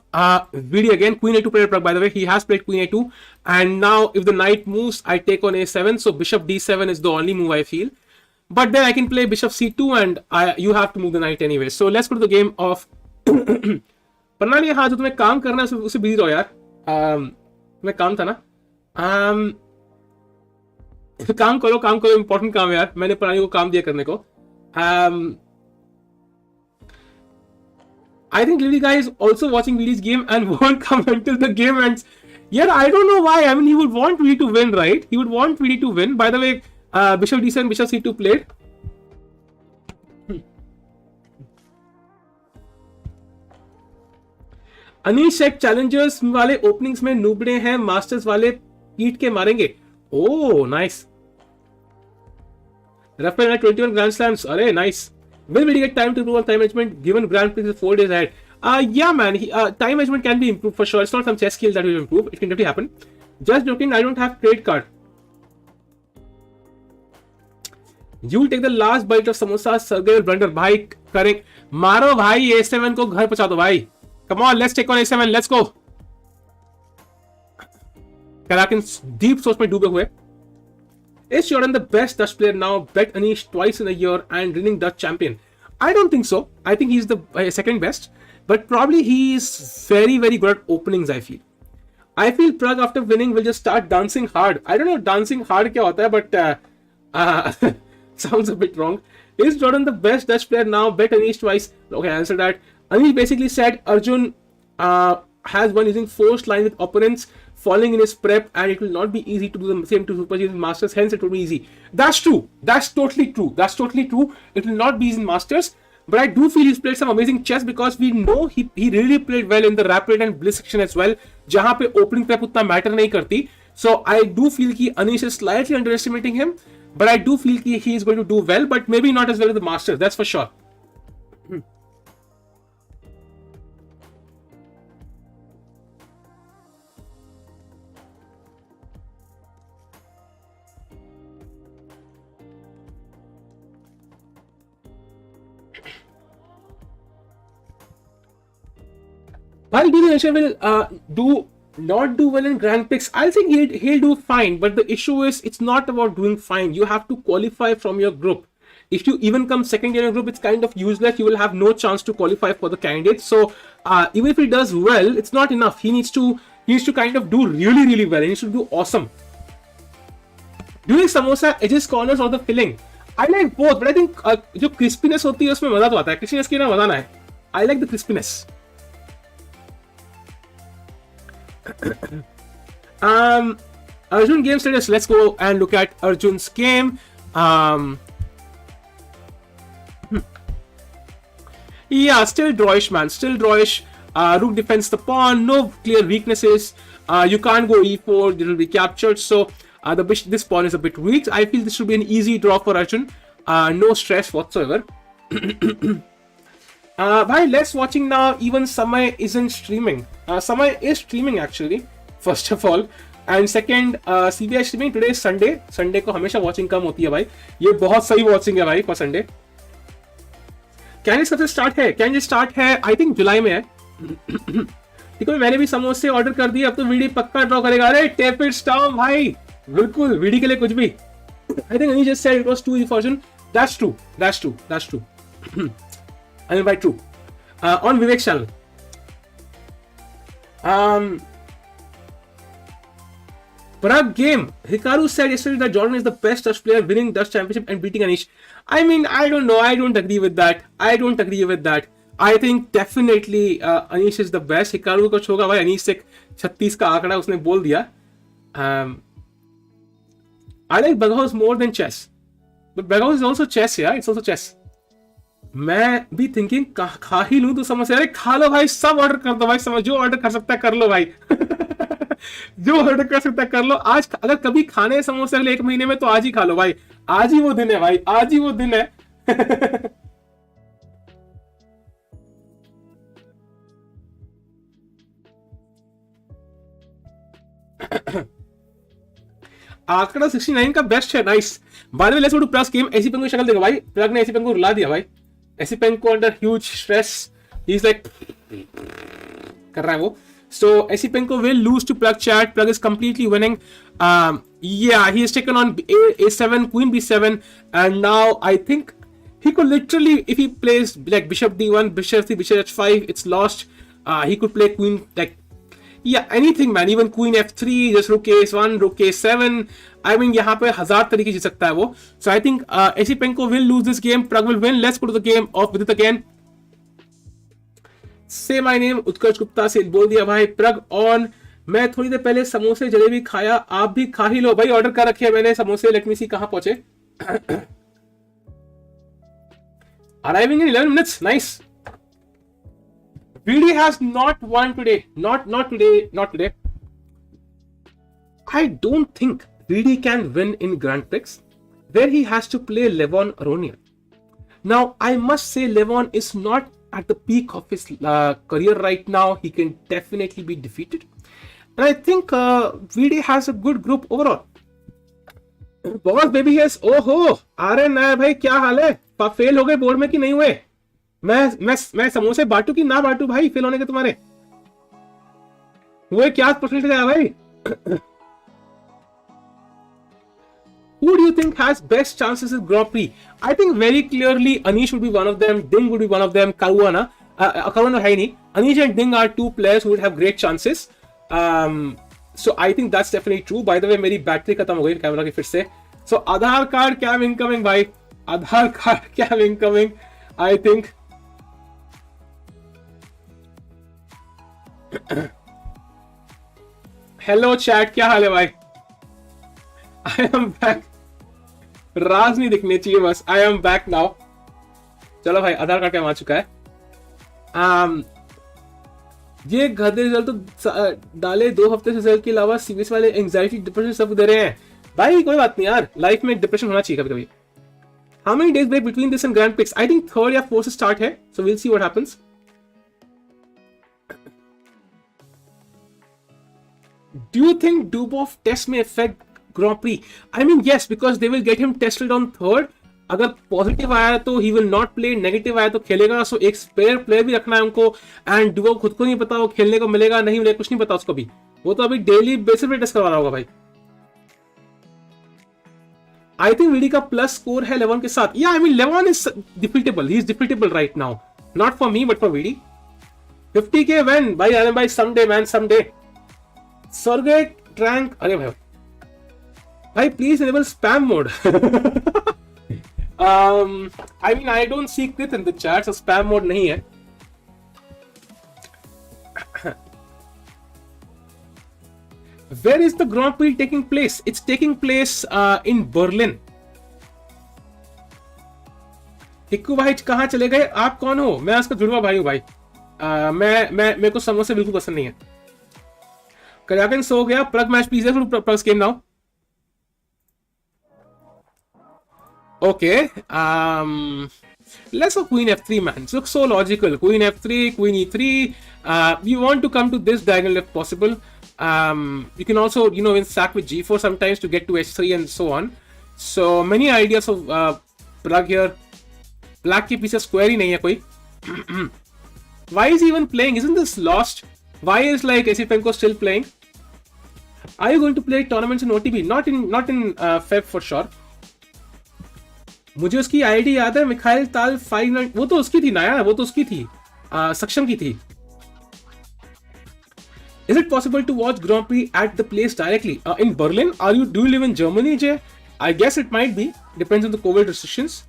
Vidit again. Queen A2 player Pragg, by the way. He has played Queen A2. And now if the knight moves, I take on A7. So Bishop D7 is the only move I feel. But then I can play Bishop C2 and you have to move the knight anyway. So let's go to the game of... प्रणाली, हाँ जो तुम्हें काम करना है उसे busy रहो यार। तुम्हें काम था ना? काम करो, इंपॉर्टेंट काम है यार। मैंने प्रणाली को काम दिया करने को। I think Lily guy is also watching Vidi's game and won't come until the game ends. Yeah, I don't know why. I mean, he would want Vidi to win, right? He would want Vidi to win. By the way, Bishop D7, Bishop C2 played. Anish check challengers वाले openings में नूबड़े हैं, masters वाले पीट के मारेंगे. Oh, nice. Rapport 21 Grand Slams. अरे nice. Will we get time to improve on time management given Grand Prix is 4 days ahead? Yeah, man. Time management can be improved for sure. It's not some chess skill that will improve. It can definitely happen. Just joking. I don't have trade card. You will take the last bite of samosa. Sergey will blunder. भाई करें मारो भाई A7 को घर पहुंचा दो भाई. Come on, let's take on A7. Let's go. Karjakin deep source में डूबे हुए. Is Jordan the best Dutch player now? Bet Anish twice in a year and reigning Dutch champion. I don't think so. I think he's the second best, but probably he is very, very good at openings. I feel Pragg after winning will just start dancing hard. I don't know dancing hard क्या होता है, but sounds a bit wrong. Is Jordan the best Dutch player now? Bet Anish twice. Okay, answer that. Anish basically said Arjun has won using forced lines with opponents falling in his prep, and it will not be easy to do the same to Super G in Masters, hence it will be easy. That's true. That's totally true. That's totally true. It will not be easy in Masters, but I do feel he's played some amazing chess because we know he really played well in the Rapport and Bliss section as well, जहाँ पे opening prep उतना matter नहीं करती. So I do feel कि Anish is slightly underestimating him, but I do feel कि he is going to do well, but maybe not as well as the Masters. That's for sure. While Dinesh will not do well in Grand Prix, I think he'll do fine. But the issue is it's not about doing fine. You have to qualify from your group. If you even come second in your group, it's kind of useless. You will have no chance to qualify for the candidates. So even if he does well, it's not enough. He needs to kind of do really, really well. He needs to do awesome. Do you like samosa, edges, corners, or the filling? I like both, but I think जो crispiness होती है उसमें मजा तो आता है. Crispiness की ना मजा ना है. I like the crispiness. Arjun game status. Let's go and look at Arjun's game. Yeah, still drawish, man. Still drawish. Rook defends the pawn. No clear weaknesses. You can't go e4. It will be captured. So this pawn is a bit weak. I feel this should be an easy draw for Arjun. No stress whatsoever. Bhai, let's watching now. Even Samay isn't streaming. Samay is streaming actually, first of all. And second, CBI streaming. Today is Sunday. Sunday को हमेशा watching कम होती है भाई. ये बहुत सही watching है भाई for Sunday. Candidates कब से start है? Candidates start है I think जुलाई में है. ठीक है, मैंने भी समोसे ऑर्डर कर दिए, अब तो वीडी पक्का ड्रॉ करेगा। अरे टेप इट स्टॉर्म भाई, बिल्कुल वीडी के लिए कुछ भी। I think Anish just said it was too easy for Arjun. That's true, that's true, that's true. I mean by true on Vivek channel. Pragg game. Hikaru said yesterday that Jordan is the best Dutch player, winning Dutch championship and beating Anish. I mean, I don't know. I don't agree with that. I don't agree with that. I think definitely Anish is the best. Hikaru को छोगा भाई, Anish से 36 का आंकड़ा उसने बोल दिया. I like Pragg more than chess. But Pragg is also chess, yeah. It's also chess. मैं भी थिंकिंग खा ही लूं तो समझ। अरे खा लो भाई, सब ऑर्डर कर दो भाई, समझ जो ऑर्डर कर सकता है कर लो भाई। जो ऑर्डर कर सकता है कर लो। आज अगर कभी खाने हैं समोसे अगले 1 महीने में तो आज ही खा लो भाई, आज ही वो दिन है भाई, आज ही वो दिन है। आंकड़ा 69 का बेस्ट है, नाइस। बाद में let's go to plus game. Esipenko की शक्ल देखो भाई, प्लग ने एसीपेंको को रुला दिया भाई। Esipenko under huge stress, he is like कर रहा है वो। So Esipenko will lose to Pragg chat. Pragg is completely winning. Yeah, he has taken on A7, Queen B7, and now I think he could literally, if he plays like Bishop D1, Bishop C, Bishop H5, it's lost. He could play Queen, like, yeah, anything man, even Queen F3, just Rook A1, Rook A7. I mean, यहाँ पे 1000 तरीके जीत सकता है वो. So I think Esipenko will lose this game. Pragg will win. Let's go to the game of Vidit again. Say my name, उत्कर्ष गुप्ता से बोल दिया भाई। Pragg on. मैं थोड़ी देर पहले समोसे जलेबी खाया, आप भी खा ही लो भाई। ऑर्डर कर रखे हैं मैंने समोसे। लेट मी सी कहां पहुंचे। Arriving in 11 minutes, nice. VD has not won today. Not today. I don't think VD can win in Grand Prix, where he has to play Levon Aronian. Now, I must say Levon is not at the peak of his career right now. He can definitely be defeated. And I think VD has a good group overall. Boss baby has, ओहो अरे नया भाई क्या हाल है? Fail हो गए board में कि नहीं हुए? मैं समोसे बांटू कि ना बांटू भाई फेल होने के तुम्हारे? हुए क्या परसेंटेज आया भाई? Who do you think has best chances in Grand Prix? I think very clearly Anish would be one of them. Ding would be one of them. Caruana है नहीं. Anish and Ding are two players who would have great chances. So I think that's definitely true. By the way, मेरी battery खत्म हो गई camera की फिर से. So Aadhaar card cam incoming भाई. Aadhaar card cam incoming. I think. Hello chat, क्या हाल है भाई? I am back. राज नहीं दिखने चाहिए बस। I am back now. चलो भाई आधार कार्ड क्या आ चुका है। ये गधे रिजल्ट तो डाले 2 हफ्ते से रिजल्ट के अलावा सीबीएस वाले एंजाइटी डिप्रेशन सब दे रहे हैं भाई। कोई बात नहीं यार, लाइफ में डिप्रेशन होना चाहिए कभी कभी। How many days break between this and grand prix? I think 3rd या 4th से स्टार्ट है, so will see what happens. Do you think Dubov test may affect Grand Prix? I mean, yes, because they will get him tested on 3rd. अगर positive आया तो he will not play, negative आया तो खेलेगा। सो एक spare player भी रखना है उनको। एंड Dubov खुद को नहीं पता वो खेलने को मिलेगा नहीं मिलेगा, कुछ नहीं पता उसको भी। वो तो अभी डेली बेसिस पे टेस्ट करवा रहा होगा भाई। आई थिंक वीडी का प्लस स्कोर है लेवन के साथ। Yeah I mean Levon is defeatable, he is defeatable right now, not for me but for VD. 50k win भाई, अरे भाई someday man, someday. Surya Trank, अरे भाई please enable spam mode. I mean I don't see Krit in the chat, so spam mode नहीं है। Where is the Grand Prix taking place? It's taking place in Berlin. हिक्कू भाई कहाँ चले गए? आप कौन हो? मैं उसका जुड़वा भाई हूँ भाई। मेरे को समोसे बिल्कुल पसंद नहीं है। Karjakin सो गया। Pragg match please Pragg's game now. Okay. Let's go Queen F3 man. It looks so logical. Queen F3, Queen E3. You want to come to this diagonal if possible. You can also, you know, in sack with G4 sometimes to get to H3 and so on. So many ideas of Pragg here. Black के पीछे square ही नहीं है कोई. Why is he even playing? Isn't this lost? Why is like Esipenko still playing? Are you going to play tournaments in OTB? Not in Feb for sure. मुझे उसकी ID याद है, Mikhail ताल 59, वो तो उसकी थी ना यार, वो तो उसकी थी, सक्षम की थी. Is it possible to watch Grand Prix at the place directly? In Berlin? Do you live in Germany, Jay? I guess it might be. Depends on the COVID restrictions.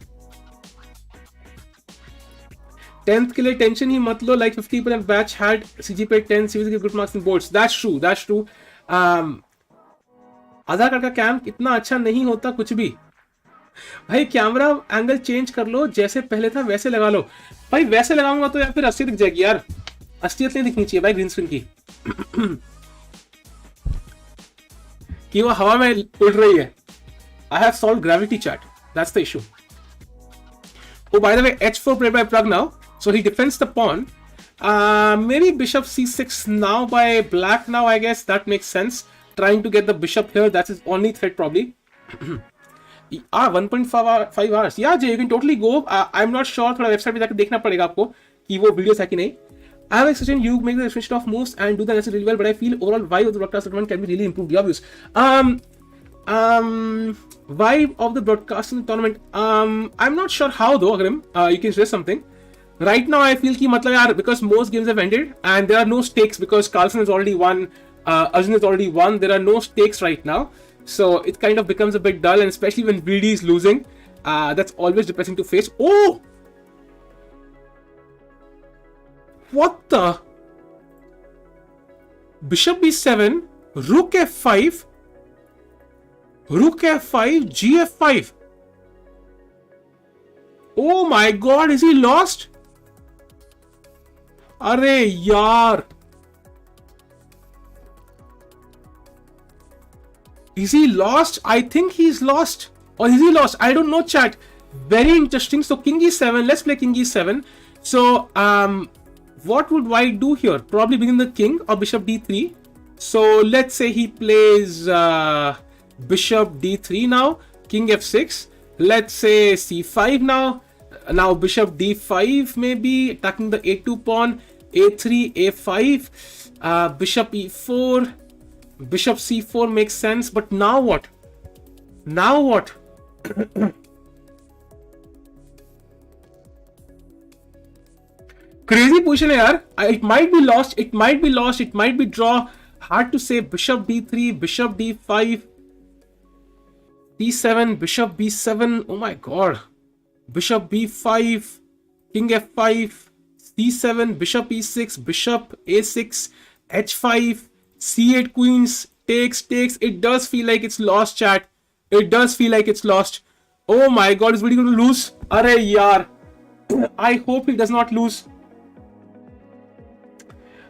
10th के लिए टेंशन ही मत लो, like 50% batch had CGPA 10 series के good marks in boards. That's true. Aadhaar card का cam इतना अच्छा नहीं होता कुछ भी. भाई कैमरा एंगल चेंज कर लो, जैसे पहले था वैसे लगा लो. भाई वैसे लगाऊंगा तो या फिर 80 दिख जाएगी यार. 80 नहीं दिखनी चाहिए भाई ग्रीन स्क्रीन की. कि वो हवा में उड़ रही है. I have solved gravity chat. That's the issue. Oh, by the way, h4 played by Pragg now. So he defends the pawn. Maybe bishop c6 now by black now, I guess. That makes sense. Trying to get the bishop here. That's his only threat probably. 1.5 hours. Yeah, Jay, you can totally go. I'm not sure. थोड़ा website पे जाकर देखना पड़ेगा आपको कि वो videos है कि नहीं. I have a suggestion. You make the switch off moves and do the necessary really well. But I feel overall vibe of the broadcast tournament can be really improved. Yeah, views. Vibe of the broadcasting tournament. I'm not sure how though, Agrim. You can suggest something. Right now, I feel कि मतलब यार, because most games have ended and there are no stakes because Carlsen has already won, Arjun has already won. There are no stakes right now, so it kind of becomes a bit dull, and especially when VD is losing, that's always depressing to face. Oh, what the? Bishop b7, Rook f5, Rook f5, gf5. Oh my God, is he lost? अरे यार, is he lost? I think he's lost, or is he lost? I don't know, chat. Very interesting. So king e7, let's play king e7. So what would white do here? Probably begin the king or bishop d3. So let's say he plays bishop d3 now, king f6. Let's say c5 now. Now bishop d5 maybe, attacking the a2 pawn, a3, a5, bishop e4, bishop c4 makes sense. But now what? Now what? Crazy position here. It might be lost, it might be lost, it might be draw. Hard to say. Bishop d3, bishop d5, d7, bishop b7. Oh my God. Bishop b5, king f5, c7, bishop e6, bishop a6, h5, c8 queens, takes. It does feel like it's lost, chat. It does feel like it's lost. Oh my God, is Vidit going to lose? Arey yaar. I hope he does not lose.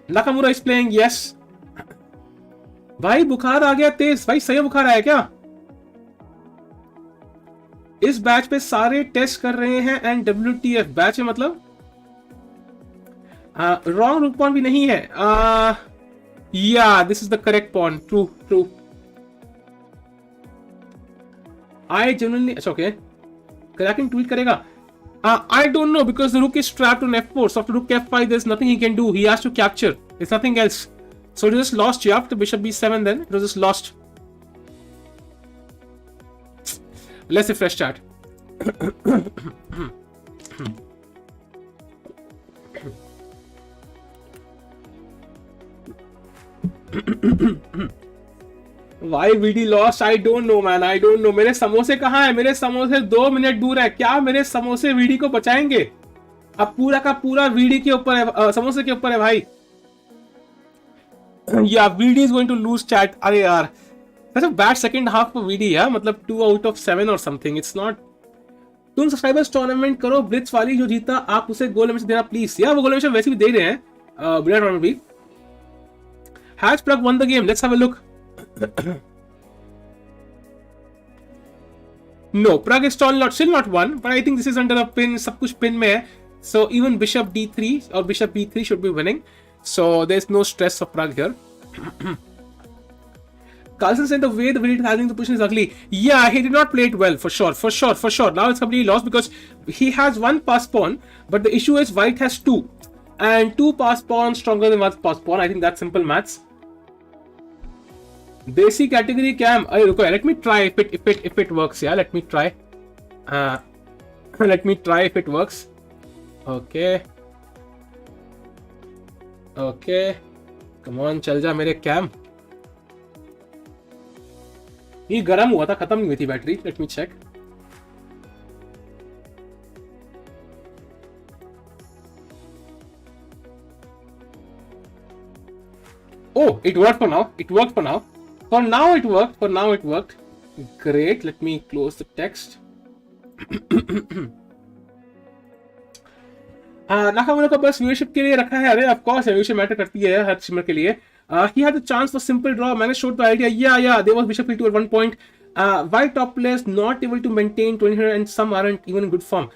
Nakamura is playing, yes. भाई बुखार आ गया तेज. भाई सही बुखार आया क्या? इस batch पे सारे टेस्ट कर रहे हैं एंड WTF बैच है मतलब रॉन्ग रूक पॉन भी नहीं है. या this is the correct pawn. True. I generally, अच्छा ओके, Karjakin ट्वीट करेगा. I don't know because the rook is trapped on f4. So after rook f5, there's nothing he can do. He has to capture. There's nothing else. So it just lost. Yeah, after bishop b7, then it was just lost. Let's refresh chat. Why VD lost? I don't know, man. I don't know. मेरे समोसे कहाँ हैं? मेरे समोसे 2 minute दूर है. क्या मेरे समोसे VD को बचाएंगे? अब पूरा का पूरा VD के ऊपर है, समोसे के ऊपर है भाई. Yeah, VD is going to lose, chat. अरे यार, that's a bad second half for VD. यार मतलब 2 out of 7 or something. It's not. तुम सब्सक्राइबर्स टूर्नामेंट करो ब्लिट्स वाली, जो जीता आप उसे गोल एलिमिनेशन देना प्लीज. यार वो गोल एलिमिनेशन वैसे भी दे रहे हैं बिना टूर्नामेंट भी. Has Pragg won the game? Let's have a look. No, Pragg is still not won, but I think this is under a pin. सब कुछ pin में है. So even bishop d3 or bishop b3 should be winning. So there's no stress for Pragg here. Carlsen said the way the Vidit handling the position is ugly. Yeah, he did not play it well, for sure. Now it's completely lost because he has one pass pawn, but the issue is white has 2. and 2 pass pawns stronger than 1 pass pawn. I think that's simple maths. Desi category cam. Let me try if it works. Yeah, let me try. Let me try if it works. Okay. Come on, चल जा मेरे cam. ये गर्म हुआ था, खत्म नहीं हुई थी battery. Let me check. Oh, it worked for now. For now it worked. Great. Let me close the text. Nakamura का बस व्यूअरशिप के लिए रखा है. अरे ऑफ कोर्स व्यूअरशिप मैटर करती है हर स्ट्रीमर के लिए. He had a chance for simple draw. मैंने showed the idea. Yeah. There was bishop e2 at one point. White top players not able to maintain 2000 and some aren't even in good form.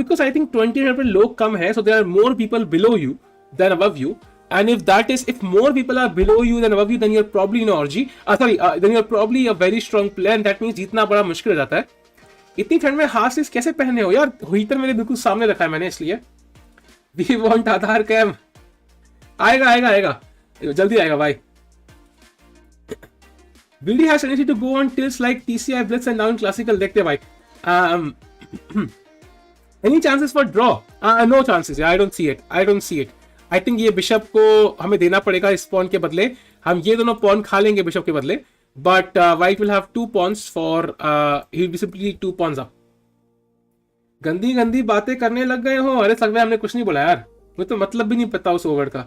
Because I think 2000 पे लोग कम है, so there are more people below you than above you. And if more people are below you than above you, then you're probably in orgy. Then you're probably a very strong player, and that means जीतना बड़ा मुश्किल हो जाता है. इतनी ठंड में हाथ से कैसे पहने हो यार? हीटर मेरे बिल्कुल सामने रखा है मैंने, इसलिए. We want other cam. आएगा जल्दी आएगा भाई. Vidit has tendency to go on tilts like TCI Blitz and down classical. देखते भाई. Any chances for draw? No chances. I don't see it. I think ये बिशप को हमें देना पड़ेगा इस पॉन के बदले. हम ये दोनों पॉन खा लेंगे बिशप के बदले. But white will have 2 pawns for he will be simply 2 pawns up. गंदी बातें करने लग गए हो. अरे सर हमने कुछ नहीं बोला यार. मुझे तो मतलब भी नहीं पता उस ओवर का.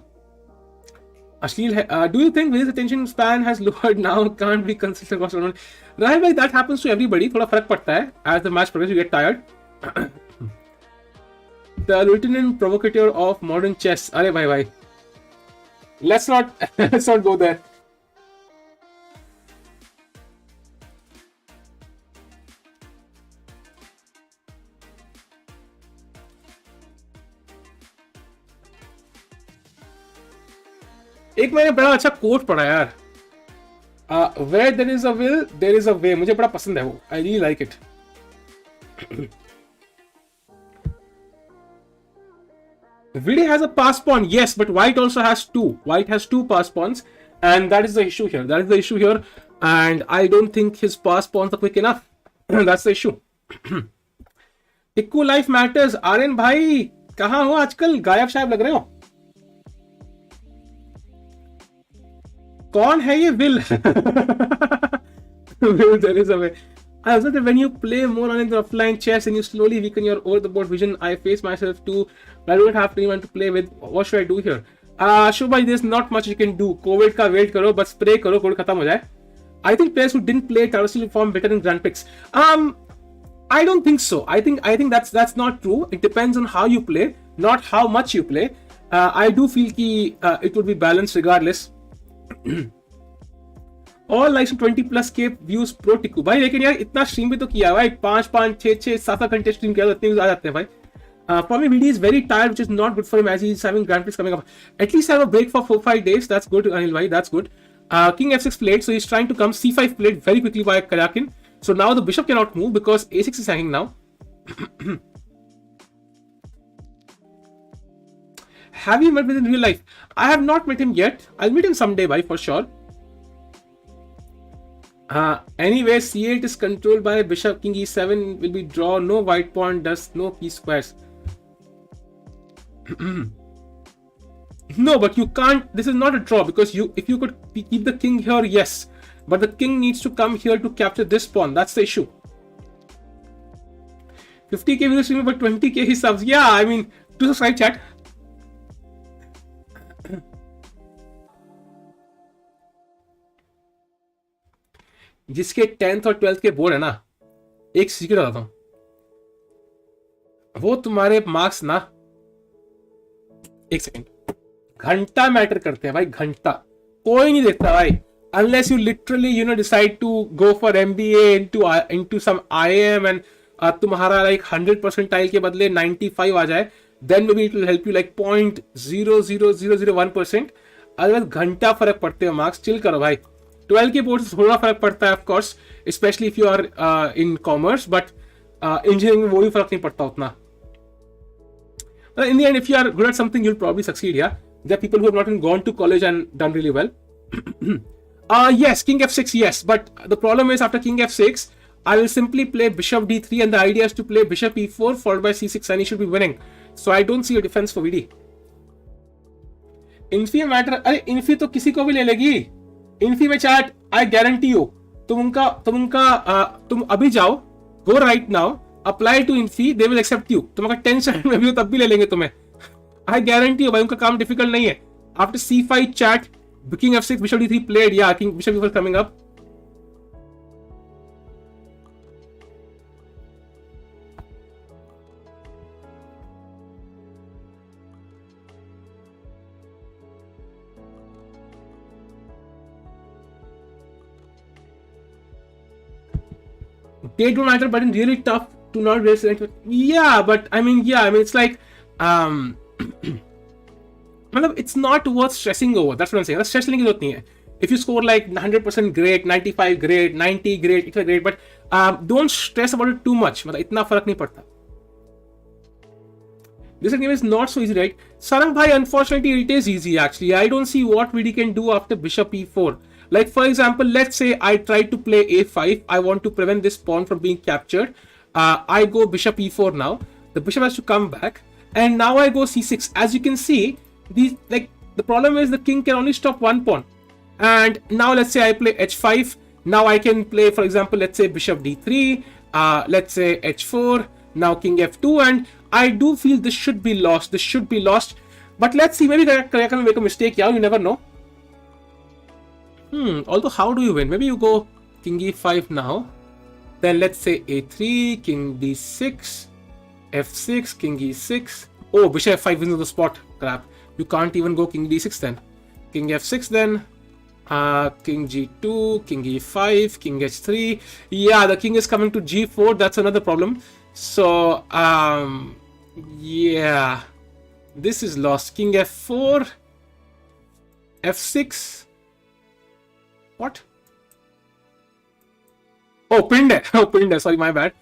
अश्लील है. Do you think his attention span has lowered now? Can't be consistent across tournament. Rahul bhai, that happens to everybody. थोड़ा फर्क पड़ता है. As the match progresses, you get tired. The lieutenant provocateur of modern chess. अरे भाई. Let's not go there. एक मैंने बड़ा अच्छा कोट पढ़ा यार. Where there is a will, there is a way. मुझे बड़ा पसंद है वो. I really like it. Vidit has a pass pawn, yes, but white also has 2. White has 2 pass pawns, and that is the issue here. And I don't think his pass pawns are quick enough. That's the issue. Tikku life matters. Aryan भाई कहाँ हो आजकल? गायब शायब लग रहे हो. कौन है ये Will? Will, there is a way. I observed that when you play more on the offline chess and you slowly weaken your over-the-board vision, I face myself too. I don't have anyone to play with. What should I do here? Shubhai, there's not much you can do. COVID का wait करो, बस spray करो, COVID खत्म हो जाए. I think players who didn't play Tata Steel perform better in Grand Prix. I don't think so. I think that's not true. It depends on how you play, not how much you play. I do feel कि it would be balanced regardless. All likes 20+ K views pro Tikku भाई. लेकिन यार इतना stream भी तो किया भाई. 5 6 7 घंटे स्ट्रीम किया तो इतने व्यूज आ जाते हैं भाई. Probably Vidit is very tired, which is not good for him as he's having Grand Prix coming up. At least have a break for 4-5 days. That's good, Anil bhai. That's good. King f6 played, so he's trying to come. c5 played very quickly by Karjakin. So now the bishop cannot move because a6 is hanging now. Have you met with him in real life? I have not met him yet. I'll meet him someday, bhai, for sure. Anyway, c8 is controlled by bishop. King e7 will be draw. No white pawn does no p squares. No, but you can't. This is not a draw because if you could keep the king here, yes, but the king needs to come here to capture this pawn. That's the issue. 50k views streaming, but 20k he subs. Yeah, I mean, to subscribe, chat. जिसके 10th और 12th के board है ना, एक secret बताता हूं, वो तुम्हारे मार्क्स ना, एक सेकंड, घंटा मैटर करते हैं भाई. घंटा कोई नहीं देखता भाई, unless you literally decide to go for MBA into some IIM and तुम्हारा like 100 percentile के बदले 95 आ जाए, then maybe it will help you like 0.00001%. Otherwise घंटा फर्क पड़ते हैं मार्क्स. चिल करो भाई. 12 के बोर्ड से थोड़ा फर्क पड़ता है of course, especially if you are in commerce, but engineering में वो भी फर्क नहीं पड़ता उतना. In the end, if you are good at something, you'll probably succeed. Yeah, there are people who have not even gone to college and done really well. Yes, king f6, yes, but the problem is after king f6, I will simply play bishop d3, and the idea is to play bishop e4 followed by c6, and he should be winning. So I don't see a defense for VD. Infy matter, अरे Infy तो किसी को भी ले लेगी. Infy में chat, I guarantee you, तुम अभी जाओ, go right now, apply to Infy, they will accept you. तुम अगर 10 सेकंड में भी हो तब भी ले लेंगे तुम्हें. आई गारंटी यू भाई, उनका काम डिफिकल्ट नहीं है. After c5 chat, king f6, bishop d3 played, yeah, king bishop e4 coming up. They don't matter, but it's really tough to not raise it. Yeah, but I mean, it's like, it's not worth stressing over. That's what I'm saying. Stress लेने की जरूरत नहीं है. If you score like 100% great, 95 great, 90 great, it's great, but don't stress about it too much. मतलब इतना फर्क नहीं पड़ता. This game is not so easy, right? Sarang bhai, unfortunately, it is easy actually. I don't see what VD can do after bishop e4. Like for example, let's say I try to play a5. I want to prevent this pawn from being captured. I go bishop e4 now. The bishop has to come back, and now I go c6. As you can see, the problem is the king can only stop one pawn. And now let's say I play h5. Now I can play, for example, let's say bishop d3. Let's say h4. Now king f2, and I do feel this should be lost. This should be lost. But let's see. Maybe Karjakin will make a mistake. Yeah, you never know. Although, how do you win? Maybe you go king e5 now. Then let's say a3, king d6, f6, king e6. Oh, bishop f5 wins on the spot. Crap. You can't even go king d6 then. King f6 then. King g2, king e5, king h3. Yeah, the king is coming to g4. That's another problem. So, yeah. This is lost. King f4, f6. What? Oh, pinned it. Oh, pinned it. Sorry, my bad.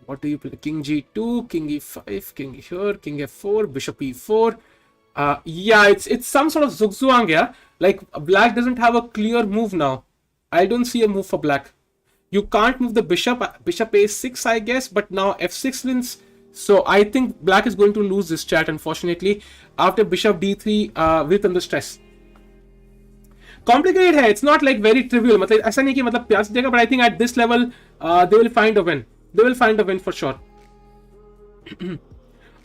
What do you play? King g2, king e5, king here, king f4, bishop e4. Yeah, it's some sort of zugzwang, yeah. Like, black doesn't have a clear move now. I don't see a move for black. You can't move the bishop. Bishop a6, I guess, but now f6 wins. So I think black is going to lose this chat, unfortunately. After bishop d3, with under stress. Complicated है, it's not like very trivial. मतलब ऐसा नहीं कि मतलब प्यार से देगा, but I think at this level they will find a win. They will find a win for sure.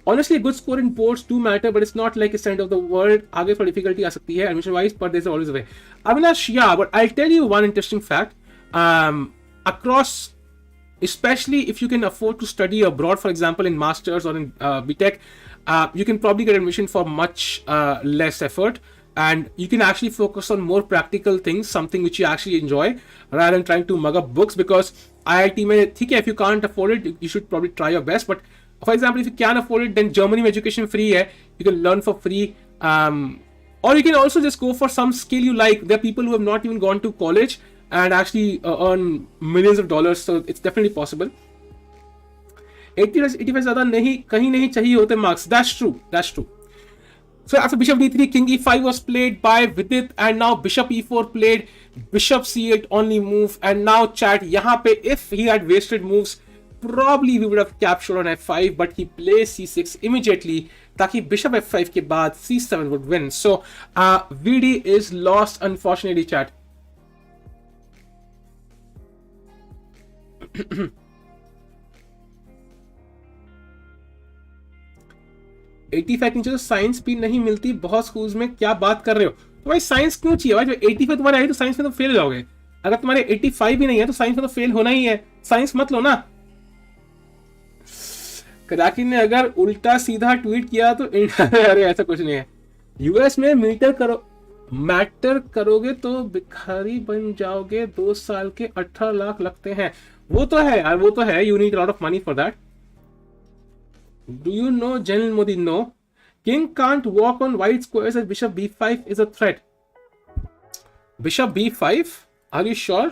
Honestly, a good score in boards do matter, but it's not like it's the end of the world. आगे for difficulty आ सकती है admission wise, but there's always a way. Avinash, yeah, but I'll tell you one interesting fact. Across, especially if you can afford to study abroad, for example, in Masters or in BTech, you can probably get admission for much less effort. And you can actually focus on more practical things, something which you actually enjoy, rather than trying to mug up books. Because IIT mein, theek hai, if you can't afford it, you should probably try your best. But for example, if you can afford it, then Germany mein education free hai. You can learn for free. Or you can also just go for some skill you like. There are people who have not even gone to college and actually earn millions of dollars. So it's definitely possible. 85 ज़्यादा नहीं, कहीं नहीं चाहिए होते marks. That's true. That's true. So after bishop d3, king e5 was played by Vidit, and now bishop e4 played, bishop c8 only move, and now chat, यहाँ पे if he had wasted moves, probably we would have captured on f5, but he plays c6 immediately, ताकि bishop f5 के बाद c7 would win. So VD is lost, unfortunately, chat. $85 नीचे तो science भी नहीं मिलती बहुत स्कूल्स में, क्या बात कर रहे हो? तो भाई साइंस क्यों चाहिए भाई? 85 तुम्हारे आई तो साइंस में तो फेल हो जाओगे. अगर तुम्हारे 85 भी नहीं है तो साइंस में तो फेल होना ही है. साइंस मत लो ना. कराकिन ने अगर उल्टा सीधा ट्वीट किया तो अरे ऐसा कुछ नहीं है. यूएस में मैटर करोगे तो भिखारी बन जाओगे. 2 साल के 18 लाख लगते हैं. वो तो है यार, वो तो है. You need lot of money for that. Do you know General Modi? No. King can't walk on white squares as bishop b5 is a threat. Bishop b5? Are you sure?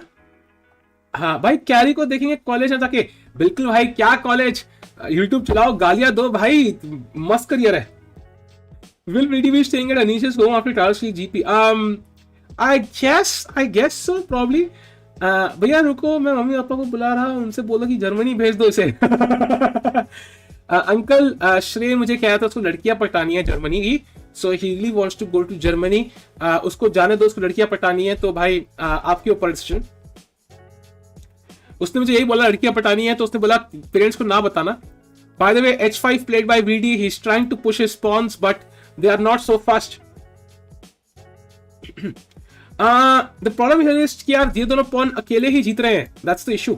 हाँ भाई, कैरी को देखेंगे college में जाके. बिल्कुल भाई, क्या college, YouTube चलाओ, गालियां दो भाई, मस्त करियर है. Will Vidit be staying at Anish's home after Tata Steel GP? I guess so, probably. भैया रुको, मैं मम्मी पापा को बुला रहा हूँ, उनसे बोलो कि जर्मनी भेज दो इसे. अंकल श्रेय मुझे कह रहा था उसको लड़कियां पटानी है जर्मनी की, so he really wants to go to Germany. उसको जाने दो, उसको लड़कियां पटानी है, तो भाई आपके ऊपर डिसीजन. उसने मुझे यही बोला लड़कियां पटानी है, तो उसने बोला पेरेंट्स को ना बताना. By the way, h5 played by VD. He's trying to push his pawns, but they are not so fast. The problem here is कि यार ये दोनों पॉन अकेले ही जीत रहे हैं. That's the issue.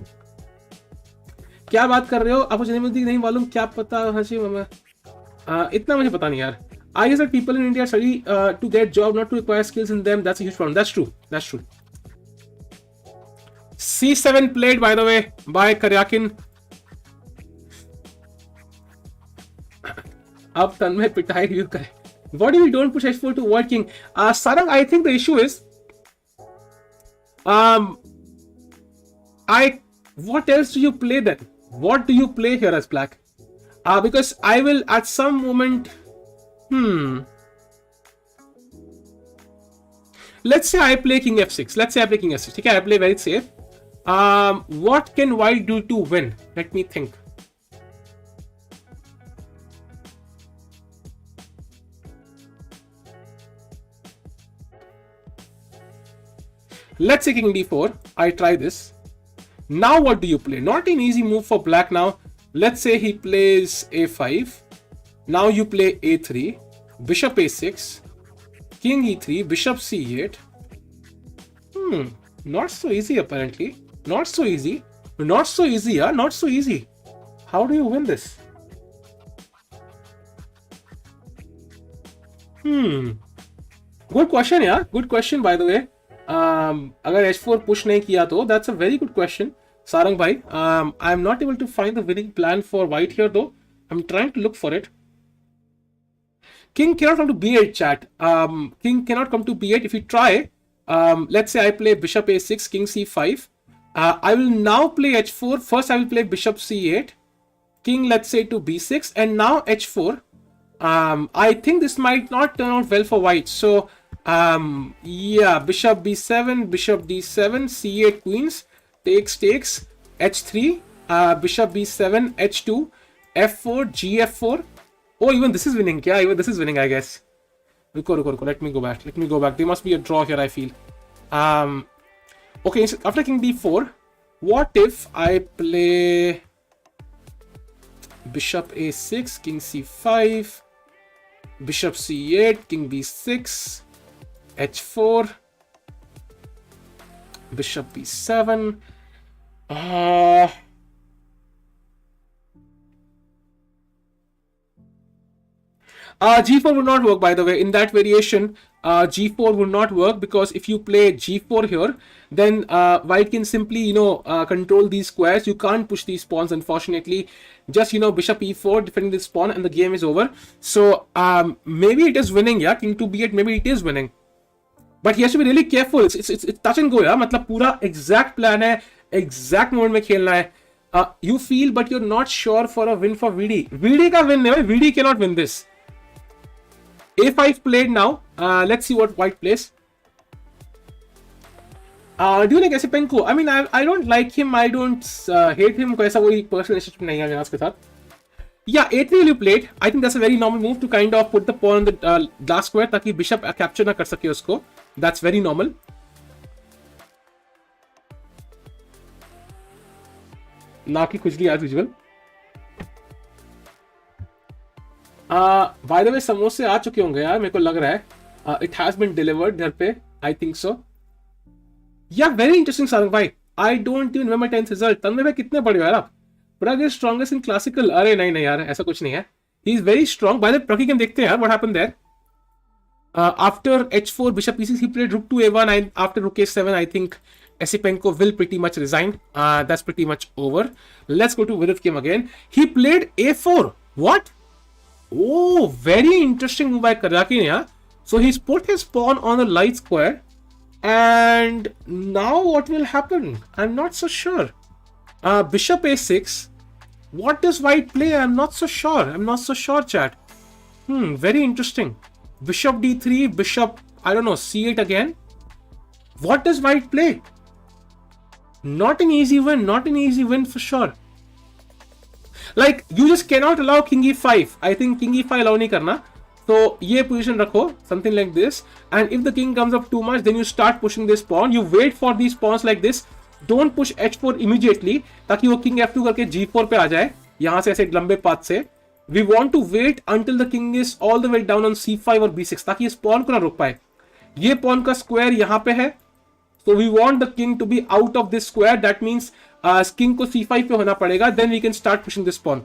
क्या बात कर रहे हो? आपको जन्मदिन नहीं मालूम? क्या पता हंसी मामा. इतना मुझे पता नहीं यार. I guess that people in India study to get job, not to acquire skills in them. That's a huge problem. That's true. That's true. C7 played, by the way, by Karjakin. अब तन्मय पिटाई review करें. What if we don't push h4 to avoid king? Sarang, I think the issue is, what else do you play then? What do you play here as black? Because I will at some moment, let's say I play king f6. Let's say I play king f6. Okay, I play very safe. What can white do to win? Let me think. Let's say king d4. I try this. Now what do you play? Not an easy move for black now. Let's say he plays a5. Now you play a3. Bishop a6. King e3. Bishop c8. Not so easy apparently. Not so easy. Not so easy, yeah. Not so easy. How do you win this? Good question, yeah. Good question, by the way. अगर h4 push नहीं किया तो that's a very good question, Sarang bhai. I am not able to find the winning plan for white here though. I'm trying to look for it. King cannot come to b8, chat. King cannot come to b8. If you try, let's say I play bishop a6, king c5. I will now play h4. First I will play bishop c8, king let's say to b6, and now h4. I think this might not turn out well for white. So yeah, bishop b7, bishop d7, c8 queens, takes, h3, bishop b7, h2, f4, gf4. Oh, even this is winning. Yeah, even this is winning, I guess. Ruko. Let me go back. There must be a draw here, I feel. Okay, so after king d4, what if I play bishop a6, king c5, bishop c8, king b6, h4, bishop b7. G4 would not work, by the way. In that variation, G4 would not work, because if you play G4 here, then white can simply, control these squares. You can't push these pawns, unfortunately. Just, bishop e4, defending this pawn, and the game is over. So, maybe it is winning, yeah. King to b8, maybe it is winning. But he has to be really careful. It's touch and go, yeah. मतलब पूरा exact plan है, exact moment में खेलना है. You feel, but you're not sure for a win for VD. VD का win नहीं, VD cannot win this. A5 played now. Let's see what white plays. Do you like Esipenko? I mean, I don't like him. I don't hate him. कोई ऐसा कोई personal relationship नहीं है मेरा उसके साथ. Yeah, a3 you played. I think that's a very normal move to kind of put the pawn on the last square ताकि bishop capture ना कर सके उसको. That's very normal. ना की खुजली as usual. By the way, समोसे आ चुके होंगे यार, मेरे को लग रहा है. It has been delivered घर पे. I think so. Yeah, very interesting, Sarang bhai. I don't even remember 10th result. तन्मय भाई कितने पढ़े हो यार आप? Pragg is strongest in classical. अरे नहीं यार, ऐसा कुछ नहीं है. He is very strong. By the way, Pragg की गेम देखते हैं यार. What happened there? After h4, bishop e6, he played rook to a1. After rook a7, I think Esipenko will pretty much resign. That's pretty much over. Let's go to Vidit game again. He played a4. What? Oh, very interesting move by Karjakin, yeah. So he's put his pawn on the light square. And now what will happen? I'm not so sure. Bishop a6. What does white play? I'm not so sure, chat. Very interesting. Bishop d3, bishop, I don't know, c8 again. What does white play? Not an easy win for sure. Like, you just cannot allow king e5. I think king e5 allow nahi karna. So, ye position rakho, something like this. And if the king comes up too much, then you start pushing this pawn. You wait for these pawns like this. Don't push h4 immediately, ताकि वो king f2 करके g4 पे आ जाए, यहाँ से ऐसे लंबे path से. We want to wait until the king is all the way down on c5 और b6, ताकि इस pawn को ना रोक पाए. ये pawn का square यहाँ पे है, so we want the king to be out of this square. That means king को c5 पे होना पड़ेगा. Then we can start pushing this pawn.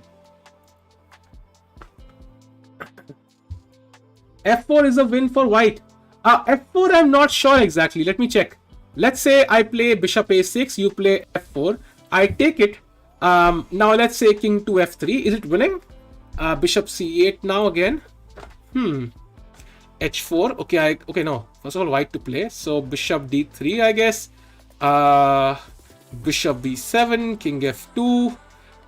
f4 is a win for white. f4 I'm not sure exactly. Let me check. Let's say I play bishop a6, you play f4. I take it. Now let's say king to f3. Is it winning? Bishop c8 now again. h4. Okay, no. First of all, white to play. So bishop d3, I guess. Bishop b7, king f2,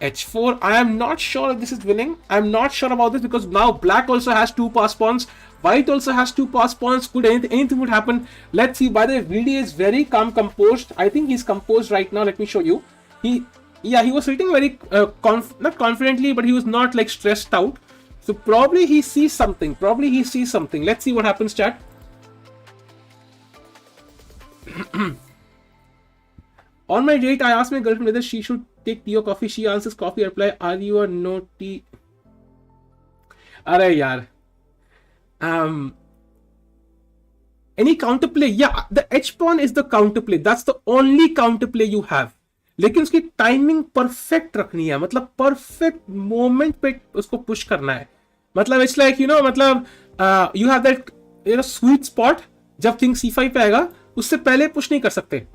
h4. I am not sure if this is winning. I'm not sure about this because now black also has two pass pawns. White also has two pass pawns. Could anything would happen? Let's see. By the way, VD is very calm, composed. I think he's composed right now. Let me show you. He was sitting very not confidently, but he was not like stressed out. So probably he sees something. Let's see what happens, chat. On my date, I asked my girlfriend whether she should take tea or coffee. She answers coffee. I reply, are you or no tea? Arey yaar. Any counterplay? Yeah, the H pawn is the counterplay. That's the only counterplay you have. लेकिन उसकी timing perfect रखनी है, मतलब perfect moment पे उसको push करना है. मतलब इट्स लाइक मतलब you have that sweet spot. जब किंग c5 पे आएगा उससे पहले पुश नहीं कर सकते.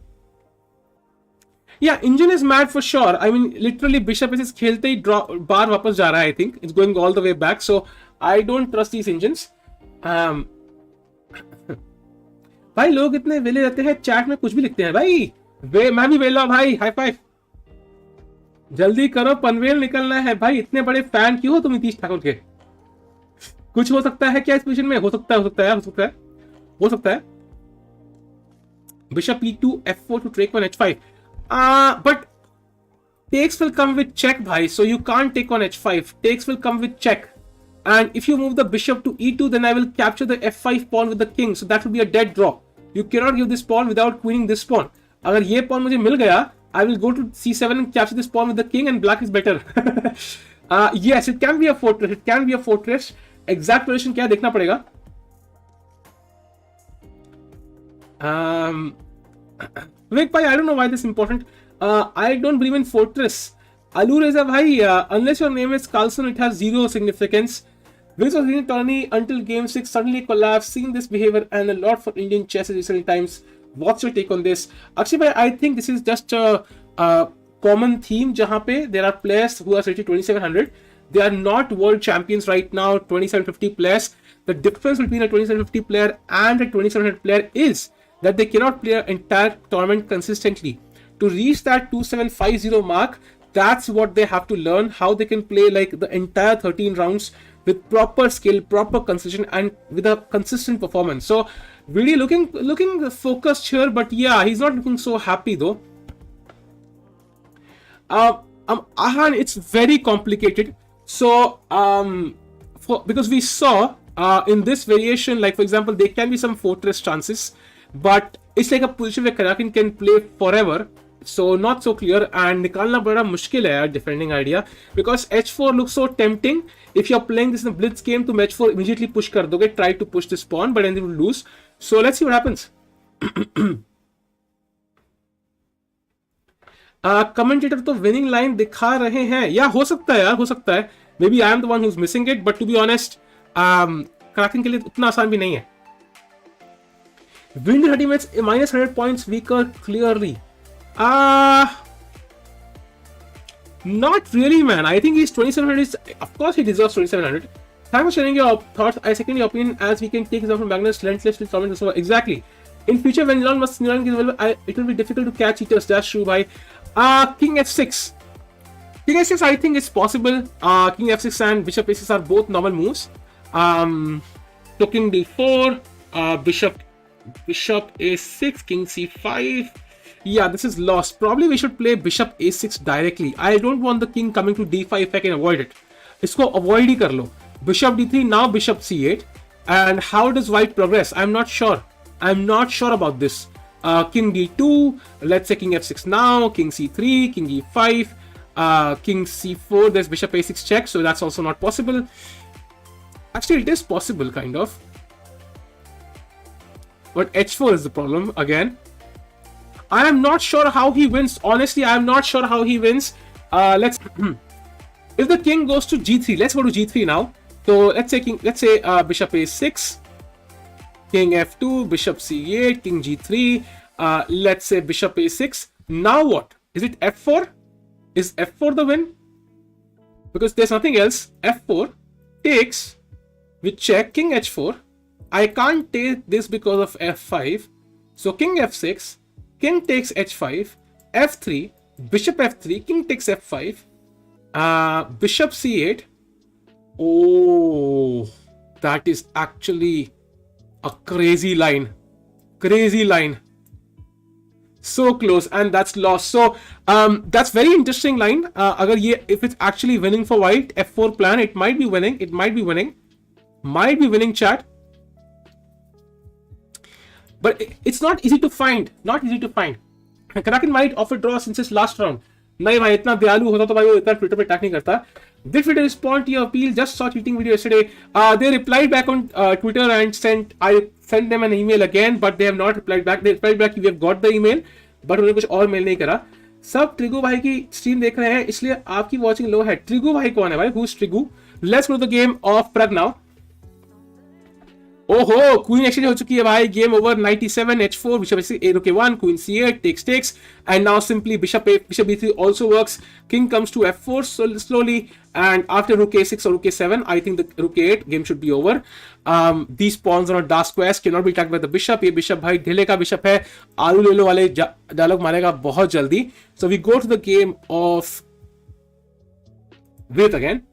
Yeah, engine is mad for sure. I mean, literally bishop is खेलते ही बार वापस जा रहा है. I think it's going all the way back. So I don't trust these engines. भाई लोग इतने वेले रहते हैं, चैट में कुछ भी लिखते हैं भाई. मैं भी वेला भाई. High five. जल्दी करो, पनवेल निकलना है भाई. इतने बड़े फैन क्यों हो तुम नीतीश ठाकुर के? कुछ हो सकता है क्या इस पोजीशन में? हो सकता है. Bishop e2 f4 to take on h5. But takes will come with check, bhai. So you can't take on h5. Takes will come with check. And if you move the bishop to e2, then I will capture the f5 pawn with the king. So that will be a dead draw. You cannot give this pawn without queening this pawn. अगर ये pawn मुझे मिल गया, I will go to c7 and capture this pawn with the king, and black is better. Yes, it can be a fortress. Exact position क्या देखना पड़ेगा. Vivek bhai, I don't know why this is important. I don't believe in fortress. Alu Reza bhai, unless your name is Carlsen, it has zero significance. This was winning tourney until game 6 suddenly collapsed. Seeing this behavior and a lot for Indian chess in recent times. What's your take on this? Akshay bhai, I think this is just a common theme jahan pe there are players who are rated 2700. They are not world champions right now, 2750 players. The difference between a 2750 player and a 2700 player is that they cannot play an entire tournament consistently. To reach that 2750 mark, that's what they have to learn, how they can play like the entire 13 rounds with proper skill, proper concision, and with a consistent performance. So really looking focused here, but yeah, he's not looking so happy though. Ahan, it's very complicated. So because we saw in this variation, like for example, there can be some fortress chances, but it's like a position where Karjakin can play forever. So not so clear, and निकालना बड़ा मुश्किल है defending idea, because h4 looks so tempting. If you're playing this in a blitz game, तो h4 immediately push कर दोगे, try to push this pawn, but then you will lose. So let's see what happens. Commentator तो winning line दिखा रहे हैं. Yeah, हो सकता है यार, हो सकता है. Maybe I am the one who's missing it, but to be honest, Karjakin के लिए उतना आसान भी नहीं है. Win 30 minutes, minus 100 points weaker clearly. Not really, man. I think he's 2700. Of course, he deserves 2700. Thanks for sharing your thoughts. I second your opinion, as we can take this out from Magnus relentlessly comment. So exactly. In future, when Elon Musk is available, it will be difficult to catch cheaters. That's true, bhai. King f6. King h6, I think it's possible. King f6 and bishop a6 are both normal moves. So king d4, bishop a6, king c5. Yeah, this is lost. Probably we should play bishop a6 directly. I don't want the king coming to d5 if I can avoid it. Isko avoid hi kar lo. Bishop d3, now bishop c8. And how does white progress? I'm not sure. I'm not sure about this. King d2, let's say king f6 now, king c3, king e5, king c4, there's bishop a6 check, so that's also not possible. Actually, it is possible, kind of. But h4 is the problem, again. I am not sure how he wins. Honestly, I am not sure how he wins. Let's... if the king goes to g3, let's go to g3 now. So, let's say bishop a6, king f2, bishop c8, king g3, let's say bishop a6. Now what? Is it f4? Is f4 the win? Because there's nothing else. f4 takes with check, king h4. I can't take this because of f5. So king f6, king takes h5, f3, bishop f3, king takes f5, bishop c8. Oh, that is actually a crazy line. Crazy line. So close, and that's lost. So that's very interesting line. If it's actually winning for white, f4 plan, it might be winning. It might be winning. Might be winning, chat. But it's not easy to find. Not easy to find. Karjakin might offer draw since his last round. नहीं भाई इतना दयालु होता तो भाई वो इतना Twitter पे अटैक नहीं करता. Did Twitter respond to your appeal? Just saw cheating video yesterday. They replied back on Twitter and I sent them an email again, but they have not replied back. They replied back, we have got the email, but उन्होंने कुछ और mail नहीं करा. सब ट्रिगू भाई की stream देख रहे हैं, इसलिए आपकी वॉचिंग लो है. ट्रिगू भाई कौन है भाई? Who's Trigu? Let's go to the game of Pragg now. ओहो, क्वीन एक्सचेंज हो चुकी है भाई. Game over. 97 h4, bishop a1, queen c8 takes, and now simply bishop b3 also works. King comes to f4 so slowly, and after rook a6 or rook a7, I think the rook a8 game should be over. These pawns are on dark squares, cannot be attacked by the bishop. ये bishop भाई ढीले का bishop है, आलू ले लो वाले dialogue मारेगा बहुत जल्दी. So we go to the game of Vidit again.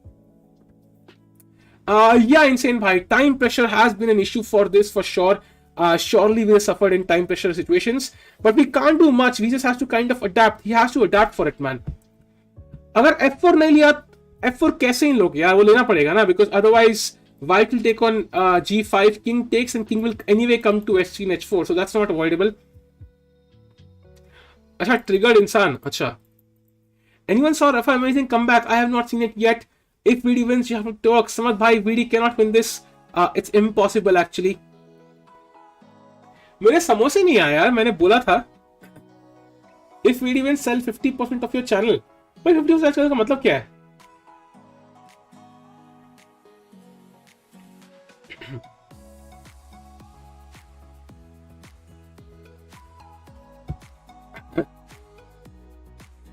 Yeah, insane bhai. Time pressure has been an issue for this for sure. Surely we have suffered in time pressure situations, but we can't do much. We just have to kind of adapt. He has to adapt for it, man. अगर f4 नहीं लिया, f4 कैसे इन लोग यार, वो लेना पड़ेगा ना, because otherwise white will take on g5, king takes, and king will anyway come to h3 and h4, so that's not avoidable. अच्छा, triggered इंसान. अच्छा, anyone saw Rafa amazing comeback? I have not seen it yet. If VD wins, you have to talk. Samad bhai, VD cannot win this. It's impossible actually. मेरे समोसे नहीं आया यार, मैंने बोला था. If VD wins, sell 50% of your channel. भाई 50% channel का मतलब क्या है?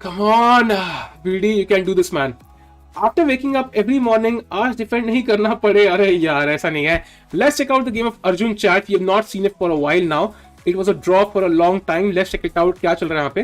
Come on, VD, you can do this, man. After waking up every morning, आज डिफेंड नहीं करना पड़े. अरे यार ऐसा नहीं है. Let's check out the game of Arjun chat. We have not seen it for a while now. It was a draw for a long time. Let's check it out. क्या चल रहा है यहाँ पे?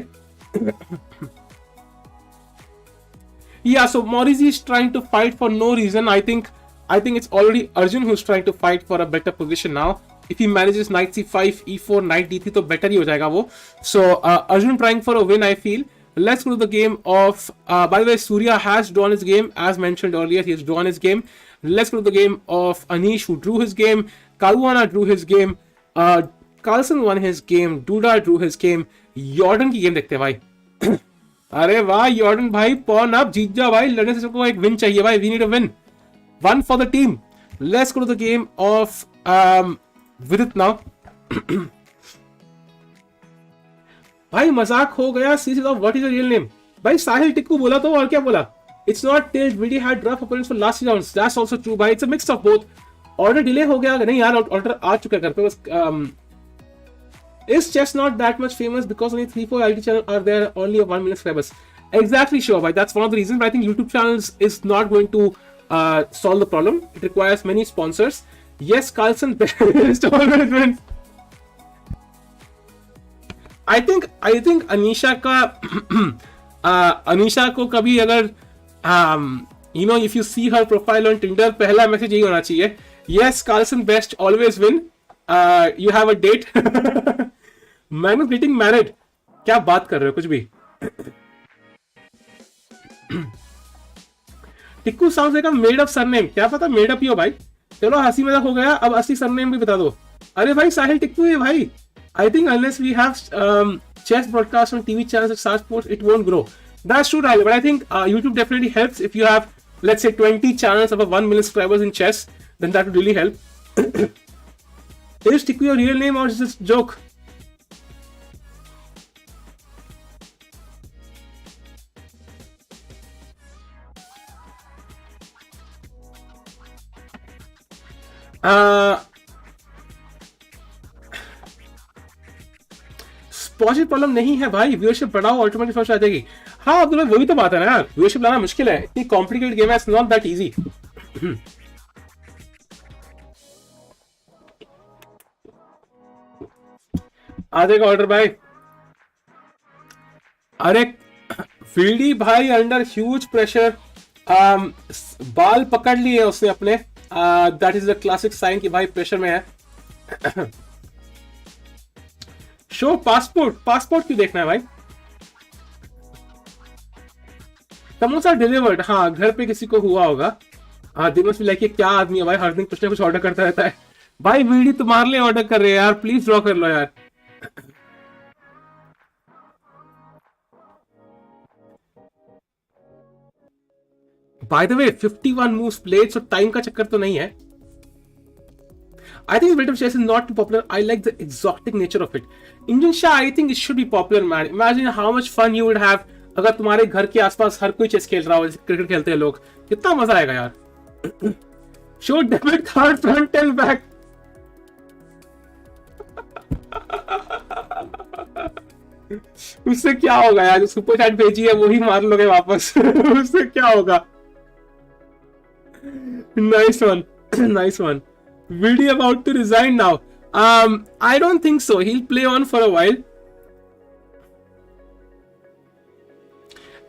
Yeah, so Morrissey is trying to fight for no reason. I think it's already Arjun who's trying to fight for a better position now. If he manages knight c5, e4, knight d3, तो better ही हो जाएगा वो. So Arjun trying for a win, I feel. Let's go to the game of, by the way, Surya has drawn his game. As mentioned earlier, he has drawn his game. Let's go to the game of Anish, who drew his game. Caruana drew his game. Carlsen won his game. Duda drew his game. Jordan की game देखते हैं भाई. अरे वाह Jordan भाई, pawn up, जीत जा भाई. लड़ने से सबको एक win चाहिए भाई. We need a win. One for the team. Let's go to the game of Vidit now. भाई मजाक हो गया. Series of what is your real name. भाई साहिल टिक्कू बोला तो और क्या बोला. It's not tilt. VD had rough opponents for last rounds. That's also true भाई. It's a mix of both. Order delay हो गया नहीं यार, ऑर्डर आ चुका है घर पे बस. Is chess not that much famous because only 3-4 IT channels are there, only 1 million subscribers? Exactly, sure भाई. That's one of the reasons. But I think YouTube channels is not going to solve the problem. It requires many sponsors. Yes, Carlsen best always wins. I think Anisha का अनीशा को कभी अगर You know, if you see her profile on Tinder, पहला message यही होना चाहिए, yes Carlsen best, always win, you have a date. Magnus getting married, क्या बात कर रहे हो कुछ भी. Tikku sounds like a made up surname, क्या पता made up ही हो भाई. चलो हंसी मजाक हो गया, अब असली सरनेम भी बता दो. अरे भाई साहिल टिक्कू है भाई. I think unless we have chess broadcast on TV channels like Star Sports, it won't grow. That's true, Rahul, but I think YouTube definitely helps. If you have, let's say, 20 channels of 1 million subscribers in chess, then that would really help. Is Tikku your real name or is this a joke? Sponsor problem नहीं है भाई, viewership बढ़ाओ automatic first आ जाएगी. हाँ अब्दुल भाई वही तो बात है ना यार, व्यूअरशिप लाना मुश्किल है, इतनी कॉम्प्लिकेटेड गेम है, इट्स नॉट दैट इजी. आ जाएगा ऑर्डर भाई. अरे वीडी भाई अंडर ह्यूज प्रेशर, बाल पकड़ लिए उसने अपने. That is the classic sign कि भाई प्रेशर में है. शो पासपोर्ट क्यों देखना है भाई. समोसा डिलीवर्ड, हाँ घर पे किसी को हुआ होगा. दिमाग में लाइक क्या आदमी है भाई, हर दिन कुछ ना कुछ ऑर्डर करता रहता है भाई. वीडियो तुम्हारे लिए ऑर्डर कर रहे हैं यार, प्लीज ड्रॉ कर लो यार. Bye the way 51 moves played, so time का चक्कर तो नहीं है. I think British chess is not too popular. I like the exotic nature of it. Indian Shah, I think it should be popular, man. Imagine how much fun you would have अगर तुम्हारे घर के आसपास हर कोई chess खेल रहा हो, cricket खेलते हैं लोग, कितना मजा आएगा यार. Show debit card front and back. उससे क्या होगा यार, जो सुपर चैट भेजी है वही मार लोगे वापस. उससे क्या होगा. Nice one. Nice one. Vidit about to resign now. I don't think so. He'll play on for a while.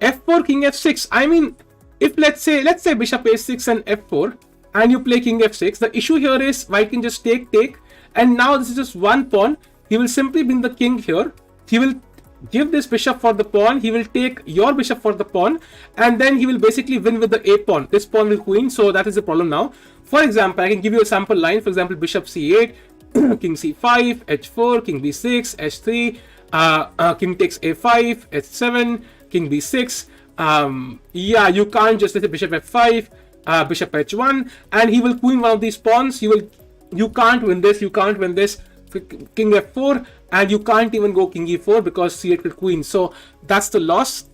F4, King F6. I mean, if let's say Bishop A6 and F4, and you play King F6, the issue here is White can just take, and now this is just one pawn. He will simply bring the king here. He will give this bishop for the pawn. He will take your bishop for the pawn, and then he will basically win with the A pawn. This pawn will queen, so that is the problem now. For example, I can give you a sample line. For example, bishop c8, king c5, h4, king b6, h3, king takes a5, h7, king b6. Yeah, you can't just say bishop f5, bishop h1, and he will queen one of these pawns. You can't win this. You can't win this. King f4, and you can't even go king e4 because c8 will queen. So that's the loss.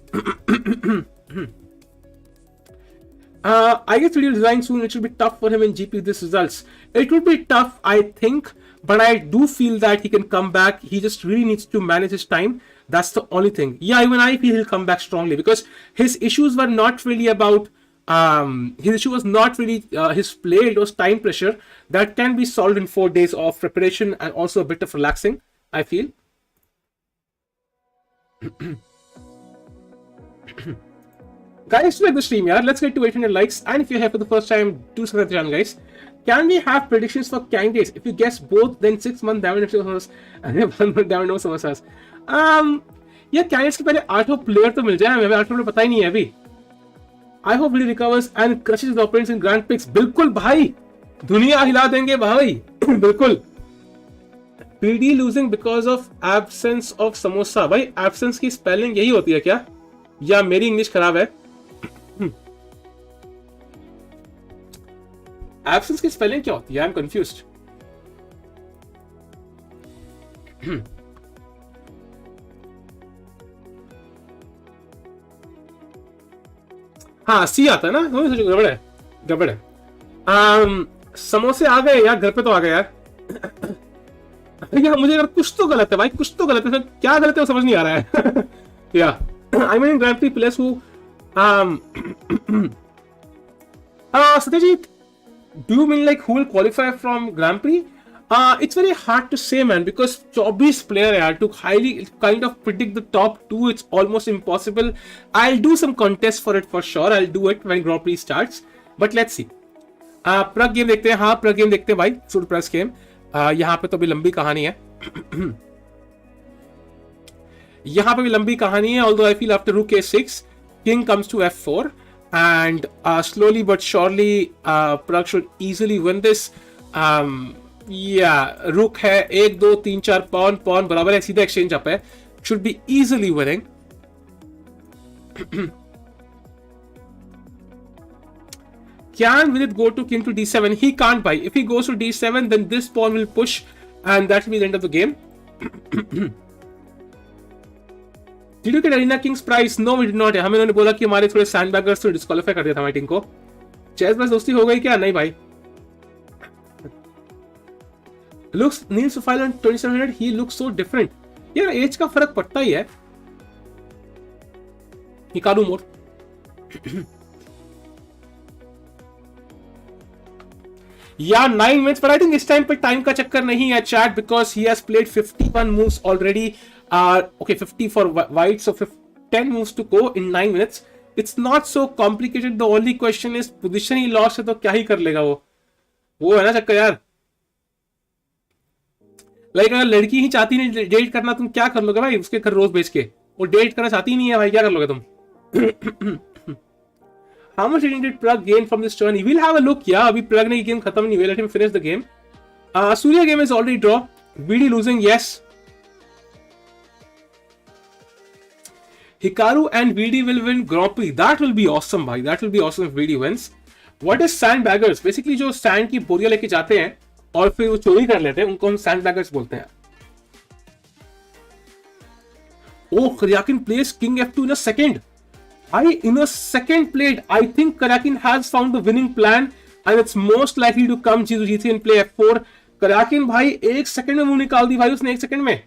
I guess video design soon. It should be tough for him in GP. This results. It will be tough, I think, but I do feel that he can come back. He just really needs to manage his time. That's the only thing. Yeah, even I feel he'll come back strongly because his issues were not really about. His issue was not really his play. It was time pressure that can be solved in 4 days of preparation and also a bit of relaxing, I feel. Guys, like the stream, yeah. Let's get to 800 likes. And if you're here for the first time, do subscribe to the channel, guys. Can we have predictions for candidates? If you guess both, then 6 month diamond and 1 month diamond no samosas. Yeah, candidates के पहले 8 player तो मिल जाए हमें. 8 player पता ही नहीं है अभी. I hope he recovers and crushes the opponents in Grand Prix. बिल्कुल भाई, दुनिया हिला देंगे भाई. बिल्कुल. PD losing because of absence of samosa. भाई absence की spelling यही होती है क्या? या मेरी इंग्लिश खराब है? Absence की spelling क्या होती है? I'm confused. हाँ सी आता है ना. गड़बड़ है. समोसे आ गए यार, घर पे तो आ गए यार. यार मुझे कुछ तो गलत है भाई, कुछ तो गलत है. क्या गलत है वो समझ नहीं आ रहा है. या I mean grand pre players who Satyajit, do you mean like who will qualify from Grand Prix? It's very hard to say, man, because 24 player yaar, to highly kind of predict the top 2, it's almost impossible. I'll do some contests for it for sure. I'll do it when Grand Prix starts. But let's see. Pragg game देखते हैं. हाँ, प्रग game देखते हैं भाई. सुर press game. यहाँ पे तो अभी लंबी कहानी है. यहाँ पे भी लंबी कहानी है. Although I feel after rook a6, king comes to f4, and slowly but surely Pragg should easily win this. रुक है 1 2 3 4 पॉन पॉन बराबर है, सीधा एक्सचेंज अप है. Should be easily winning. Can Vidit go to king to d7? He can't, buy. If he goes to d7, then this pawn will push, and that will be the end of the game. Did you get Arena King's prize? No, we did not. हमें उन्होंने बोला कि हमारे थोड़े सैंडबैगर्स तो disqualify कर दिया था हमारी टीम को. चेस बस दोस्ती हो गई क्या? नहीं भाई. Looks Neil's profile on 2700. He looks so different. यार एज का फर्क पड़ता ही है. Hikaru more. Yeah, 9 minutes, but I think इस टाइम पे टाइम का चक्कर नहीं है chat, because he has played 51 moves already. Okay, 50 for white, so 10 moves to go in 9 minutes. It's not so complicated. The only question is position he lost है तो क्या ही कर लेगा वो है ना चक्कर यार. लाइक अगर लड़की ही चाहती नहीं डेट करना, तुम क्या कर लोगे भाई उसके घर रोज बेच के? वो डेट करना चाहती नहीं है भाई, क्या कर लोगे तुम? How much did Pragg gain from this turn? We'll have a look. Yeah, अभी Pragg ने गेम खत्म नहीं हुआ. Let him finish the game. Surya game is already draw. VD losing, yes. Hikaru and VD will win Grand Prix. That will be awesome, भाई. That will be awesome if VD wins. What is sandbaggers? Basically जो sand की बोरियां लेके जाते हैं और फिर वो चोरी कर लेते हैं, उनको हम sandbaggers बोलते हैं. Oh, Karjakin plays King F2 in a second. In a second played, I think Karjakin has found the winning plan, and it's most likely to come G3 and play F4. Karjakin भाई 1 second में मुंह निकाल दी भाई उसने. 1 second में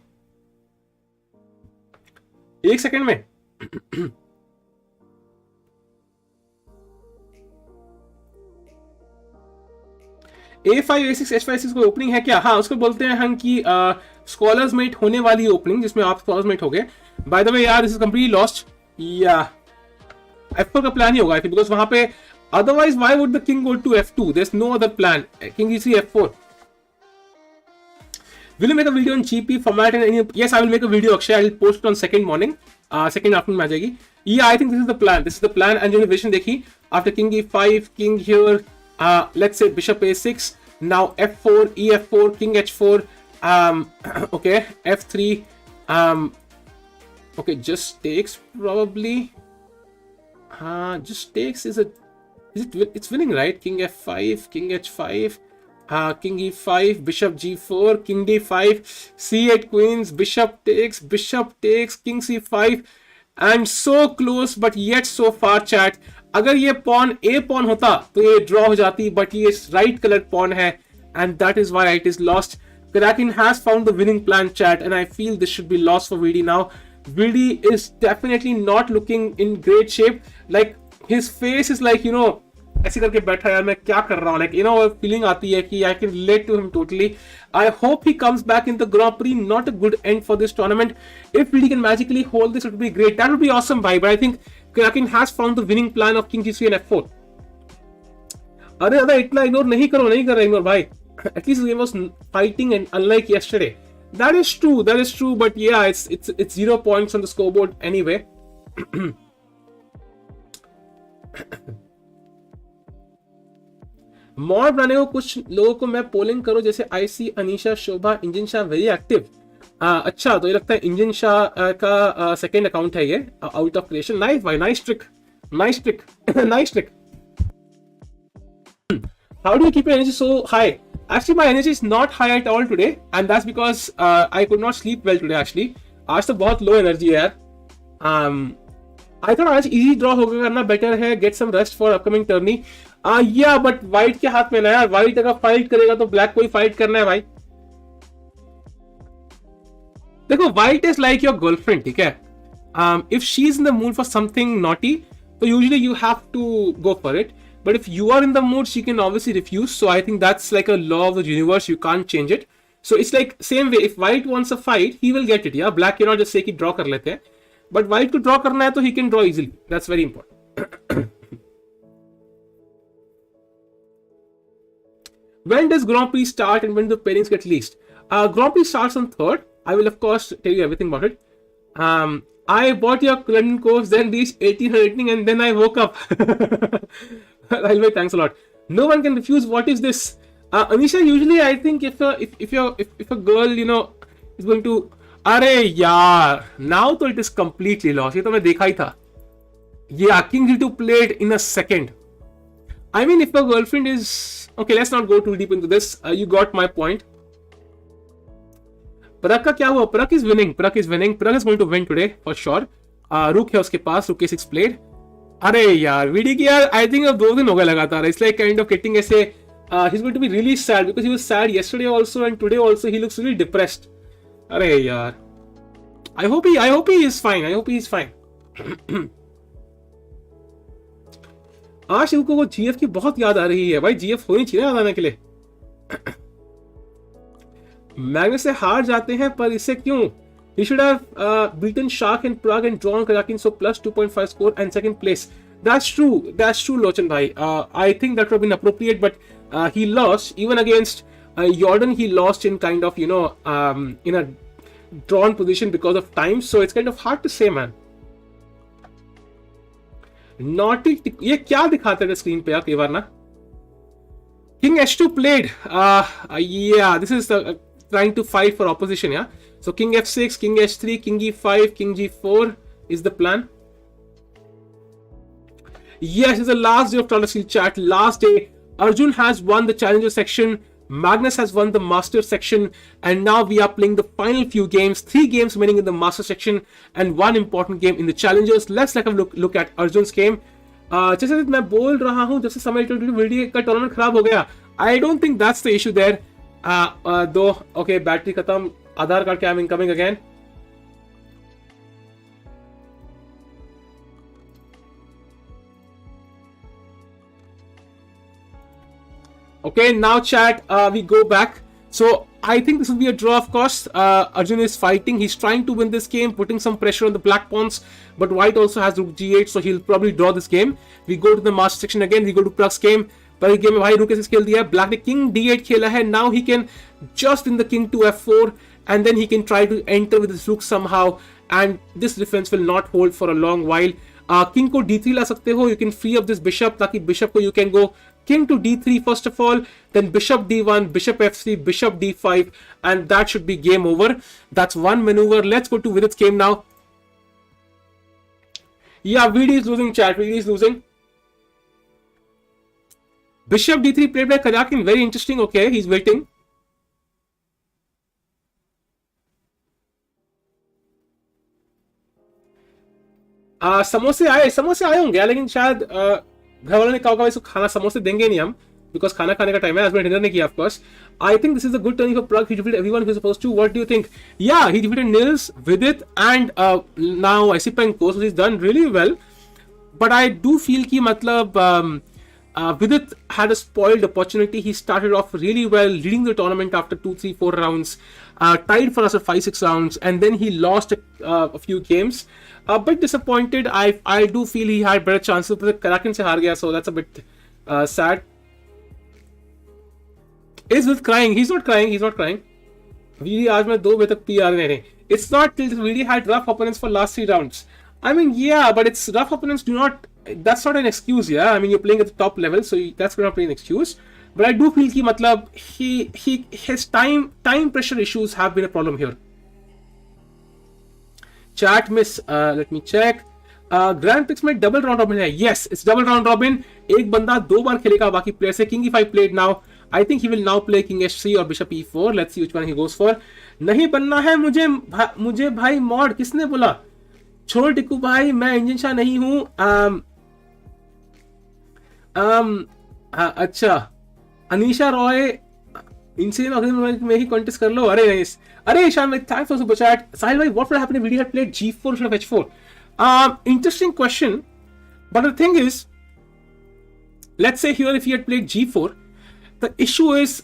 1 second में. A5 A6 H5 A6 कोई opening है क्या? हाँ, उसको बोलते हैं हम कि स्कॉलर्स मेट होने वाली ओपनिंग, जिसमें आप स्कॉलर्स मेट हो गए. बाय द वे यार, दिस इज कंप्लीटली लॉस्ट. या F4 का प्लान ही होगा बिकॉज वहां पे otherwise why would the king go to F2? There's no other plan. King E3 F4. Will you make a video on GP format and any? Yes, I will make a video. Akshay, I will post it on second morning. Second afternoon में आ जाएगी. Yeah, I think this is the plan. This is the plan. And जो vision देखी after king E5, king here. Let's say bishop A6. Now F4, E4, king H4. Okay, F3. Okay, just takes probably. Just takes it's winning, right? King F5, king H5, king E5, bishop G4, king D5, C8 queens, bishop takes, king C5, and so close but yet so far chat. अगर ये pawn A pawn होता तो ये draw हो जाती, but ये right colored pawn है, and that is why it is lost. Karjakin has found the winning plan chat, and I feel this should be lost for VD now. VD is definitely not looking in great shape. Like his face is like, ऐसे करके बैठा यार मैं क्या कर रहा हूँ. Like feeling आती है कि I can relate to him totally. I hope he comes back in the Grand Prix. Not a good end for this tournament. If VD can magically hold this, it would be great. That would be awesome, bhai. But I think Karjakin has found the winning plan of King G3 and F4. अरे दादा इतना ignore नहीं कर रहा ignore भाई. At least the game was fighting and unlike yesterday. That is true, but yeah, it's 0 points on the scoreboard anyway. Mod बनाने को कुछ लोगों को मैं पोलिंग करूं, जैसे आईसी, अनीशा, शोभा, इंजन शाह वेरी एक्टिव. अच्छा, तो ये लगता है इंजन शाह का सेकेंड अकाउंट है ये, आउट ऑफ क्रिएशन. नाइस भाई, nice trick. How do you keep your energy so high? Actually, my energy is not high at all today, and that's because I could not sleep well today. Actually, आज तो बहुत low energy है यार. I thought आज easy draw होगा करना better है. Get some rest for upcoming tourney. Yeah, but white के हाथ में ना यार. White अगर fight करेगा तो black को ही fight करना है भाई. देखो, white is like your girlfriend, ठीक है? If she's in the mood for something naughty, so usually you have to go for it. But if you are in the mood, she can obviously refuse. So I think that's like a law of the universe. You can't change it. So it's like same way, if white wants a fight, he will get it. Yeah, black cannot just say कि draw कर लेते हैं, but white को draw करना है तो he can draw easily. That's very important. When does Grand Prix start and when do the pairings get released? Grand Prix starts on 3rd. I will of course tell you everything about it. I bought your London course, then reached 1800 rating, and then I woke up. Thanks a lot. No one can refuse. What is this? Anisha, usually I think if a girl, you know, is going to, अरे यार, now तो it is completely lost. ये तो मैं देखा ही था. Yeah, King G2 played in a second. I mean, if a girlfriend is okay, let's not go too deep into this. You got my point. Pragg का क्या हुआ? Pragg is winning. Pragg is winning. Pragg is going to win today for sure. Rook है उसके पास. Rook A6 played. अरे यार, VD की यार, I think अब 2 दिन हो गए लगातार. It's like kind of getting ऐसे. He's going to be really sad because he was sad yesterday also and today also. He looks really depressed. अरे यार. I hope he is fine. I hope he is fine. आज शिव को GF की बहुत याद आ रही है भाई. GF होनी चाहिए याद आने के लिए. मैग्नस से हार जाते हैं पर इससे क्यों? He should have beaten Shark and Pragg and drawn Karjakin, so plus 2.5 score and second place. That's true. That's true, Lochan bhai. I think that would have been appropriate, but he lost even against Jordan. He lost in kind of, you know, in a drawn position because of time. So it's kind of hard to say, man. Naughty. ये क्या दिखाता है screen पे यार कई बार ना? King H2 played. Yeah, this is trying to fight for opposition. Yeah. So King F6, King H3, King E5, King G4 is the plan. Yes, it's the last day of Tata Steel chat. Last day. Arjun has won the challenger section. Magnus has won the master section, and now we are playing the final few games. 3 games remaining in the master section and 1 important game in the challengers. Let's take a look at Arjun's game. जैसे मैं बोल रहा हूँ, जैसे समय video का tournament खराब हो गया. I don't think that's the issue there. Though, okay, battery खत्म. आधार कार्ड क्या incoming again. Okay, now chat, we go back. So I think this will be a draw, of course. Arjun is fighting. He's trying to win this game, putting some pressure on the black pawns. But white also has rook g8, so he'll probably draw this game. We go to the master section again. We go to Pragg's game. Pragg's game में भाई rook a6 खेल दिया है. Black ने king d8 खेला है. Now he can just win the king to f4, and then he can try to enter with his rook somehow. And this defense will not hold for a long while. King को d3 ला सकते हो. You can free up this bishop ताकि bishop को you can go king to d3 first of all, then bishop d1, bishop f3, bishop d5, and that should be game over. That's one maneuver. Let's go to Vidit's game now. Yeah, VD is losing, chat. VD is losing. Bishop d3 played by Karjakin. Very interesting. Okay, he's waiting. समोसे आए होंगे, लेकिन शायद घर वालों ने कहा इसको खाना समोसे देंगे नहीं हम, बिकॉज खाना खाने का टाइम है. आज मैंने डिनर नहीं किया, of course. I think this is a good turning for Pragg. He defeated everyone who's supposed to. What do you think? Yeah, he defeated Nils, Vidit, and now Esipenko, so he's done really well. But I do feel कि मतलब Vidit had a spoiled opportunity. He started off really well, leading the tournament after 2, 3, 4 rounds, tied for us at 5, 6 rounds, and then he lost a few games. A bit disappointed. I do feel he had better chances, but Karjakin से हार गया, so that's a bit sad. Is Vidit crying? He's not crying. He's not crying. VD आज मैं 2 बजे तक P आ रहे हैं. It's not till VD had rough opponents for last 3 rounds. I mean, yeah, but it's rough opponents do not. That's not an excuse, yeah. I mean, you're playing at the top level, so that's not an excuse. But I do feel कि मतलब his time pressure issues have been a problem here. Chat miss, let me check. Grand Prix में double round robin है. Yes, it's double round robin. एक बंदा 2 बार खेलेगा, बाकी players है. King E5 played now. I think he will now play King H3 or Bishop E4. Let's see which one he goes for. नहीं बनना है मुझे भाई मॉड किसने बोला? छोड़ टिकू भाई, मैं इंजन शाह नहीं हूँ. अच्छा, अनीशा रॉय इनसे में ही कॉन्टेस्ट कर लो. अरे ईशान भाई, thanks for super chat. Sahil भाई, what would happen if we had played G4 instead of H4? Interesting question, but the thing is, let's say here if he had played G4, the issue is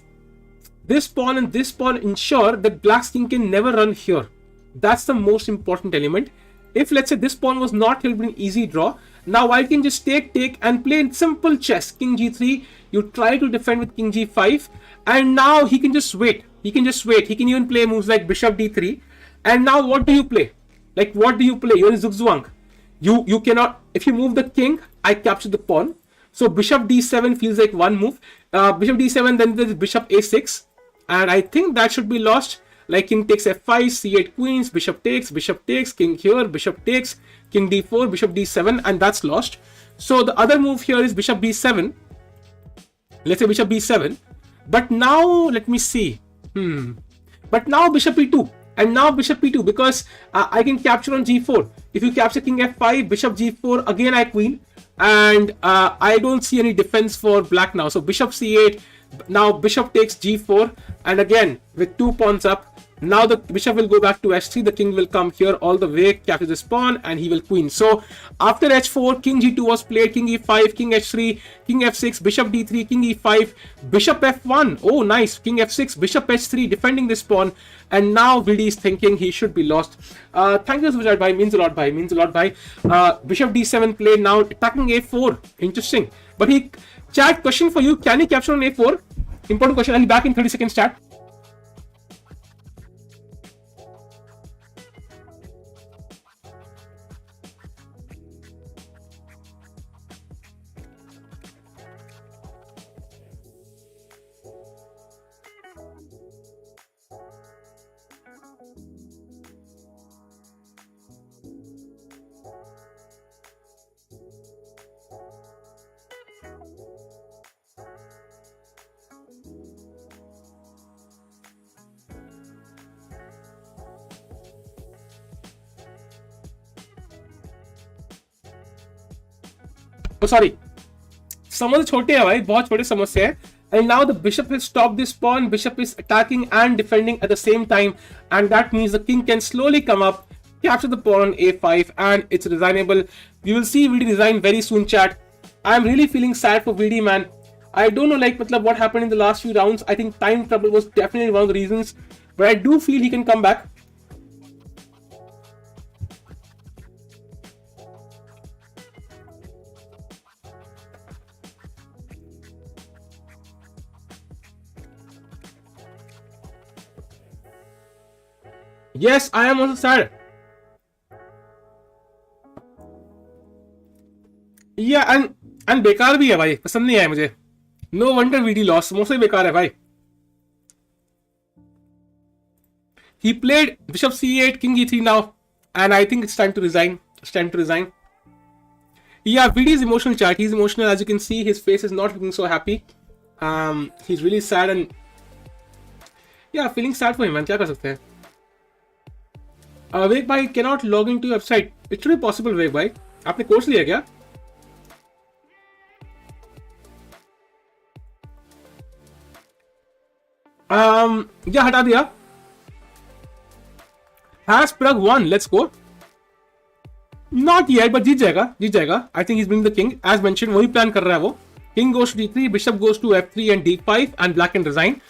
this pawn and this pawn ensure that black's king can never run here. That's the most important element. If let's say this pawn was not here, an easy draw. Now white can just take and play simple chess. King g3. You try to defend with king g5, and now he can just wait. He can even play moves like bishop d3. And now what do you play? Like what do you play? You're in zugzwang. You cannot. If you move the king, I capture the pawn. So bishop d7 feels like one move. Bishop d7, then there's bishop a6, and I think that should be lost. Like king takes f5, c8 queens, bishop takes, king here, bishop takes, king d4, bishop d7, and that's lost. So the other move here is bishop b7. Let's say bishop b7. But now let me see. But now bishop e2. And now bishop e2, because I can capture on g4. If you capture king f5, bishop g4, again I queen. And I don't see any defense for black now. So bishop c8. Now bishop takes g4. And again, with 2 pawns up, now the bishop will go back to h3. The king will come here all the way, capture this pawn, and he will queen. So after h4, king g2 was played, king e5, king h3, king f6, bishop d3, king e5, bishop f1. Oh, nice. King f6, bishop h3, defending this pawn. And now Vidit is thinking he should be lost. Thank you so much, bhai. Means a lot, bhai. Means a lot, bhai. Bishop d7 played, now attacking a4. Interesting. But he, chat, question for you. Can he capture on a4? Important question. I'll be back in 30 seconds, chat. Oh, sorry. समझ छोटे हैं भाई, बहुत छोटे समस्या है. And now the bishop has stopped this pawn. Bishop is attacking and defending at the same time, and that means the king can slowly come up, capture the pawn on a5, and it's resignable. We will see Vidit resign very soon, chat. I am really feeling sad for Vidit, man. I don't know, like, what happened in the last few rounds. I think time trouble was definitely one of the reasons, but I do feel he can come back. Yes, I am also sad. Yeah, and बेकार भी है भाई, पसंद नहीं आया मुझे. No wonder VD lost. Mostly बेकार है भाई. He played bishop c8, king e3 now, and I think it's time to resign. It's time to resign. Yeah, VD is emotional, chat. He's emotional, as you can see. His face is not looking so happy. He's really sad, and yeah, feeling sad for him, man. क्या कर सकते हैं? वेग भाई cannot log into your website. It should be possible, वेग भाई. आपने course लिया क्या? या हटा दिया. Has Pragg won? Let's go. Not yet, but जीत जाएगा. I think he's bringing the king. As mentioned, वही plan कर रहा है वो. King goes to d3, bishop goes to f3 and d5, and black can resign.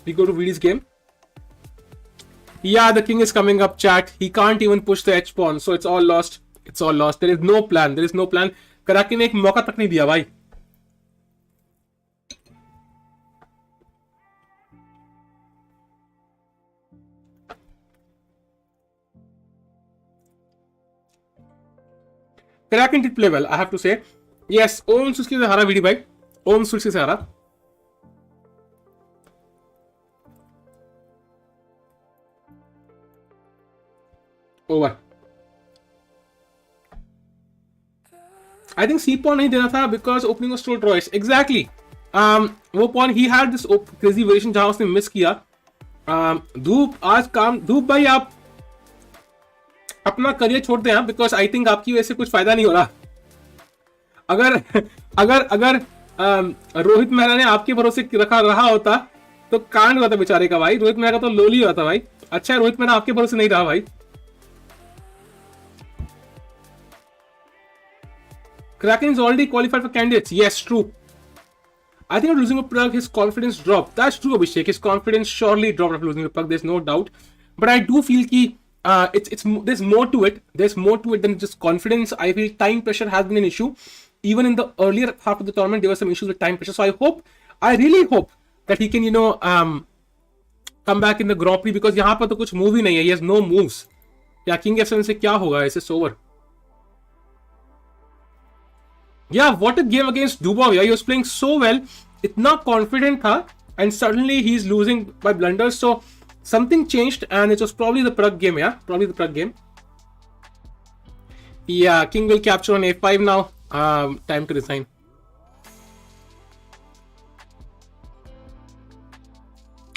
We go to Vidit's game. Yeah, the king is coming up, chat. He can't even push the h pawn, so it's all lost. It's all lost. There is no plan. Karjakin ने एक मौका तक नहीं दिया भाई. Karjakin did play well, I have to say. Yes, ओम सुस्की से हारा वीडी भाई. ओम सुस्की से हारा. Over. I think C pawn नहीं देना था because opening was so choice. Exactly. वो pawn he had this crazy variation जहाँ उसने miss किया. धूप आज काम धूप भाई आप अपना करियर छोड़ दें आप because I think आपकी वजह से कुछ फायदा नहीं हो रहा. अगर रोहित मेहरा ने आपके भरोसे रहा होता तो कांड हुआ था बेचारे का भाई. रोहित मेहरा का तो लोली हुआ था भाई. अच्छा है रोहित मेहरा आपके भरोसे नहीं रहा भाई. Karjakin is already qualified for candidates. Yes, true. I think after losing to Pragg, his confidence dropped. That's true, Abhishek. His confidence surely dropped after losing to Pragg. There's no doubt. But I do feel that there's more to it. There's more to it than just confidence. I feel time pressure has been an issue. Even in the earlier half of the tournament, there were some issues with time pressure. So I really hope that he can, come back in the Grand Prix, because यहाँ पर तो कुछ move ही नहीं है. He has no moves. या King F7 से क्या होगा? It's over. Yeah, what a game against Dubov. Yeah, he was playing so well. Itna confident tha, and suddenly he's losing by blunders. So something changed, and it was probably the Pragg game. Yeah, probably the Pragg game. Yeah, King will capture on A5 now. Time to resign.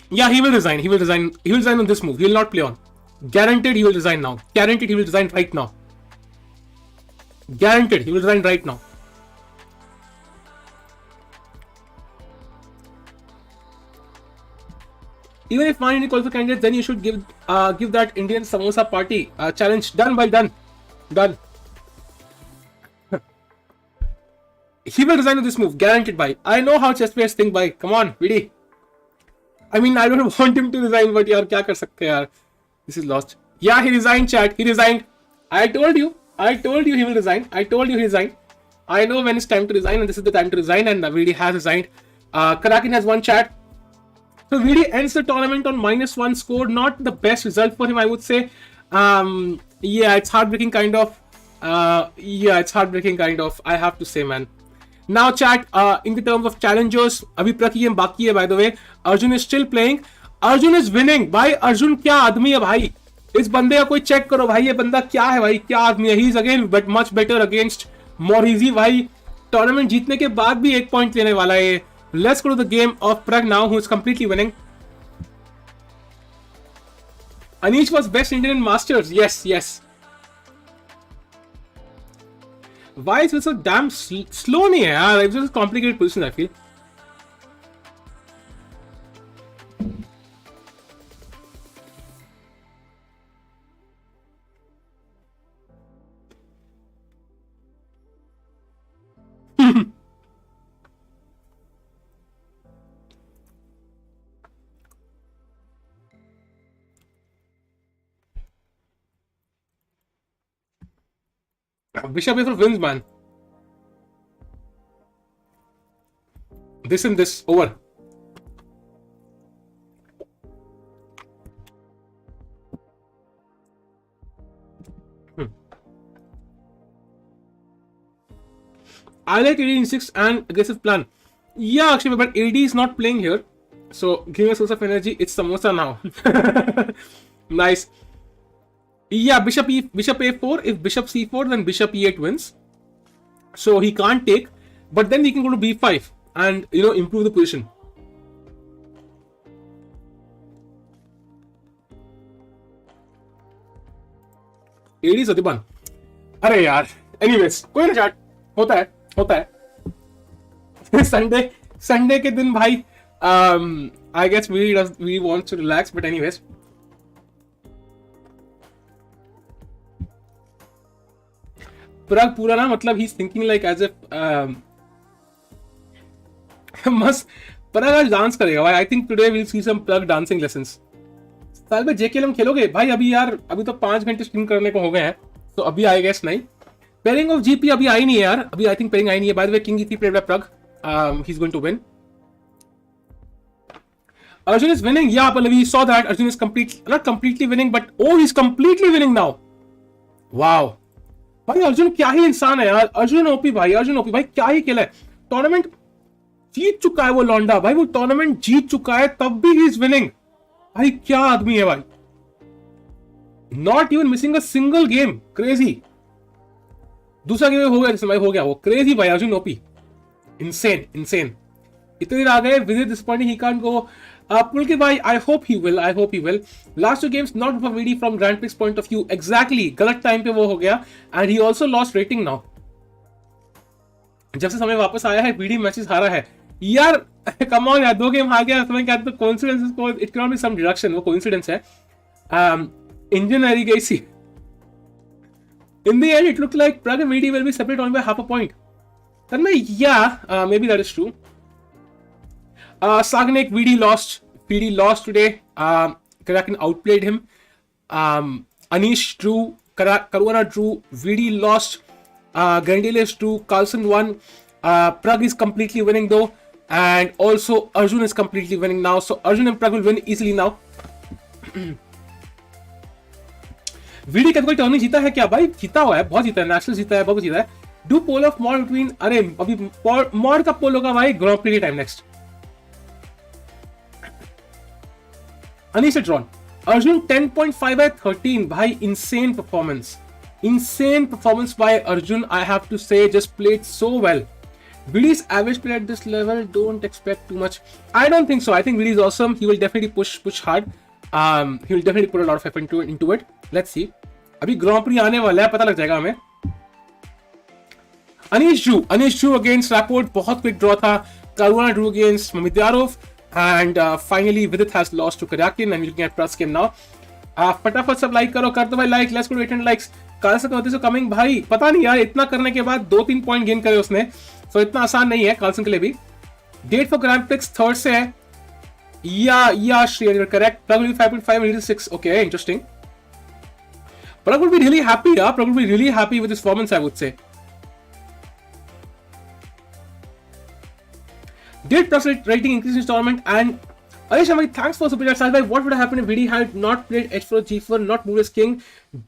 Yeah, he will resign. He will resign. He will resign on this move. He will not play on. Guaranteed he will resign now. Guaranteed he will resign right now. Guaranteed he will resign right now. Even if fine qualifier candidates, then you should give that Indian samosa party challenge. Done by done. He will resign with this move, guaranteed by. I know how chess players think by. Come on, Vidit. I mean, I don't want him to resign, but yaar, kya kar sakte yaar? This is lost. Yeah, he resigned, chat. He resigned. I told you he will resign. I told you he resigned. I know when it's time to resign, and this is the time to resign, and Vidit has resigned. Karjakin has won, chat. So Vidit ends the tournament on -1 score. Not the best result for him, I would say. Yeah, it's heartbreaking kind of. I have to say, man. Now, chat, in the terms of challengers, abhi Pragg ki game baki hai, by the way. Arjun is still playing. Arjun is winning. Bhai, Arjun kya आदमी है भाई? इस बंदे का कोई check करो भाई, ये बंदा क्या है भाई, क्या आदमी है? He is again but much better against Morizi भाई. टूर्नामेंट जीतने के बाद भी 1 पॉइंट लेने वाला है. Let's go to the game of Pragg now, who is completely winning. Anish was best Indian in Masters. Yes. Why is it so damn slow nahi hai yaar? It's just a complicated position, I feel. Bishop A4 wins, man. This and this, over. I like AD in 6 and aggressive plan. Yeah, actually, but AD is not playing here. So, give me a source of energy. It's samosa now. Nice. Yeah, bishop A4. If bishop C4, then bishop E8 wins. So, he can't take. But then he can go to B5 and, improve the position. AD Satiban. अरे यार. Anyways, कोई ना chat. होता है. Sunday के दिन भाई. I guess we want to relax, but anyways. Pragg पूरा ना मतलब he's thinking like as if मस्त Pragg आज डांस करेगा भाई. I think today we'll see some Pragg dancing lessons. साल में JKL खेलोगे भाई? अभी तो 5 घंटे स्ट्रीम करने को हो गए हैं, तो अभी आई गेस नहीं. पेयरिंग ऑफ GP अभी आई नहीं है यार. अभी आई थिंक पेयरिंग आई नहीं है. By the way, king E3 played by Pragg. He's going to win. Arjun is winning. Yeah, but we saw that Arjun is not completely winning, but he's completely winning now. Wow. भाई अर्जुन क्या ही इंसान है यार. Arjun OP भाई क्या ही खेला है. Tournament जीत चुका है वो लौंडा भाई. वो टूर्नामेंट जीत चुका है, तब भी ही इज विनिंग. भाई क्या आदमी है भाई. Not even missing a single game. Crazy. दूसरा गेम हो गया वो. क्रेजी भाई. अर्जुन ओपी. इंसेन. इतने आ गए. विदित disappointing. He can't go. Pulkit bhai, I hope he will. Last 2 games not for VD from Grand Prix point of view. Exactly. गलत time पे वो हो गया. And he also lost rating now. जब से समय वापस आया है, VD मैचेस हारा है. यार, come on यार, 2 गेम हार गया. समय क्या तो coincidence को it cannot be some deduction. वो coincidence है. Indian Erigaisi. In the end, it looked like Pragg and VD will be separate only by half a point. Then yeah, maybe that is true. Sagnik, VD lost today. Karjakin outplayed him. Anish drew. Caruana drew. VD lost. Ganguly drew. Carlsen won. Pragg is completely winning though. And also Arjun is completely winning now. So Arjun and Prague will win easily now. VD का कोई turning जीता है क्या भाई? जीता हुआ है, बहुत जीता है, नेशनल जीता है, बहुत जीता है. Do poll of mod between, अरे अभी मॉड का पोल होगा भाई grand prix time next. Anish drawn. Arjun 10.5 by 13 भाई, insane performance by Arjun. I have to say, just played so well. VD's average play at this level, don't expect too much. I don't think so. I think VD is awesome. He will definitely push hard. He will definitely put a lot of effort into it. Let's see. अभी grand pre आने वाला है, पता लग जाएगा हमें. Anish drew against Rapport, बहुत quick draw था. Caruana drew against Mamedyarov, and finally Vidit has lost to Karjakin, and we're looking at Pragg's game now. फटाफट सब लाइक करो, कर दो भाई like. Let's go 800 likes. Carlsen होते सो कमिंग भाई, पता नहीं यार, इतना करने के बाद 2-3 पॉइंट गेन करे उसने, सो इतना आसान नहीं है कार्लसन के लिए भी. Date for grand prix 3rd से है. Yeah, Surya, you're correct. Pragg will be 5.5 and 6. Okay, interesting. Pragg would be really happy, yeah. Pragg would be really happy with his performance, I would say. Did Pragg's rating increase in this tournament? And Anish Giri, thanks for super chat. What would have happened if VD had not played h4, g4, not moved his king,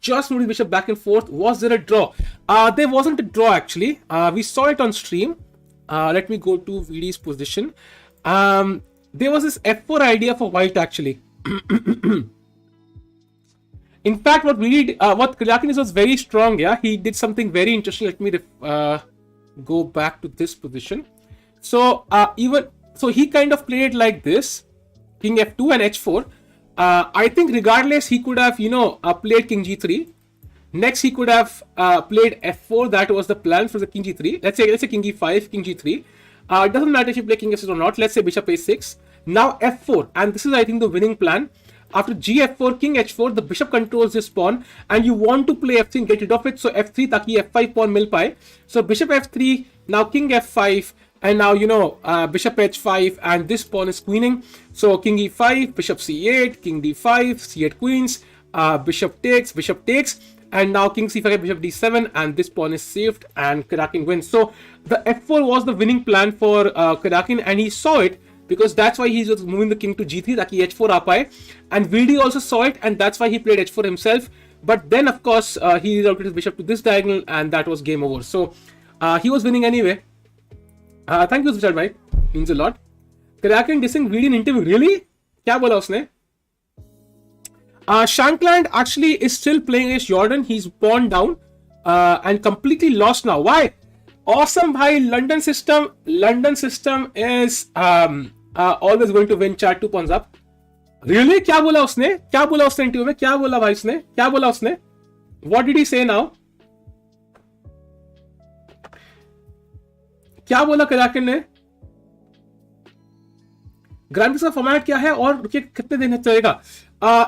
just moved his bishop back and forth? Was there a draw? There wasn't a draw actually. We saw it on stream. Let me go to VD's position. There was this f4 idea for white actually. In fact, what Karjakin was very strong. Yeah, he did something very interesting. Let me go back to this position. So he kind of played like this, king f2 and h4. I think regardless he could have played king g3. Next he could have played f4. That was the plan for the king g3. Let's say king e5, king g3. It doesn't matter if you play king f6 or not. Let's say bishop a6. Now f4, and this is I think the winning plan. After gf4, king h4, the bishop controls this pawn, and you want to play f3 and get rid of it. So f3 taki f5 pawn mil paye. So bishop f3, now king f5, and now bishop h5, and this pawn is queening. So king e5, bishop c8, king d5, c8 queens, bishop takes, and now king c5, bishop d7, and this pawn is saved, and Karjakin wins. So the f4 was the winning plan for Karjakin, and he saw it, because that's why he's moving the king to g3 taki h4 aa paye. And VD also saw it, and that's why he played h4 himself. But then of course he rerouted his bishop to this diagonal, and that was game over. So he was winning anyway. Thank you Sushant bhai, means a lot. Karjakin dissing VD in interview, really? Kya bola usne? Shankland actually is still playing against Jordan. He's pawned down and completely lost now. Why? Awesome bhai. London system is always going to win. Chat 2 pawns up. Really? क्या बोला उसने interview में? क्या बोला भाई उसने? क्या बोला उसने? What did he say now? क्या बोला Karjakin ने? ग्रैंड प्रिक्स का फॉर्मेट क्या है और कितने दिन चलेगा?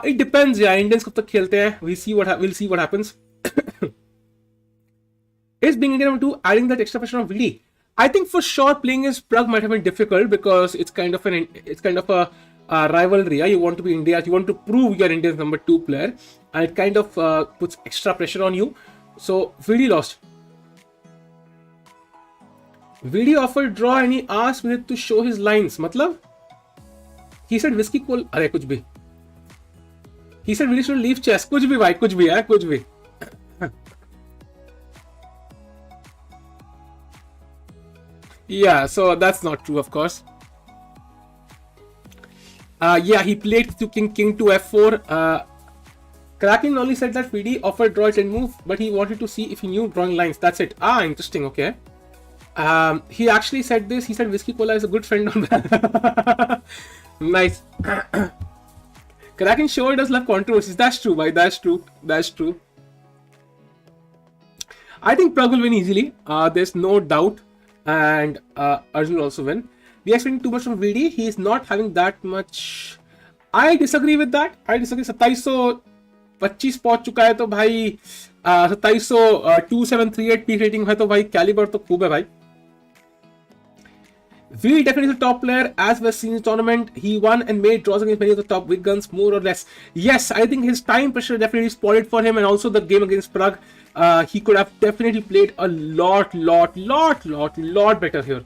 It depends यार. इंडियंस कब तक खेलते हैं? We'll see what happens. Is being Indian to adding that extra pressure on VD? I think for sure playing as Pragg might have been difficult, because it's kind of a rivalry. Yeah? You want to be India, you want to prove you're India's number 2 player, and it kind of puts extra pressure on you. So VD lost. VD offered draw and he asked Vidit to show his lines. Matlab? He said whiskey cool. Arey kuch bhi. He said Vidit should leave chess. Kuch bhi bhai, kuch bhi hai, kuch bhi. Yeah, so that's not true, of course. Yeah, he played to king to f4. Karjakin only said that VD offered draw and move, but he wanted to see if he knew drawing lines. That's it. Interesting. Okay. He actually said this. He said Whiskey Cola is a good friend of mine. Nice. Karjakin sure does love controversies. That's true, bhai. That's true. I think Pragg will win easily. There's no doubt. And Arjun will also win. We are expecting too much from VD. He is not having that much. I disagree with that. 2725 पहुंच चुका है तो भाई 2738 peak rating है तो भाई calibre तो खूब है भाई. Vidit definitely the top player as we've seen in the tournament. He won and made draws against many of the top big guns, more or less. Yes, I think his time pressure definitely spoiled for him, and also the game against Pragg. He could have definitely played a lot better here.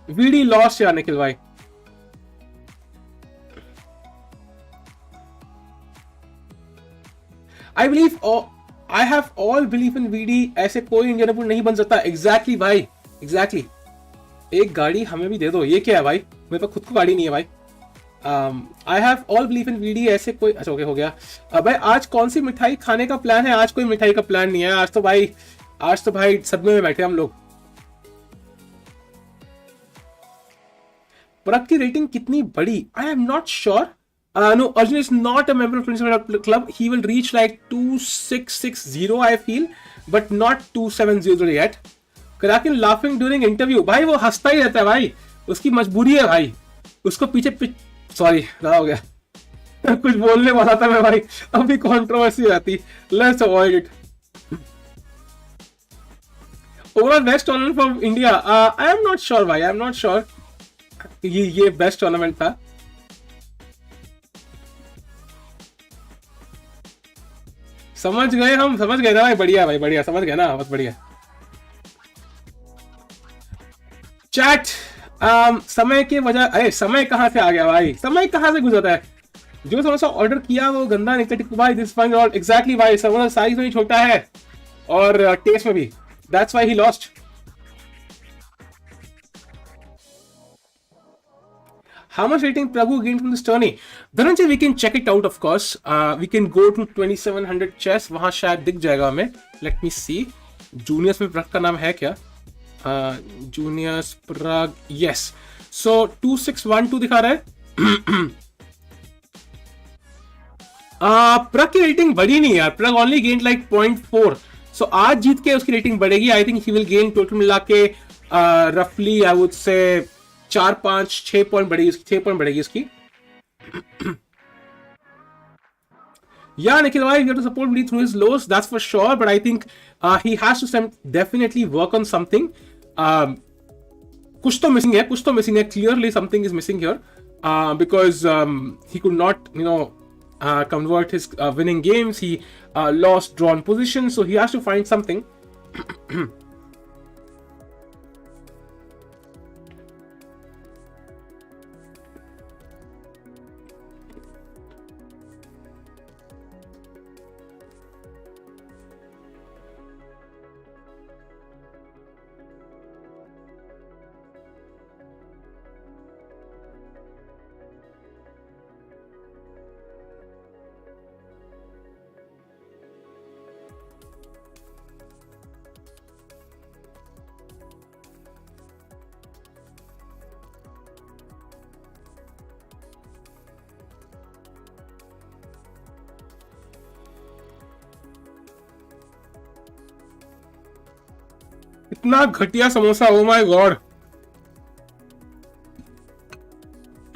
Vidi lost here, Nikhil bhai. I have all belief in VD. ऐसे कोई Indian open नहीं बन सकता. Exactly भाई, exactly. एक गाड़ी हमें भी दे दो. ये क्या है भाई? मेरे पास खुद को गाड़ी नहीं है भाई. I have all belief in VD. ऐसे कोई अच्छा ओके हो गया. भाई आज कौन सी मिठाई खाने का प्लान है? आज कोई मिठाई का प्लान नहीं है. आज तो भाई सदमे में बैठे हम लोग. प्रग की रेटिंग कितनी बड़ी? I am not sure. No, Arjun is not a member of 27 club. He will reach like 2660, I feel, but not 2700 yet. Karjakin laughing during interview. भाई वो हंसता ही रहता है भाई. उसकी मजबूरी है भाई. उसको पीछे सॉरी रहा हो गया. कुछ बोलने वाला था मैं भाई. अभी कंट्रोवर्सी आती. Let's avoid it. Overall best tournament from India. I am not sure भाई. I am not sure. ये बेस्ट टूर्नामेंट था. समझ गए ना भाई. बढ़िया भाई बढ़िया. समझ गए ना बस बढ़िया. चैट समय के वजह. अरे समय कहां से आ गया भाई? समय कहां से गुजरता है? जो समोसा ऑर्डर किया वो गंदा निकला. टिकू भाई दिस फाइन और एग्जैक्टली भाई. समोसा साइज में ही छोटा है और टेस्ट में भी. That's why he lost. How much rating Pragg gained from this tourney? Dhananjay, we can check it out of course. We can go to 2700 chess. वहाँ शायद दिख जाएगा हमें. Let me see. Juniors में Pragg का नाम है क्या? Juniors Pragg. Yes. So 2612 दिखा रहा है. Pragg की रेटिंग बढ़ी नहीं यार. Pragg only gained like 0.4. So आज जीत के उसकी रेटिंग बढ़ेगी. I think he will gain total मिला के roughly I would say 4-5-6 point बढ़ेगी. 6 पॉइंट बढ़ेगी इसकी. Yeah, Nikhil bhai, you have to support Vidit through his lows, that's for sure. But I think he has to definitely work on something. कुछ तो missing है. Clearly something is missing here. Because he could not, convert his winning games. He lost drawn positions, so he has to find something. इतना घटिया समोसा. Oh my god.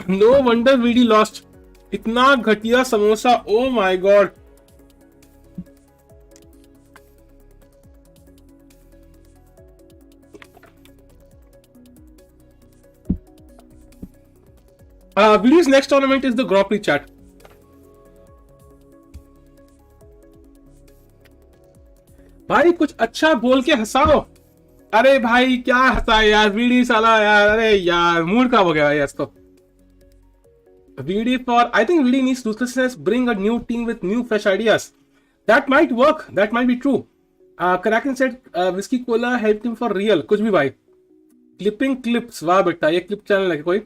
No wonder VD lost. इतना घटिया समोसा. Oh my god. Vidi's next tournament is the Grand Prix chat. भाई कुछ अच्छा बोल के हंसाओ. अरे भाई क्या हंसा यार. वीडी साला यार. अरे यार मूड खराब हो गया यार इसको. VD for I think VD needs ruthlessness. Bring a new team with new fresh ideas. That might work. That might be true. Karjakin said whiskey cola helped him for real. कुछ भी भाई. Clipping clips. वाह बेटा ये clip channel है कोई.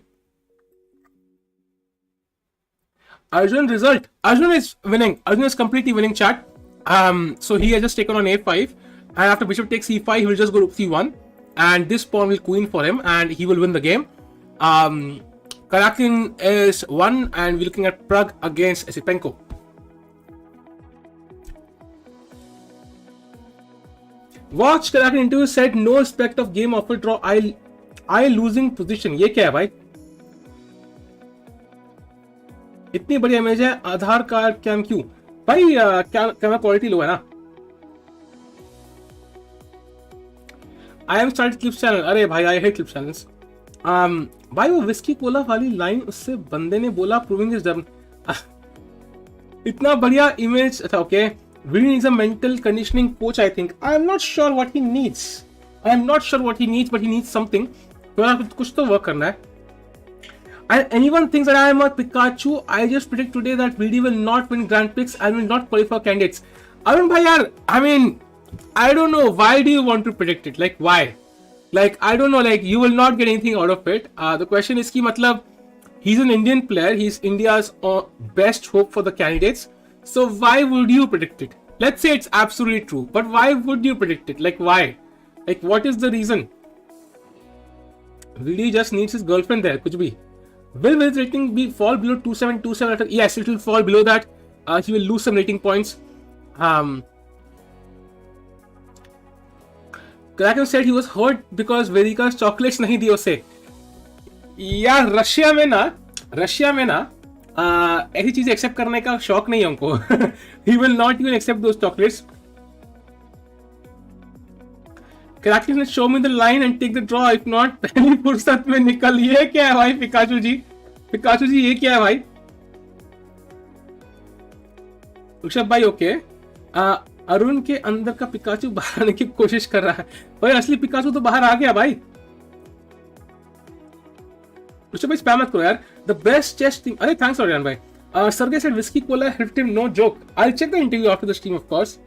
Arjun result. Arjun is winning. Arjun is completely winning chat. So he has just taken on a5. And after bishop takes c5, he will just go to c1. And this pawn will queen for him. And he will win the game. Karjakin is 1. And we're looking at Pragg against Esipenko. Watch Karjakin interview said no respect of game offer draw. I losing position. ये क्या है भाई? इतनी बड़ी image है. आधार card cam क्यों भाई? Camera quality लो है ना. I am start clips channel. अरे भाई आई हेट क्लिप्स चैनल्स. भाई वो विस्की कोला वाली लाइन उससे बंदे ने बोला प्रूविंग हिज डम. इतना बढ़िया इमेज था. Okay, Vidit needs a mental conditioning coach, I think. I'm not sure what he needs. But he needs something. तो कुछ तो वर्क करना है. And anyone thinks that I am a Pikachu, I just predict today that Vidit will not win Grand Prix and will not qualify candidates. Arun bhai yaar, I mean, I don't know, why do you want to predict it? Like why? Like I don't know, like you will not get anything out of it. The question is ki matlab, he's an Indian player, he's India's best hope for the candidates. So why would you predict it? Let's say it's absolutely true, but why would you predict it? Like why? Like what is the reason? Vidit just needs his girlfriend there. Kuch bhi. Will his rating be fall below 2727? Yes, it will fall below that. He will lose some rating points. Karjakin said he was hurt because Vedika's chocolates nahi di usse. यार Russia में ना ऐसी चीजें accept करने का शौक नहीं है उनको. He will not even accept those chocolates. Karjakin show me the line and take the draw. If not, पहली फुर्सत में निकल. ये क्या है भाई पिकाचू जी ये क्या है भाई? ऋषभ भाई ओके. अरुण के अंदर का पिकाचू बाहर आने की कोशिश कर रहा है. भाई असली पिकाचू तो बाहर आ गया भाई. ऋषभ भाई स्पैम मत करो यार. The best chess team. अरे थैंक्स ऑरियन भाई. Sergey said whiskey cola helped him. No joke. I'll check the interview after the stream, of course.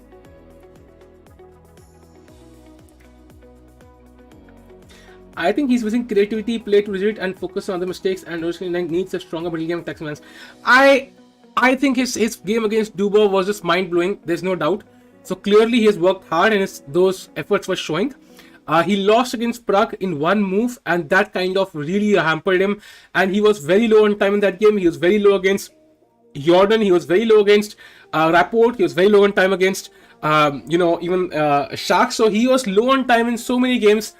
I think he's missing creativity, play to rigid, and focus on the mistakes, and needs a stronger middle game attack stance. I think his game against Dubov was just mind blowing. There's no doubt. So clearly he has worked hard, and those efforts were showing. He lost against Pragg in one move, and that kind of really hampered him. And he was very low on time in that game. He was very low against Jordan. He was very low against Rapport. He was very low on time against even Shark. So he was low on time in so many games.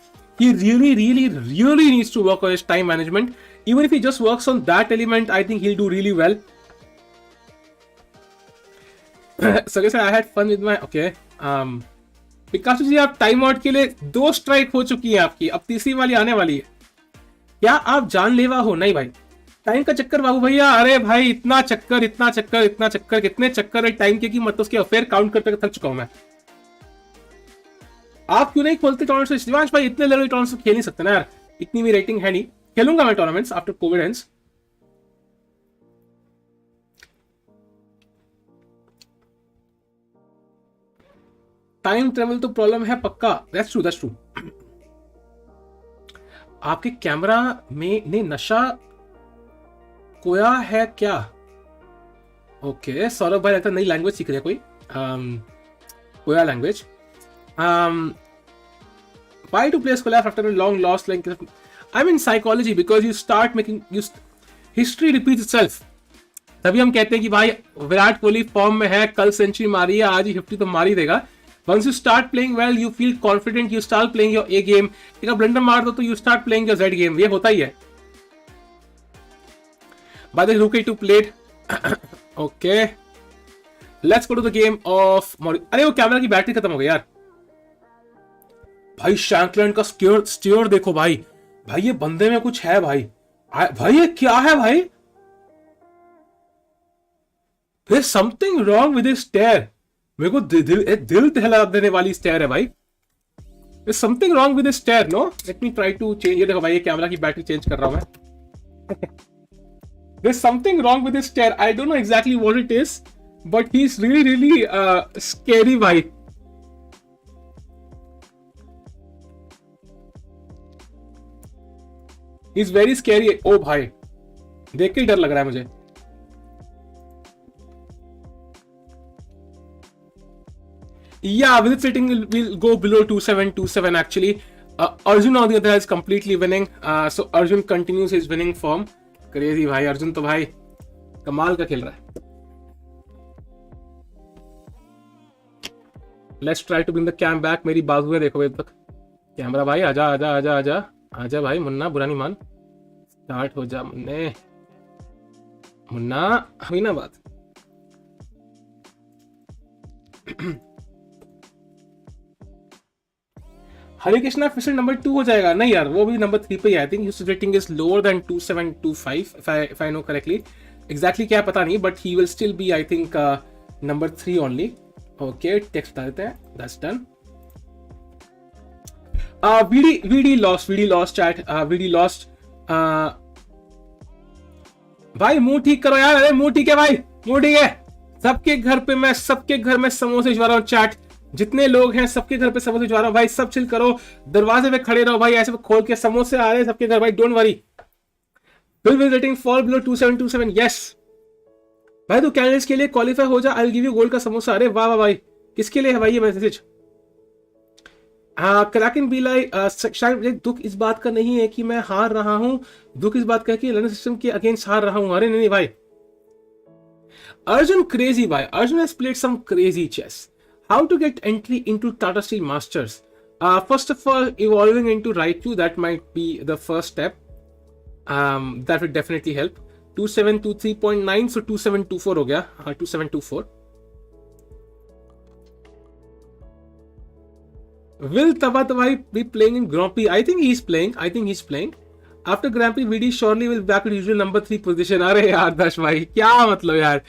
He really needs to work on his time management. Even if he just works on that element, I think he'll do really well. So I said I had fun with my Pikachu ji आप time out के लिए 2 strike हो चुकी है आपकी. अब तीसरी वाली आने वाली है. क्या आप जानलेवा हो? नहीं भाई, टाइम का चक्कर बाबू भैया. अरे भाई इतना चक्कर कितने चक्कर है टाइम के की मत उसके अफेयर काउंट करते थक चुका हूं मैं. आप क्यों नहीं खोलते टूर्नामेंट्स? शिवांश भाई इतने लेवल टूर्नामेंट्स खेल नहीं सकते ना यार, इतनी भी रेटिंग है नहीं. खेलूंगा मैं tournaments after Covid ends. Time travel तो प्रॉब्लम है पक्का. That's true. आपके कैमरा में ने नशा कोया है क्या? ओके सौरभ भाई लगता है नई लैंग्वेज सीख रहे हैं कोई. कोया language. Why to play collapse after a long loss? Like I'm in psychology because you start making history repeats itself. तभी हम कहते हैं कि भाई विराट कोहली फॉर्म में है, कल सेंचुरी मारी है, आज ही 50 तो मार ही देगा. Once you start playing well, you feel confident, you start playing your A game. एक ब्लंडर मार दो तो you start playing your Z game. ये होता ही है. By the rookie to played. Okay. Let's go to the game of. अरे वो camera की बैटरी खत्म हो गई यार. भाई शैंकलैंड का स्टीयर देखो भाई ये बंदे में कुछ है भाई. भाई ये क्या है भाई? There's something wrong with his stare. मेरे को दिल दहला देने वाली स्टेयर है भाई. There's something wrong with his stare, no? Let me try to change. ये देखो भाई ये कैमरा की बैटरी चेंज कर रहा हूं मैं. There's something wrong with his stare. I don't know exactly what it is, but he's really scary भाई. He's very scary. ओ भाई देख के ही डर लग रहा है मुझे. Yeah, Vidit's rating will go below 2727 actually. Arjun on the other hand is completely winning. So Arjun continues his winning form. Crazy भाई अर्जुन तो भाई कमाल का खेल रहा है. Let's try to bring the cam back. मेरी बाजू है देखो अभी तक. कैमरा भाई आजा भाई मुन्ना बुरा नहीं मान. स्टार्ट हो जा मुन्ना हुई ना बात. हरिकृष्णा फिर से नंबर 2 हो जाएगा? नहीं यार, वो भी नंबर 3 पे ही। I think his rating is lower than 2725 if I know correctly. Exactly क्या पता नहीं, but he will still be I think number 3 only. Okay, text बता देते हैं. That's done. VD lost chat. VD lost. भाई मुंह ठीक करो यार. अरे मुंह ठीक है भाई, मुंह ठीक है. सबके घर में समोसे भिजवा रहा हूँ. चैट जितने लोग हैं सबके घर पे समोसे भिजवा रहा हूँ भाई. सब चिल करो, दरवाजे पे खड़े रहो भाई, ऐसे खोल के समोसे आ रहे हैं सबके घर भाई. Don't worry. Bill rating fall below 2727. Yes भाई, तू कैंडिडेट्स के लिए क्वालिफाई हो जा. I will give you gold का समोसा. अरे वाह वाह भाई, किसके लिए है भाई ये मैसेज? कराकिन बी लाइक, शायद दुख इस बात का नहीं है कि मैं हार रहा हूं, दुख इस बात का है कि लर्निंग सिस्टम के अगेंस्ट हार रहा हूं. अरे नहीं भाई, Arjun crazy भाई. Arjun has played some crazy chess. How to get entry into Tata Steel Masters? First of all, evolving into right Q, that might be the first step. That would definitely help. 2723.9, so 2724 हो गया. 2724. Will Tabatabai be playing in Grand Prix? I think he's playing. After Grand Prix, VD surely will back to usual number 3 position. अरे यार दर्श भाई, क्या मतलब यार,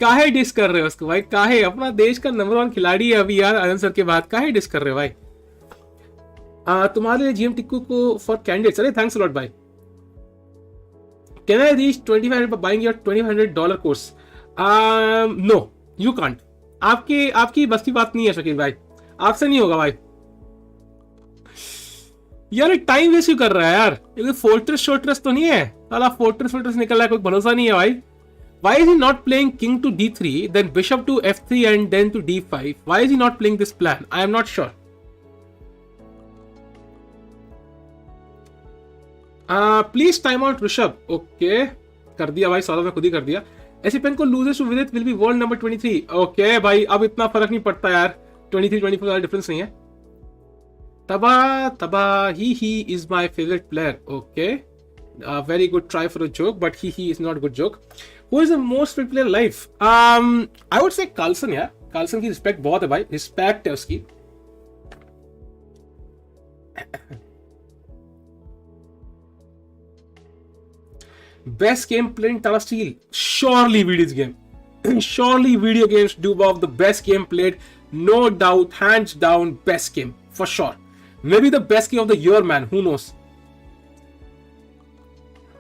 काहे डिस कर रहे हो उसको भाई? काहे? अपना देश का नंबर 1 खिलाड़ी है अभी यार, आनंद सर के बाद. काहे डिस कर रहे हो भाई? तुम्हारे लिए जीएम टिक्कू को फॉर कैंडिडेट्स. अरे थैंक्स अ लॉट भाई. Can I reach 2500 by buying your $2500 course? No, you can't. आपकी बस की बात नहीं है शकील भाई, आपसे नहीं होगा भाई. यार टाइम वेस्ट क्यों कर रहा है यार? ये फोर्ट्रेस तो नहीं है साला. फोर्ट्रेस निकल रहा है, कोई भरोसा नहीं है भाई. Why is he not playing king to d3, then bishop to f3 and then to d5? Why is he not playing this plan? I am not sure. Please time out Rishabh. Okay, कर दिया भाई, solve मैं खुद ही कर दिया. Esipenko loses to Vidit will be world number 23. Okay भाई, अब इतना फर्क नहीं पड़ता यार, 23-24 का डिफरेंस नहीं है. Taba, he is my favorite player. Okay, very good try for a joke, but he is not a good joke. Who is the most favorite player alive? I would say Carlsen यार. Carlsen की respect बहुत है भाई, respect है उसकी. Best game played in Tata Steel? Surely Vidit's game. Surely video games Dubov, the best game played, no doubt, hands down, best game for sure. Maybe the best game of the year, man. Who knows?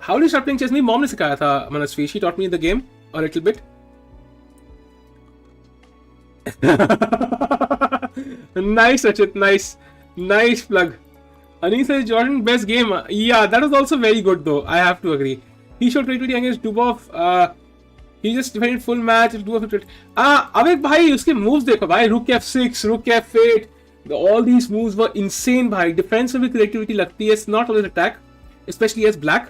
How did you start playing chess? मेरी mom ने सिखाया था मनस्वी. She taught me the game a little bit. Nice, Achit. Nice plug. Anish says Jordan best game. Yeah, that was also very good though. I have to agree. He showed creativity against Dubov. He just defended full match. Dubov. अबे भाई उसके moves देखो भाई. Rook f6, Rook f8. All these moves were insane भाई. Defense में भी creativity लगती है. It's not always attack, especially as black.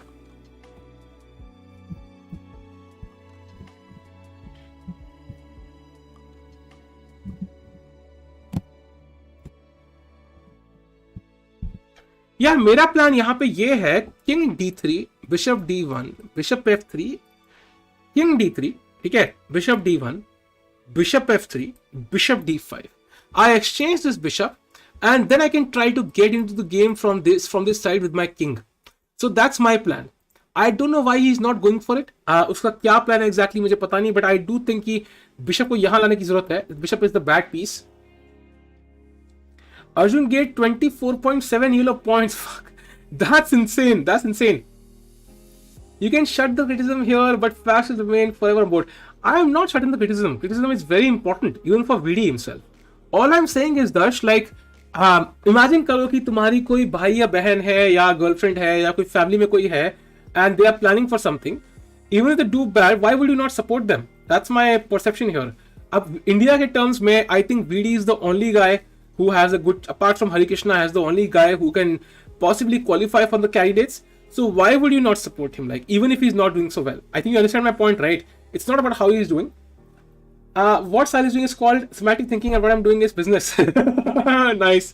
यार मेरा प्लान यहाँ पे ये है, king d3, bishop d1, bishop f3, king d3, ठीक है, bishop d1, bishop f3, bishop d5. I exchange this bishop and then I can try to get into the game from this side with my king. So that's my plan. I don't know why he is not going for it. उसका क्या plan है exactly मुझे पता नहीं, but I do think कि bishop को यहाँ लाने की जरूरत है. Bishop is the bad piece. Arjun get 24.7 yellow points. Fuck. That's insane. You can shut the criticism here, but facts will remain forever on board. I am not shutting the criticism. Criticism is very important, even for VD himself. All I'm saying is Darsh, like, imagine करो कि तुम्हारी कोई भाई या बहन है या girlfriend है या कोई फैमिली में कोई है, and they are planning for something. Even if they do bad, why would you not support them? That's my perception here. अब इंडिया के टर्म्स में I think VD is the only guy who has a good, apart from Harikrishna, has the only guy who can possibly qualify for the candidates. So why would you not support him? Like, even if he's not doing so well, I think you understand my point, right? It's not about how he's doing. What Sal is doing is called thematic thinking, and what I'm doing is business. Nice.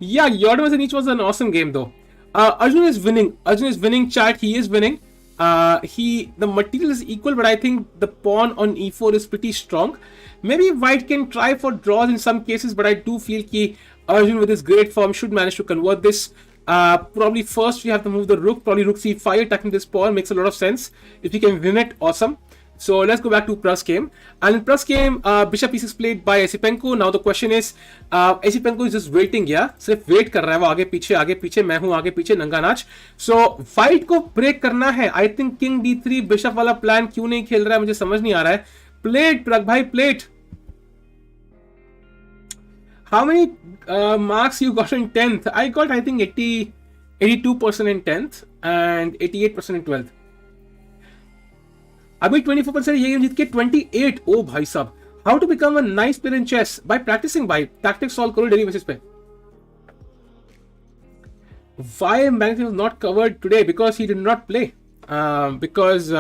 Yeah, Yordamas and each was an awesome game though. Arjun is winning. Chat, he is winning. The material is equal, but I think the pawn on e4 is pretty strong. Maybe white can try for draws in some cases, but I do feel that Arjun with his great form should manage to convert this. Probably first we have to move the rook, probably rook c5, attacking this pawn makes a lot of sense. If we can win it, awesome. So let's go back to Pragg's game. And in Pragg's game, bishop e6 played by Esipenko. Now the question is, Esipenko is just waiting, yeah? सिर्फ wait कर रहा है वो आगे पीछे मैं हूँ आगे पीछे नंगा नाच. So fight को break करना है. I think king d3 bishop वाला plan क्यों नहीं खेल रहा है मुझे समझ नहीं आ रहा है. Plate Pragg भाई plate. How many marks you got in 10th? I got I think 82% in 10th and 88% in 12th. अभी 24% ये गेम जीत के 28. ओ भाई साहब, how to become a nice player in chess? By practising भाई, tactics solve करो daily basis पे. Why Magnus was not covered today? Because he did not play. Because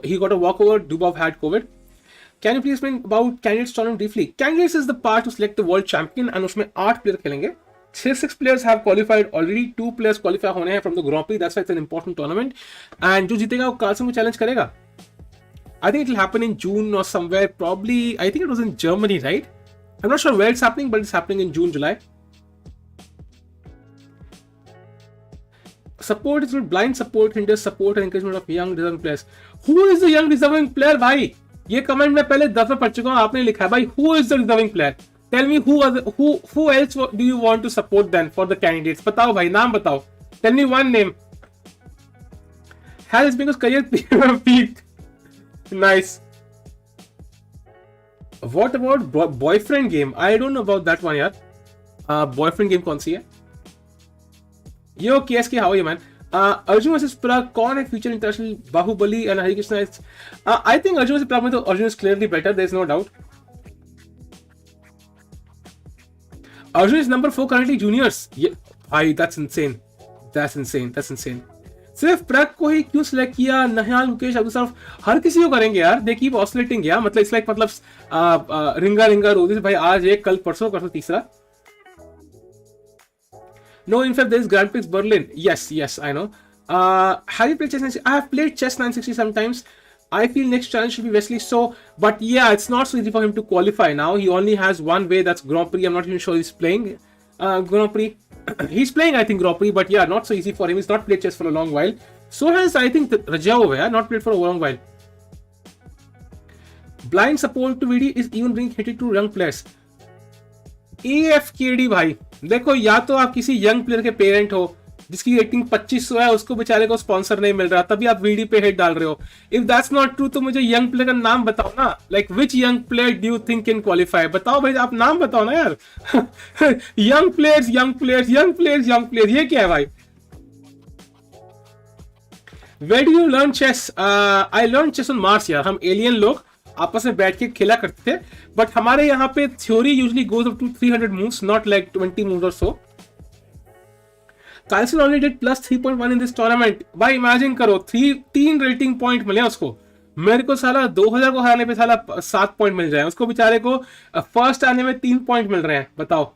he got a walkover. Dubov had COVID. Can you please explain about candidates tournament briefly? Candidates is the part to select the world champion, and उसमें 8 player खेलेंगे. 6 players have qualified already. 2 players qualify होने हैं from the Grand Prix. That's why it's an important tournament. And जो जीतेगा वो Carlsen को challenge करेगा. I think it will happen in June or somewhere. Probably, I think it was in Germany, right? I'm not sure where it's happening, but it's happening in June, July. Support is with blind support, hinders support and encouragement of young deserving players. Who is the young deserving player, भाई? ये comment मैं पहले 10 बार पढ़ चुका हूँ, आपने लिखा है भाई. Who is the deserving player? Tell me who else do you want to support then for the candidates? बताओ भाई, नाम बताओ. Tell me one name. Has Esipenko's career peaked? Nice. What about boyfriend game? I don't know about that one यार. Boyfriend game कौन सी है? Yo KSK, how are you man? Arjun versus Pragg, कौन है future international Bahubali and Hari Krishna? I think Arjun versus Pragg में तो Arjun is clearly better. There is no doubt. Arjun is number 4 currently juniors. Yeah, भाई that's insane. That's insane. सिर्फ Pragg को ही क्यों select किया? नहाल, मुकेश, अब्दुल सलाम, हर किसी को करेंगे यार. They keep oscillating यार. मतलब it's like रिंगा रोजिस भाई, आज एक कल परसों तीसरा. No, in fact, there is Grand Prix Berlin. Yes, I know. Have you played chess 960? I have played chess 960 sometimes. I feel next challenge should be Wesley. So, but yeah, it's not so easy for him to qualify now. He only has one way, that's Grand Prix. I'm not even sure he's playing Grand Prix. He's playing, I think, Grand Prix, but yeah, not so easy for him. He's not played chess for a long while. So has, I think, Rajao, not played for a long while. Blind support to VD is even being hated to young players. AFKD भाई, देखो या तो आप किसी young player के parent हो जिसकी rating 2500 है, उसको बेचारे को स्पॉन्सर नहीं मिल रहा, तभी आप वीडी पे हेड डाल रहे हो. इफ दैट्स नॉट ट्रू तो मुझे यंग प्लेयर का नाम बताओ ना. Like which young player do you think can qualify? बताओ भाई, आप नाम बताओ ना यार. यंग प्लेयर्स, ये क्या है भाई? Where do you learn chess? I learned chess on Mars यार. हम एलियन लोग आपस में बैठ के खेला करते थे, बट हमारे यहाँ पे theory usually goes up to 300 moves, not like 20 moves और so. Carlsen only did plus 3.1 in this tournament. भाई इमेजिन करो, 3 रेटिंग पॉइंट मिले उसको. मेरे को साला 2000 को हराने पे साला 7 पॉइंट मिल जाए, उसको बेचारे को फर्स्ट आने में 3 पॉइंट मिल रहे हैं. बताओ,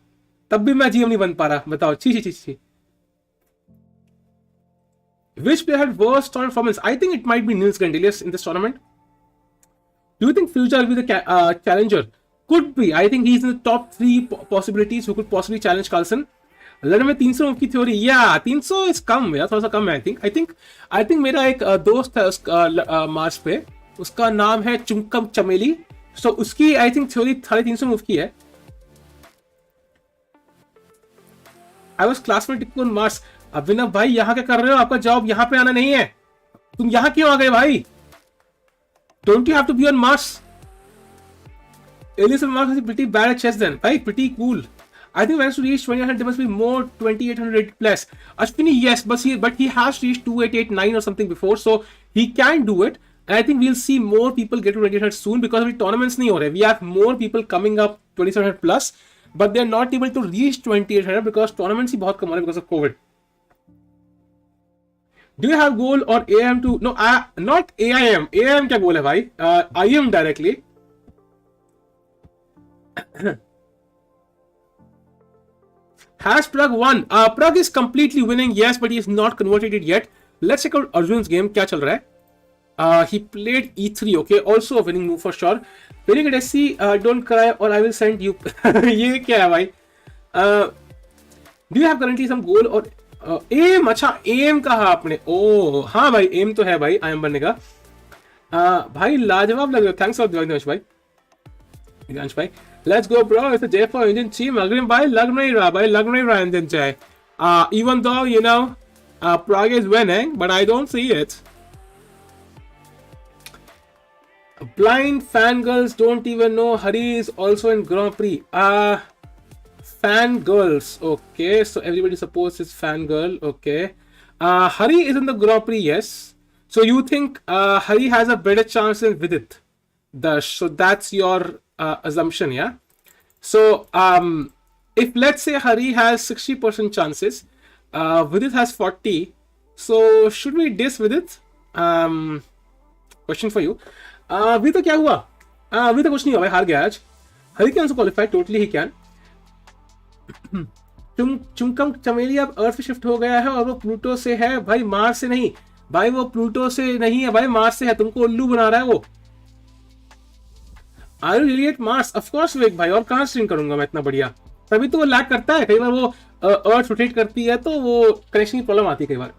तब भी मैं जीएम नहीं बन पा रहा. बताओ, छी. Which player had worst tournament performance? I think it might be Nils Gandelius in this tournament. Do you think Future will be the challenger? Could be. I think he's in the top 3 possibilities who could possibly challenge Carlsen. लड़ने में 300 move की theory, या 300 is come यार, थोड़ा सा कम है. I think मेरा एक दोस्त है उसका मार्च पे, उसका नाम है चुमकम चमेली. सो उसकी आई थिंक थ्योरी 350 मूव की है. I was classmate on March. Abhinav भाई यहाँ क्या कर रहे हो? आपका जॉब यहाँ पे आना नहीं है. तुम यहाँ क्यों आ गए भाई? Don't you have to be on Mars? Elias and Mars is pretty bad at chess then. Right? Pretty cool. I think once to reach 2800, there must be more 2800 plus. Ashwini, yes, but he has reached 2889 or something before, so he can do it. And I think we'll see more people get to 2800 soon because the tournaments nahi ho rahe. We have more people coming up 2700 plus, but they're not able to reach 2800 because tournaments ही बहुत कम हो रहे because of COVID. Do you have goal or AIM to? No, not AIM. AIM क्या goal है भाई? IM directly. Has Pragg won? Pragg is completely winning, yes, but he is not converted it yet. Let's check out Arjun's game, क्या चल रहा है. He played e3, okay, also a winning move for sure. Very good, SC, don't cry or I will send you. ये क्या है भाई? Do you have currently some goal or aim? अच्छा, aim कहा आपने? ओह हाँ भाई, aim तो है भाई, IM बनने का. भाई लाजवाब लग रहे हो, थैंक्स फॉर दिनेश भाई. दिनेश भाई, let's go bro, it's a day for Indian team. अग्रिम भाई लग नहीं रहा भाई, लग नहीं रहा इंडियन चाहे. Even though you know Pragg is winning, but I don't see it. Blind fangirls don't even know Hari is also in Grand Prix. Fangirls, okay, so everybody supports his fangirl, okay. Hari is in the Grand Prix, yes. So you think Hari has a better chance than Vidit? So that's your assumption, yeah? So if let's say Hari has 60% chances, Vidit has 40, so should we diss Vidit? Question for you. अभी तो क्या हुआ? अभी तो कुछ नहीं हुआ भाई, हार गया आज. Hari can also qualify, totally he can. चुमकम चमेली अब अर्थ पे शिफ्ट हो गया है और वो प्लूटो से है भाई, मार्स से नहीं भाई. वो प्लूटो से नहीं है भाई, मार्स से है. तुमको उल्लू बना रहा है वो. Are you really at Mars? Of course Vivek भाई, और कहां स्ट्रीम करूंगा मैं इतना बढ़िया. तभी तो वो लैग करता है कई बार, वो अर्थ रोटेट करती है तो वो कनेक्शन की प्रॉब्लम आती है कई बार.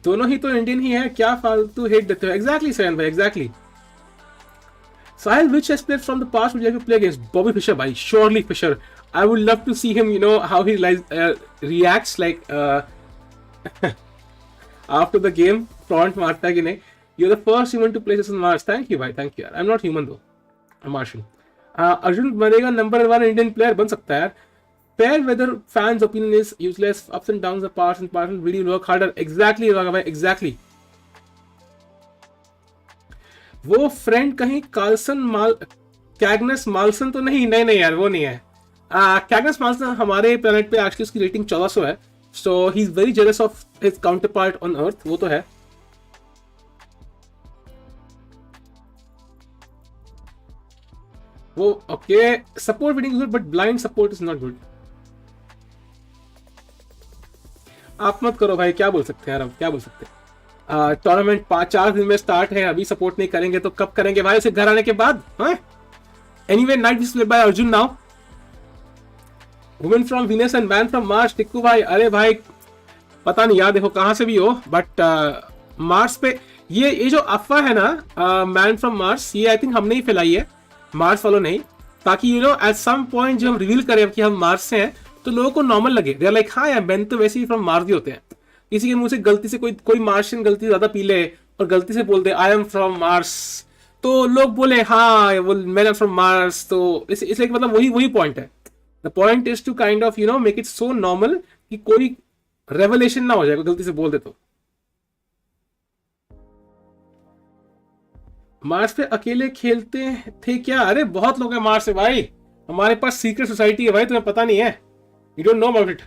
दोनों ही तो इंडियन ही है, क्या फालतू हेट देते हो. एग्जैक्टली सैन भाई, exactly. Sahil, which chess player from the past would you like to play against? Bobby Fischer भाई, surely Fischer. I would love to see him, you know, how he reacts like after the game. Front मारता है कि नहीं. You're the first human to play chess on Mars. Thank you भाई, thank you. I'm not human though, I'm Martian. Arjun बनेगा number 1 Indian player, बन सकता है यार. Fair weather fans opinion is useless. Ups and downs are parts and parcel. Really work harder. Exactly भाई, exactly. वो friend कहीं कैग्नस माल्सन तो नहीं? नहीं यार, वो नहीं है. कैग्नस माल्सन हमारे प्लेनेट पे एक्चुअली उसकी रेटिंग 1400 है. So he is very jealous of his counterpart on earth, वो तो है. वो okay, support winning good but blind support is not good. आप मत करो भाई, क्या बोल सकते हैं यार, अब क्या बोल सकते हैं. टूर्नामेंट 5-4 दिन में स्टार्ट है, अभी सपोर्ट नहीं करेंगे तो कब करेंगे भाई, उसे घर आने के बाद. Anyway, night is played by Arjun now. Women from Venus and man from Mars. Tikku भाई, अरे भाई पता नहीं यार, देखो कहां से भी हो, बट मार्स पे ये जो अफवाह है ना, मैन फ्रॉम मार्स, ये आई थिंक हमने ही फैलाई है, मार्स वालों नहीं. ताकि you know at some point जब हम रिवील करें कि हम मार्स से हैं तो लोगों को नॉर्मल लगे. दे आर लाइक हाँ यार, मैन तो वैसे ही फ्रॉम मार्स ही होते हैं. किसी के मुंह से गलती से कोई मार्शियन गलती ज्यादा पी ले और गलती से बोल दे आई एम फ्रॉम मार्स, तो लोग बोले हाँ वो मैन एम फ्रॉम मार्स. तो इसलिए मतलब वही पॉइंट है. The point is to kind of you know make it so normal कि कोई रेवलेशन ना हो जाए, गलती से बोल दे तो. मार्स पे अकेले खेलते थे क्या? अरे बहुत लोग हैं मार्स पे भाई, हमारे पास सीक्रेट सोसाइटी है भाई, तुम्हें पता नहीं है. You don't know about it.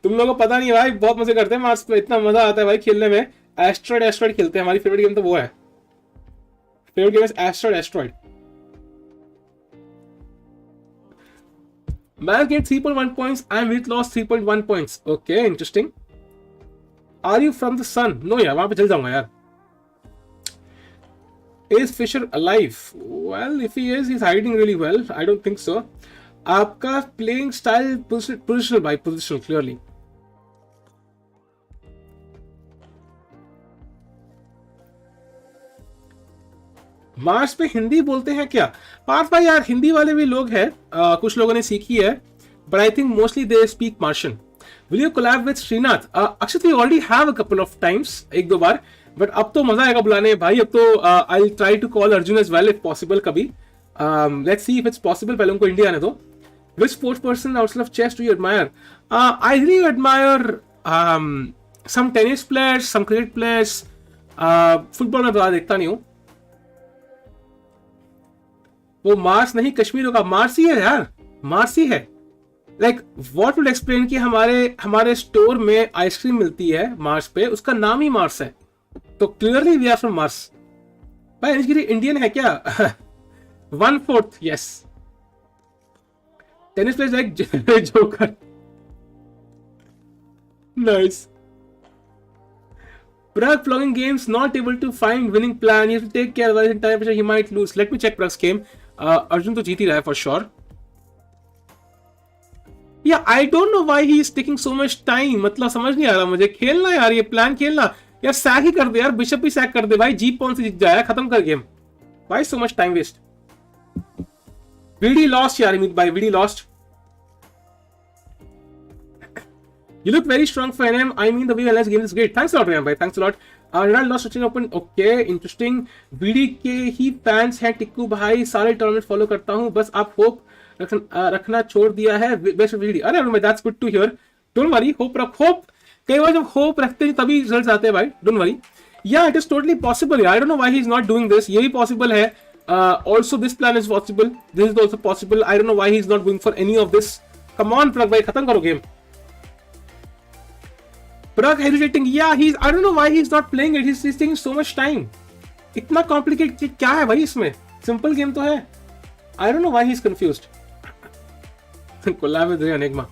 तुम लोगों को पता नहीं है भाई, बहुत मजे करते हैं मार्स पे, इतना मजा आता है भाई खेलने में. एस्ट्रॉइड खेलते हैं, हमारी फेवरेट गेम तो वो है. Favourite game is asteroid. Man gained 3.1 points and Vidit lost 3.1 points. Okay, interesting. Are you from the sun? No यार, वहां पे चल जाऊंगा यार. Is Fisher alive? Well, if he is, he's hiding really well. I don't think so. आपका playing style positional by positional clearly. Mars पे हिंदी बोलते हैं क्या? पार्थ भाई यार, हिंदी वाले भी लोग हैं, कुछ लोगों ने सीखी है, but I think mostly they speak Martian. Will you collab with Shrinath? Akshat we already have a couple of times, 1-2 बार, बट अब तो मजा आएगा बुलाने भाई. अब तो I will try to call Arjun as well if possible कभी. Let's see if it's possible. पहले उनको इंडिया आने दो. Which sports person outside of chess do you admire? I really admire some tennis players, some cricket players. Football में ज़्यादा देखता नहीं हूँ. वो मार्स नहीं, कश्मीर होगा. मार्स ही है यार, मार्स ही है. लाइक व्हाट वुड एक्सप्लेन कि हमारे स्टोर में आइसक्रीम मिलती है मार्स पे, उसका नाम ही मार्स है, तो clearly we are from Mars. भाई अनिश गिरी इंडियन है क्या? 1/4, यस. Tennis players like Joker. Nice. Pragg flogging games, not able to find winning plan. He has to take care, otherwise in time pressure he might lose. Let me check Pragg's game. Arjun to जीत ही रहा है for sure. Yeah, I don't know why he is taking so much time. मतलब समझ नहीं आ रहा मुझे. खेलना यार, ये प्लान खेलना यार. सैक ही कर दे यार, बिशप भी सैक कर दे भाई. जी पॉन से जीत जाए, खत्म कर game. Why so much time waste? VD lost यार, अमित भाई. VD lost. You look very strong for NM. I mean, the way LS game is great. Thanks a lot, Ryan, bhai. Thanks a lot. Ronald lost Australian Open. Okay, interesting. VD के ही fans हैं टिक्कू भाई. सारे tournament follow करता हूँ. बस आप hope रखना छोड़ दिया है. Best VD. अरे भाई, that's good to hear. Don't worry. Hope. कई बार जब होप रखते हैं तभी रिजल्ट्स आते हैं भाई. Don't worry. Yeah, it is totally possible. I don't know why he's not doing this. ये भी possible है. Also, this plan is possible. This is also possible. I don't know why he's not going for any of this. Come on, Pragg भाई, खत्म करो game. Pragg hesitating. Yeah, I don't know why he's not playing it. He's taking so much time. इतना complicated क्या है भाई इसमें? Simple game तो है. I don't know why he's confused. Collab with Enigma.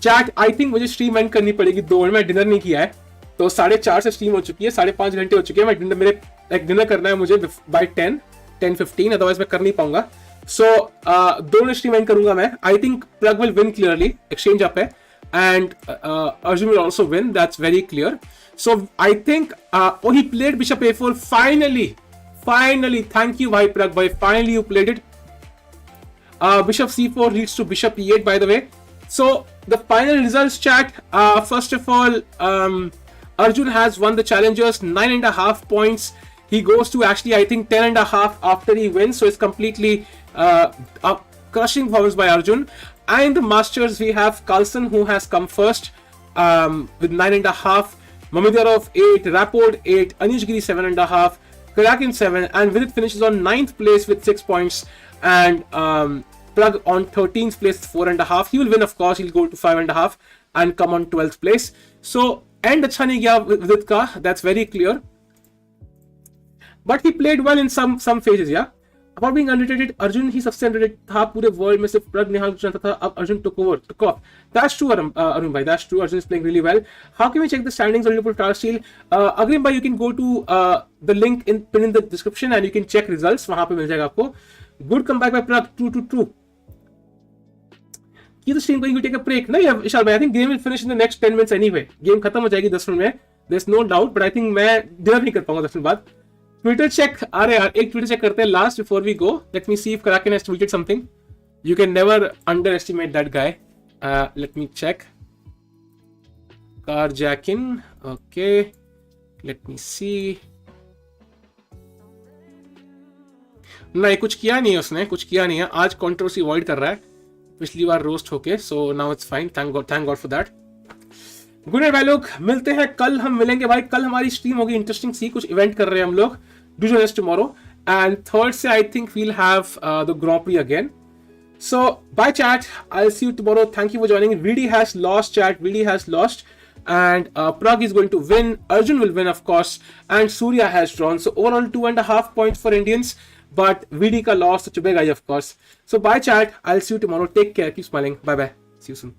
Chat, I think मुझे stream end करनी पड़ेगी 2 घंटे. मैं डिनर नहीं किया है, तो 4:30 से स्ट्रीम हो चुकी है. 5.5 घंटे हो चुके हैं. मैं डिनर करना है मुझे by 10:15. अदरवाइज मैं कर नहीं पाऊंगा. सो 2 घंटे स्ट्रीम एंड करूंगा मैं. I think Pragg will win clearly. Exchange up है. And Arjun will also win. That's very clear. So I think he played bishop a4. Finally, thank you, bhai Pragg bhai. Finally, you played it. Bishop c4 leads to bishop e8. By the way, so the final results, chat. First of all, Arjun has won the challengers 9.5 points. He goes to actually I think 10.5 after he wins. So it's completely crushing performance by Arjun. And the Masters, we have Carlsen, who has come first with 9.5, Mamedyarov 8, Rapport 8, Anish Giri 7.5, Karjakin 7, and Vidit finishes on 9th place with 6 points, and Pragg on 13th place with 4.5. He will win, of course. He'll go to 5.5 and come on 12th place. So, end अच्छा नहीं गया Vidit का, that's very clear. But he played well in some phases, yeah. About being underrated, Arjun ही सबसे underrated था पूरे world में. सिर्फ Pragg ने हाथ जानता था. अब Arjun took off. That's true, Arun bhai. That's true. Arjun is playing really well. How can we check the standings on Liverpool Tata Steel? Agrim bhai, you can go to the link pinned in the description and you can check results. वहाँ पे मिल जाएगा आपको. Good comeback by Pragg. True. ये तो stream going to take a break. नहीं विशाल भाई, I think game will finish in the next 10 minutes anyway. Game खत्म हो जाएगी 10 मिनट में. There's no doubt. But I think मैं डिनर नहीं कर पाऊंगा 10 मिनट बाद. Twitter check. अरे यार, एक Twitter check करते हैं last before we go. Let me see if Karjakin has tweeted something. You can never underestimate that guy. Let me check. Karjakin. Okay. Let me see. नहीं, कुछ किया नहीं है उसने. कुछ किया नहीं है. आज controversy avoid कर रहा है. पिछली बार roast होके. So now it's fine. Thank God for that. Good night भाई लोग, मिलते हैं कल. हम मिलेंगे भाई. कल हमारी स्ट्रीम होगी इंटरेस्टिंग सी. कुछ इवेंट कर रहे हैं हम लोग. Do join us tomorrow. And 3rd से I think we'll have the grand prix again. So bye chat. I will see you tomorrow. Thank you for joining. VD has lost, chat. VD has lost. And Pragg is going to win. Arjun will win, of course. And Surya has drawn. So overall 2.5 points for Indians. But VD का loss तो चुभेगा ही, of course. So bye chat. I'll see you tomorrow. Take care. Keep smiling. Bye bye. See you soon.